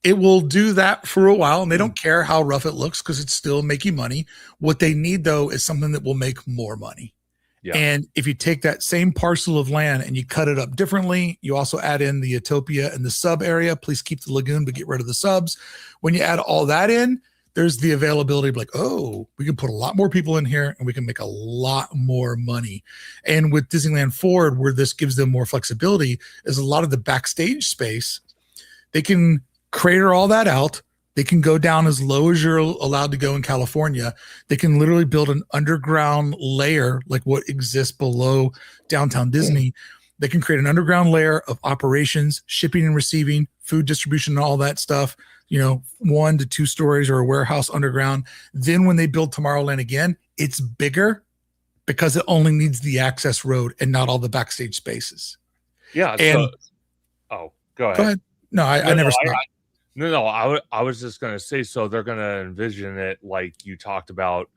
it will do that for a while, and they don't care how rough it looks, because it's still making money. What they need, though, is something that will make more money. Yeah. And if you take that same parcel of land and you cut it up differently, you also add in the Utopia and the sub area. Please keep the lagoon, but get rid of the subs. When you add all that in, there's the availability of like, oh, we can put a lot more people in here and we can make a lot more money. And with Disneyland Forward, where this gives them more flexibility, is a lot of the backstage space. They can crater all that out. They can go down as low as you're allowed to go in California. They can literally build an underground layer, like what exists below downtown Disney. They can create an underground layer of operations, shipping and receiving, food distribution, and all that stuff, you know, 1 to 2 stories or a warehouse underground. Then when they build Tomorrowland again, it's bigger, because it only needs the access road and not all the backstage spaces. Yeah. And, Go ahead. No, I never stopped. I was just going to say, so they're going to envision it like you talked about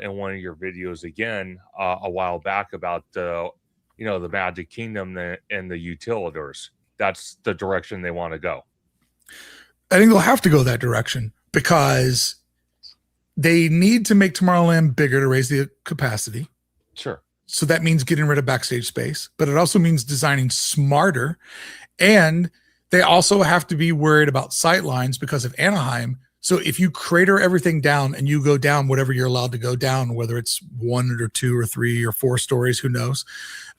in one of your videos again a while back about the Magic Kingdom and the utilidors. That's the direction they want to go. I think they'll have to go that direction, because they need to make Tomorrowland bigger to raise the capacity. Sure. So that means getting rid of backstage space, but it also means designing smarter. And they also have to be worried about sight lines because of Anaheim. So if you crater everything down and you go down whatever you're allowed to go down, whether it's 1 or 2 or 3 or 4 stories, who knows,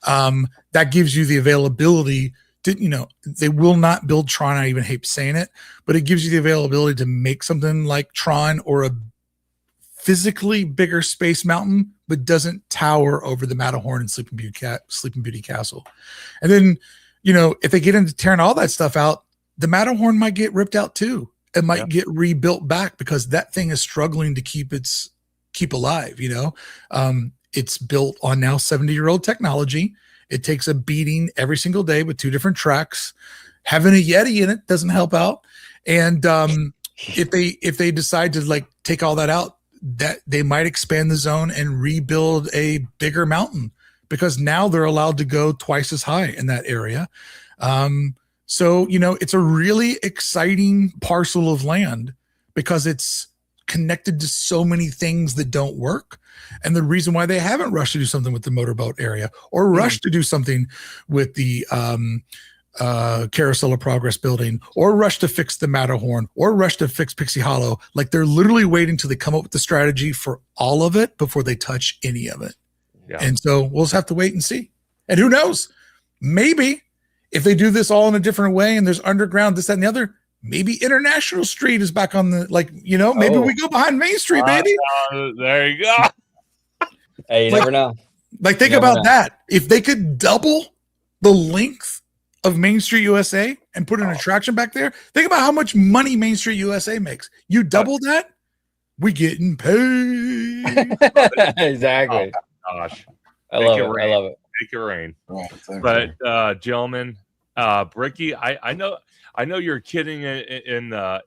that gives you the availability to, you know, they will not build Tron. I even hate saying it, but it gives you the availability to make something like Tron, or a physically bigger Space Mountain, but doesn't tower over the Matterhorn and Sleeping Beauty Castle. And then, you know, if they get into tearing all that stuff out, the Matterhorn might get ripped out too. it might get rebuilt back because that thing is struggling to keep alive. It's built on now 70-year-old technology. It takes a beating every single day with 2 different tracks. Having a Yeti in it doesn't help out. And if they decide to like take all that out, that they might expand the zone and rebuild a bigger mountain, because now they're allowed to go twice as high in that area. So, it's a really exciting parcel of land because it's connected to so many things that don't work. And the reason why they haven't rushed to do something with the motorboat area or rushed to do something with the Carousel of Progress building or rush to fix the Matterhorn or rush to fix Pixie Hollow, like they're literally waiting till they come up with the strategy for all of it before they touch any of it. Yeah. And so we'll just have to wait and see. And who knows, maybe if they do this all in a different way and there's underground, this, that, and the other, maybe International Street is back on the, maybe we go behind Main Street, baby. There you go. Hey, you never know. Think about that. If they could double the length of Main Street USA and put an attraction back there, think about how much money Main Street USA makes. You double that, we getting paid. Exactly. Oh, gosh. I love it. Make it rain. But gentlemen, Brickey, I know you're kidding in the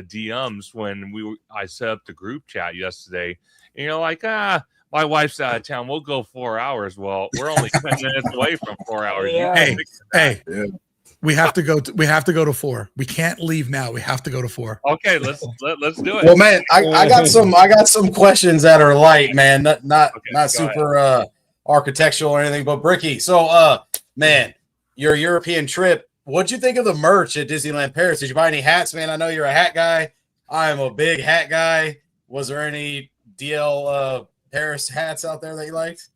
DMs when I set up the group chat yesterday, and you're like, my wife's out of town. We'll go 4 hours. Well, we're only 10 minutes away from 4 hours. Yeah. Hey, we have to go to 4. We can't leave now. We have to go to 4. Okay, let's do it. Well, man, I got some questions that are light, man. Not super architectural or anything, but Brickey. So, man, your European trip, what'd you think of the merch at Disneyland Paris? Did you buy any hats, man? I know you're a hat guy. I'm a big hat guy. Was there any DL Paris hats out there that you liked?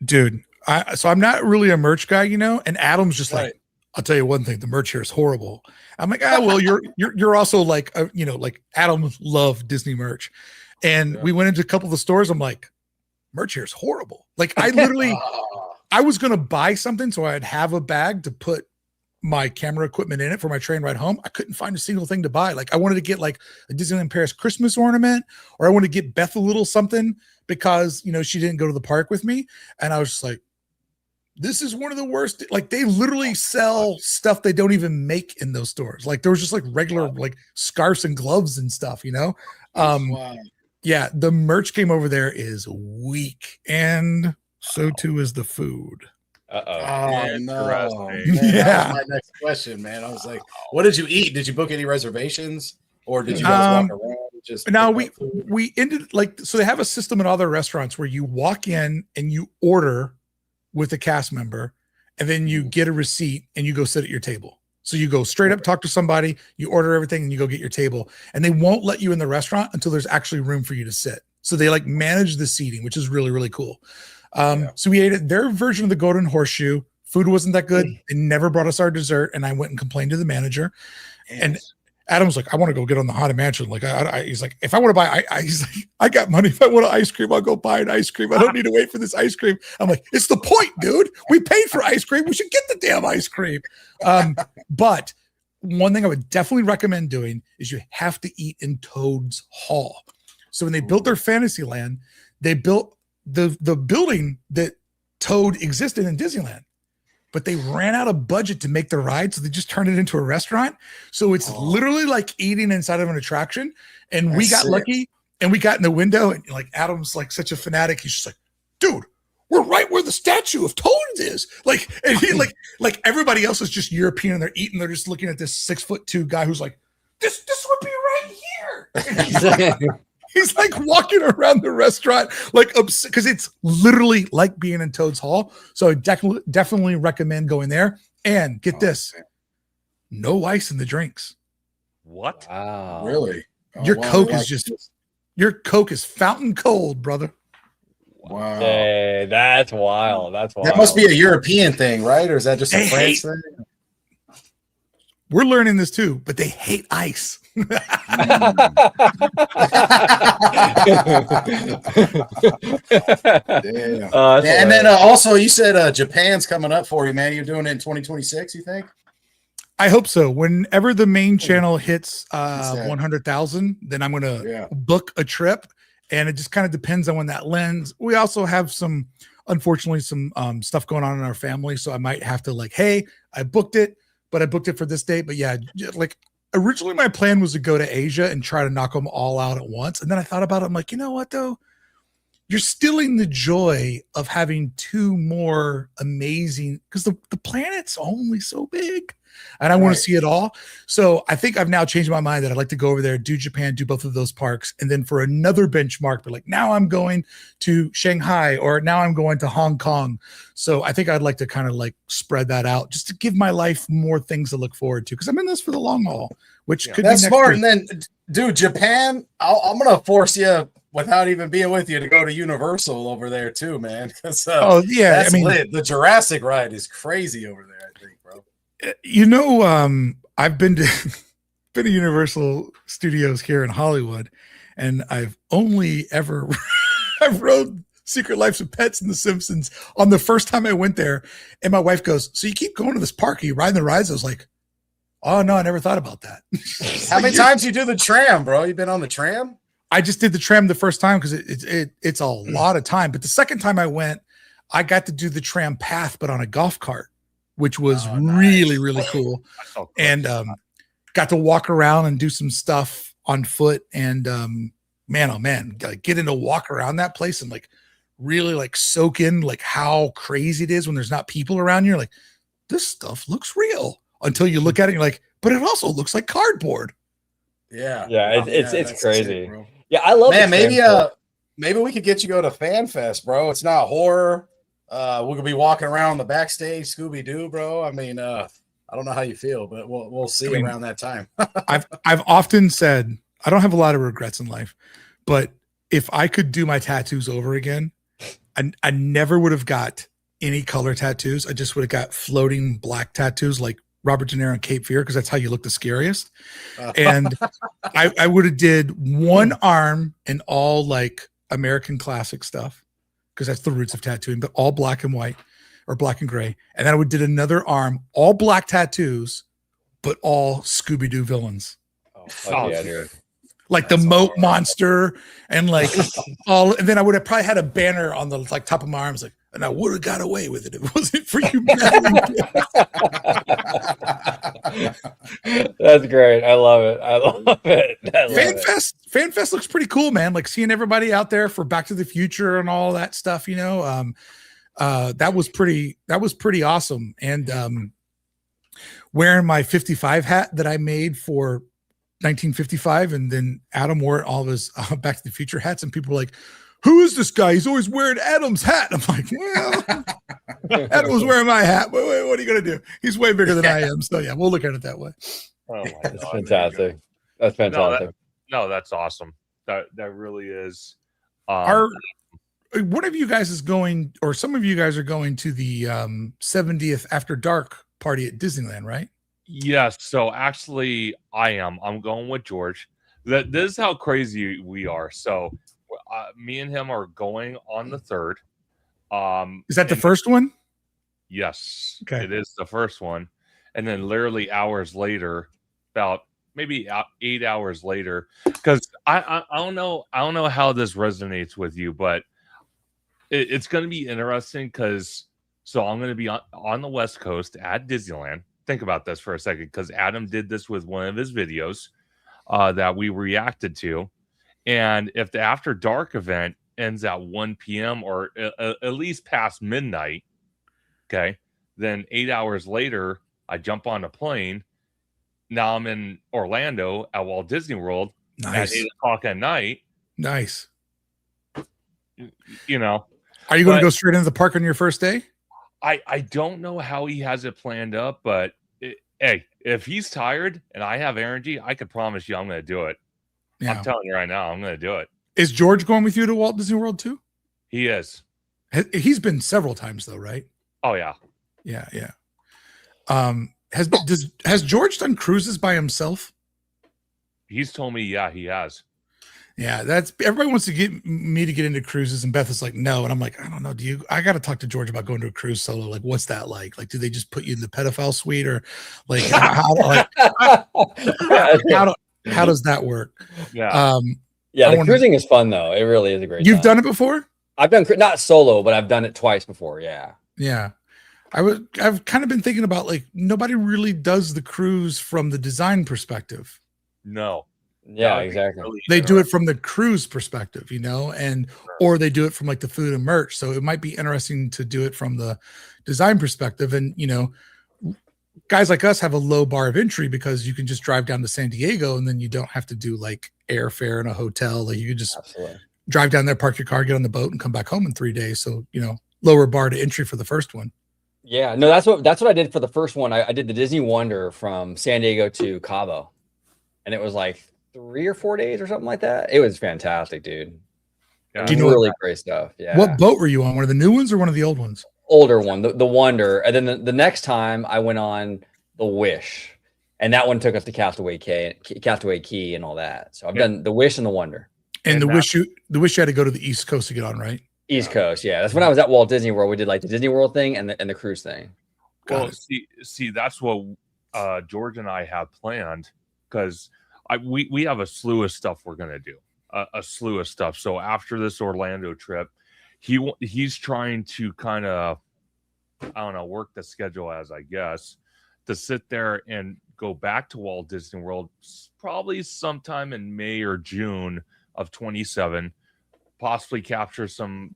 Dude, I'm not really a merch guy, and Adam's just like, I'll tell you one thing, the merch here is horrible. I'm like, well, you're also like, like Adam loved Disney merch. And we went into a couple of the stores. I'm like, merch here is horrible. Like I literally, I was going to buy something so I'd have a bag to put my camera equipment in it for my train ride home. I couldn't find a single thing to buy. Like I wanted to get like a Disneyland Paris Christmas ornament, or I wanted to get Beth a little something because, she didn't go to the park with me. And I was just like, this is one of the worst. Like they literally sell stuff they don't even make in those stores. Like there was just like regular like scarves and gloves and stuff, Yeah, the merch game over there is weak, and so too is the food. Oh no! Man, yeah, that was my next question, man. I was like, "What did you eat? Did you book any reservations, or did you guys walk around?" Just now we ended so they have a system in all their restaurants where you walk in and you order with a cast member, and then you get a receipt and you go sit at your table. So you go straight up, talk to somebody, you order everything, and you go get your table. And they won't let you in the restaurant until there's actually room for you to sit. So they like manage the seating, which is really, really cool. So we ate at their version of the Golden Horseshoe. Food wasn't that good. They never brought us our dessert, and I went and complained to the manager. And Adam was like, I want to go get on the Haunted Mansion. Like, he's like, if I want to buy, he's like, I got money. If I want an ice cream, I'll go buy an ice cream. I don't need to wait for this ice cream. I'm like, it's the point, dude. We paid for ice cream. We should get the damn ice cream. But one thing I would definitely recommend doing is you have to eat in Toad's Hall. So when they built their Fantasyland, they built the building that Toad existed in Disneyland. But they ran out of budget to make the ride, so they just turned it into a restaurant. So it's literally like eating inside of an attraction. And we got lucky, and we got in the window, and like Adam's like such a fanatic. He's just like, dude, we're right where the statue of Toad is. Like, and he like everybody else is just European, and they're eating. They're just looking at this 6'2" guy who's like, this would be right here. He's like walking around the restaurant, like, because it's literally like being in Toad's Hall. So I definitely recommend going there. And get this, no ice in the drinks. What? Wow. Really? Your Coke is your Coke is fountain cold, brother. Wow. Hey, that's wild. That's wild. That must be a European thing, right? Or is that just a France thing? We're learning this too, but they hate ice. And then also you said Japan's coming up for you, man. You're doing it in 2026, you think? I hope so. Whenever the main channel hits that? 100,000, then I'm gonna Yeah. book a trip, and it just kind of depends on when that lends. We also have unfortunately, some stuff going on in our family, so I might have to like, hey, I booked it, but I booked it for this date. But yeah, like originally my plan was to go to Asia and try to knock them all out at once, and then I thought about it. I'm like, you know what though? You're stealing the joy of having two more amazing, because the planet's only so big and I want to see it all. So I think I've now changed my mind that I'd like to go over there, do Japan, do both of those parks. And then for another benchmark, but like now I'm going to Shanghai or now I'm going to Hong Kong. So I think I'd like to kind of like spread that out just to give my life more things to look forward to. Cause I'm in this for the long haul, which could That's be smart. year. And then dude, Japan, I'm going to force you without even being with you to go to Universal over there too, man. Oh yeah. That's lit. The Jurassic ride is crazy over there, I think, bro. You know, I've been to Universal Studios here in Hollywood, and I've only ever I've rode Secret Lives of Pets and The Simpsons on the first time I went there. And my wife goes, "So you keep going to this park? Are you riding the rides?" I was like, "Oh no, I never thought about that." How many times you do the tram, bro? You been on the tram? I just did the tram the first time because it's a lot of time. But the second time I went, I got to do the tram path, but on a golf cart, which was really, really cool. And got to walk around and do some stuff on foot. And man, oh man, like get into walk around that place and like really like soak in like how crazy it is when there's not people around you. You're like, this stuff looks real until you look at it. And you're like, but it also looks like cardboard. Yeah. It's crazy. Sick, yeah, I love man. Maybe we could get you to go to Fan Fest, bro. It's not horror. We're gonna be walking around the backstage, Scooby Doo, bro. I mean, I don't know how you feel, but we'll see around that time. I've often said I don't have a lot of regrets in life, but if I could do my tattoos over again, I never would have got any color tattoos. I just would have got floating black tattoos like Robert De Niro and Cape Fear, because that's how you look the scariest. And I would have did one arm in all like American classic stuff, because that's the roots of tattooing, but all black and white or black and gray. And then I would did another arm, all black tattoos, but all Scooby-Doo villains. Like the moat monster and like all, and then I would have probably had a banner on the like top of my arms, like, and I would have got away with it if it wasn't for you. That's great. I love it. Fan Fest looks pretty cool, man. Like seeing everybody out there for Back to the Future and all that stuff, you know. That was pretty awesome. And wearing my 55 hat that I made for 1955, and then Adam wore all of his Back to the Future hats, and people were like, "Who is this guy? He's always wearing Adam's hat." I'm like, "Well, Adam was wearing my hat. What are you gonna do? He's way bigger than I am." So yeah, we'll look at it that way. Oh my That's God, fantastic. That's fantastic. No, that's awesome. That really is. One of you guys is going, or some of you guys are going to the 70th After Dark party at Disneyland, right? Yes. So actually, I'm going with George. This is how crazy we are. So me and him are going on the 3rd. Is that the first one? Yes. Okay. It is the first one. And then literally hours later, about maybe 8 hours later, because I don't know how this resonates with you, but it's going to be interesting because I'm going to be on the West Coast at Disneyland. Think about this for a second, because Adam did this with one of his videos that we reacted to. And if the After Dark event ends at 1 p.m. or at least past midnight, okay, then 8 hours later, I jump on a plane. Now I'm in Orlando at Walt Disney World at 8 o'clock at night. Nice. You know. Are you going to go straight into the park on your first day? I don't know how he has it planned up, but hey, if he's tired and I have energy, I can promise you I'm going to do it. Yeah. I'm telling you right now, I'm going to do it. Is George going with you to Walt Disney World too? He is. He's been several times though, right? Oh yeah. Yeah. Has George done cruises by himself? He's told me, yeah, he has. Yeah, that's everybody wants to get me to get into cruises, and Beth is like, no, and I'm like, I don't know. I got to talk to George about going to a cruise solo. Like, what's that like? Like, do they just put you in the pedophile suite, or like how does that work? Yeah, the cruising is fun though. It really is a great. You've done it before? I've done not solo, but I've done it twice before. Yeah. Yeah. I've kind of been thinking about like nobody really does the cruise from the design perspective. No. Yeah, exactly. Really they do it from the cruise perspective, and or they do it from like the food and merch. So it might be interesting to do it from the design perspective. And guys like us have a low bar of entry because you can just drive down to San Diego and then you don't have to do like airfare in a hotel. Like you can just drive down there, park your car, get on the boat, and come back home in 3 days. So lower bar to entry for the first one. Yeah, no, that's what I did for the first one. I did the Disney Wonder from San Diego to Cabo, and it was like 3 or 4 days or something like that. It was fantastic, dude. Yeah. Really great stuff. Yeah. What boat were you on? One of the new ones or one of the old ones? Older one, the Wonder. And then the next time I went on the Wish, and that one took us to Castaway Key and all that. So I've done the Wish and the Wonder. And the Wish you had to go to the East Coast to get on, right? East Coast, yeah. That's when I was at Walt Disney World. We did like the Disney World thing and the cruise thing. Well, see, that's what George and I have planned, because we have a slew of stuff we're gonna do, a slew of stuff. So after this Orlando trip, he's trying to kind of, I don't know, work the schedule as I guess, to sit there and go back to Walt Disney World probably sometime in May or June of 27, possibly capture some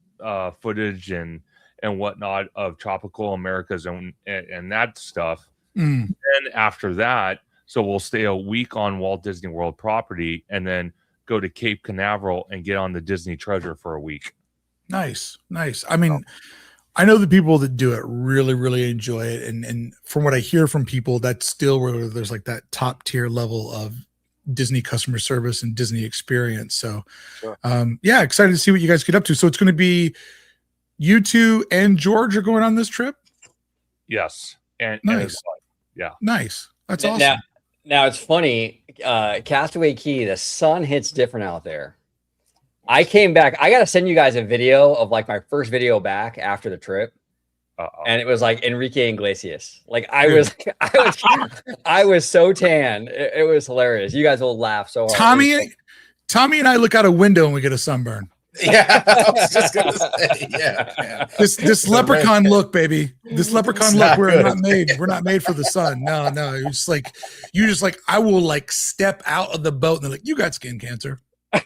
footage and whatnot of Tropical Americas and that stuff. And after that, so we'll stay a week on Walt Disney World property and then go to Cape Canaveral and get on the Disney Treasure for a week. Nice. I mean, I know the people that do it really, really enjoy it. And from what I hear from people, that's still where there's like that top tier level of Disney customer service and Disney experience. So, yeah, excited to see what you guys get up to. So it's going to be you two and George are going on this trip? Yes. And nice. Yeah. Nice. That's awesome. Now it's funny, Castaway Key, the sun hits different out there. I came back. I got to send you guys a video of like my first video back after the trip. And it was like Enrique Iglesias. Like I was so tan. It was hilarious. You guys will laugh so hard. Tommy and I look out a window and we get a sunburn. Yeah, I was just gonna say, yeah. This leprechaun look, baby. This leprechaun look. We're not made for the sun. No. You just like I will like step out of the boat and they're like, you got skin cancer.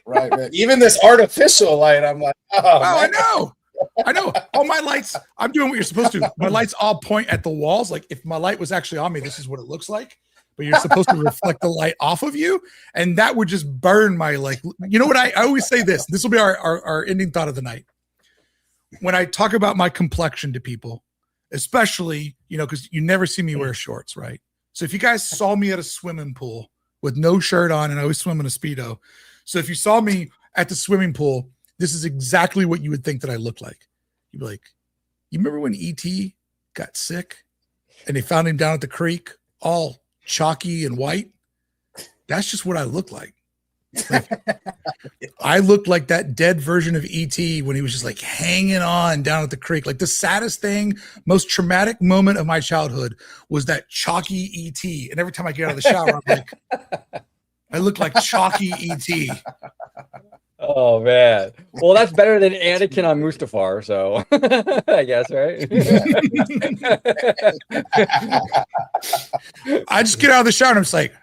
Right, man. Even this artificial light, I'm like, I know. All my lights, I'm doing what you're supposed to. My lights all point at the walls. Like if my light was actually on me, this is what it looks like. But you're supposed to reflect the light off of you. And that would just burn my, like, you know what? I always say this. This will be our ending thought of the night. When I talk about my complexion to people, especially, because you never see me wear shorts, right? So if you guys saw me at a swimming pool with no shirt on, and I always swim in a Speedo. So if you saw me at the swimming pool, this is exactly what you would think that I look like. You'd be like, you remember when E.T. got sick and they found him down at the creek, all chalky and white? That's just what I look like. I looked like that dead version of E.T. when he was just like hanging on down at the creek. Like the saddest thing, most traumatic moment of my childhood was that chalky E.T. And every time I get out of the shower, I'm like, I look like chalky E.T. Oh man. Well, that's better than Anakin on Mustafar, so I guess, right? I just get out of the shower and I'm just like,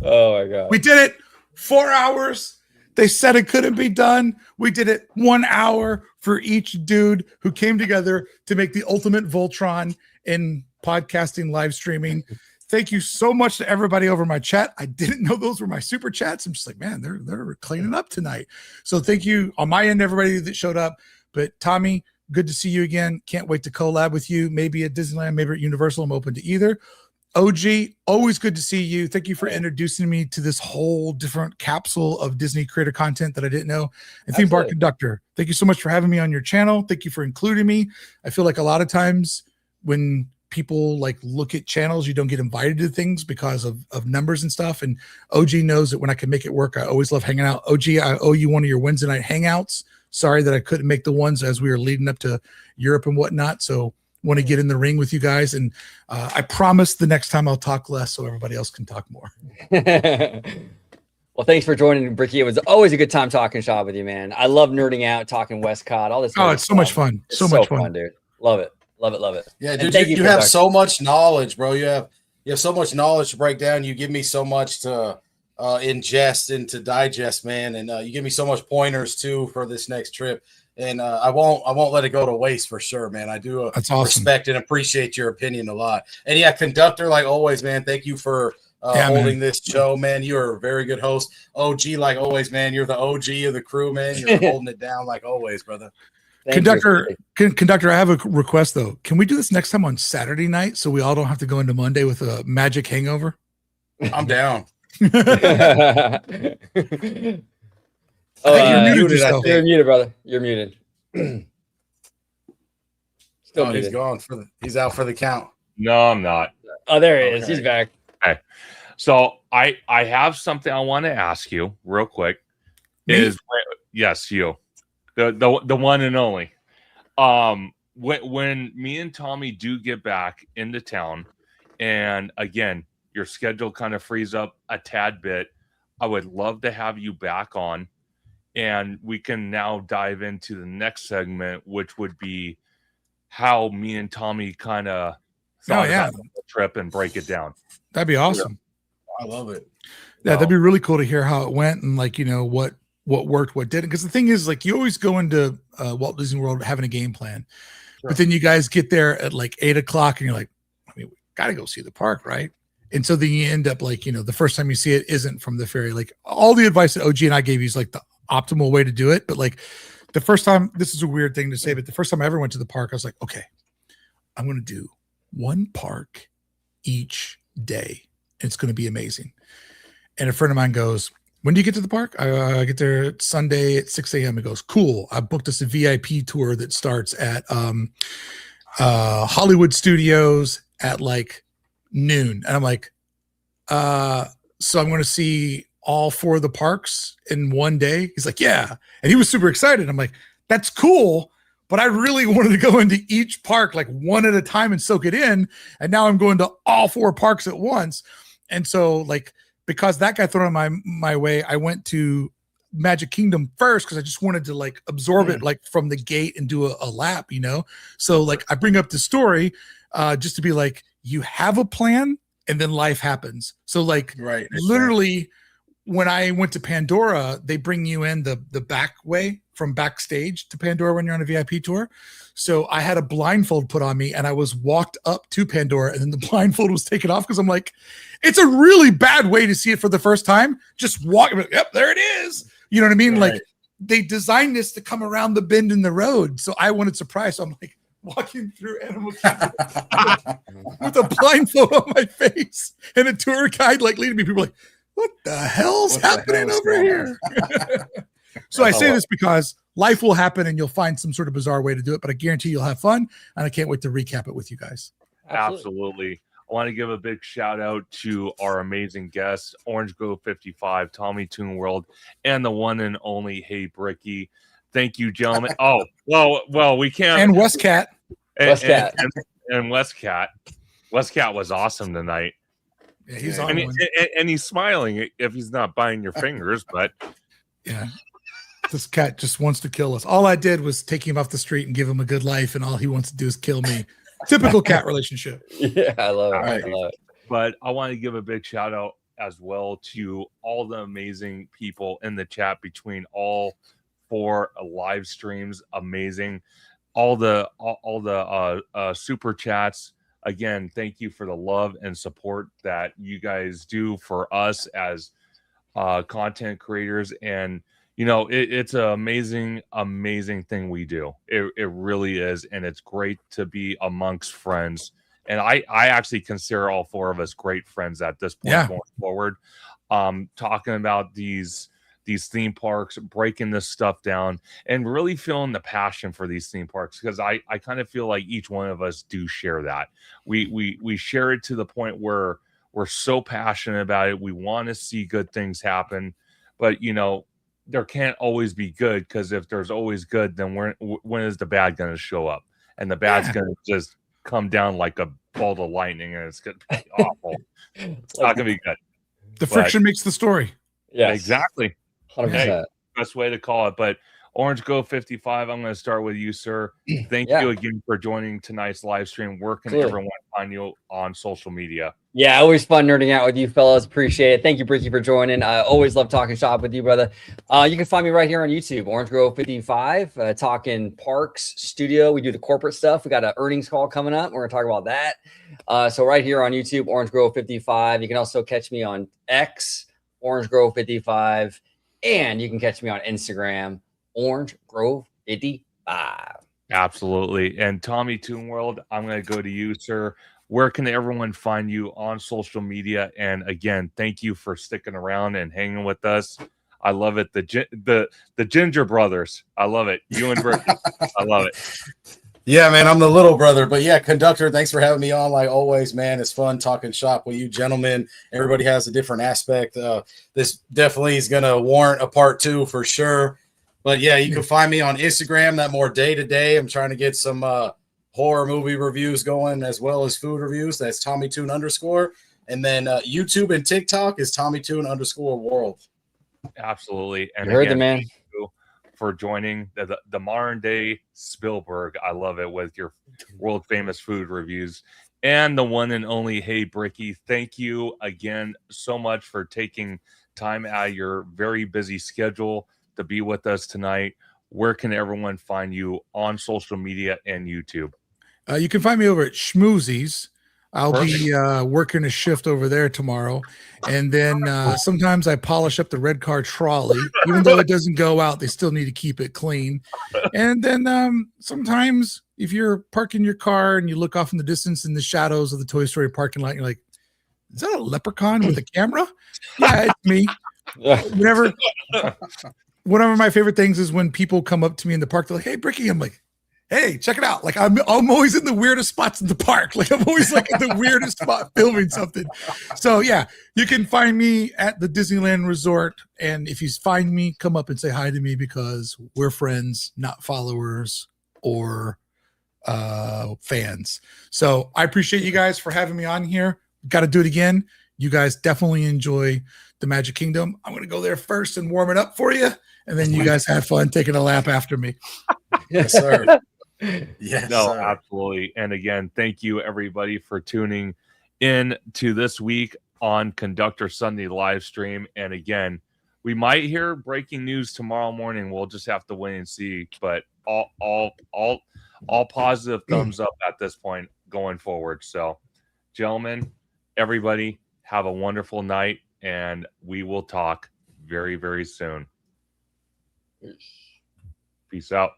oh my god. We did it 4 hours. They said it couldn't be done. We did it 1 hour for each dude who came together to make the ultimate Voltron in podcasting, live streaming. Thank you so much to everybody over my chat. I didn't know those were my super chats. I'm just like, man, they're cleaning up tonight. So thank you on my end, everybody that showed up. But Tommy, good to see you again. Can't wait to collab with you. Maybe at Disneyland, maybe at Universal. I'm open to either. OG, always good to see you. Thank you for introducing me to this whole different capsule of Disney creator content that I didn't know. And Theme Park Conductor, thank you so much for having me on your channel. Thank you for including me. I feel like a lot of times when people like look at channels, you don't get invited to things because of numbers and stuff. And OG knows that when I can make it work, I always love hanging out. OG, I owe you one of your Wednesday night hangouts. Sorry that I couldn't make the ones as we were leading up to Europe and whatnot. So want to get in the ring with you guys. And I promise the next time I'll talk less so everybody else can talk more. Well, thanks for joining, Brickey. It was always a good time talking shop with you, man. I love nerding out, talking Westcott, all this. Oh, it's so much fun. So much fun, dude. Love it. Love it. Love it. Yeah, dude, you have so much knowledge, bro. You have so much knowledge to break down. You give me so much to ingest and to digest, man. And you give me so much pointers too for this next trip. And I won't let it go to waste for sure, man. I do That's awesome. Respect and appreciate your opinion a lot. And yeah, Conductor, like always, man. Thank you for holding this show, man. You're a very good host. OG, like always, man. You're the OG of the crew, man. You're holding it down like always, brother. Conductor, I have a request though. Can we do this next time on Saturday night so we all don't have to go into Monday with a magic hangover? I'm down. You're muted, brother. You're muted. Still muted. He's gone he's out for the count. No, I'm not. Oh, there he is. He's back. Okay. So I have something I want to ask you real quick. Yes, you. The one and only. When me and Tommy do get back into town, and again, your schedule kind of frees up a tad bit, I would love to have you back on, and we can now dive into the next segment, which would be how me and Tommy kind of thought about the trip and break it down. That'd be awesome. I love it. Yeah, that'd be really cool to hear how it went and like, you know, what worked, what didn't. Because the thing is, like, you always go into Walt Disney World having a game plan, but then you guys get there at like 8 o'clock and you're like, I mean, we got to go see the park, right? And so then you end up like, you know, the first time you see it isn't from the ferry. Like all the advice that OG and I gave you is like the optimal way to do it. But like the first time, this is a weird thing to say, but the first time I ever went to the park, I was like, okay, I'm going to do one park each day. It's going to be amazing. And a friend of mine goes, when do you get to the park? I get there Sunday at 6 a.m. He goes, cool. I booked us a VIP tour that starts at Hollywood Studios at like noon. And I'm like, so I'm going to see all 4 of the parks in one day. He's like, yeah. And he was super excited. I'm like, that's cool. But I really wanted to go into each park like one at a time and soak it in. And now I'm going to all 4 parks at once. And so like, because that got thrown my way, I went to Magic Kingdom first because I just wanted to like absorb it like from the gate and do a lap, you know? So like I bring up the story just to be like, you have a plan and then life happens. So like literally when I went to Pandora, they bring you in the back way from backstage to Pandora when you're on a VIP tour. So I had a blindfold put on me and I was walked up to Pandora and then the blindfold was taken off because I'm like, it's a really bad way to see it for the first time. Just walk, yep, there it is. You know what I mean? Right. Like they designed this to come around the bend in the road. So I wanted surprise. So I'm like walking through Animal Kingdom with a blindfold on my face and a tour guide like leading me. People are like, what the hell's happening over here? So I say this because life will happen and you'll find some sort of bizarre way to do it, but I guarantee you'll have fun. And I can't wait to recap it with you guys. Absolutely. I want to give a big shout out to our amazing guests, OG55, TommyToon World, and the one and only Hey Brickey. Thank you, gentlemen. Oh, well, we can't. And Westcot. And Westcot. Westcot was awesome tonight. Yeah, he's on one. And he's smiling if he's not biting your fingers, but yeah. This cat just wants to kill us. All I did was take him off the street and give him a good life, and all he wants to do is kill me. Typical cat relationship. Yeah, I love it. Right. I love it. But I want to give a big shout out as well to all the amazing people in the chat between all 4 live streams. Amazing. All the super chats. Again, thank you for the love and support that you guys do for us as content creators. And you know, it's an amazing thing we do. It really is. And it's great to be amongst friends. And I actually consider all 4 of us great friends at this point going forward. Talking about these these theme parks, breaking this stuff down, and really feeling the passion for these theme parks, because I kind of feel like each one of us do share that. We share it to the point where we're so passionate about it. We want to see good things happen, but there can't always be good, because if there's always good, then when is the bad going to show up? And the bad's going to just come down like a bolt of lightning, and it's going to be awful. It's not going to be good. The friction makes the story. Yeah, exactly. 100%. Hey, best way to call it. But Orange Grove 55, I'm going to start with you, sir. Thank you again for joining tonight's live stream. Where can everyone find you on social media? Yeah, always fun nerding out with you fellas. Appreciate it. Thank you, Brickey, for joining. I always love talking shop with you, brother. You can find me right here on YouTube, Orange Grove 55, talking parks, studio. We do the corporate stuff. We got an earnings call coming up. We're going to talk about that. So right here on YouTube, Orange Grove 55. You can also catch me on X, Orange Grove 55. And you can catch me on Instagram, Orange Grove 55. Absolutely. And TommyToon World, I'm going to go to you, sir. Where can everyone find you on social media? And again, thank you for sticking around and hanging with us. I love it. The Ginger Brothers. I love it. You and Brickey. I love it. Yeah, man, I'm the little brother. But yeah, Conductor, thanks for having me on. Like always, man, it's fun talking shop with you gentlemen. Everybody has a different aspect. This definitely is going to warrant a part 2 for sure. But yeah, you can find me on Instagram, that more day-to-day. I'm trying to get some horror movie reviews going, as well as food reviews. That's TommyToon_. And then YouTube and TikTok is TommyToon_world. Absolutely. And you heard the man. Thank you for joining the modern day Spielberg. I love it, with your world famous food reviews. And the one and only Hey Brickey. Thank you again so much for taking time out of your very busy schedule to be with us tonight. Where can everyone find you on social media and YouTube? You can find me over at Schmoozies. I'll be working a shift over there tomorrow. And then sometimes I polish up the red car trolley. Even though it doesn't go out, they still need to keep it clean. And then sometimes if you're parking your car and you look off in the distance in the shadows of the Toy Story parking lot, you're like, is that a leprechaun with a camera? Yeah, it's me. One of my favorite things is when people come up to me in the park, they're like, hey, Brickey. I'm like, hey, check it out. Like I'm always in the weirdest spots in the park. Like I'm always like in the weirdest spot filming something. So yeah, you can find me at the Disneyland Resort. And if you find me, come up and say hi to me, because we're friends, not followers or fans. So I appreciate you guys for having me on here. Got to do it again. You guys definitely enjoy the Magic Kingdom. I'm going to go there first and warm it up for you. And then you guys have fun taking a lap after me. Yes, sir. Yes, no, sir. Absolutely. And again, thank you everybody for tuning in to this week on Conductor Sunday live stream. And again, we might hear breaking news tomorrow morning. We'll just have to wait and see. But all positive thumbs up at this point going forward. So, gentlemen, everybody, have a wonderful night, and we will talk very, very soon. Peace out.